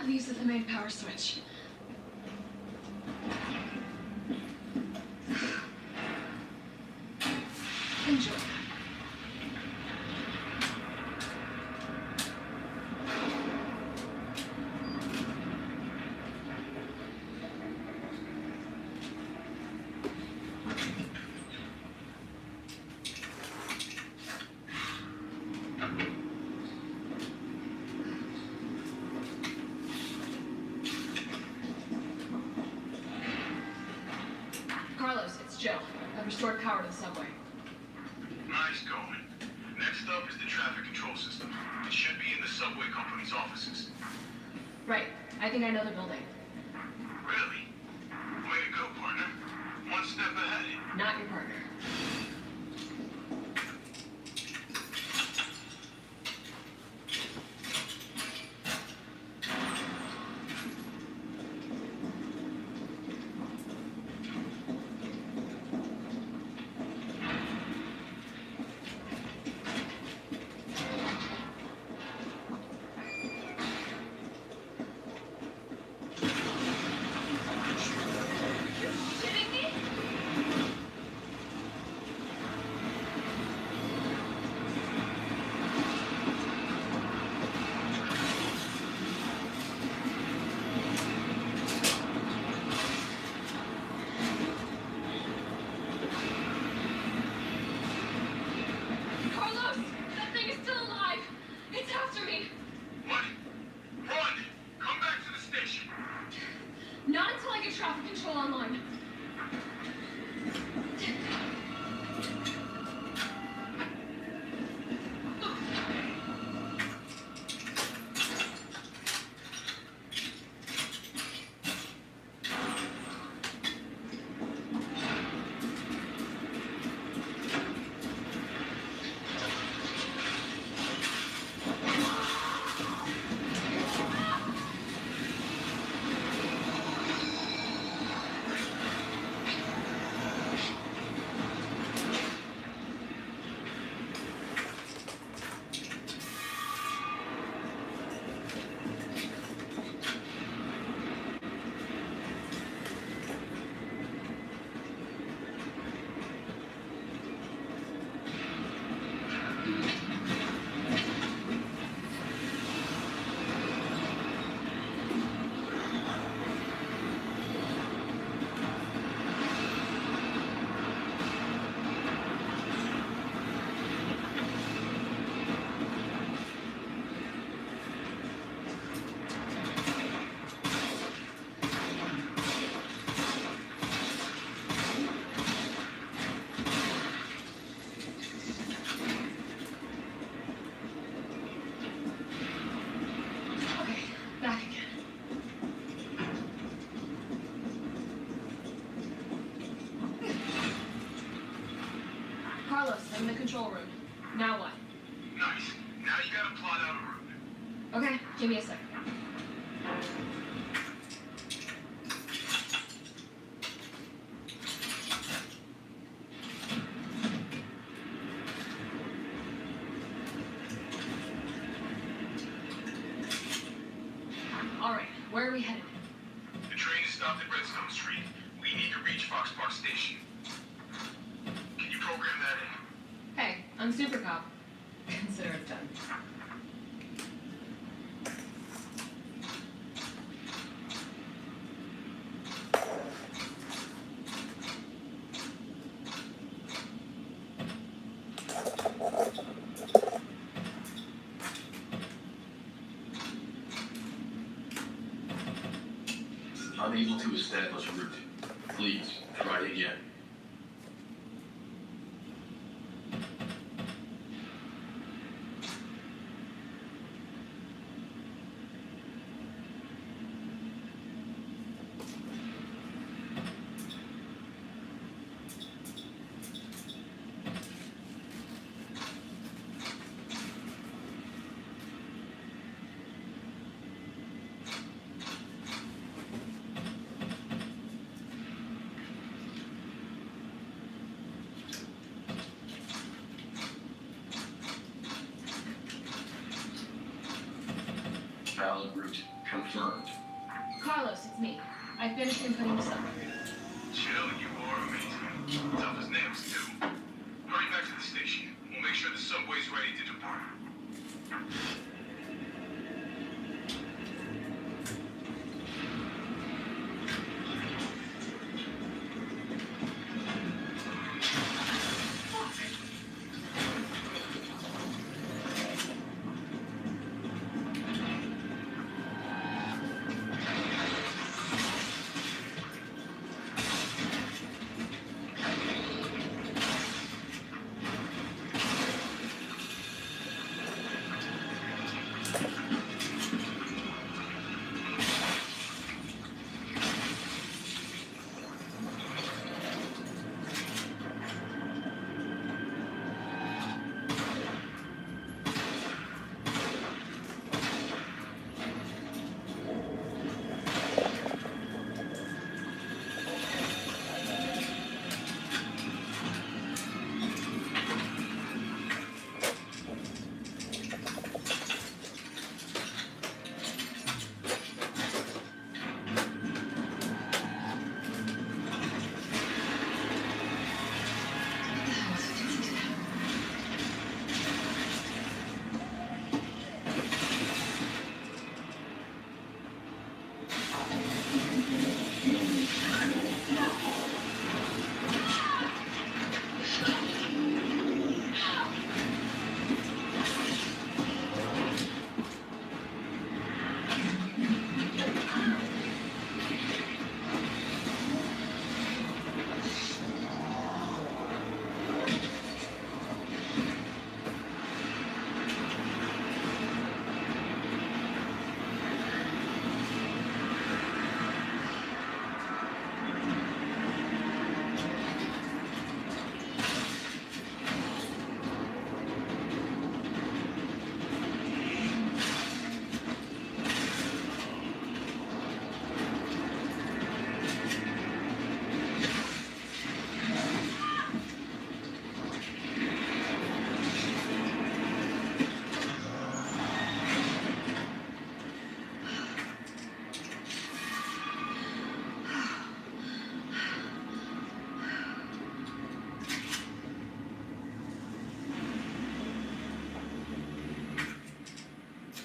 These are the main power switch. Enjoy. Carlos, it's Jill. I've restored power to the subway. Nice going. Next up is the traffic control system. It should be in the subway company's offices. Right. I think I know the building. Really? Way to go, partner. One step ahead. Not your partner. Kidding me? Carlos! That thing is still alive! It's after me! What? Run! Come back to the station. Not until I get traffic control online. Okay, back again. Carlos, I'm in the control room. Now what? Nice. Now you gotta plot out a route. Okay, give me a second. All right, where are we headed? The train is stopped at Redstone Street. We need to reach Fox Park Station. Can you program that in? Hey, I'm Super Cop. Consider it done. Unable to establish route. Please, try again. Valid route. Confirmed. Carlos, it's me. I finished inputting the summary. Chill, you are amazing. Tough as nails, too. Hurry back to the station. We'll make sure the subway's ready to depart.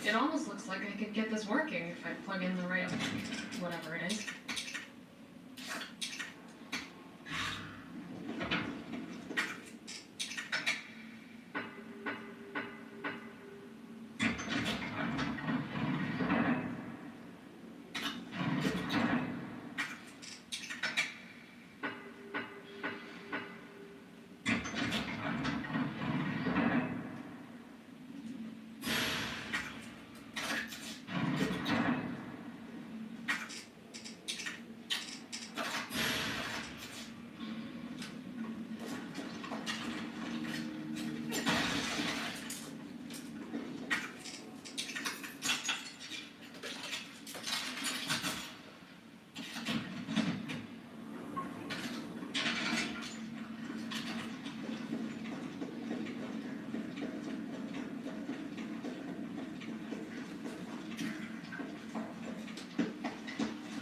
It almost looks like I could get this working if I plug in the right whatever it is.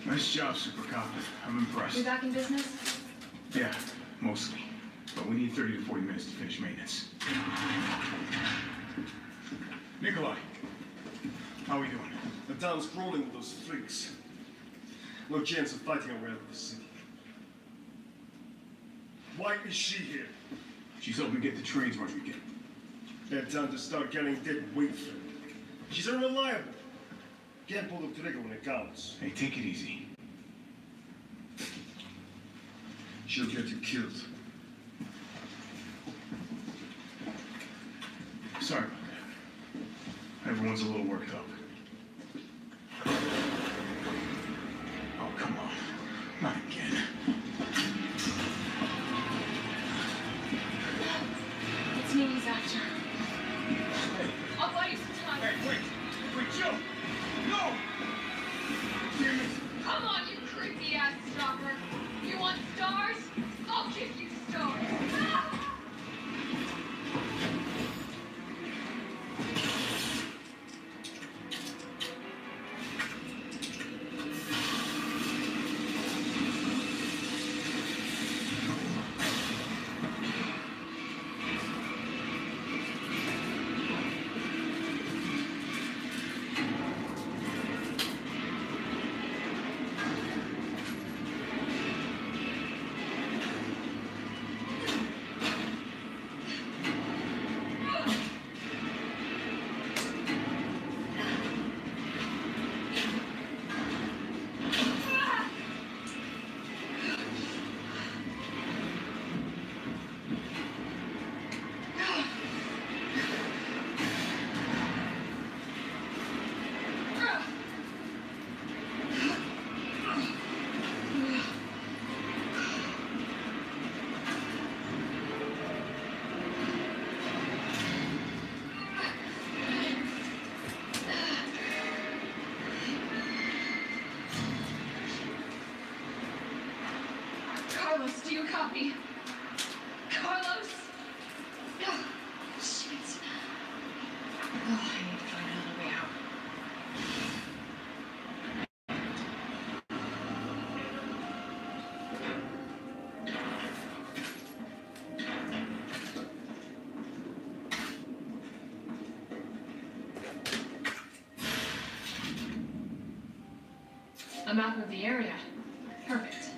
Nice job, Super Cop. I'm impressed. You back in business? Yeah, mostly. But we need 30 to 40 minutes to finish maintenance. Nikolai, how are we doing? The town's crawling with those freaks. No chance of fighting our way out of the city. Why is she here? She's helping me get the trains, Rodriguez. Bad time to start getting dead weight for her. She's unreliable. Can't pull the trigger when it counts. Hey, take it easy. She'll get you killed. Sorry about that. Everyone's a little worked up. Oh, come on. Not again. It's me he's after. I'll buy you some time. Hey, wait! Wait, Joe! No! Damn it! Come on, you creepy ass stalker. You want stars? I'll give you stars. Ah! Carlos, do you copy? Carlos? Oh, shit. Oh, I need to find another way out. A map of the area. Perfect.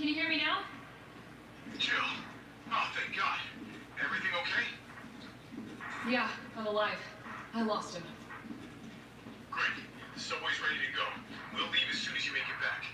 Can you hear me now? Jill. Oh, thank God. Everything okay? Yeah, I'm alive. I lost him. Great. The subway's ready to go. We'll leave as soon as you make it back.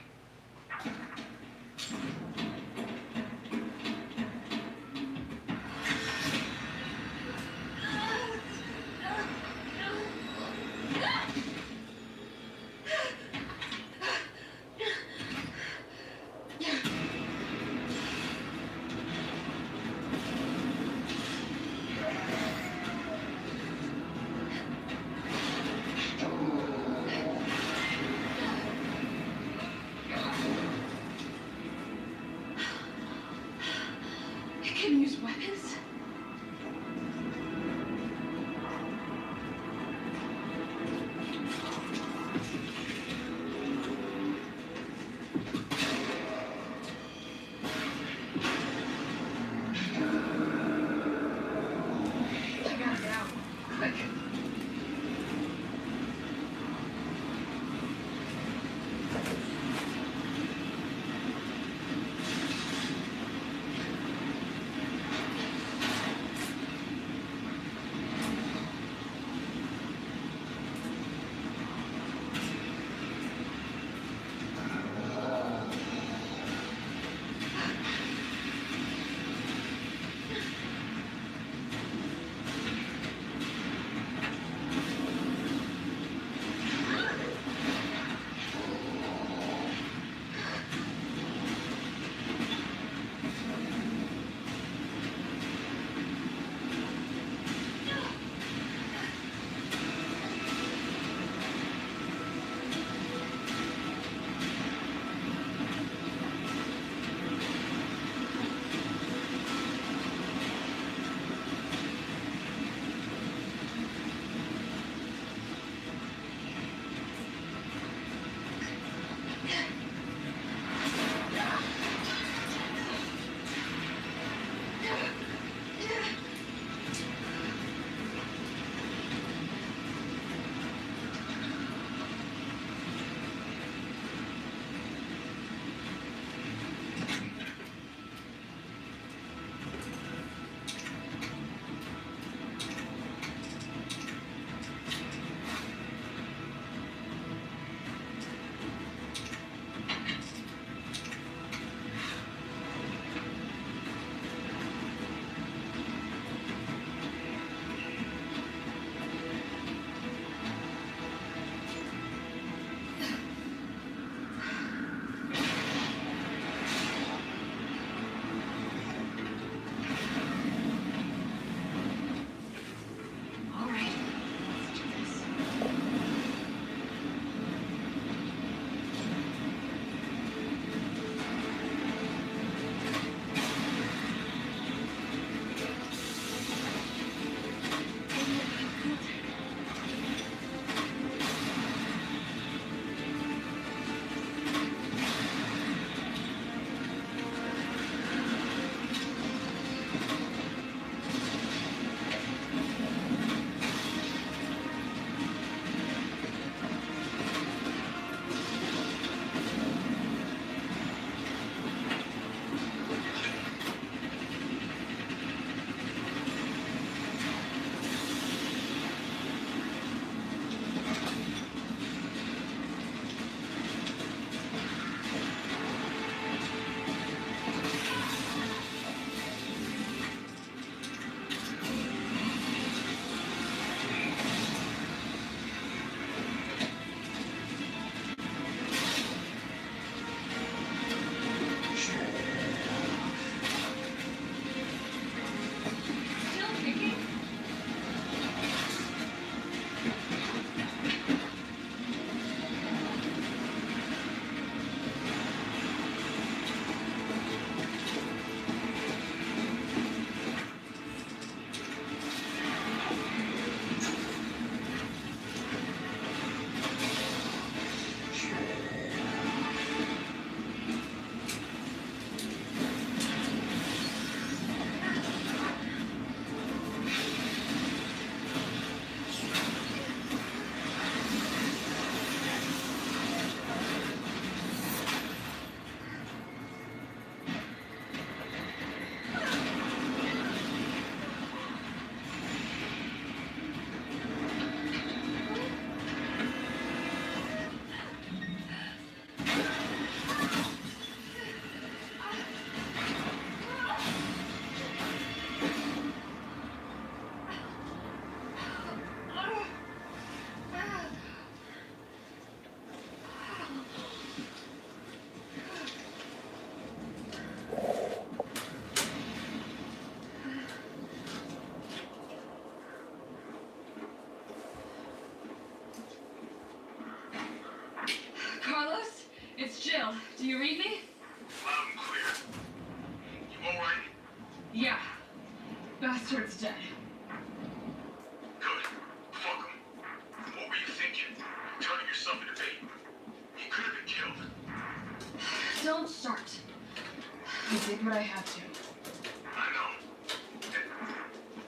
Do you read me? Loud and clear. You alright? Yeah. Bastard's dead. Good. Fuck him. What were you thinking? Turning yourself into bait. He could have been killed. Don't start. I did what I had to. I know.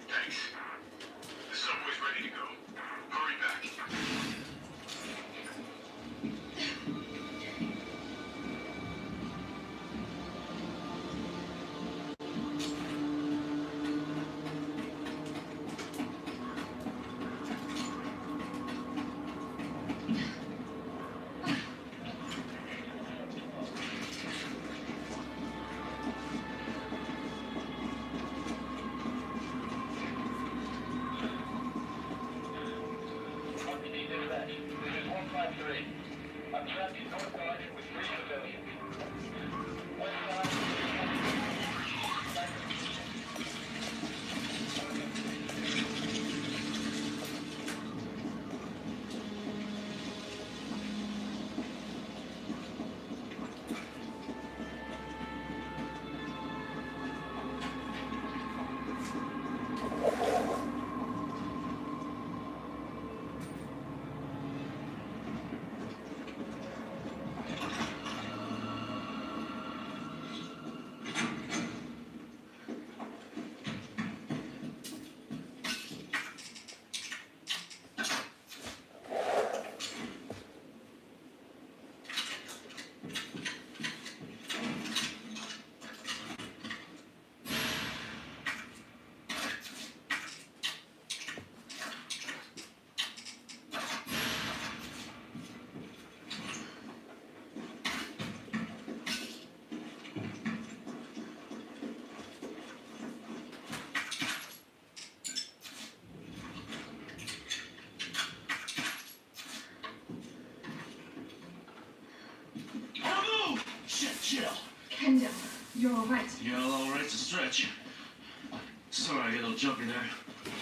Thanks. The subway's ready to go. Hurry back. Chill. Kendall, you're all right. Yeah, all right's a stretch. Sorry, I got a little jumpy there.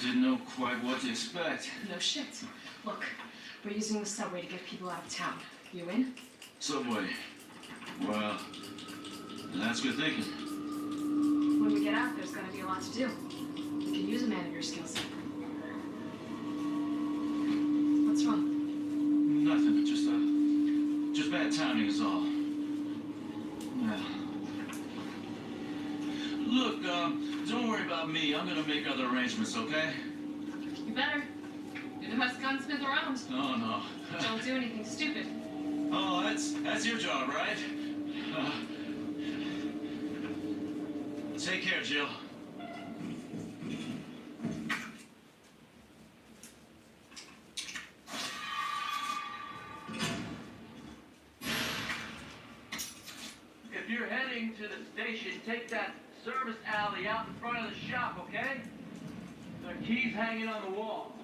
Didn't know quite what to expect. No shit. Look, we're using the subway to get people out of town. You in? Subway. Well, that's good thinking. When we get out, there's gonna be a lot to do. We can use a man of your skill set. What's wrong? Nothing. Just bad timing is all. Yeah. Look, don't worry about me. I'm gonna make other arrangements, okay? You better. You're the best gunsmith around. No. Don't do anything stupid. Oh, that's your job, right? Take care, Jill. If you're heading to the station, take that service alley out in front of the shop, okay? The key's hanging on the wall.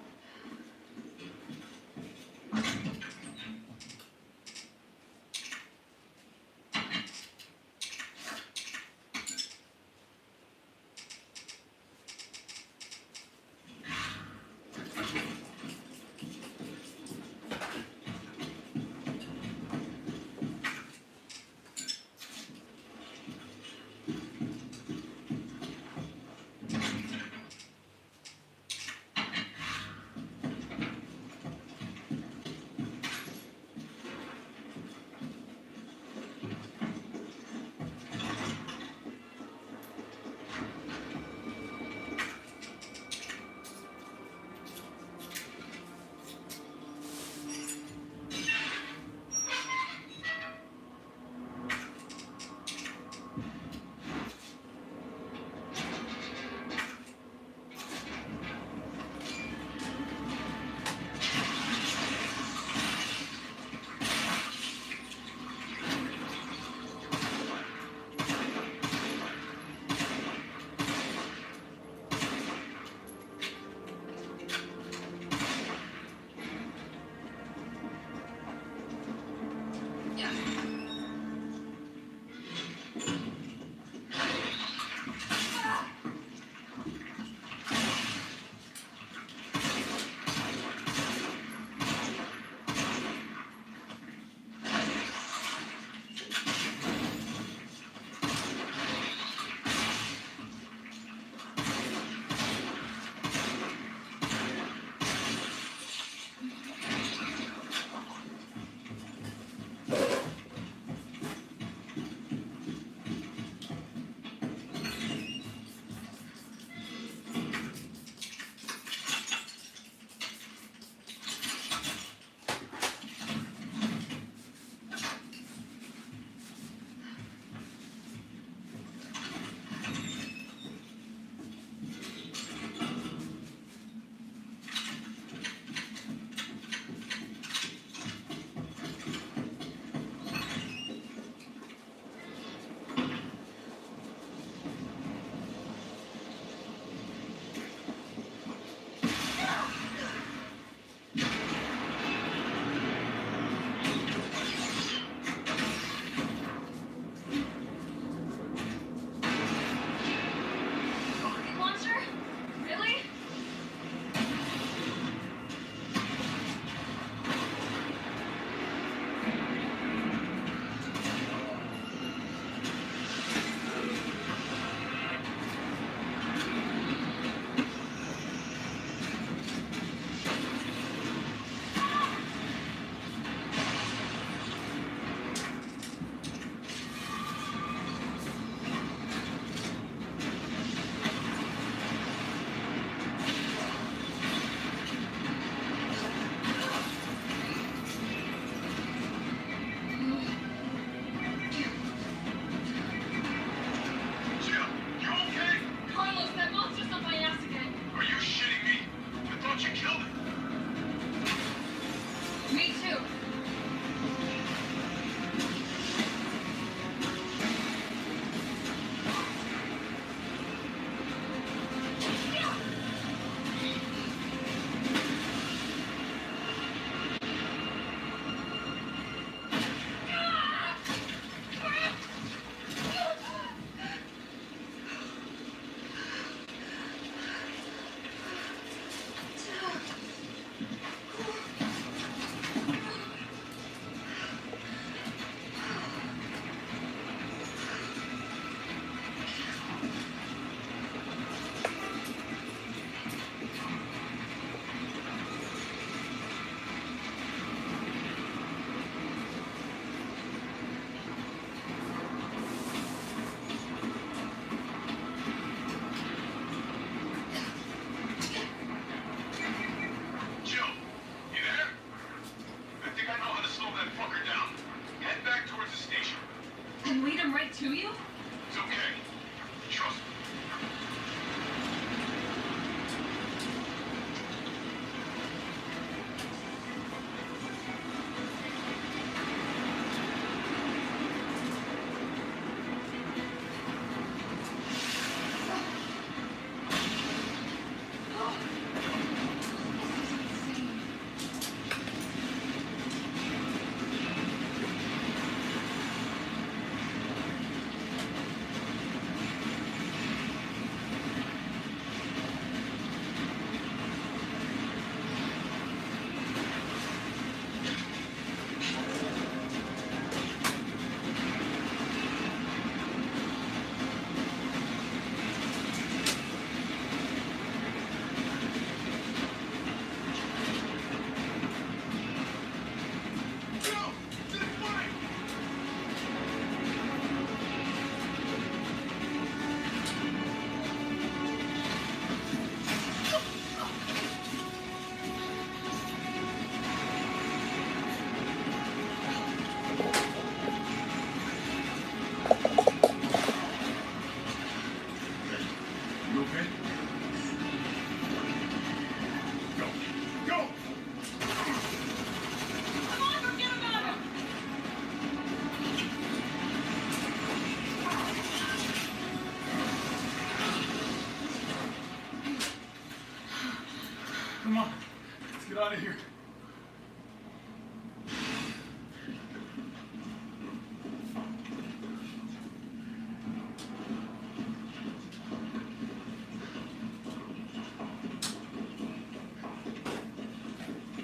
get out of here.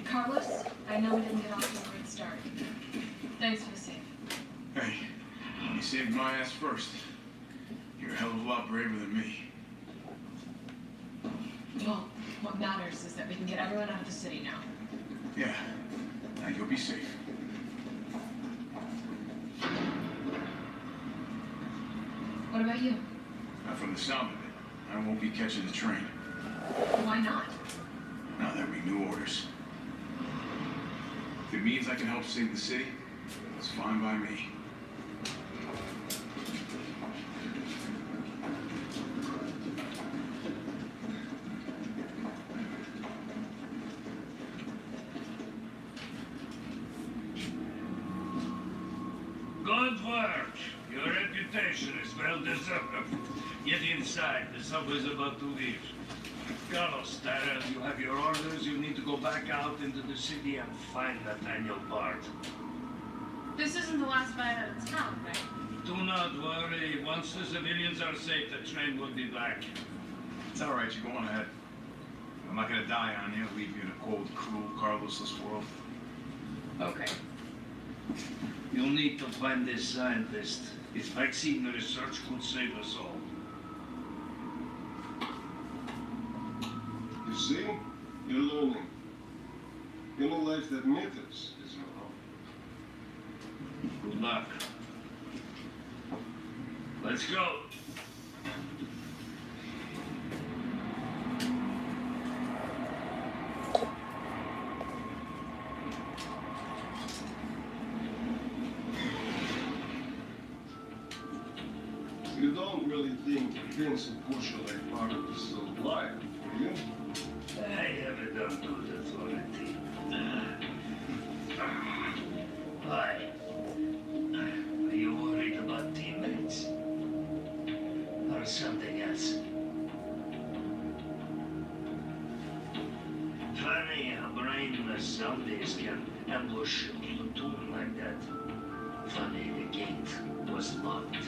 Carlos, I know we didn't get off to a great start. Thanks for the save. Hey, you saved my ass first. You're a hell of a lot braver than me. Well, what matters is that we can get everyone out of the city now. Yeah, now you'll be safe. What about you? Not from the sound of it. I won't be catching the train. Why not? Now there will be new orders. If it means I can help save the city, it's fine by me. Good work. Your reputation is well deserved. Get inside. The subway's about to leave. Carlos, Tyrell, you have your orders. You need to go back out into the city and find Nathaniel Bard. This isn't the last fight out of town, right? Do not worry. Once the civilians are safe, the train will be back. It's all right. You go on ahead. I'm not gonna die on you. Leave you in a cold, cruel, Carlosless world. Okay. You'll need to find this scientist. His vaccine research could save us all. You see? You're learning. In a life that matters is your own. Good luck. Let's go. You don't really think Vince and Pusha like Bart is still alive, do you? I haven't done good authority. Why? Are you worried about teammates? Or something else? Funny how brainless zombies can ambush a platoon like that. Funny the gate was locked.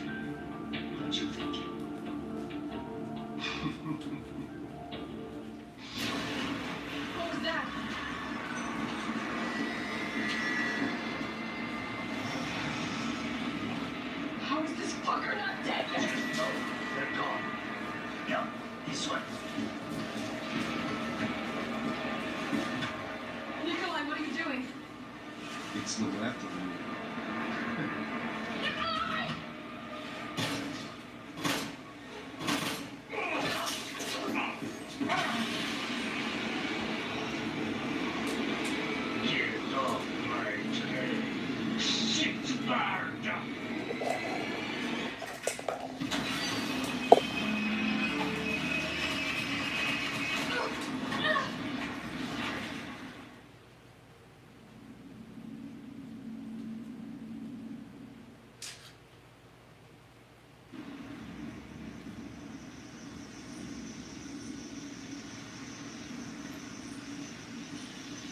Don't you think? What was that? How is this fucker not dead yet? No, they're gone. Yeah, this one. Nikolai, what are you doing? It's no after me. Nikolai! Get off my train. Shit, Bard.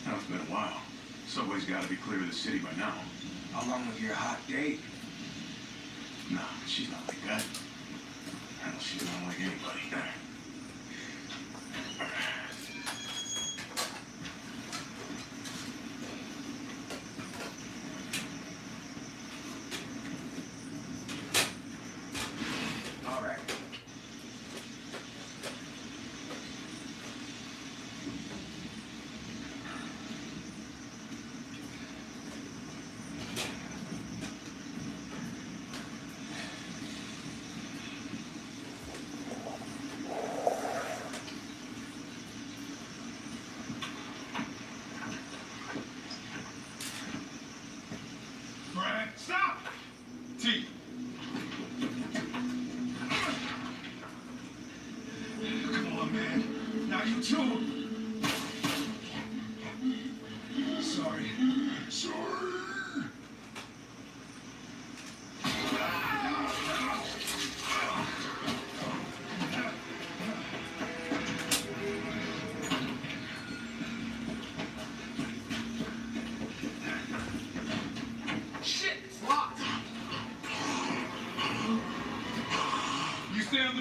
Now it's been a while. Subway's got to be clear of the city by now. How long was your hot date? No, she's not like that. Hell, she's not like anybody. All right.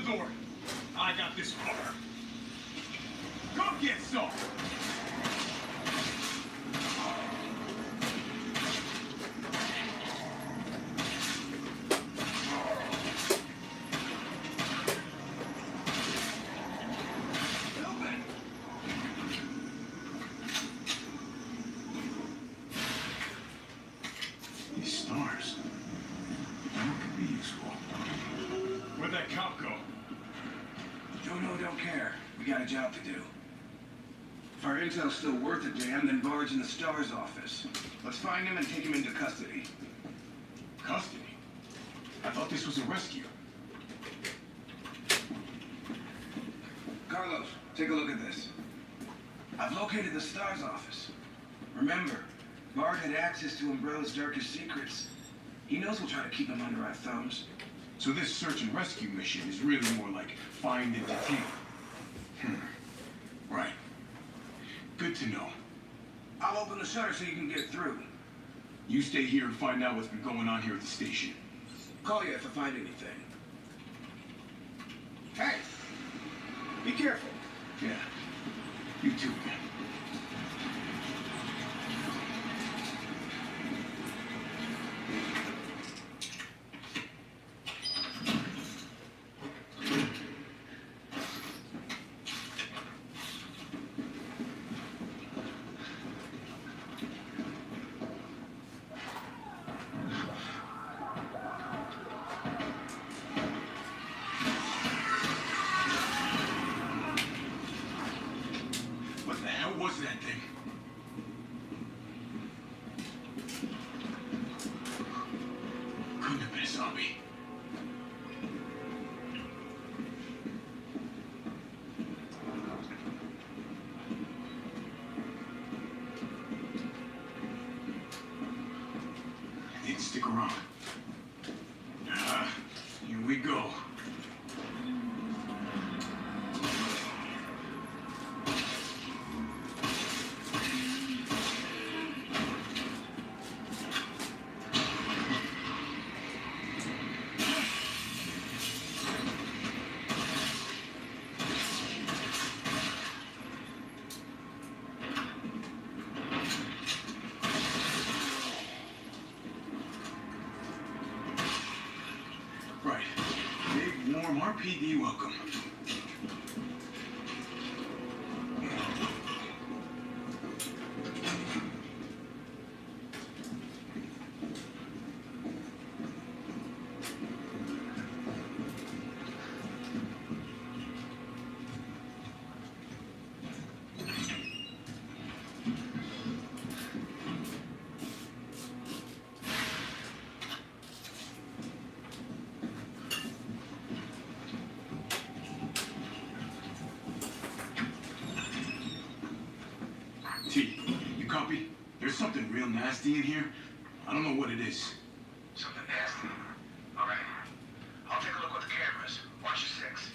the door. I got this fucker. Come get some. These stars. That could be useful. Where'd that cop go? Don't know, don't care. We got a job to do. If our intel's still worth a damn, then barge in the STARS office. Let's find him and take him into custody. Custody? I thought this was a rescue. Carlos, take a look at this. I've located the STARS office. Remember, Bard had access to Umbrella's darkest secrets. He knows we'll try to keep him under our thumbs. So this search and rescue mission is really more like find and detain. Right. Good to know. I'll open the shutter so you can get through. You stay here and find out what's been going on here at the station. Call you if I find anything. Hey! Be careful. Yeah. You too, man. What the hell was that thing? Couldn't have been a zombie. It didn't stick around. Here we go. Right. Big, warm RPD welcome. T, you copy? There's something real nasty in here. I don't know what it is. Something nasty. All right. I'll take a look with the cameras. Watch your six.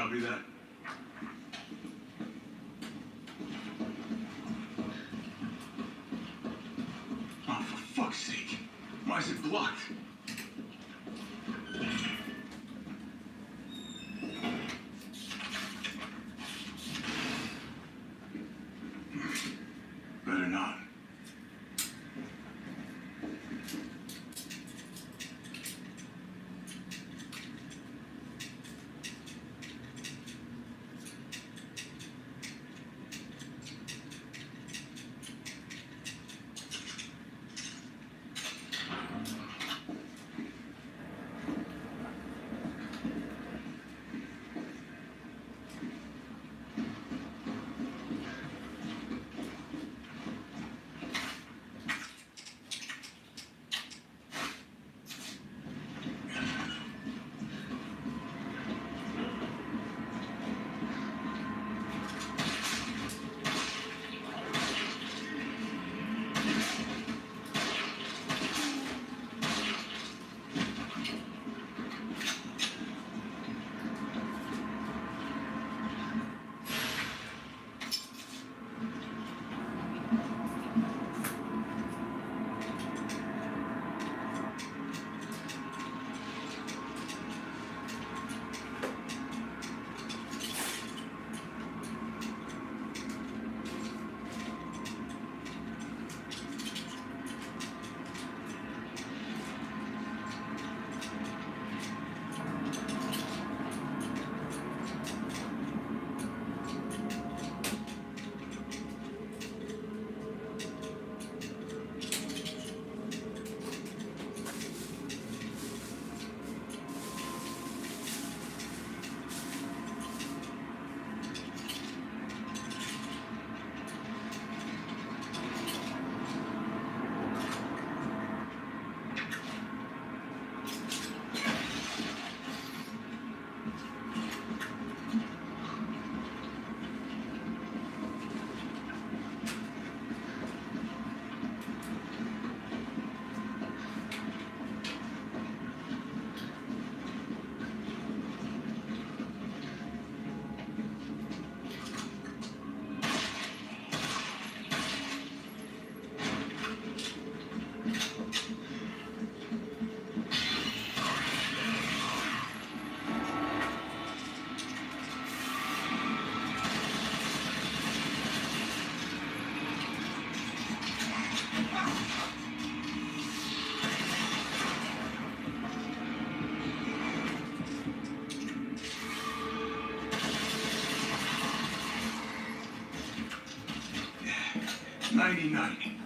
Copy that. Oh, for fuck's sake. Why is it blocked? Better not. Nighty-night.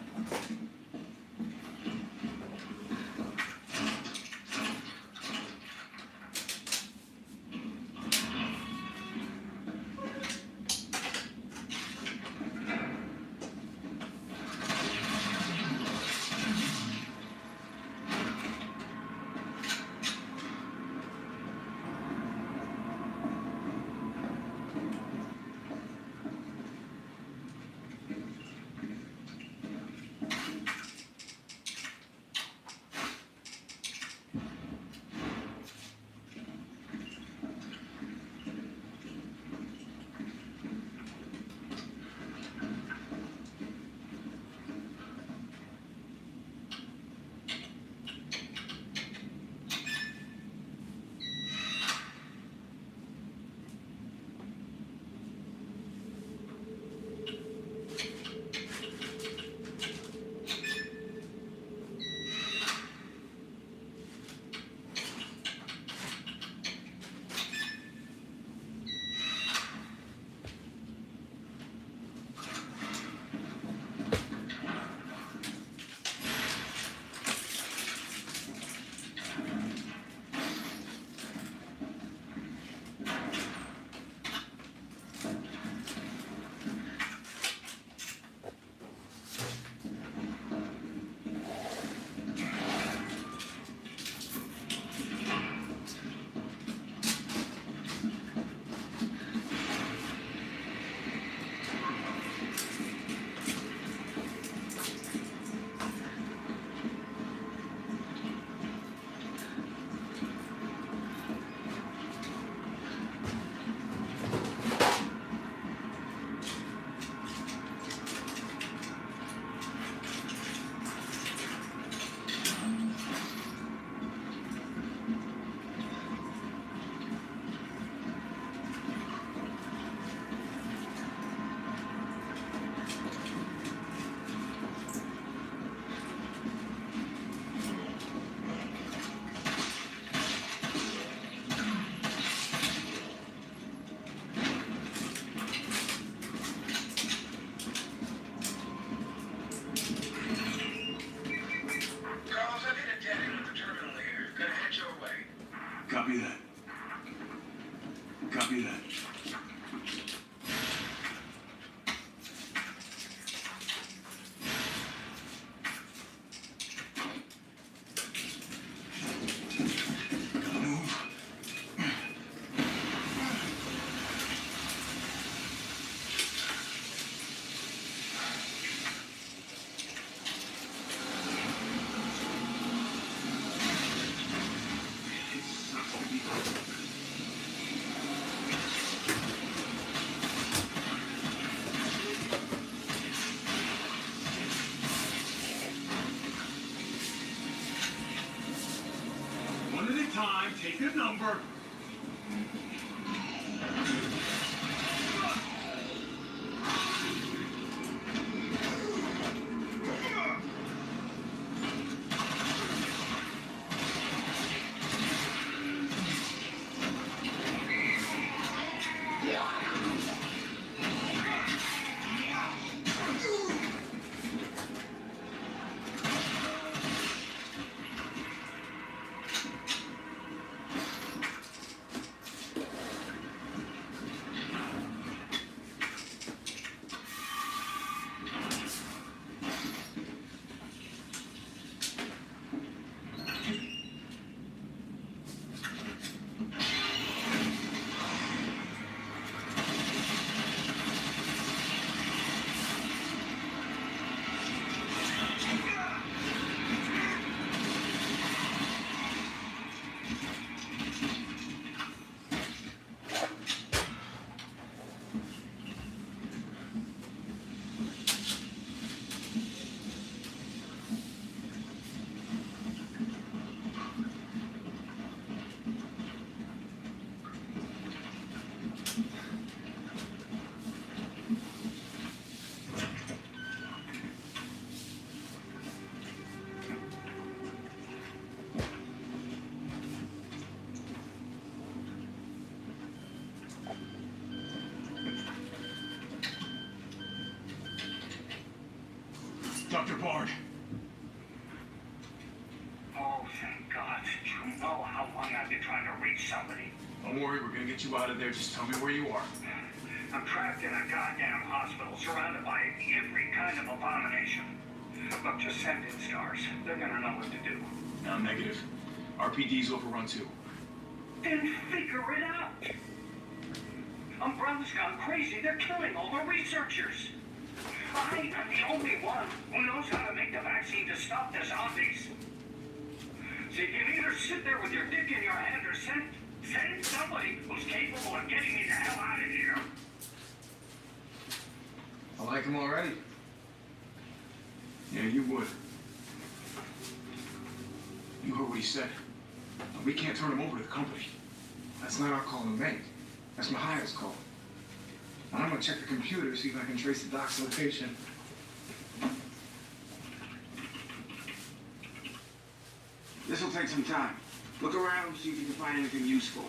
Copy that. One at a time, take a number. Dr. Bard. Oh, thank God. You know how long I've been trying to reach somebody. Don't worry, we're gonna get you out of there. Just tell me where you are. I'm trapped in a goddamn hospital, surrounded by every kind of abomination. Look, just send in stars. They're gonna know what to do. No, negative. RPD's overrun too. Then figure it out. Umbrella's gone crazy. They're killing all the researchers. I am the only one who knows how to make the vaccine to stop the zombies. So you can either sit there with your dick in your hand or send somebody who's capable of getting me the hell out of here. I like him already. Yeah, you would. You heard what he said. We can't turn him over to the company. That's not our call to make. That's Mahia's call. And I'm gonna check the computer, see if I can trace the doc's location. This will take some time. Look around, see if you can find anything useful.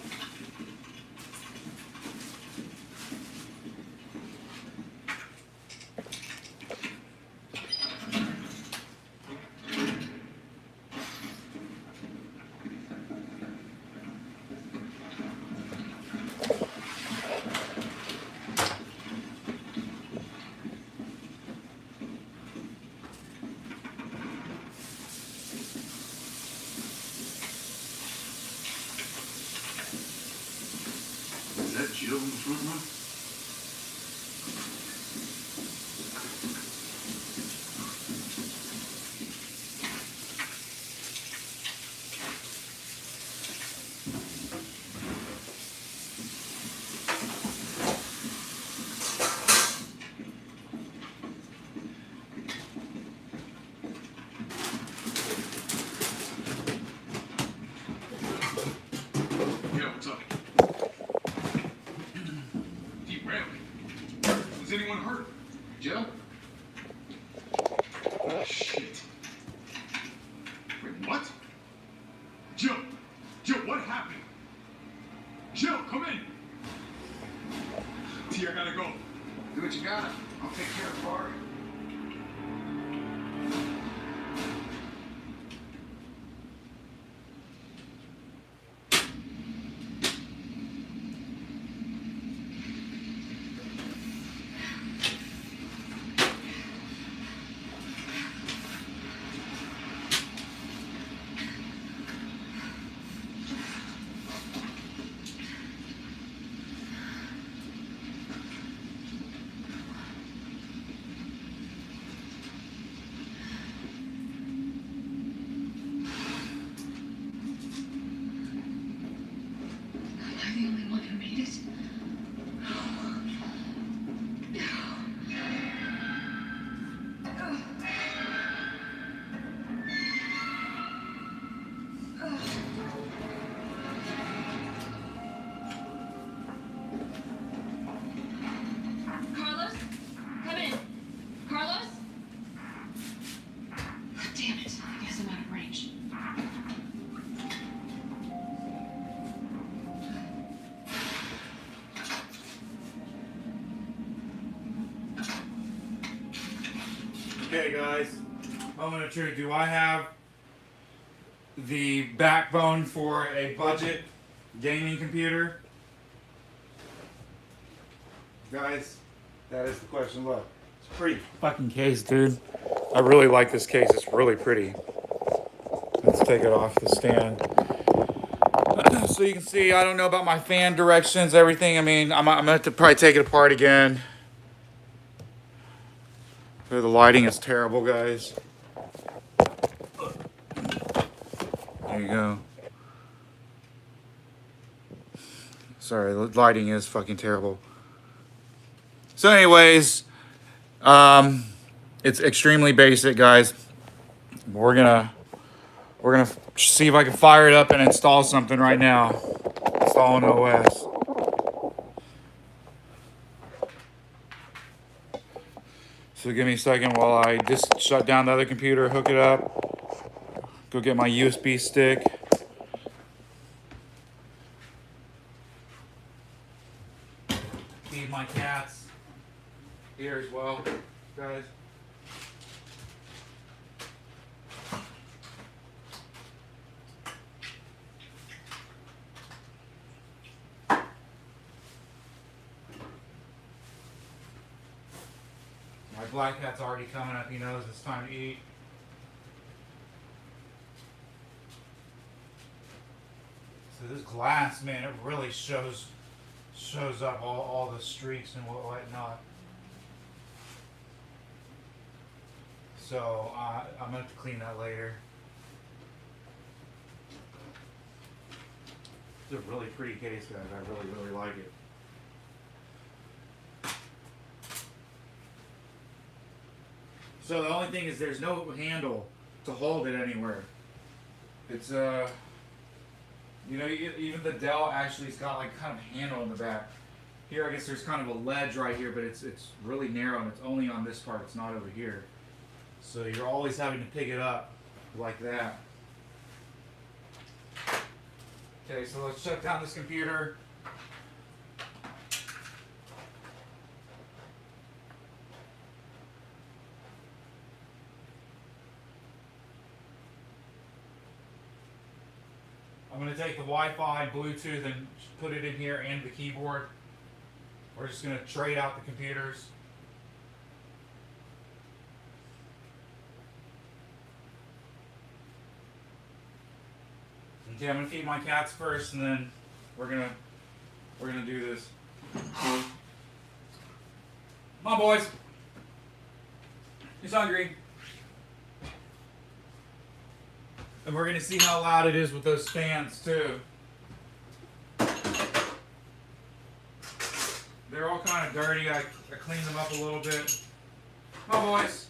Is that Jill in the front row? Yeah, what's up? Is anyone hurt? Jill? Oh, shit. Wait, what? Jill! Jill, what happened? Jill, come in! T, I gotta go. Do what you gotta. I'll take care of Bard. Okay, guys. Moment of truth. Do I have the backbone for a budget gaming computer? Guys, that is the question. Look, it's a pretty fucking case, dude. I really like this case. It's really pretty. Let's take it off the stand. So you can see, I don't know about my fan directions, everything. I mean, I'm gonna have to probably take it apart again. The lighting is terrible, guys. There you go. Sorry, the lighting is fucking terrible. So anyways, it's extremely basic, guys. We're gonna see if I can fire it up and install something right now. Install an OS. So give me a second while I just shut down the other computer, hook it up, go get my USB stick. Feed my cats here as well, guys. My black cat's already coming up. He knows it's time to eat. So this glass, man, it really shows up all the streaks and whatnot. So I'm gonna have to clean that later. It's a really pretty case, guys. I really like it. So the only thing is there's no handle to hold it anywhere. It's you know, even the Dell actually's got like kind of a handle in the back. Here I guess there's kind of a ledge right here, but it's really narrow and it's only on this part, it's not over here. So you're always having to pick it up like that. Okay, so let's shut down this computer. I'm going to take the Wi-Fi, Bluetooth, and put it in here and the keyboard. We're just going to trade out the computers. Okay, I'm going to feed my cats first, and then we're gonna do this. Come on, boys. He's hungry. And we're going to see how loud it is with those fans, too. They're all kind of dirty. I cleaned them up a little bit. Come on, boys.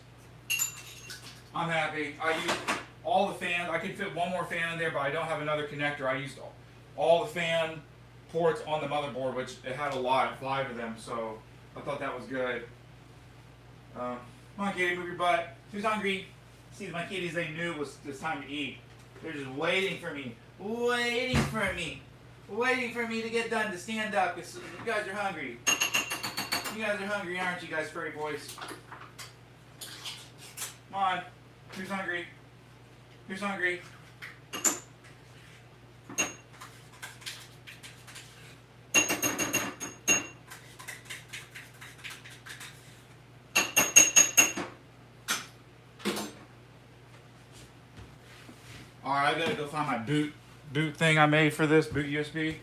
I'm happy. I used all the fans. I could fit one more fan in there, but I don't have another connector. I used all the fan ports on the motherboard, which it had a lot, 5 of them, so I thought that was good. Come on, kitty, move your butt. Who's hungry? See, my kitties, they knew it was time to eat. They're just waiting for me, waiting for me to get done to stand up. You guys are hungry. You guys are hungry, aren't you guys, furry boys? Come on. Who's hungry? Who's hungry? Alright, I gotta go find my boot thing I made for this, boot USB.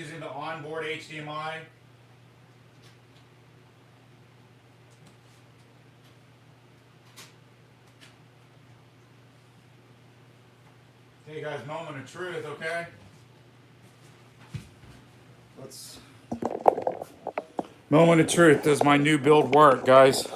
using the onboard HDMI. Hey guys, moment of truth, okay? Moment of truth. Does my new build work, guys?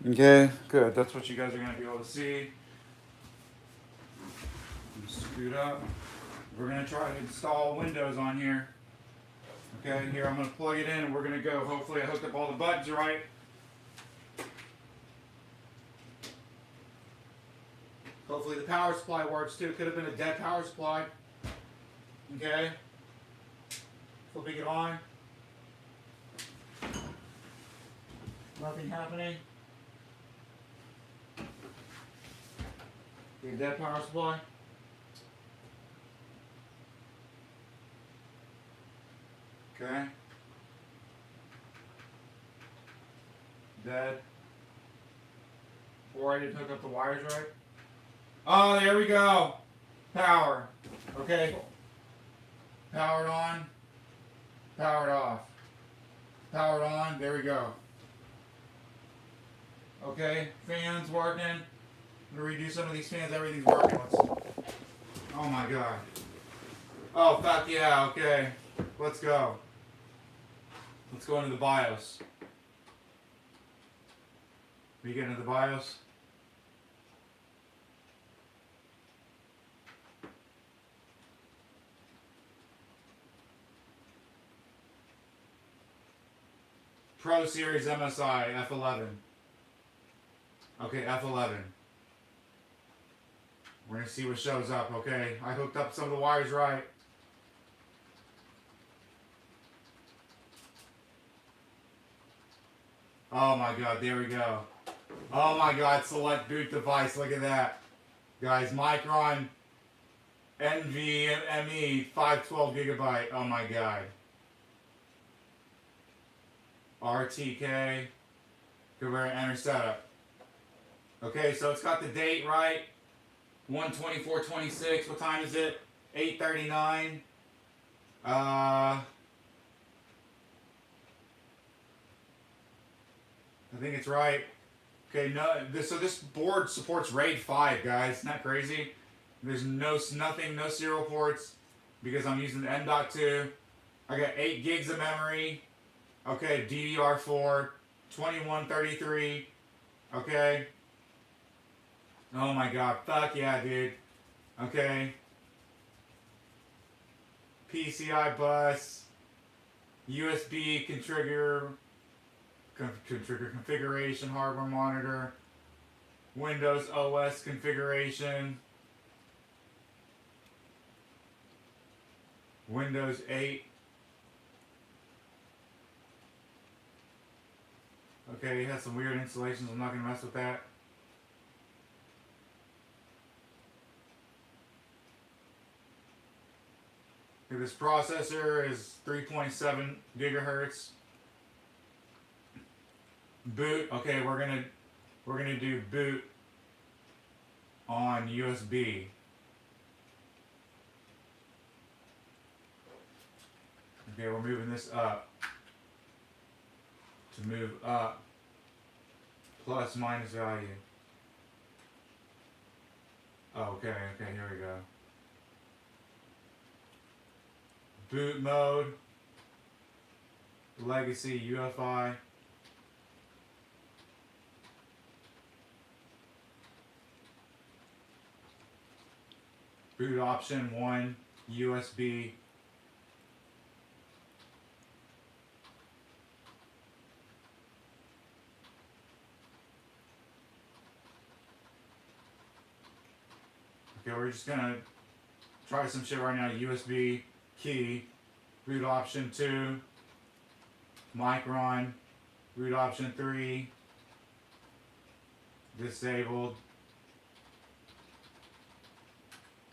Okay, good. That's what you guys are going to be able to see. Scoot up. We're going to try to install Windows on here. Okay, here I'm going to plug it in and we're going to go. Hopefully I hooked up all the buttons right. Hopefully the power supply works too. Could have been a dead power supply. Okay. Flipping it on. Nothing happening. The dead power supply. Okay. Dead. Or I didn't hook up the wires right. Oh, there we go. Power. Okay. Powered on. Powered off. Powered on. There we go. Okay. Fans working. I'm going to redo some of these fans. Everything's working. Oh my god. Oh, fuck yeah. Okay. Let's go. Let's go into the BIOS. We get into the BIOS. Pro Series MSI F11. Okay, F11. We're going to see what shows up, okay? I hooked up some of the wires right. Oh my god, there we go. Oh my god, select boot device, look at that. Guys, Micron nvme 512 gigabyte, oh my god. RTK, convert enter setup. Okay, so it's got the date right. 1/24/26, what time is it? 8:39. I think it's right. Okay, so this board supports RAID 5, guys. Isn't that crazy? There's no serial ports because I'm using the M.2. I got 8 gigs of memory. Okay, DDR4, 2133. Okay. Oh my god, fuck yeah, dude. Okay. PCI bus, USB configuration, hardware monitor, Windows OS configuration, Windows 8. Okay, it has some weird installations, I'm not going to mess with that. Okay, this processor is 3.7 gigahertz. Boot, okay, we're gonna do boot on USB. Okay, we're moving this up. To move up, plus minus value. Oh, okay, here we go. Boot mode, legacy UFI. Boot option 1, USB. Okay, we're just gonna try some shit right now. USB key, boot option 2, Micron, boot option 3, disabled,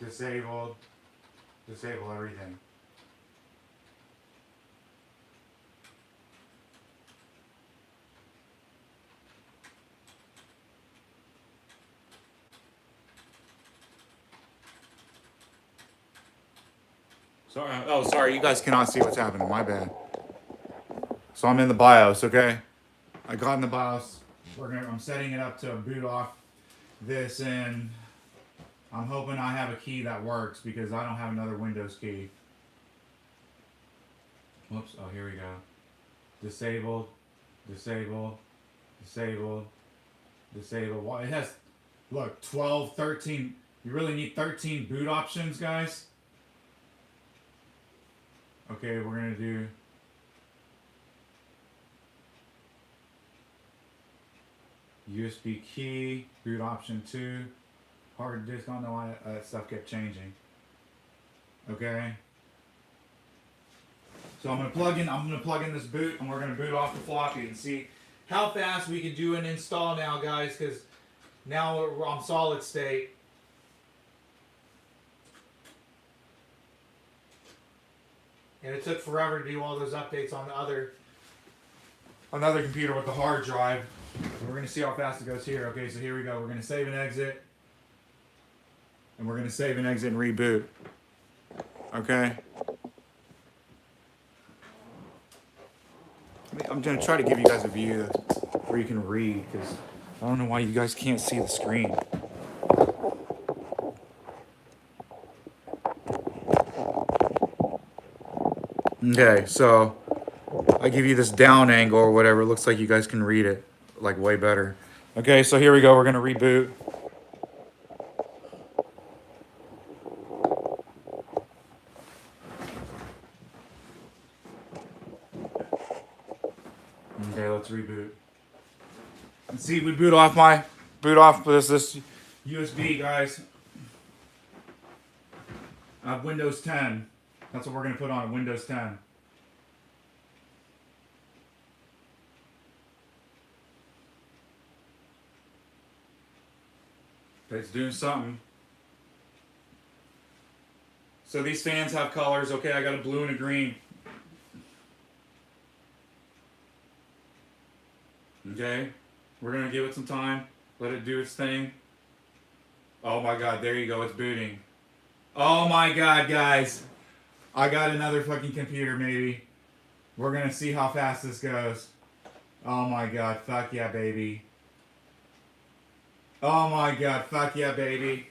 disable everything. Sorry. Oh, sorry. You guys cannot see what's happening. My bad. So I'm in the BIOS. Okay. I got in the BIOS. I'm setting it up to boot off this, and I'm hoping I have a key that works because I don't have another Windows key. Whoops. Oh, here we go. Disabled. Disabled. Disabled. Disabled. Well, it has, look, 12, 13. You really need 13 boot options, guys. Okay, we're going to do USB key, boot option 2, hard disk. I don't know why that stuff kept changing. Okay. So I'm gonna plug in this boot, and we're gonna boot off the floppy and see how fast we can do an install now, guys, because now we're on solid state. And it took forever to do all those updates on the other computer with the hard drive. We're gonna see how fast it goes here. Okay, so here we go. We're gonna save and exit. And we're gonna save and exit and reboot. Okay. I'm gonna try to give you guys a view where you can read, because I don't know why you guys can't see the screen. Okay, so I give you this down angle or whatever. It looks like you guys can read it like way better. Okay, so here we go. We're gonna reboot. Okay, let's reboot. And see, we boot off this USB, guys. I have Windows 10. That's what we're gonna put on Windows 10. It's doing something. So these fans have colors. Okay, I got a blue and a green. Okay, we're gonna give it some time. Let it do its thing. Oh my God, there you go, it's booting. Oh my God, guys. I got another fucking computer, maybe. We're gonna see how fast this goes. Oh my God, fuck yeah, baby. Oh my God, fuck yeah, baby.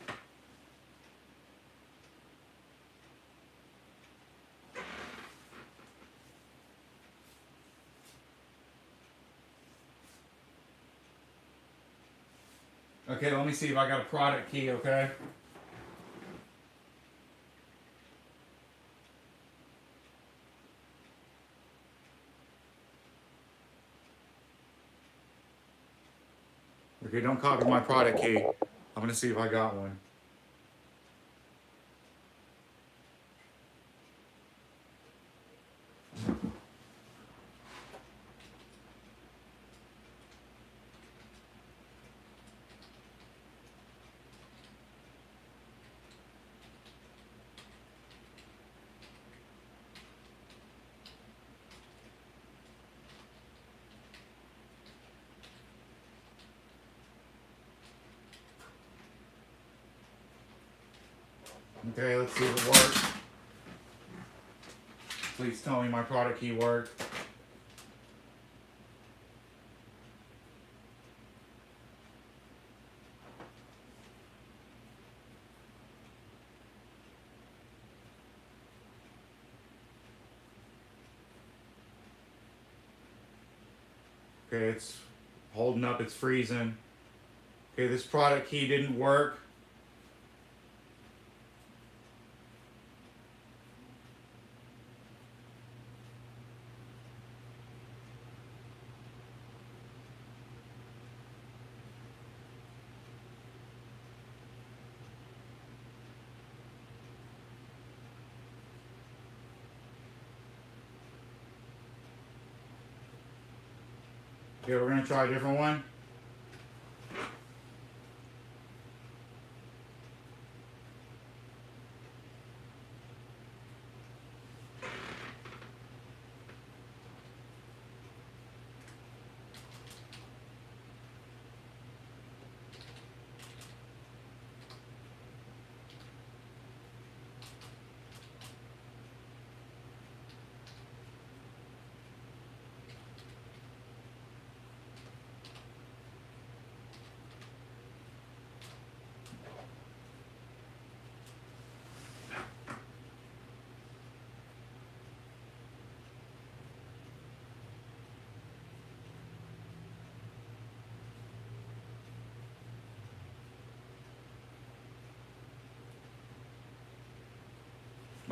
Okay, let me see if I got a product key, okay? Okay, don't copy my product key. I'm gonna see if I got one. Okay, let's see if it works. Please tell me my product key worked. Okay, it's holding up, it's freezing. Okay, this product key didn't work. Okay, we're gonna try a different one.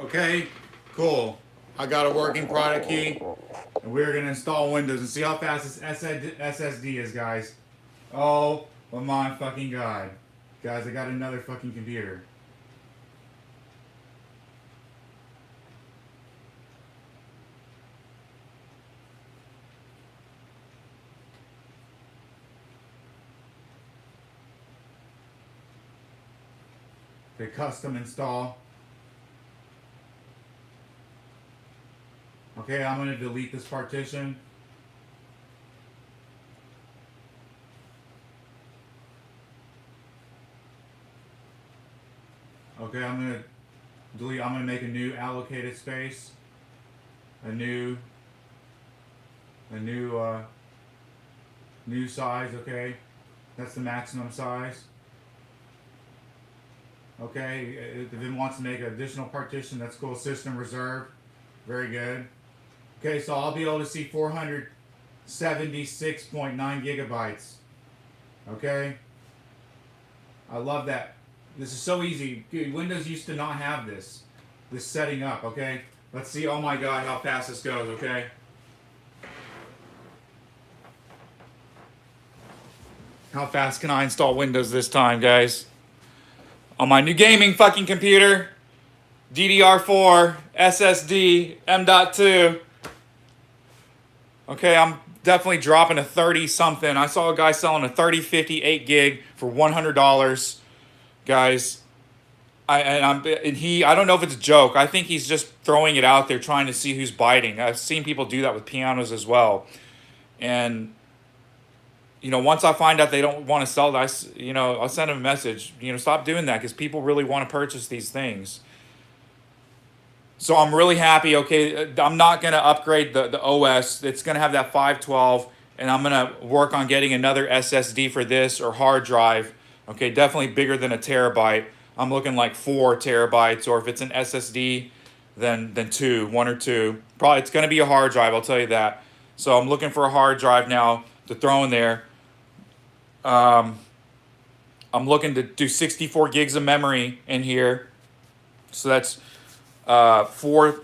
Okay, cool. I got a working product key, and we're gonna install Windows and see how fast this SSD is, guys. Oh my fucking god. Guys, I got another fucking computer. The custom install. Okay, I'm gonna delete this partition. Okay, I'm gonna delete. I'm gonna make a new allocated space. A new size. Okay, that's the maximum size. Okay, if it wants to make an additional partition, that's cool. System reserve, very good. Okay, so I'll be able to see 476.9 gigabytes. Okay, I love that. This is so easy. Windows used to not have this setting up. Okay, let's see. Oh my god, how fast this goes. Okay. How fast can I install Windows this time, guys? On my new gaming fucking computer, DDR4, SSD, M.2. Okay, I'm definitely dropping a 30 something. I saw a guy selling a 3050 8 gig for $100. Guys, I don't know if it's a joke. I think he's just throwing it out there trying to see who's biting. I've seen people do that with pianos as well. And you know, once I find out they don't want to sell it, I'll send them a message. You know, stop doing that because people really want to purchase these things. So I'm really happy. Okay, I'm not going to upgrade the OS. It's going to have that 512, and I'm going to work on getting another SSD for this or hard drive. Okay, definitely bigger than a terabyte. I'm looking like 4 terabytes, or if it's an SSD, then 1 or 2. Probably it's going to be a hard drive. I'll tell you that. So I'm looking for a hard drive now to throw in there. I'm looking to do 64 gigs of memory in here. So that's 4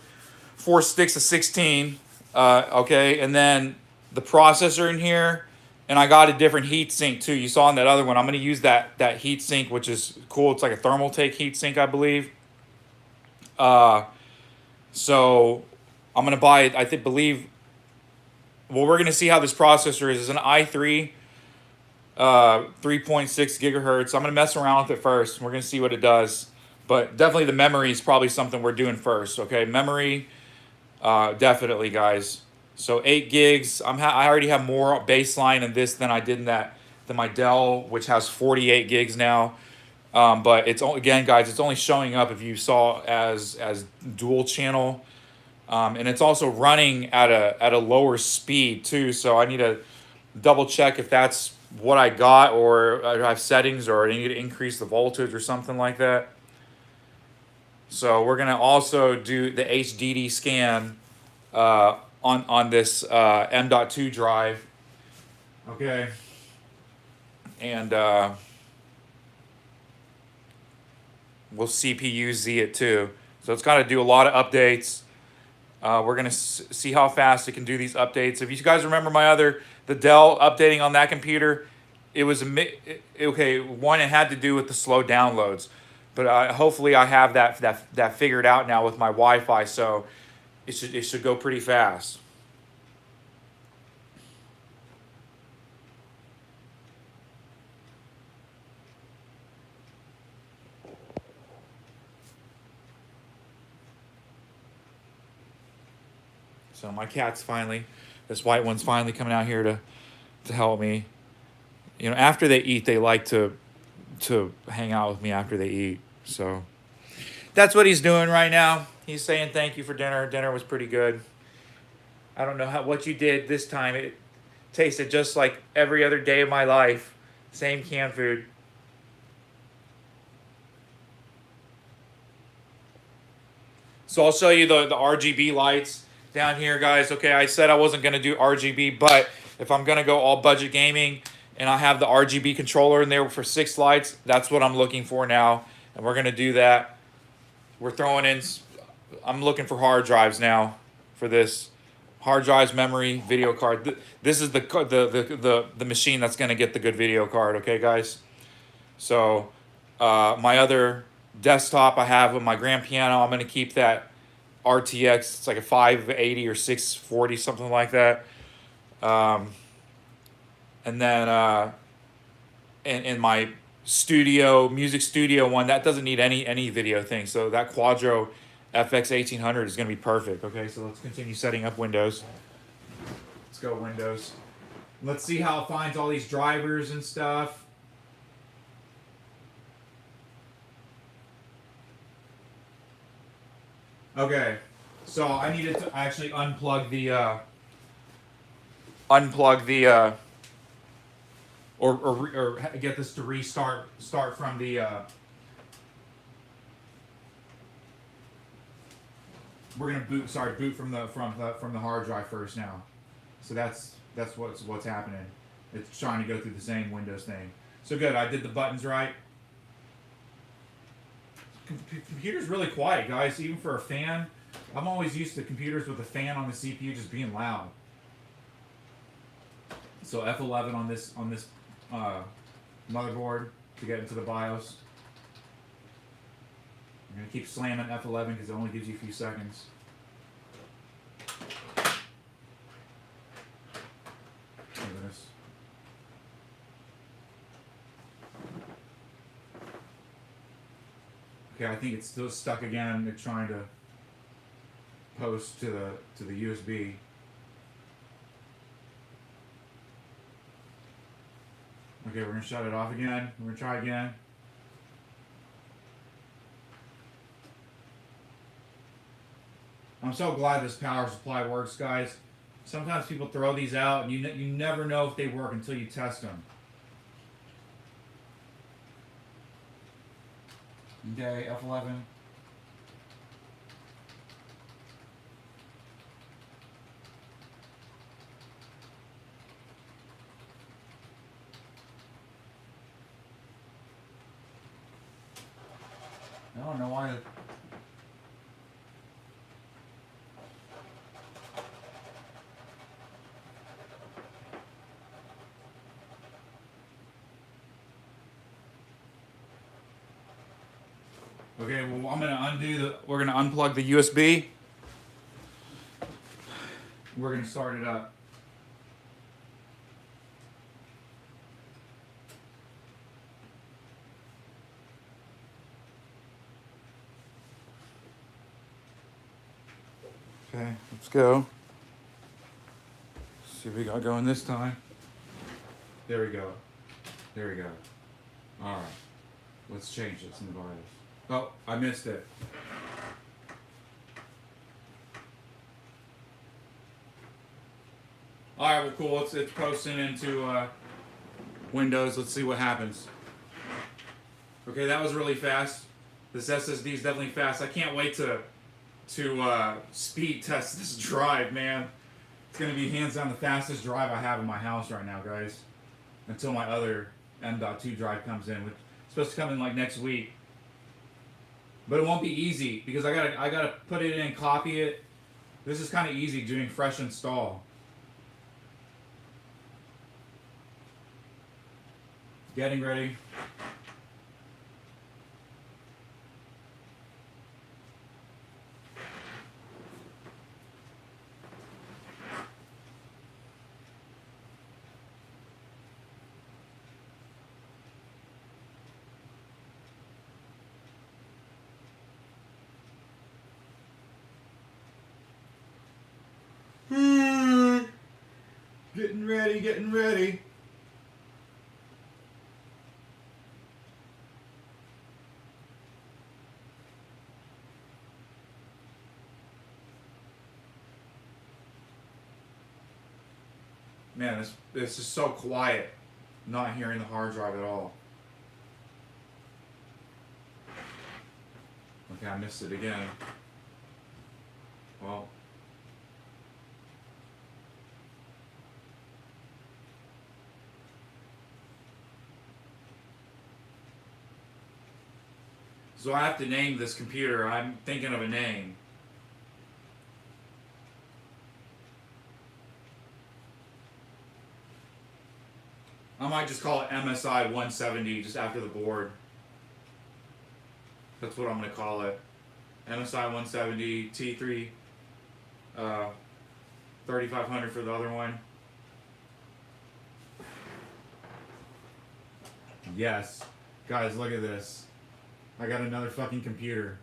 sticks of 16. Okay, and then the processor in here. And I got a different heat sink too. You saw in that other one. I'm going to use that heat sink, which is cool. It's like a Thermaltake heat sink, I believe. So I'm going to buy it. Well, we're going to see how this processor is. It's an i3. 3.6 gigahertz. I'm going to mess around with it first. We're going to see what it does. But definitely the memory is probably something we're doing first. Okay, memory, definitely, guys. So 8 gigs. I already have more baseline in this than I did in than my Dell, which has 48 gigs now. But it's again, guys, it's only showing up if you saw as dual channel, and it's also running at a lower speed too. So I need to double check if that's what I got, or I have settings, or I need to increase the voltage or something like that. So we're gonna also do the HDD scan on this M.2 drive. Okay, and we'll CPU-Z it too. So it's got to do a lot of updates. We're gonna see how fast it can do these updates. If you guys remember the Dell updating on that computer, it was okay. One, it had to do with the slow downloads, but hopefully I have that figured out now with my Wi-Fi, so it should go pretty fast. So my cat's this white one's finally coming out here to help me. You know, after they eat, they like to hang out with me after they eat. So that's what he's doing right now. He's saying thank you for dinner. Dinner was pretty good. I don't know what you did this time. It tasted just like every other day of my life. Same canned food. So I'll show you the RGB lights down here, guys. Okay, I said I wasn't going to do RGB, but if I'm going to go all budget gaming and I have the RGB controller in there for 6 lights, that's what I'm looking for now, and we're going to do that. We're throwing in I'm looking for hard drives now for this. Hard drives, memory, video card. This is the machine that's gonna get the good video card. Okay, guys. So my other desktop I have with my grand piano, I'm gonna keep that RTX. It's like a 580 or 640, something like that. And then in my studio, music studio one, that doesn't need any video thing. So that Quadro FX 1800 is gonna be perfect. Okay, so let's continue setting up Windows. Let's go Windows. Let's see how it finds all these drivers and stuff. Okay, so I needed to actually unplug the or get this to start from the we're gonna boot from the hard drive first now. So that's what's happening. It's trying to go through the same Windows thing. So good, I did the buttons right. Computer's really quiet, guys, even for a fan. I'm always used to computers with a fan on the CPU just being loud. So F11 on this motherboard to get into the BIOS. I'm gonna keep slamming F11 because it only gives you a few seconds. Look at this. Okay, I think it's still stuck again. It's trying to post to the USB. Okay, we're gonna shut it off again. We're gonna try again. I'm so glad this power supply works, guys. Sometimes people throw these out, and you never know if they work until you test them. Okay, F11. I don't know why. Okay, well, I'm gonna we're gonna unplug the USB. We're gonna start it up. Okay, let's go. Let's see if we got going this time. There we go. There we go. All right. Let's change this in the BIOS. Oh, I missed it. All right, well, cool. It's posting into Windows. Let's see what happens. Okay, that was really fast. This SSD is definitely fast. I can't wait to speed test this drive, man. It's gonna be hands down the fastest drive I have in my house right now, guys. Until my other M.2 drive comes in, which is supposed to come in like next week. But it won't be easy because I gotta put it in, copy it. This is kind of easy doing fresh install. Getting ready. Getting ready, getting ready. Man, this is so quiet. Not hearing the hard drive at all. Okay, I missed it again. Well. So I have to name this computer. I'm thinking of a name. I might just call it MSI 170 just after the board. That's what I'm going to call it. MSI 170, T3, 3500 for the other one. Yes. Guys, look at this. I got another fucking computer.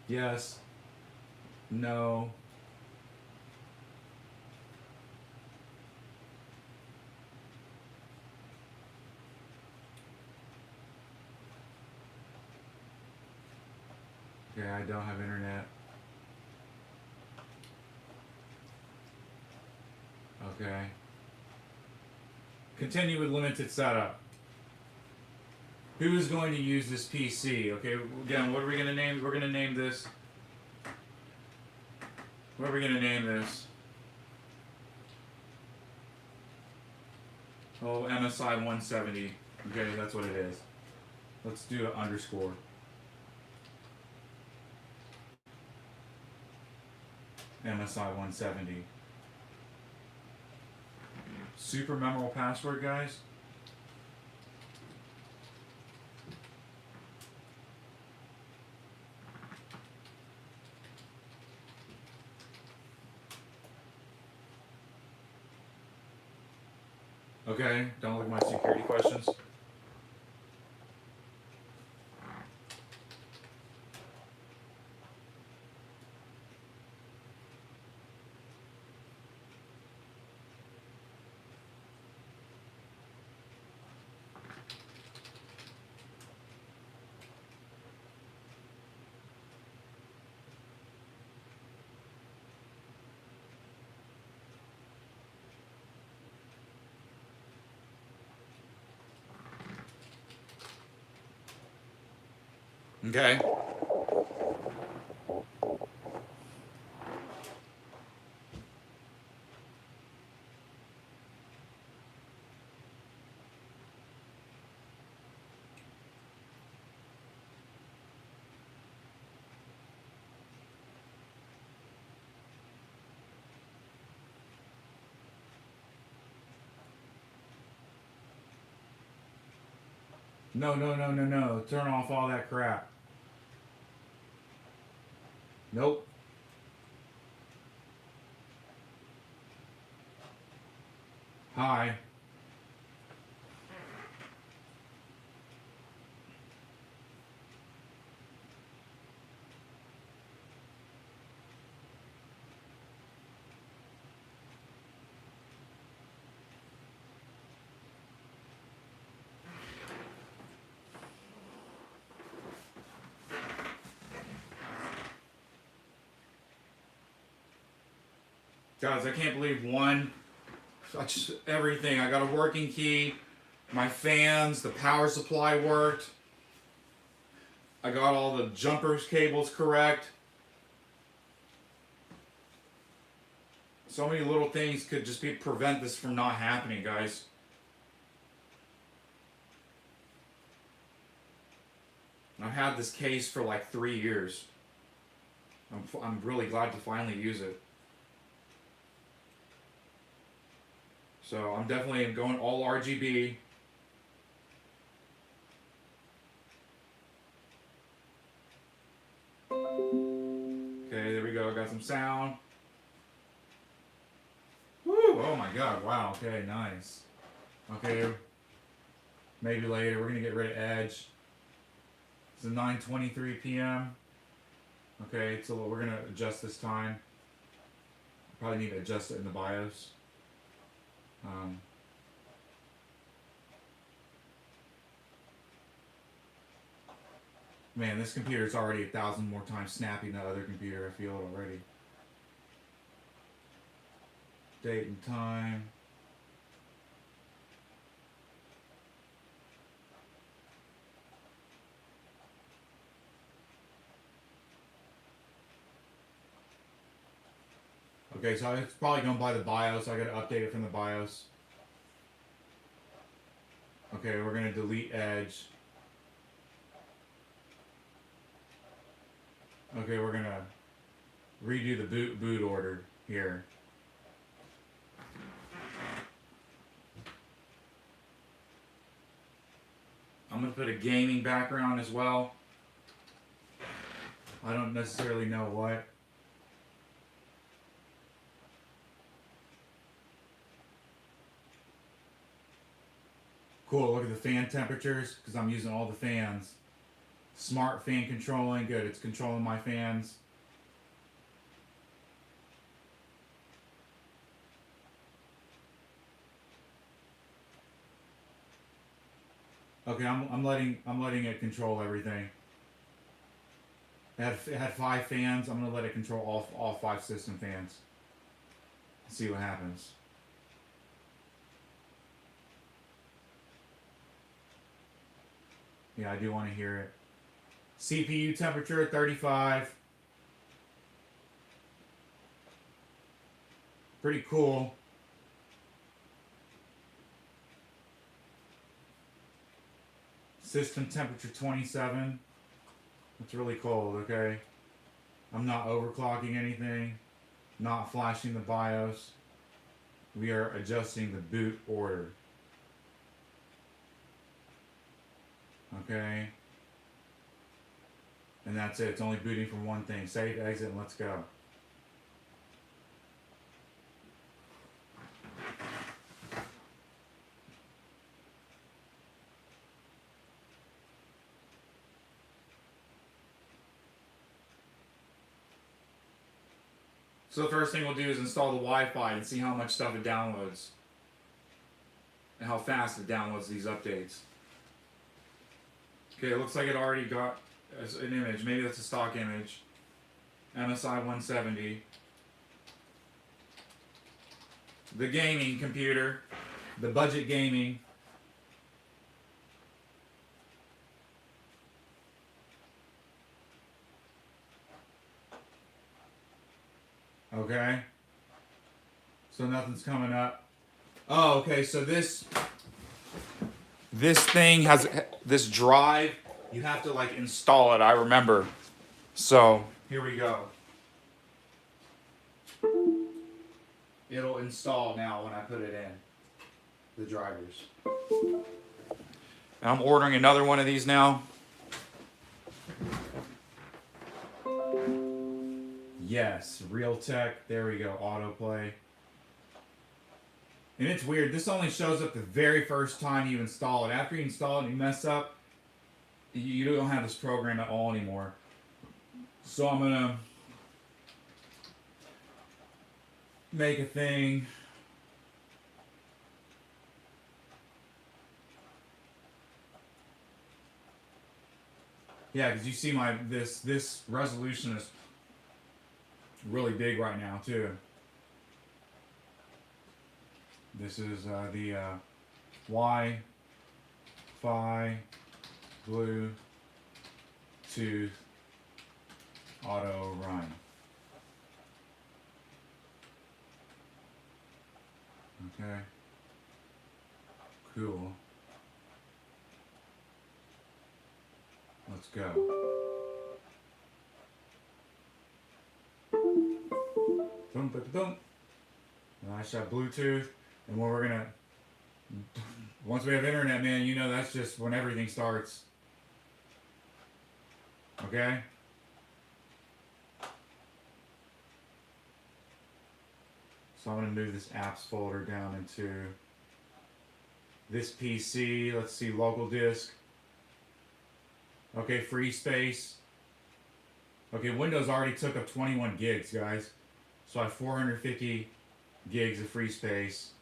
Yes. No. Okay, I don't have internet. Okay. Continue with limited setup. Who is going to use this PC? Okay, again, what are we going to name? We're going to name this. What are we going to name this? Oh, MSI 170. Okay, that's what it is. Let's do an underscore. MSI 170. Super memorable password, guys. Okay, don't look at my security questions. Okay. No, no, no, no, no. Turn off all that crap. Nope. Hi. Guys, I can't believe everything. I got a working key, my fans, the power supply worked. I got all the jumpers cables correct. So many little things could just prevent this from not happening, guys. I've had this case for like 3 years. I'm really glad to finally use it. So I'm definitely going all RGB. Okay, there we go. Got some sound. Woo! Oh my god, wow. Okay, nice. Okay, maybe later. We're going to get rid of Edge. It's 9:23 p.m. Okay, so we're going to adjust this time. Probably need to adjust it in the BIOS. Man, this computer is already 1,000 more times snappy than that other computer. I feel it already. Date and time. Okay, so it's probably going by the BIOS. I got to update it from the BIOS. Okay, we're gonna delete edge. Okay, we're gonna redo the boot order here. I'm gonna put a gaming background as well. I don't necessarily know what. Cool, look at the fan temperatures, because I'm using all the fans. Smart fan controlling, good, it's controlling my fans. Okay, I'm letting it control everything. It had 5 fans. I'm gonna let it control all 5 system fans. See what happens. Yeah, I do want to hear it. CPU temperature 35. Pretty cool. System temperature 27. It's really cold, okay? I'm not overclocking anything, not flashing the BIOS. We are adjusting the boot order. Okay? And that's it. It's only booting from one thing. Save, exit, and let's go. So the first thing we'll do is install the Wi-Fi and see how much stuff it downloads. And how fast it downloads these updates. Okay, it looks like it already got an image. Maybe that's a stock image. MSI 170. The gaming computer. The budget gaming. Okay. So nothing's coming up. Oh, okay, so this thing has this drive. You have to like install it, I remember. So here we go. It'll install now when I put it in. The drivers. And I'm ordering another one of these now. Yes, Realtek. There we go. Autoplay. And it's weird. This only shows up the very first time you install it. After you install it and you mess up, you don't have this program at all anymore. So I'm going to make a thing. Yeah, because you see my this resolution is really big right now too. This is the Wi-Fi Bluetooth auto run. Okay. Cool. Let's go. Boom, boom, boom. And I shot Bluetooth, and when we're gonna, once we have internet, man, you know that's just when everything starts. Okay? So I'm gonna move this apps folder down into this PC. Let's see, local disk. Okay, free space. Okay, Windows already took up 21 gigs, guys. So I have 450 gigs of free space.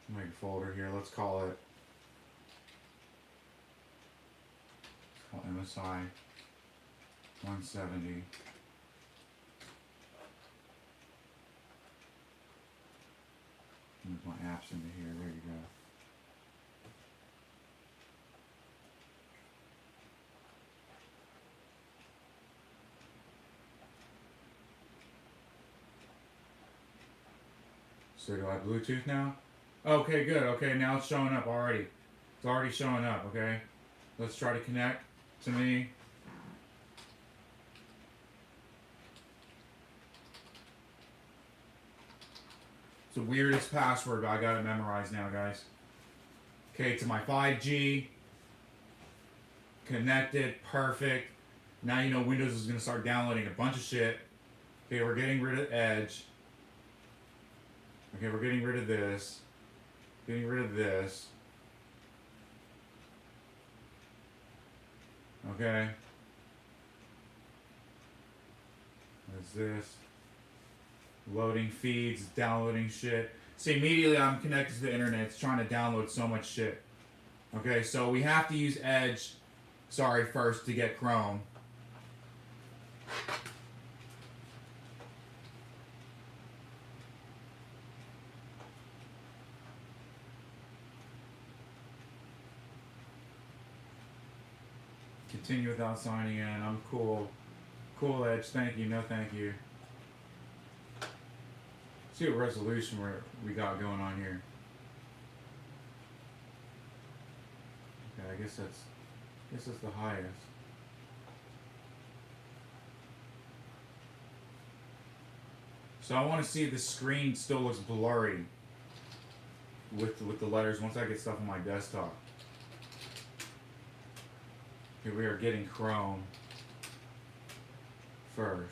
Make a folder here. Let's call it MSI 170. Move my apps into here. There you go. So do I Bluetooth now? Okay, good. Okay, now it's showing up already. It's already showing up, okay? Let's try to connect to me. It's the weirdest password, but I got it memorized now, guys. Okay, to my 5G. Connected, perfect. Now you know Windows is going to start downloading a bunch of shit. Okay, we're getting rid of Edge. Okay, we're getting rid of this. Getting rid of this. Okay. What's this? Loading feeds, downloading shit. See, immediately I'm connected to the internet. It's trying to download so much shit. Okay, so we have to use Edge, first to get Chrome. Continue without signing in. I'm cool. Cool, Edge. Thank you. No, thank you. See what resolution we got going on here. Okay, I guess that's the highest. So I want to see if the screen still looks blurry with the letters once I get stuff on my desktop. Here we are getting Chrome first.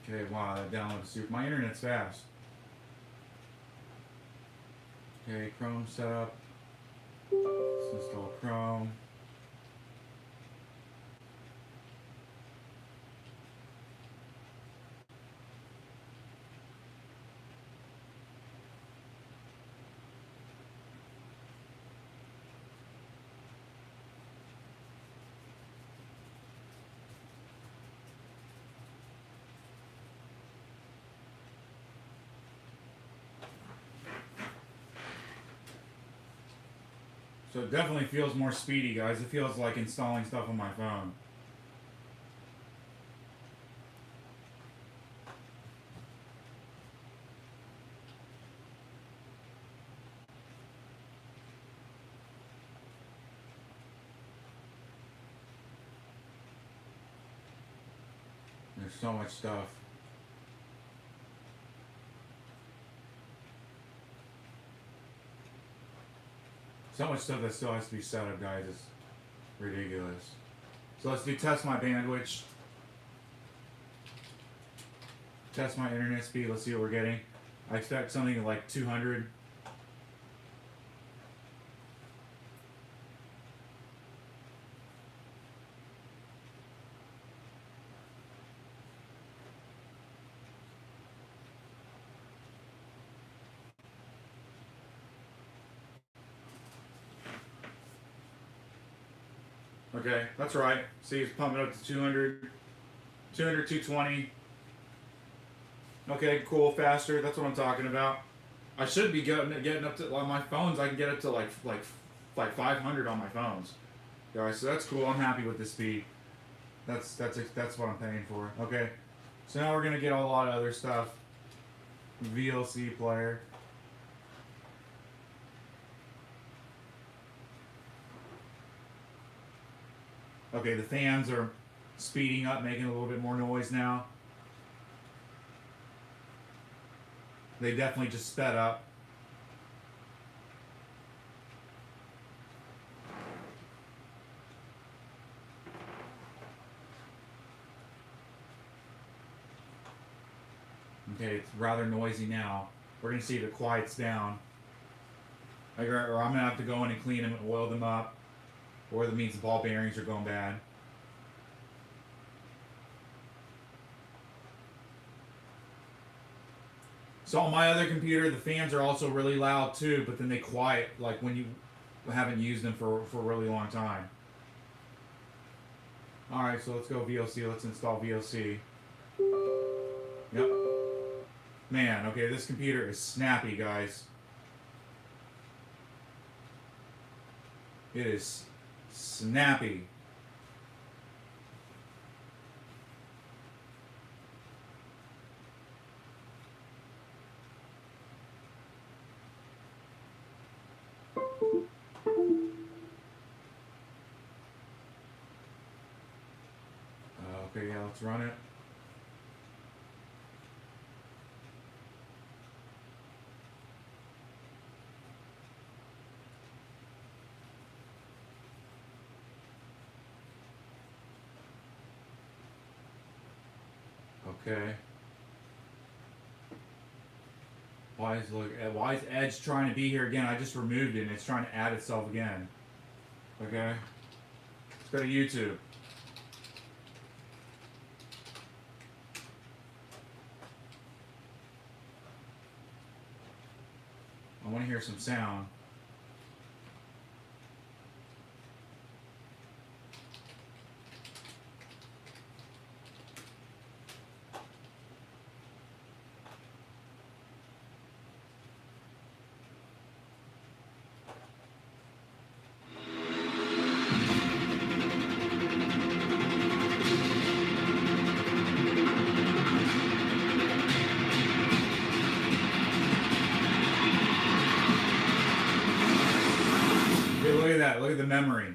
Okay, wow, that downloaded super. My internet's fast. Okay, Chrome setup. Let's install Chrome. So it definitely feels more speedy, guys. It feels like installing stuff on my phone. There's so much stuff. So much stuff that still has to be set up, guys. It's ridiculous. So let's do test my bandwidth. Test my internet speed. Let's see what we're getting. I expect something like 200. Okay, that's right. See, it's pumping up to 200, 220. Okay, cool, faster. That's what I'm talking about. I should be getting up to, on my phones, I can get up to like 500 on my phones. Guys, so that's cool. I'm happy with the speed. That's what I'm paying for. Okay, so now we're gonna get a lot of other stuff. VLC player. Okay, the fans are speeding up, making a little bit more noise now. They definitely just sped up. Okay, it's rather noisy now. We're going to see if it quiets down. Or I'm going to have to go in and clean them and oil them up. Or that means the ball bearings are going bad. So on my other computer, the fans are also really loud too, but then they quiet like when you haven't used them for a really long time. Alright, so let's go VLC. Let's install VLC. Yep. Man, okay, this computer is snappy, guys. It is snappy. Okay, yeah, let's run it. Okay. Why is Edge trying to be here again? I just removed it and it's trying to add itself again. Okay. Let's go to YouTube. I want to hear some sound. Look at that. Look at the memory.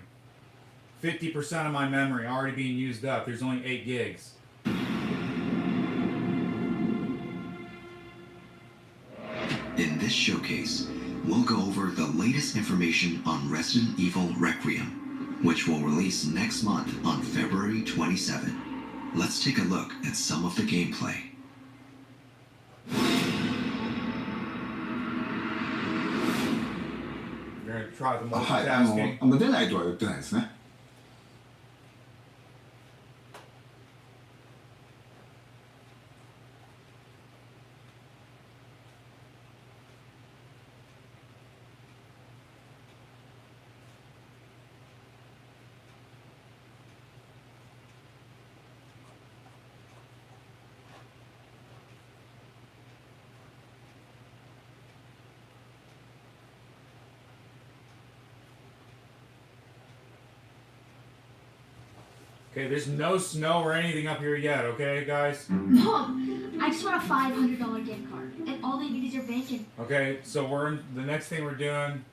50% of my memory already being used up. There's only 8 gigs. In this showcase, we'll go over the latest information on Resident Evil Requiem, which will release next month on February 27. Let's take a look at some of the gameplay. はい、出ないとは言ってないですね。Okay, there's no snow or anything up here yet, okay, guys? Mom, I just want a $500 gift card, and all they need is your banking. Okay, so the next thing we're doing.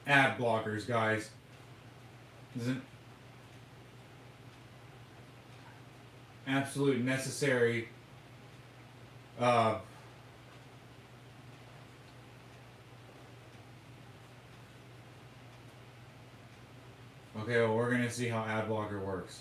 Ad blockers, guys. Isn't absolute necessary. Okay, well, we're gonna see how ad blocker works.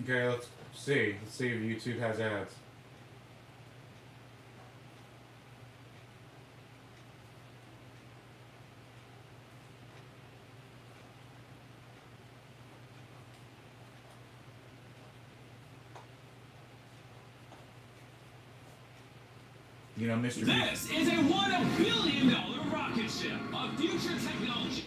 Okay, let's see. Let's see if YouTube has ads. You know, Mr. This is a $1 billion rocket ship of future technology.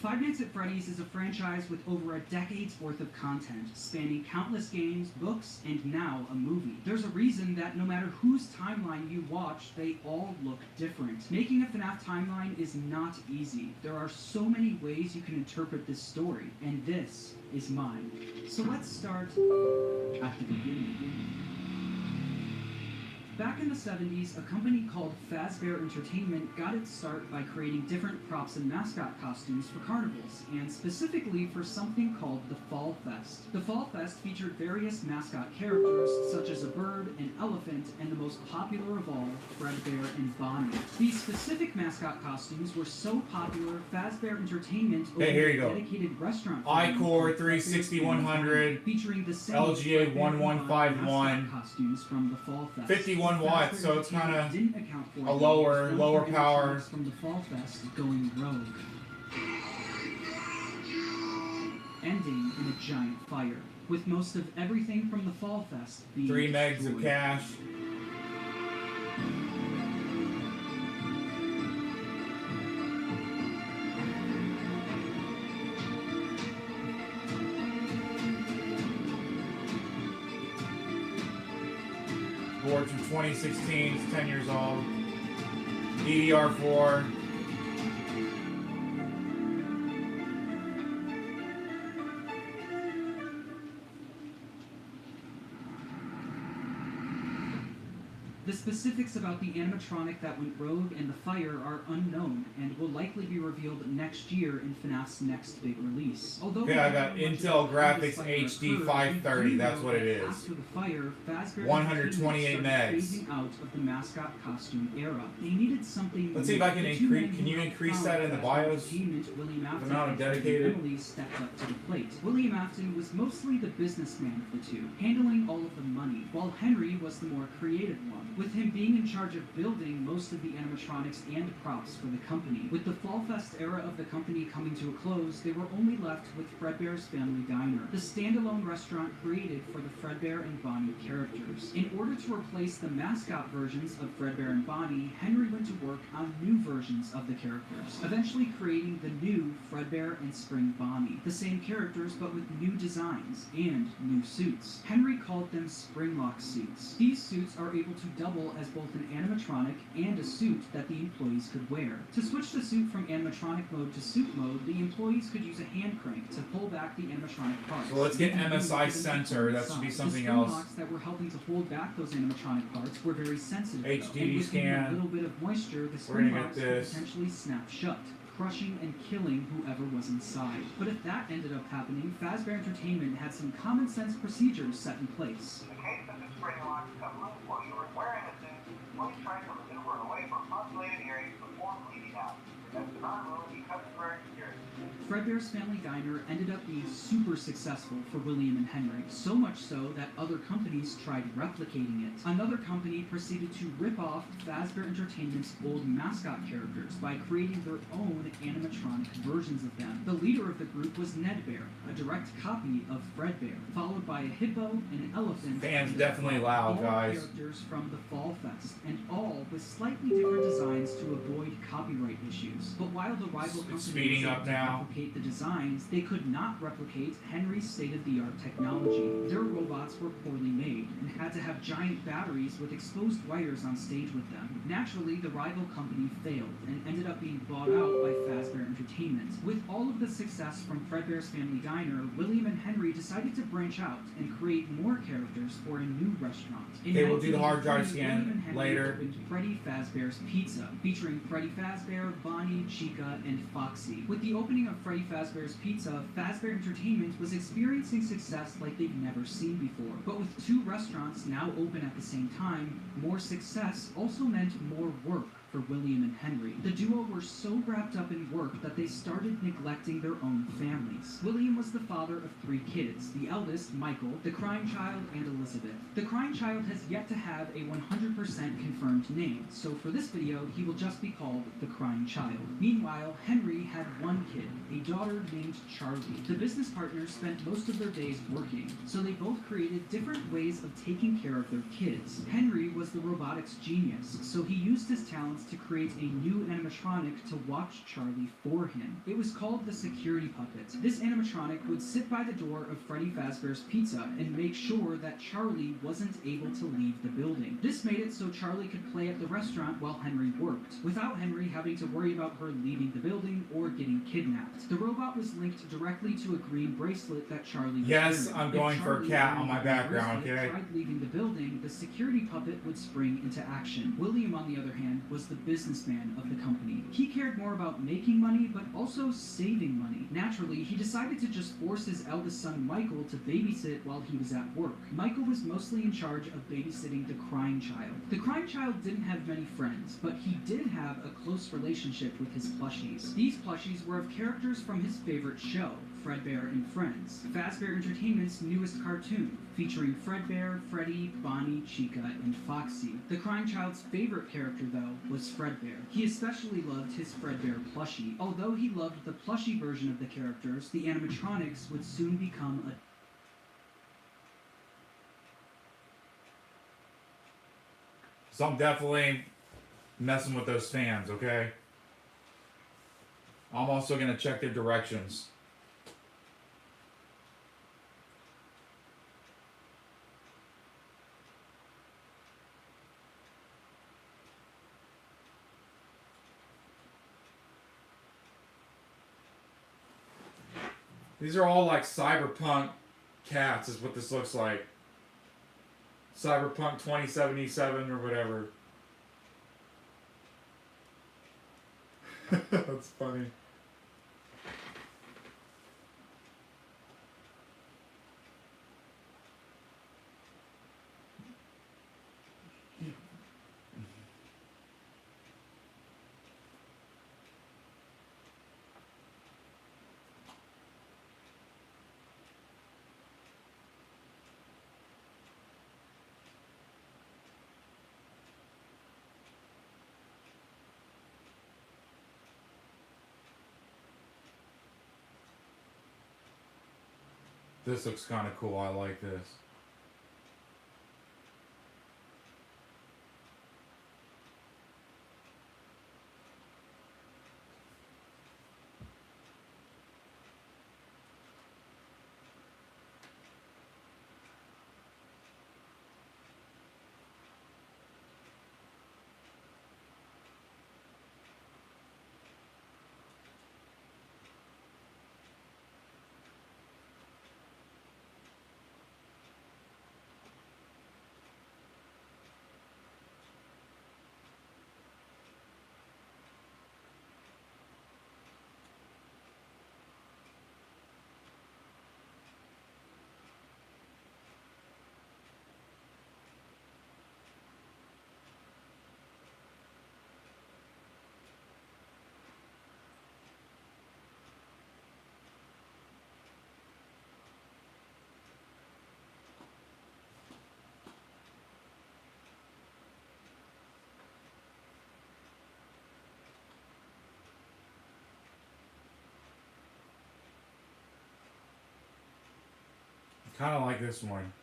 Five Nights at Freddy's is a franchise with over a decade's worth of content, spanning countless games, books, and now a movie. There's a reason that no matter whose timeline you watch, they all look different. Making a FNAF timeline is not easy. There are so many ways you can interpret this story, and this is mine. So let's start at the beginning. Back in the 70s, a company called Fazbear Entertainment got its start by creating different props and mascot costumes for carnivals, and specifically for something called the Fall Fest. The Fall Fest featured various mascot characters, such as a bird, an elephant, and the most popular of all, Fredbear and Bonnie. These specific mascot costumes were so popular, Fazbear Entertainment opened a dedicated restaurant I-Core 36100, featuring the same LGA 1151, costumes from the Fall Fest. 51 watts, so it's kind of a lower power. From the Fall Fest going rogue, ending in a giant fire, with most of everything from the Fall Fest being 3 megs of cash. Boards from 2016, it's 10 years old. DDR4. The specifics about the animatronic that went rogue and the fire are unknown and will likely be revealed next year in FNAF's next big release. Although Okay, I got Intel Graphics HD 530, that's what it is. After the fire, Fazbear 128 megs. phasing out of the mascot costume era. They needed something. Let's see if I can increase. Can you increase that in the BIOS? The amount of dedicated. Emily stepped up to the plate. William Afton was mostly the businessman of the two, handling all of the money, while Henry was the more creative one, with him being in charge of building most of the animatronics and props for the company. With the Fall Fest era of the company coming to a close, they were only left with Fredbear's Family Diner, the standalone restaurant created for the Fredbear and Bonnie characters. In order to replace the mascot versions of Fredbear and Bonnie, Henry went to work on new versions of the characters, eventually creating the new Fredbear and Spring Bonnie. The same characters, but with new designs and new suits. Henry called them Springlock suits. These suits are able to double as both an animatronic and a suit that the employees could wear. To switch the suit from animatronic mode to suit mode, the employees could use a hand crank to pull back the animatronic parts. So let's get MSI sensor. That should be something else. The locks that were helping to hold back those animatronic parts were very sensitive. HDD and scan. A little bit of moisture, the We're gonna spring get locks could this. potentially snap shut, crushing and killing whoever was inside. But if that ended up happening, Fazbear Entertainment had some common sense procedures set in place. In case that the spring locks come loose while you are wearing a suit, please try to maneuver away from populated areas before bleeding out. That's not really customer experience. Fredbear's Family Diner ended up being super successful for William and Henry, so much so that other companies tried replicating it. Another company proceeded to rip off Fazbear Entertainment's old mascot characters by creating their own animatronic versions of them. The leader of the group was Ned Bear, a direct copy of Fredbear, followed by a hippo, an elephant, Fans definitely loud, all guys. characters from the Fall Fest, and all with slightly different designs to avoid copyright issues. But while the rival companies speeding up now. replicate the designs, they could not replicate Henry's state-of-the-art technology. Their robots were poorly made and had to have giant batteries with exposed wires on stage with them. Naturally, the rival company failed and ended up being bought out by Fazbear Entertainment. With all of the success from Fredbear's Family Diner, William and Henry decided to branch out and create more characters for a new restaurant. Okay, we'll do the hard drive 1983, scan William and Henry later. opened Freddy Fazbear's Pizza, featuring Freddy Fazbear, Bonnie, Chica, and Foxy. With the opening of Freddy Fazbear's Pizza, Fazbear Entertainment was experiencing success like they've never seen before. But with two restaurants now open at the same time, more success also meant more work for William and Henry. The duo were so wrapped up in work that they started neglecting their own families. William was the father of 3 kids, the eldest, Michael, the crying child, and Elizabeth. The crying child has yet to have a 100% confirmed name, so for this video, he will just be called the crying child. Meanwhile, Henry had 1 kid, a daughter named Charlie. The business partners spent most of their days working, so they both created different ways of taking care of their kids. Henry was the robotics genius, so he used his talents to create a new animatronic to watch Charlie for him. It was called the security puppet. This animatronic would sit by the door of Freddy Fazbear's Pizza and make sure that Charlie wasn't able to leave the building. This made it so Charlie could play at the restaurant while Henry worked, without Henry having to worry about her leaving the building or getting kidnapped. The robot was linked directly to a green bracelet that Charlie was Yes, wearing. I'm If going for a Charlie cat wearing on my the green background, bracelet okay? tried leaving the building, the security puppet would spring into action. William, on the other hand, was the businessman of the company. He cared more about making money, but also saving money. Naturally, he decided to just force his eldest son Michael to babysit while he was at work. Michael was mostly in charge of babysitting the crying child. The crying child didn't have many friends, but he did have a close relationship with his plushies. These plushies were of characters from his favorite show, Fredbear and Friends, Fazbear Entertainment's newest cartoon, featuring Fredbear, Freddy, Bonnie, Chica, and Foxy. The crying child's favorite character, though, was Fredbear. He especially loved his Fredbear plushie. Although he loved the plushie version of the characters, the animatronics would soon become a So I'm definitely messing with those fans, okay? I'm also going to check their directions. These are all like cyberpunk cats is what this looks like. Cyberpunk 2077 or whatever. That's funny. This looks kind of cool. I like this. Kind of like this one.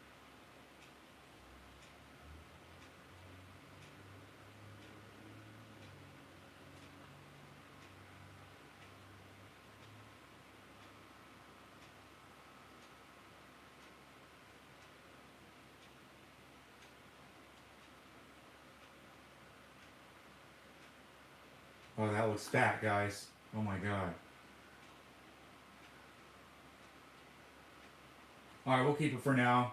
Oh, that looks fat, guys. Oh my god. Alright, we'll keep it for now.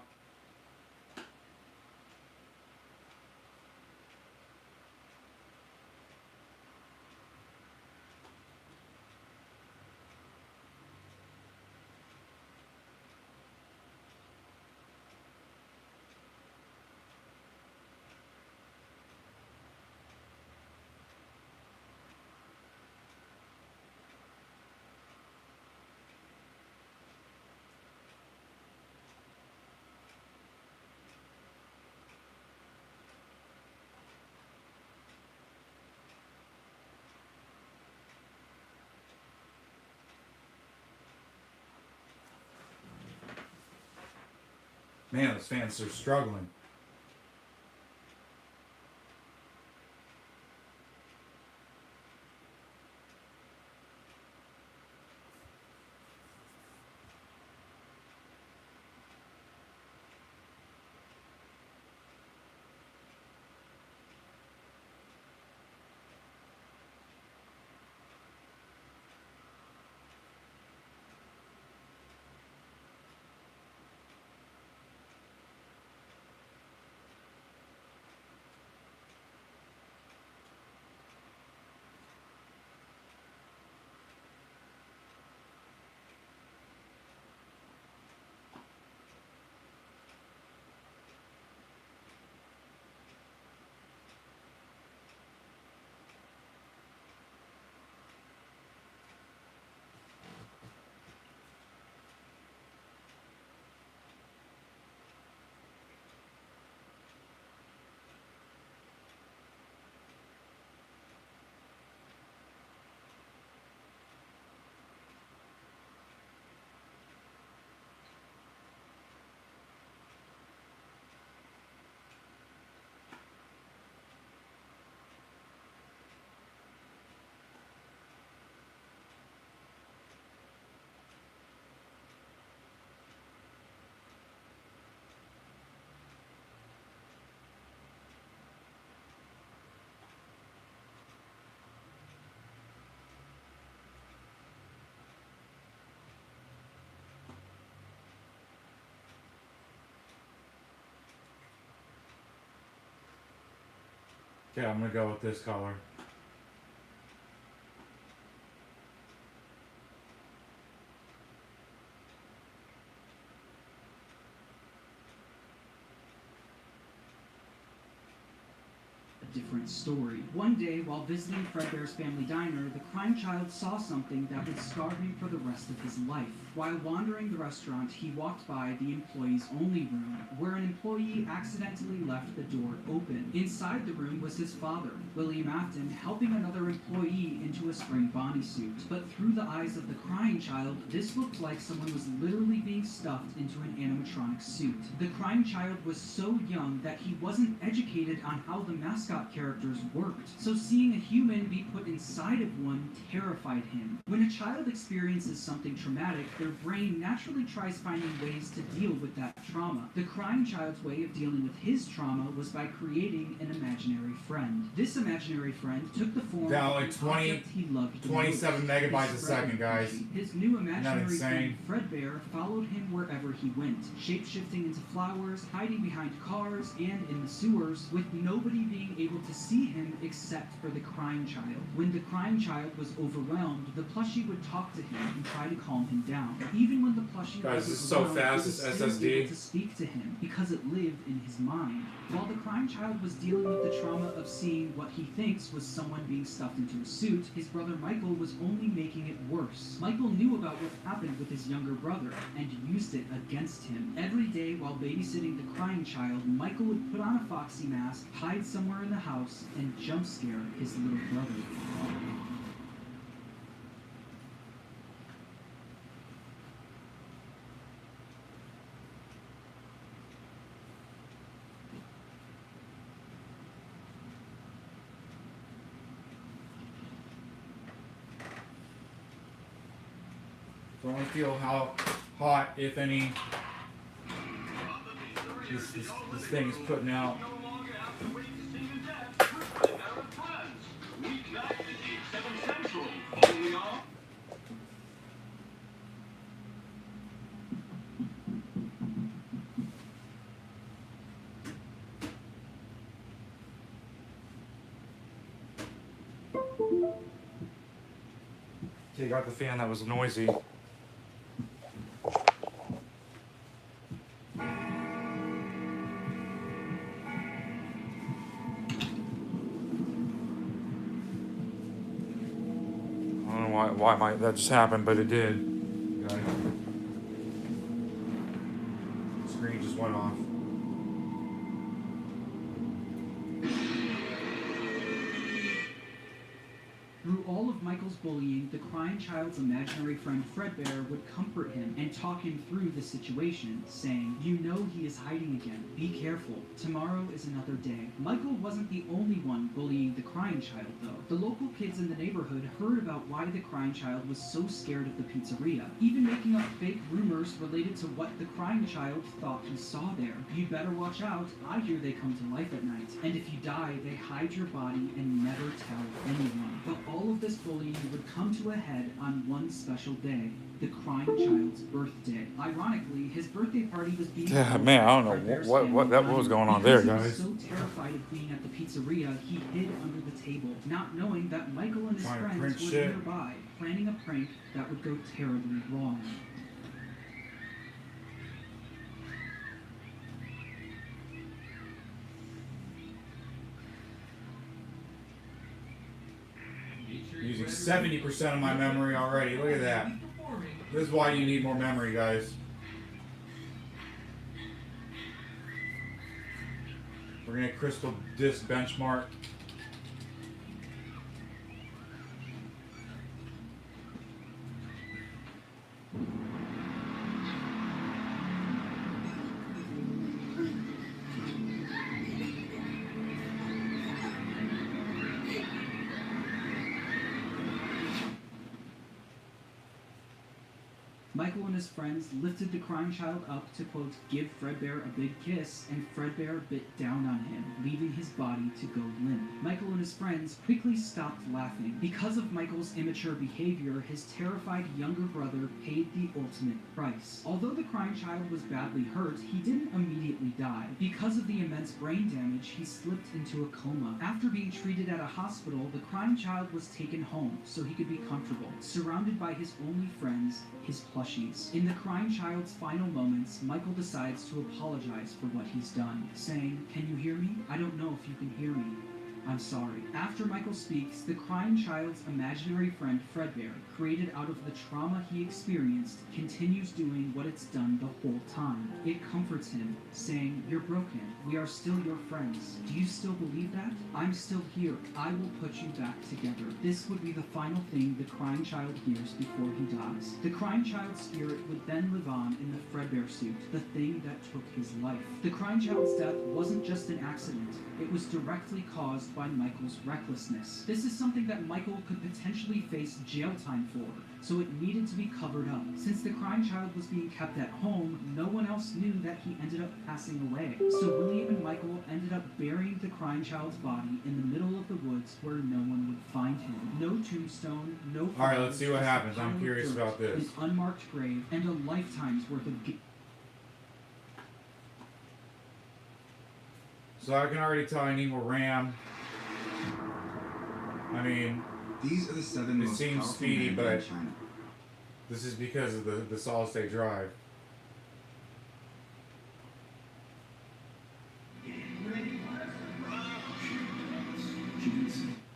Man, those fans are struggling. Okay, I'm gonna go with this color. Different story. One day, while visiting Fredbear's family diner, the crime child saw something that would scar him for the rest of his life. While wandering the restaurant, he walked by the employees only room, where an employee accidentally left the door open. Inside the room was his father, William Afton, helping another employee into a spring Bonnie suit. But through the eyes of the crying child, this looked like someone was literally being stuffed into an animatronic suit. The crying child was so young that he wasn't educated on how the mascot characters worked, so seeing a human be put inside of one terrified him. When a child experiences something traumatic, their brain naturally tries finding ways to deal with that trauma. The crying child's way of dealing with his trauma was by creating an imaginary friend. This imaginary friend took the form Down of like an 20, object he loved the 27 most, megabytes his a second, Fredbear guys. plushie. His new imaginary insane? friend Fredbear followed him wherever he went, shape-shifting into flowers, hiding behind cars and in the sewers, with nobody being able to see him except for the crying child. When the crying child was overwhelmed, the plushie would talk to him and try to calm him down. Even when the plushie Guys, was this is so overwhelmed, fast, it was this still SSD. able to speak to him because it lived in his mind. While the crying child was dealing with the trauma of seeing what he thinks was someone being stuffed into a suit, his brother Michael was only making it worse. Michael knew about what happened with his younger brother and used it against him. Every day while babysitting the crying child, Michael would put on a foxy mask, hide somewhere in the house, and jump scare his little brother. So I want to feel how hot, if any, this thing is putting out. Weeknights at 8, 7 Central. Only on. Take out the fan that was noisy. Why that just happened, but it did. Okay. Screen just went off. Through all of Michael's bullying, the crying child's imaginary friend Fredbear would comfort him and talk him through the situation, saying, "You know he is hiding again. Be careful. Tomorrow is another day." Michael wasn't the only one bullying the crying child, though. The local kids in the neighborhood heard about why the crying child was so scared of the pizzeria, even making up fake rumors related to what the crying child thought he saw there. "You better watch out. I hear they come to life at night. And if you die, they hide your body and never tell anyone." But all of this bullying would come to a head on one special day, the crying child's birthday. Ironically, his birthday party was being Yeah, man, I don't know what was going on there, guys. He was so terrified of being at the pizzeria, he hid under the table, not knowing that Michael and his friends were nearby, planning a prank that would go terribly wrong. Using 70% of my memory already. Look at that. This is why you need more memory, guys. We're gonna crystal disc benchmark. Michael and his friends lifted the crying child up to, quote, give Fredbear a big kiss, and Fredbear bit down on him, leaving his body to go limp. Michael and his friends quickly stopped laughing. Because of Michael's immature behavior, his terrified younger brother paid the ultimate price. Although the crying child was badly hurt, he didn't immediately die. Because of the immense brain damage, he slipped into a coma. After being treated at a hospital, the crying child was taken home so he could be comfortable, surrounded by his only friends, his plushies. In the crying child's final moments, Michael decides to apologize for what he's done, saying, "Can you hear me? I don't know if you can hear me. I'm sorry." After Michael speaks, the crying child's imaginary friend Fredbear, created out of the trauma he experienced, continues doing what it's done the whole time. It comforts him, saying, "You're broken. We are still your friends. Do you still believe that? I'm still here. I will put you back together." This would be the final thing the crying child hears before he dies. The crying child's spirit would then live on in the Fredbear suit, the thing that took his life. The crying child's death wasn't just an accident. It was directly caused by Michael's recklessness. This is something that Michael could potentially face jail time for, so it needed to be covered up. Since the crying child was being kept at home, no one else knew that he ended up passing away. So William and Michael ended up burying the crying child's body in the middle of the woods where no one would find him. No tombstone, no flowers. Alright, let's see what happens. I'm curious about this. An unmarked grave, and a lifetime's worth of So I can already tell I need more RAM. I mean, these are the 7 it most seems powerful speedy, men in but China. this is because of the solid state drive.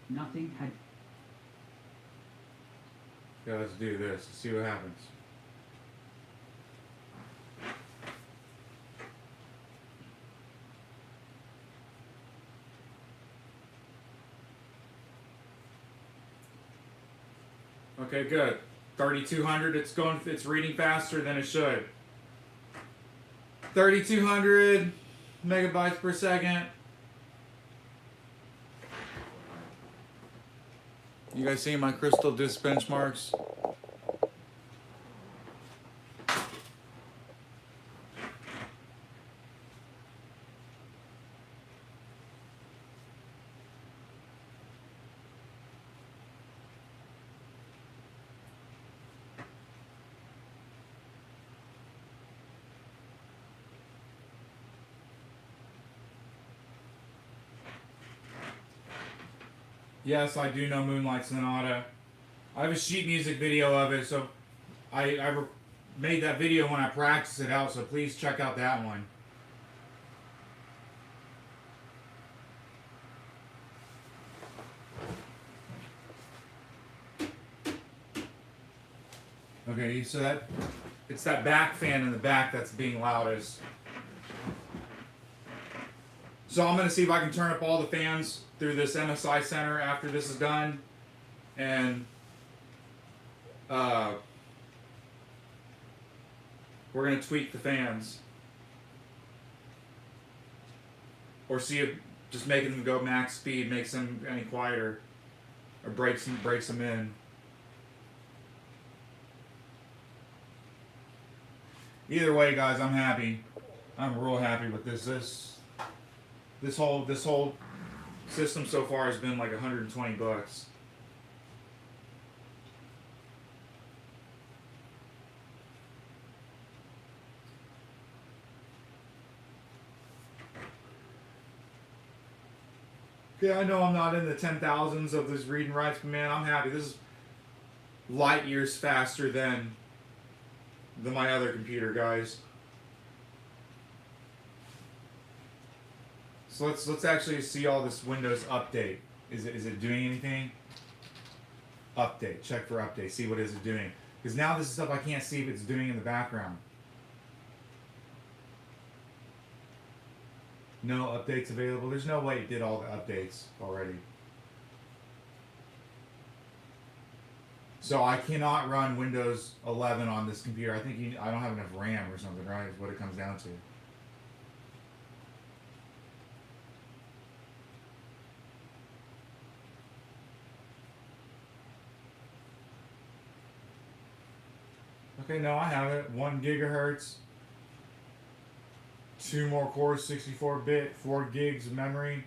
Nothing had. Yeah, let's do this. Let's see what happens. Okay, good. 3200. It's reading faster than it should. 3200 megabytes per second. You guys see my crystal disc benchmarks? Yes, I do know Moonlight Sonata. I have a sheet music video of it, so I made that video when I practiced it out, so please check out that one. Okay, so it's that back fan in the back that's being loudest. So I'm going to see if I can turn up all the fans through this MSI center after this is done. And we're going to tweak the fans. Or see if just making them go max speed makes them any quieter. Or breaks them in. Either way, guys, I'm happy. I'm real happy with this. This whole system so far has been like 120 bucks. Okay, I know I'm not in the 10,000s of this read and writes, but man, I'm happy. This is light years faster than my other computer, guys. So let's actually see all this Windows update. Is it doing anything? Update. Check for update. See what is it doing. Because now this is stuff I can't see if it's doing in the background. No updates available. There's no way it did all the updates already. So I cannot run Windows 11 on this computer. I think I don't have enough RAM or something, right? Is what it comes down to. Okay, no, I have it. 1 gigahertz. 2 more cores, 64-bit, 4 gigs of memory.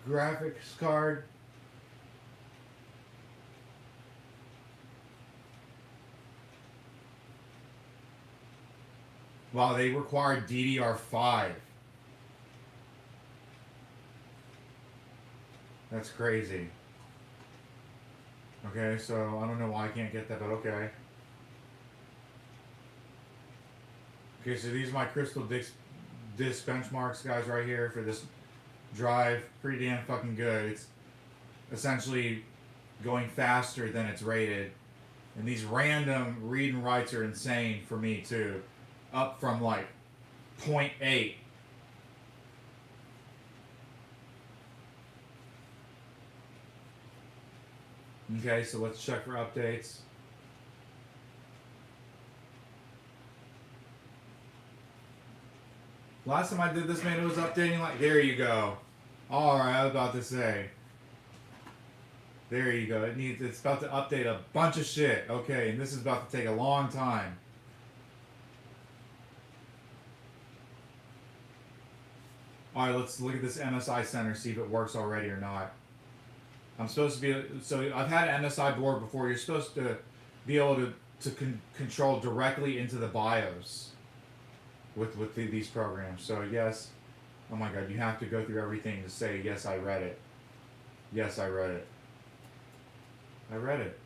Graphics card. Wow, they require DDR5. That's crazy. Okay, so I don't know why I can't get that, but okay. Okay, so these are my crystal disc benchmarks, guys, right here for this drive. Pretty damn fucking good. It's essentially going faster than it's rated. And these random read and writes are insane for me, too. Up from like 0.8. Okay, so let's check for updates. Last time I did this, man, it was updating like... There you go. Alright, I was about to say. There you go. It's about to update a bunch of shit. Okay, and this is about to take a long time. Alright, let's look at this MSI Center, see if it works already or not. I'm supposed to be... So I've had an MSI board before. You're supposed to be able to control directly into the BIOS with these programs. So yes, oh my god, you have to go through everything to say, yes, I read it. Yes, I read it. I read it.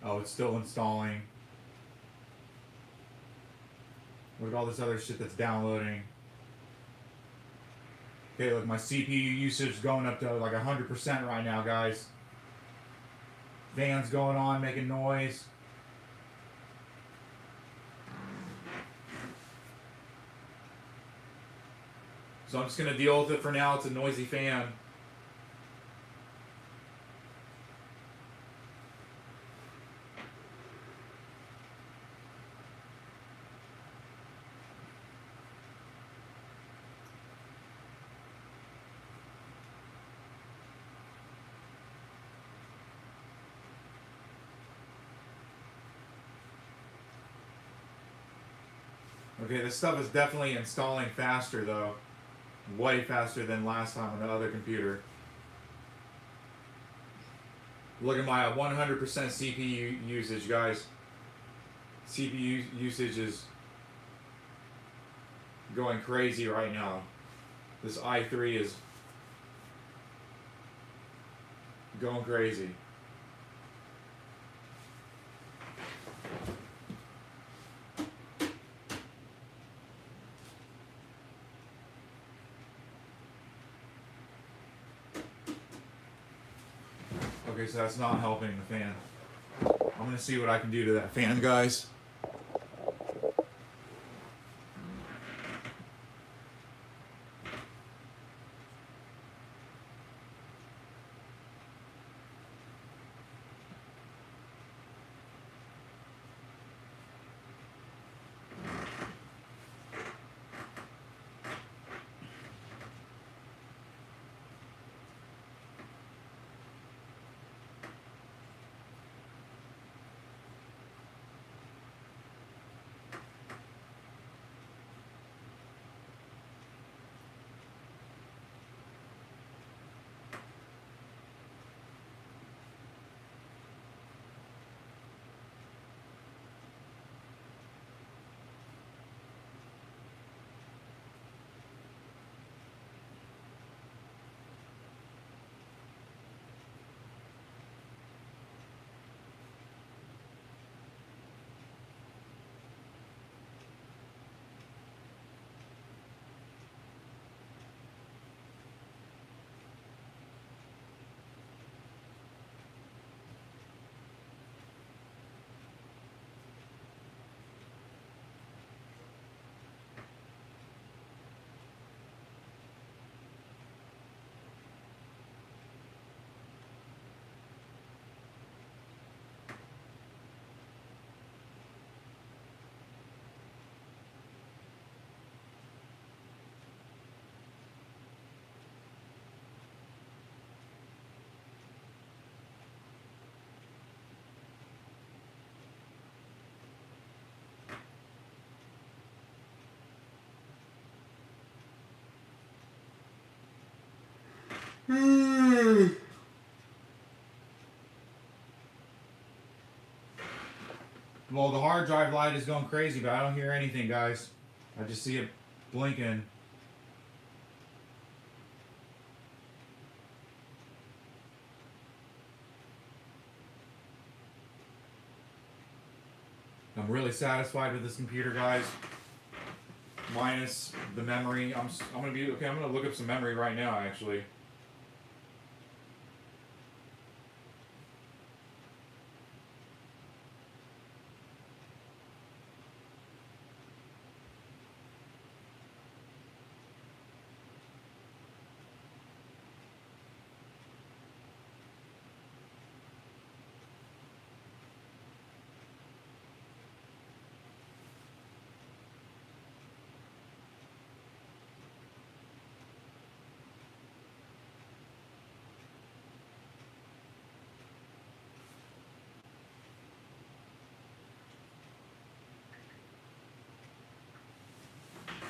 Oh, it's still installing. Look at all this other shit that's downloading. Okay, look, my CPU usage is going up to like 100% right now, guys. Fans going on, making noise. So I'm just going to deal with it for now. It's a noisy fan. Okay, this stuff is definitely installing faster though. Way faster than last time on the other computer. Look at my 100% CPU usage, guys. CPU usage is going crazy right now. This i3 is going crazy. Okay, so that's not helping the fan. I'm gonna see what I can do to that fan, guys. Well, the hard drive light is going crazy, but I don't hear anything, guys. I just see it blinking. I'm really satisfied with this computer, guys. Minus the memory. I'm gonna look up some memory right now, actually.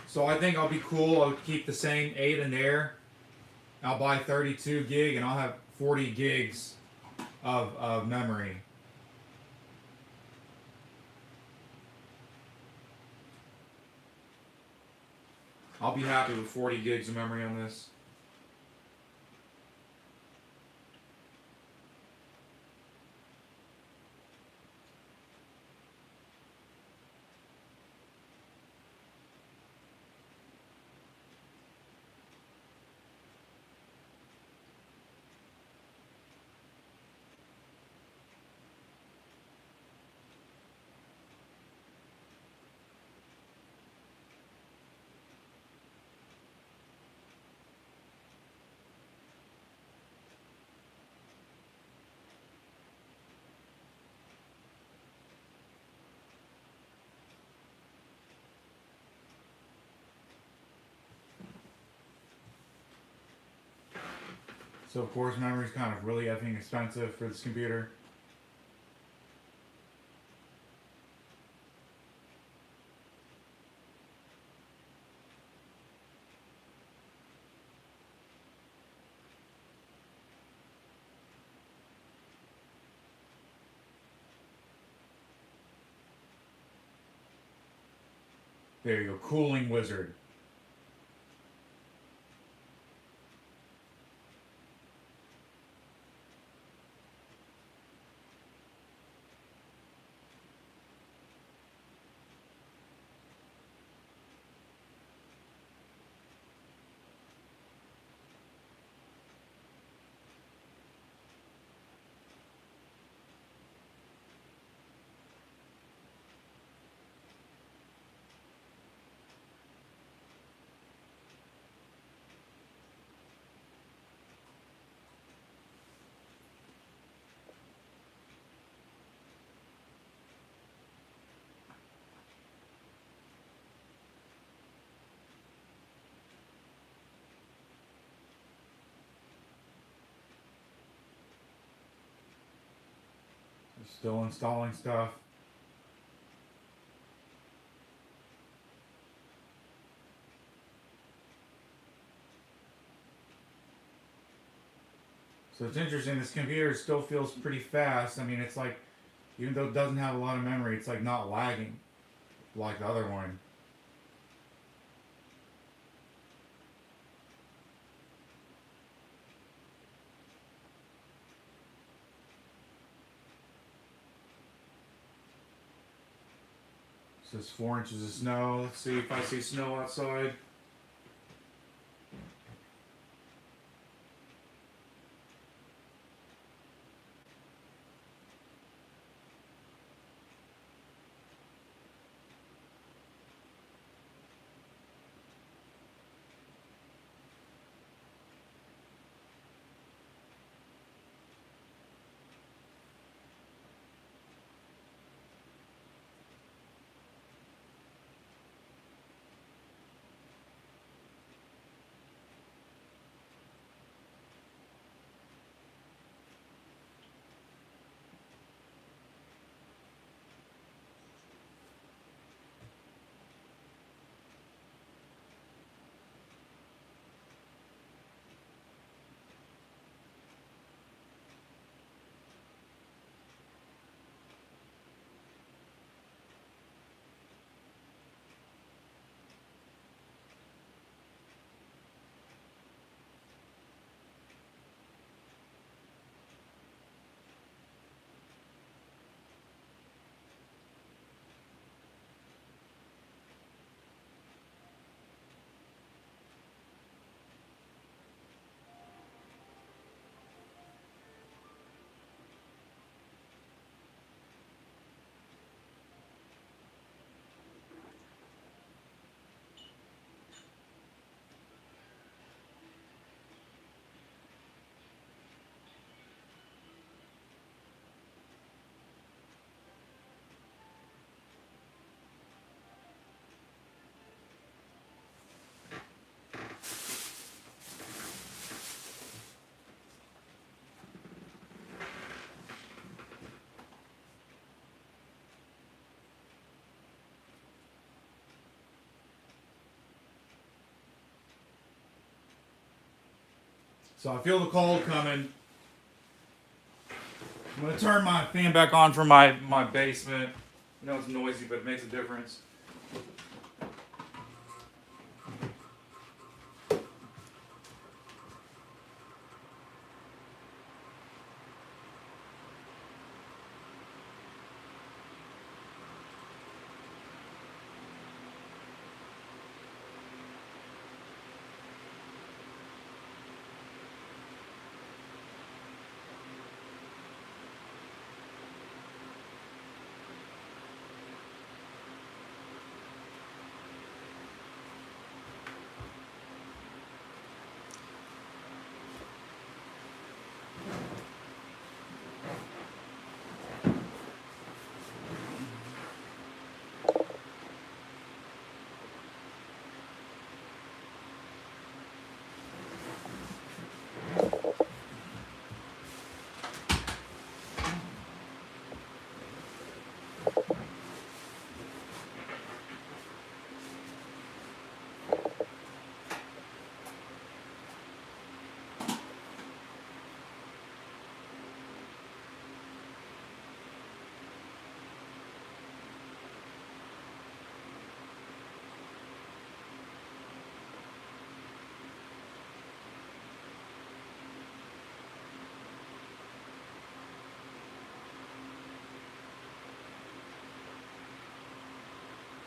So I think I'll be cool. I'll keep the same 8 in there. I'll buy 32 gig and I'll have 40 gigs of memory. I'll be happy with 40 gigs of memory on this. So of course memory is kind of really effing expensive for this computer. There you go, cooling wizard. They're still installing stuff. So it's interesting, this computer still feels pretty fast. I mean, it's like, even though it doesn't have a lot of memory, it's like not lagging like the other one. It says 4 inches of snow. Let's see if I see snow outside. So I feel the cold coming. I'm going to turn my fan back on for my basement. I know it's noisy, but it makes a difference.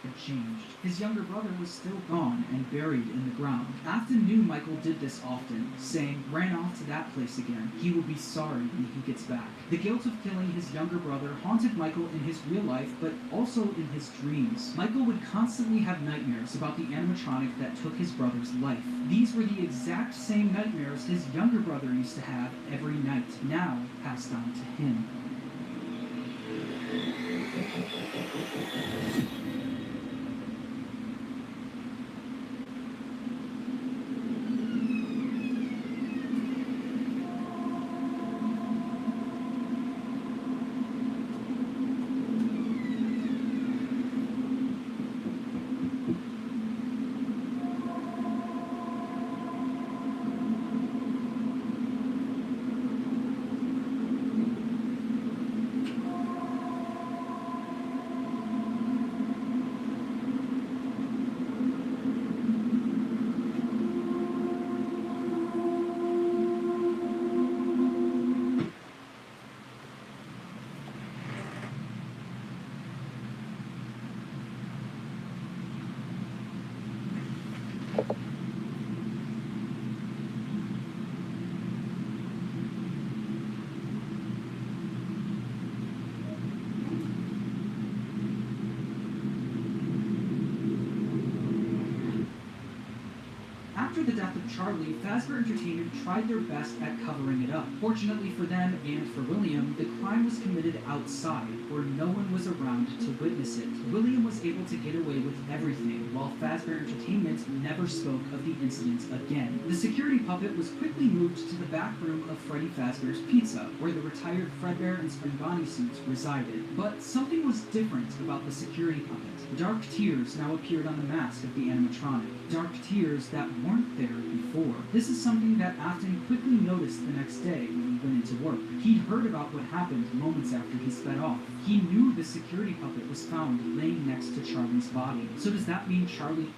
had changed. His younger brother was still gone and buried in the ground. Afton knew Michael did this often, saying, "Ran off to that place again. He will be sorry when he gets back." The guilt of killing his younger brother haunted Michael in his real life, but also in his dreams. Michael would constantly have nightmares about the animatronic that took his brother's life. These were the exact same nightmares his younger brother used to have every night, now passed on to him. After the death of Charlie, Fazbear Entertainment tried their best at covering it up. Fortunately for them and for William, the crime was committed outside, where no one was around to witness it. William was able to get away with everything, while Fazbear Entertainment never spoke of the incident again. The security puppet was quickly moved to the back room of Freddy Fazbear's Pizza, where the retired Fredbear and Spring Bonnie suits resided. But something was different about the security puppet. Dark tears now appeared on the mask of the animatronic. Dark tears that weren't there before. This is something that Afton quickly noticed the next day when he went into work. He'd heard about what happened moments after he sped off. He knew the security puppet was found laying next to Charlie's body. So does that mean Charlie...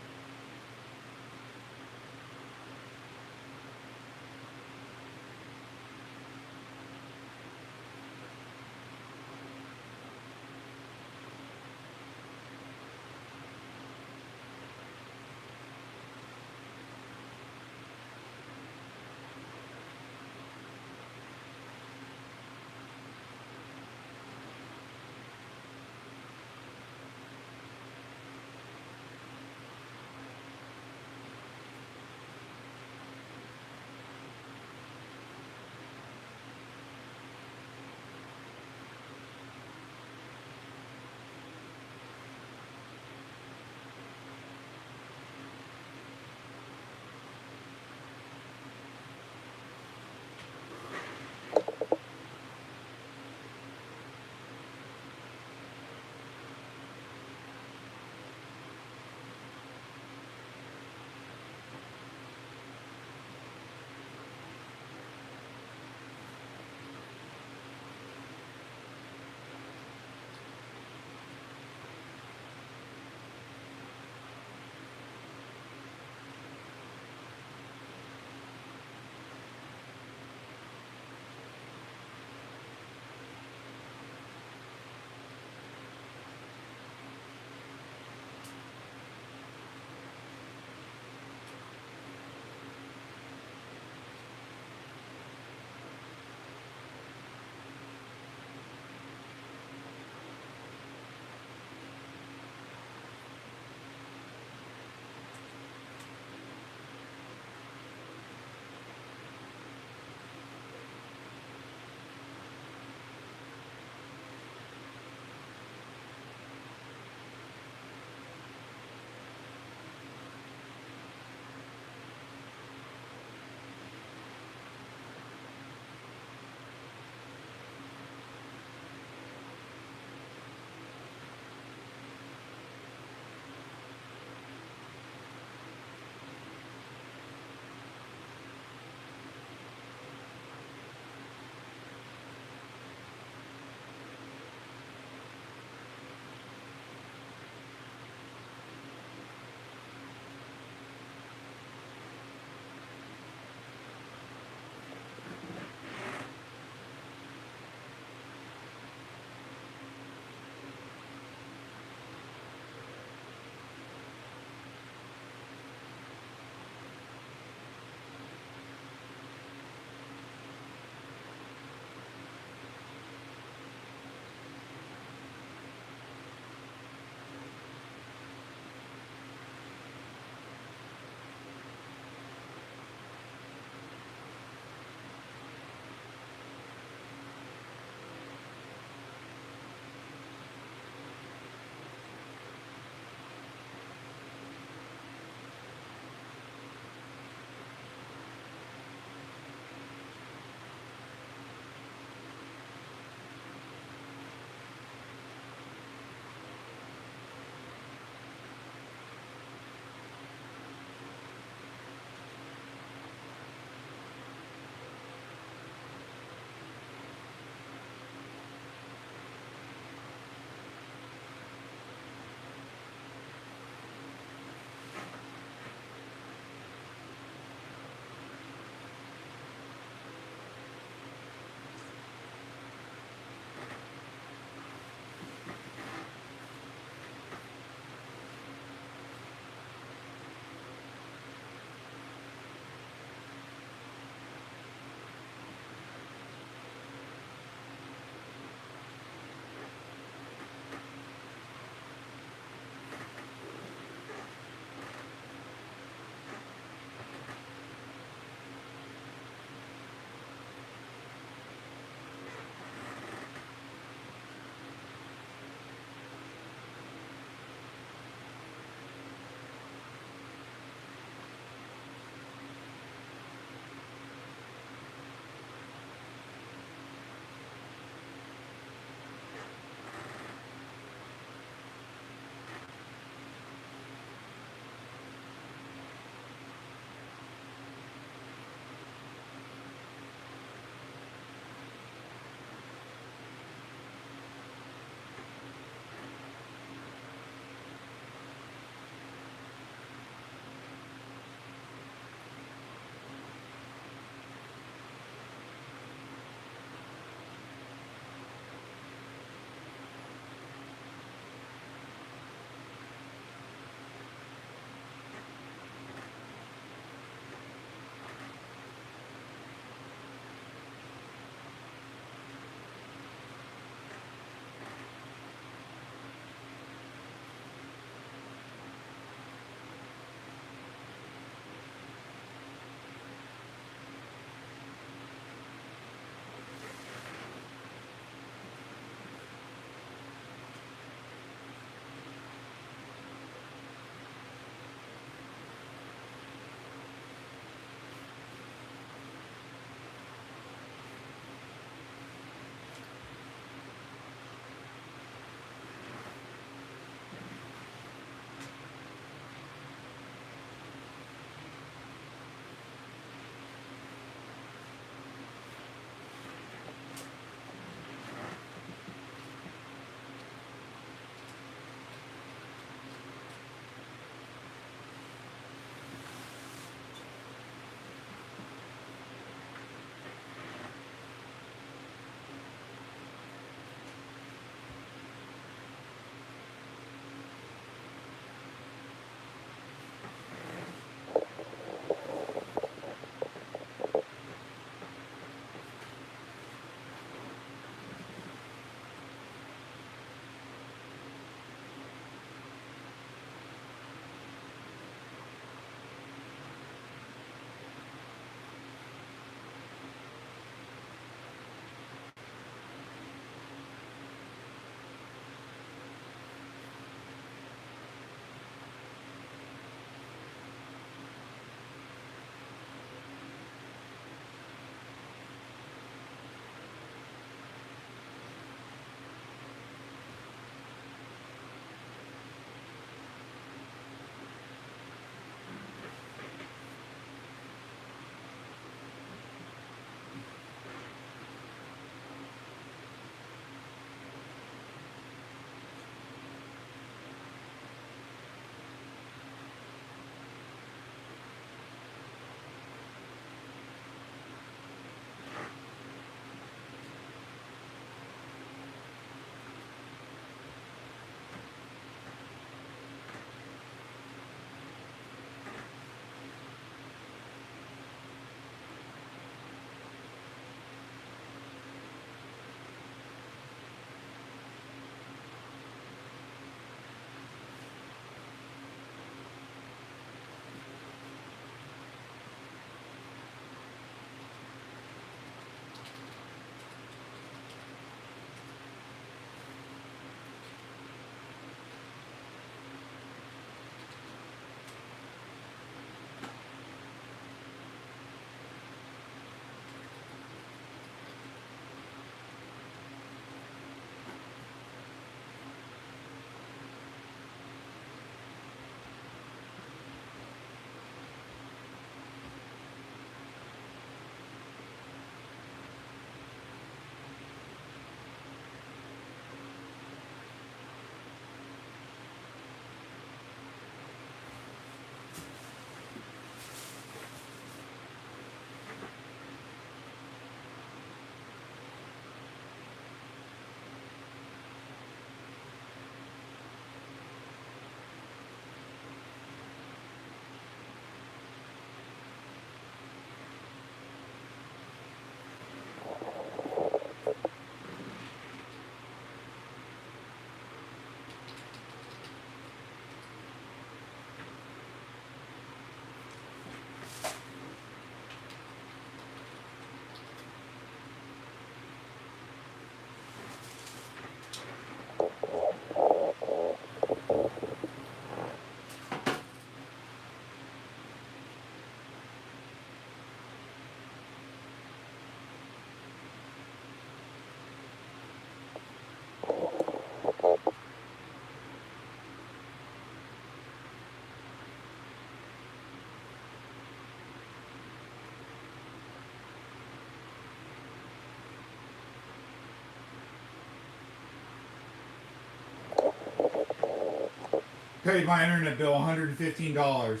paid my internet bill $115.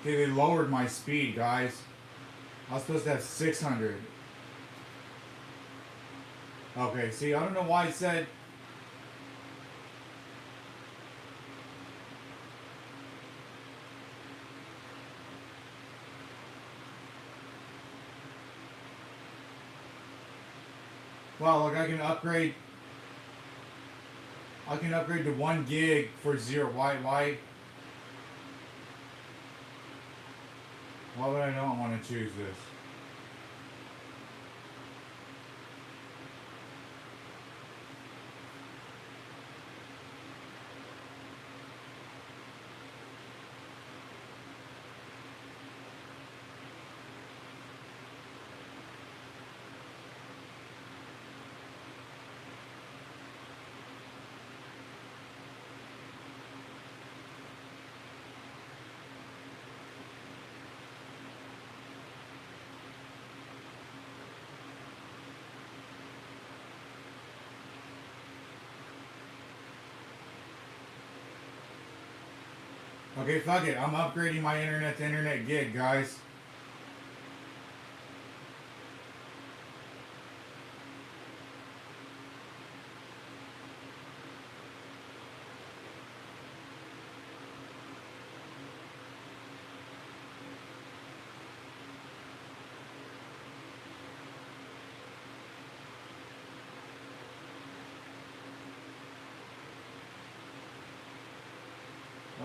Okay, they lowered my speed, guys. I was supposed to have 600. Okay, see, I don't know why it said... Wow, look, I can upgrade to 1 gig for 0. Why would I not want to choose this? Okay, fuck it. I'm upgrading my internet to internet gig, guys.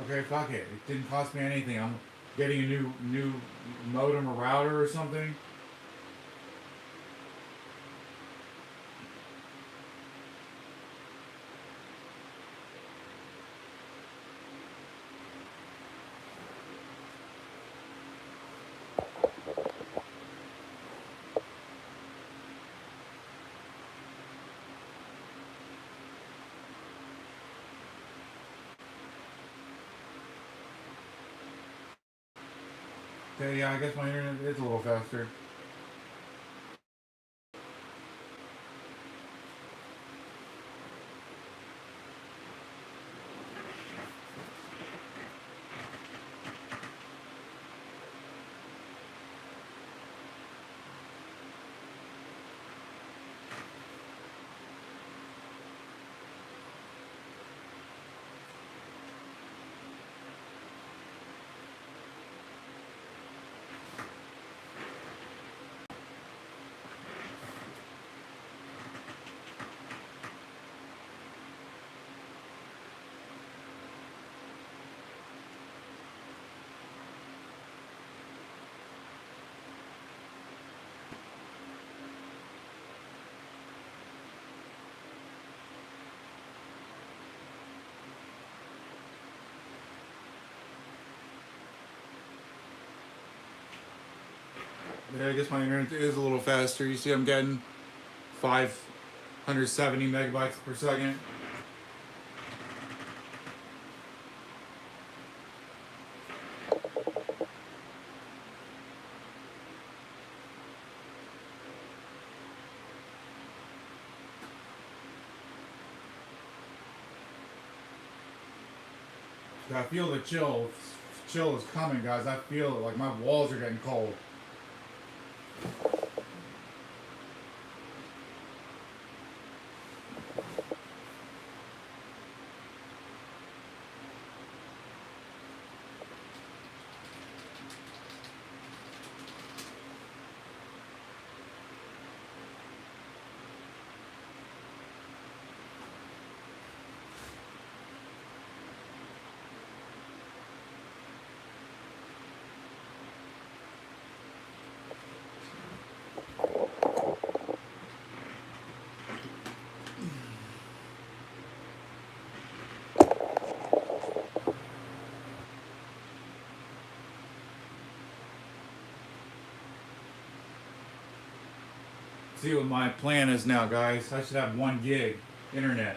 Okay, fuck it. It didn't cost me anything. I'm getting a new modem or router or something. Okay, yeah, I guess my internet is a little faster. Yeah, I guess my internet is a little faster. You see I'm getting 570 megabytes per second. I feel the chill. Chill is coming, guys. I feel it. Like my walls are getting cold. See what my plan is now, guys. I should have 1 gig internet.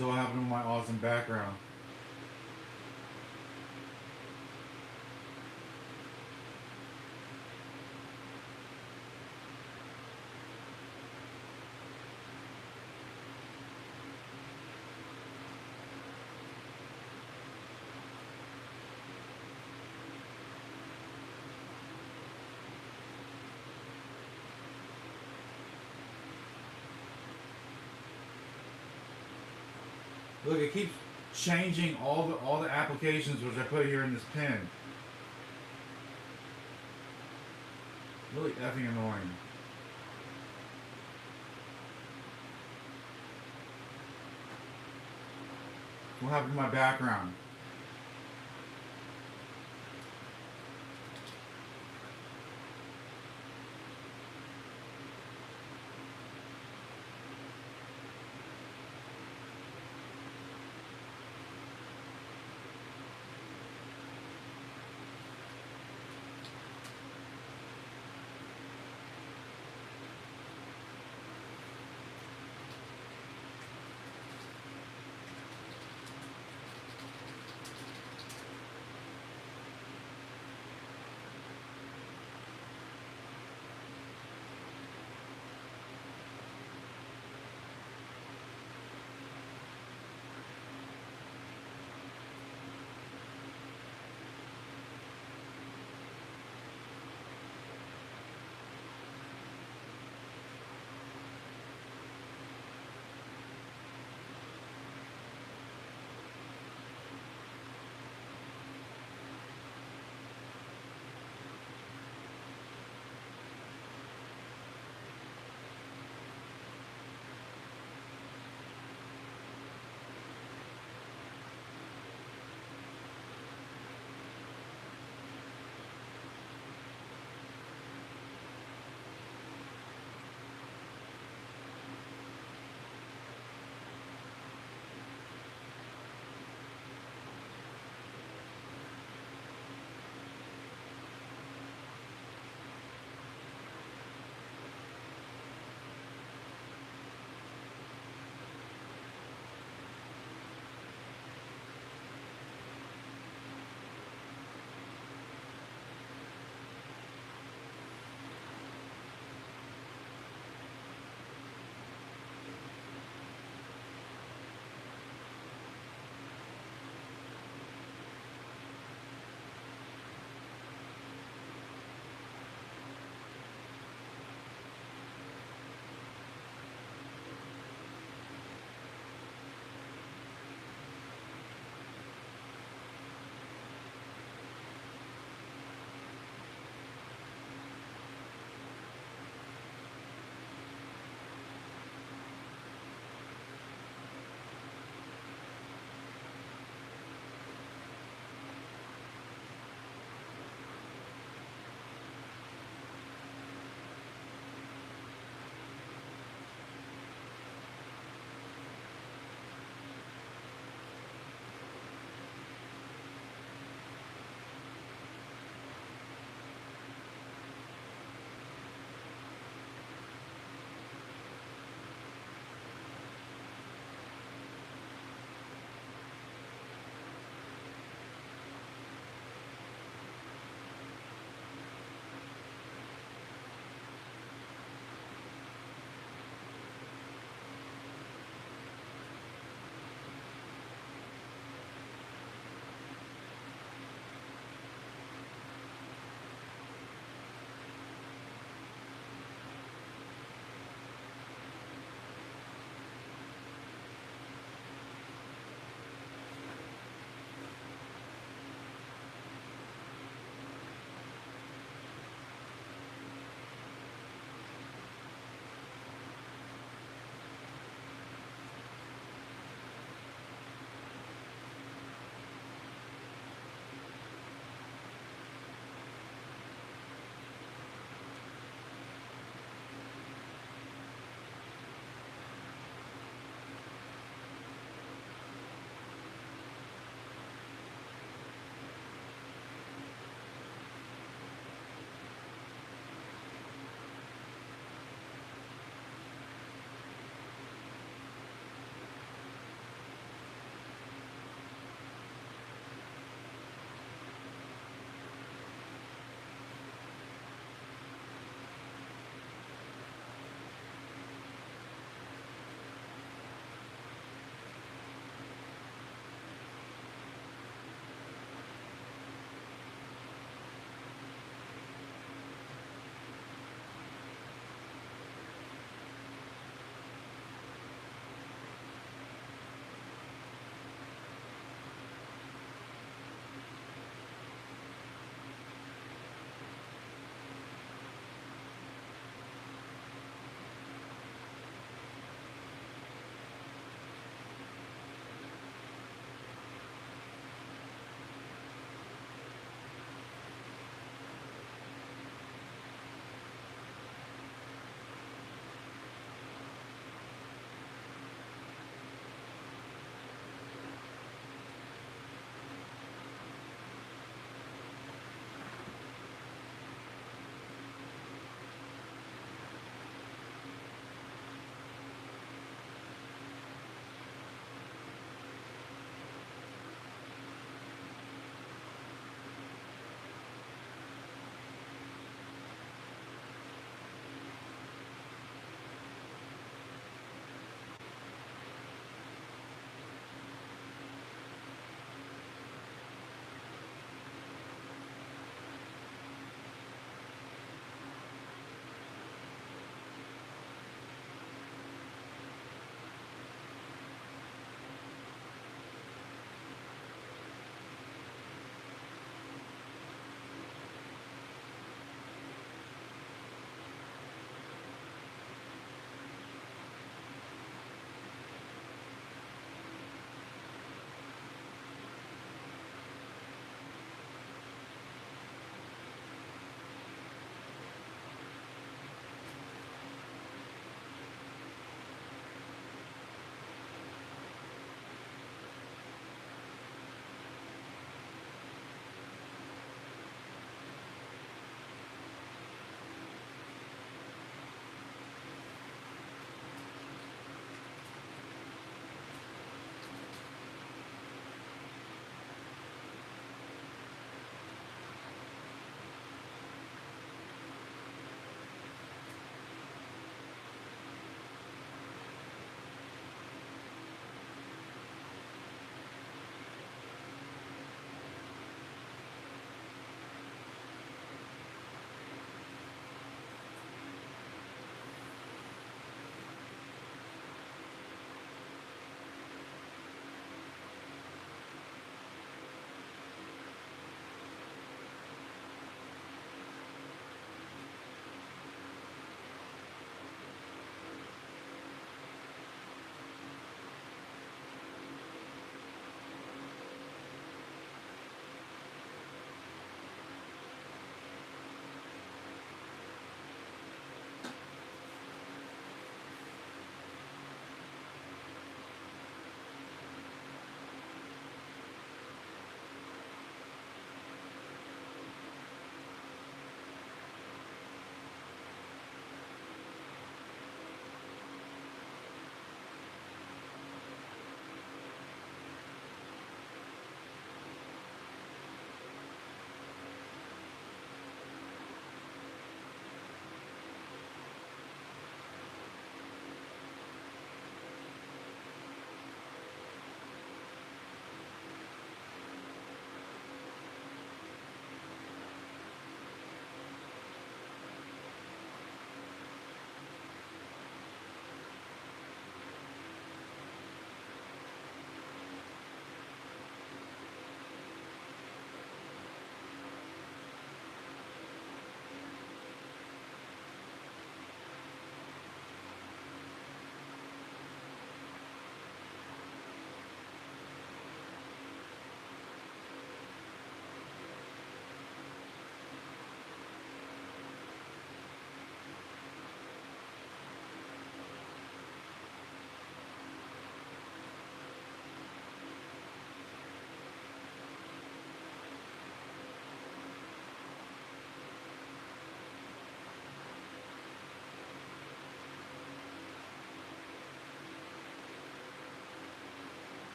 So what happened to my awesome background? Look, it keeps changing all the applications which I put here in this pin. Really effing annoying. What happened to my background?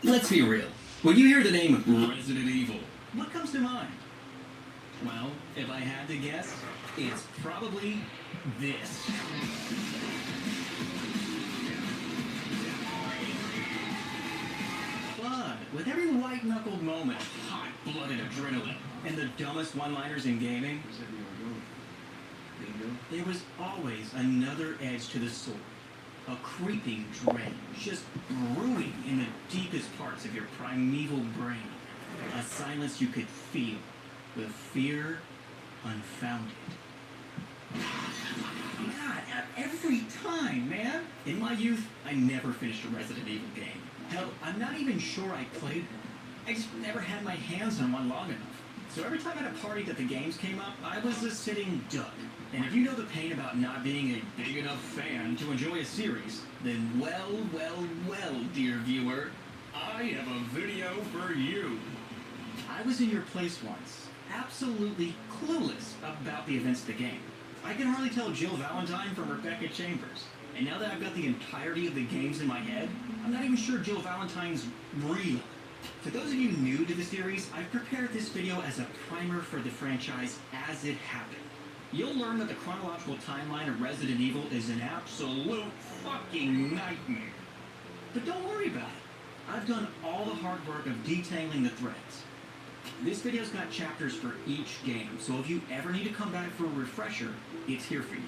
Let's be real. When you hear the name Resident Evil, what comes to mind? Well, if I had to guess, it's probably this. But with every white-knuckled moment of hot-blooded adrenaline and the dumbest one-liners in gaming, there was always another edge to the sword. A creeping dread, just brewing in the deepest parts of your primeval brain. A silence you could feel, with fear unfounded. God, every time, man! In my youth, I never finished a Resident Evil game. Hell, I'm not even sure I played them. I just never had my hands on one long enough. So every time at a party that the games came up, I was a sitting duck. And if you know the pain about not being a big enough fan to enjoy a series, then well, dear viewer, I have a video for you. I was in your place once, absolutely clueless about the events of the game. I can hardly tell Jill Valentine from Rebecca Chambers. And now that I've got the entirety of the games in my head, I'm not even sure Jill Valentine's real. For those of you new to the series, I've prepared this video as a primer for the franchise as it happened. You'll learn that the chronological timeline of Resident Evil is an absolute fucking nightmare. But don't worry about it. I've done all the hard work of detailing the threads. This video's got chapters for each game, so if you ever need to come back for a refresher, it's here for you.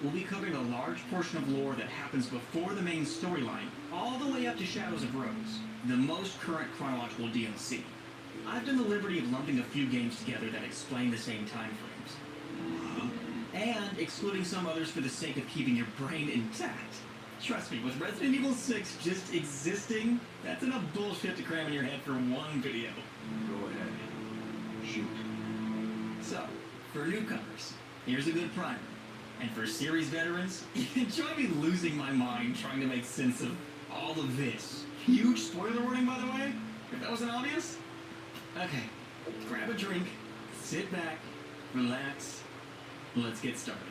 We'll be covering a large portion of lore that happens before the main storyline, all the way up to Shadows of Rose, the most current chronological DLC. I've done the liberty of lumping a few games together that explain the same time frames. And excluding some others for the sake of keeping your brain intact. Trust me, with Resident Evil 6 just existing, that's enough bullshit to cram in your head for one video. Go ahead. Shoot. So, for newcomers, here's a good primer. And for series veterans, enjoy me losing my mind trying to make sense of all of this. Huge spoiler warning, by the way, if that wasn't obvious. Okay, grab a drink, sit back, relax, let's get started.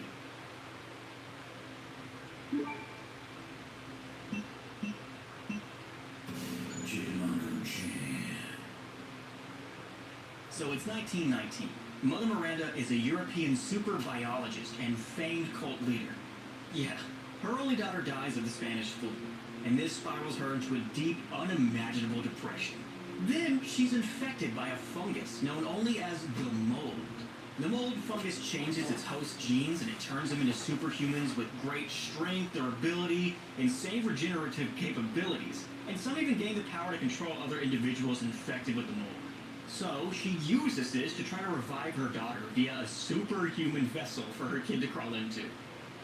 So it's 1919. Mother Miranda is a European super biologist and famed cult leader. Yeah, her only daughter dies of the Spanish flu, and this spirals her into a deep, unimaginable depression. Then she's infected by a fungus known only as the mold. The mold fungus changes its host genes and it turns them into superhumans with great strength, durability, insane regenerative capabilities, and some even gain the power to control other individuals infected with the mold. So she uses this to try to revive her daughter via a superhuman vessel for her kid to crawl into.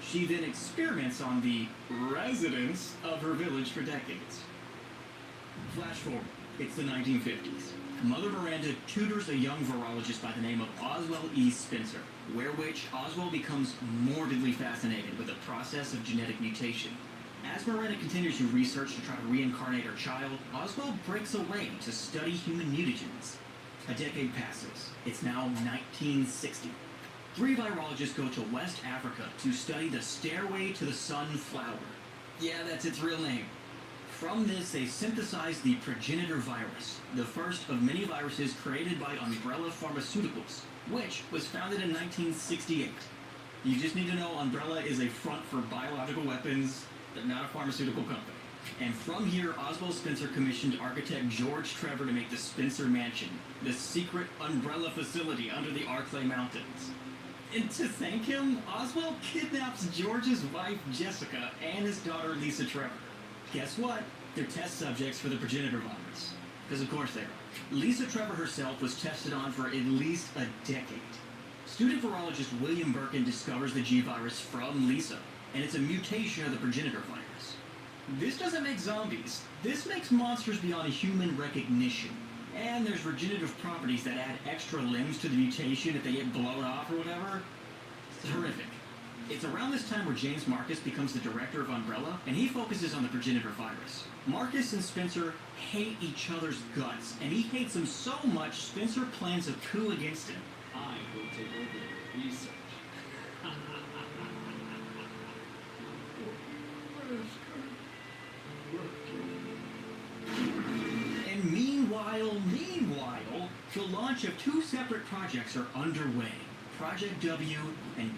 She then experiments on the residents of her village for decades. Flash forward, it's the 1950s. Mother Miranda tutors a young virologist by the name of Oswald E. Spencer, which Oswald becomes morbidly fascinated with the process of genetic mutation. As Miranda continues to research to try to reincarnate her child, Oswald breaks away to study human mutagens. A decade passes. It's now 1960. 3 virologists go to West Africa to study the stairway to the sunflower. Yeah, that's its real name. From this, they synthesize the progenitor virus, the first of many viruses created by Umbrella Pharmaceuticals, which was founded in 1968. You just need to know Umbrella is a front for biological weapons, but not a pharmaceutical company. And from here, Oswald Spencer commissioned architect George Trevor to make the Spencer Mansion, the secret Umbrella facility under the Arklay Mountains. And to thank him, Oswald kidnaps George's wife Jessica and his daughter Lisa Trevor. Guess what? They're test subjects for the progenitor virus. Because of course they are. Lisa Trevor herself was tested on for at least a decade. Student virologist William Birkin discovers the G-virus from Lisa, and it's a mutation of the progenitor virus. This doesn't make zombies. This makes monsters beyond human recognition. And there's regenerative properties that add extra limbs to the mutation if they get blown off or whatever. It's horrific. It's around this time where James Marcus becomes the director of Umbrella, and he focuses on the progenitor virus. Marcus and Spencer hate each other's guts, and he hates them so much, Spencer plans a coup against him. I will take over the research. Meanwhile, the launch of two separate projects are underway. Project W and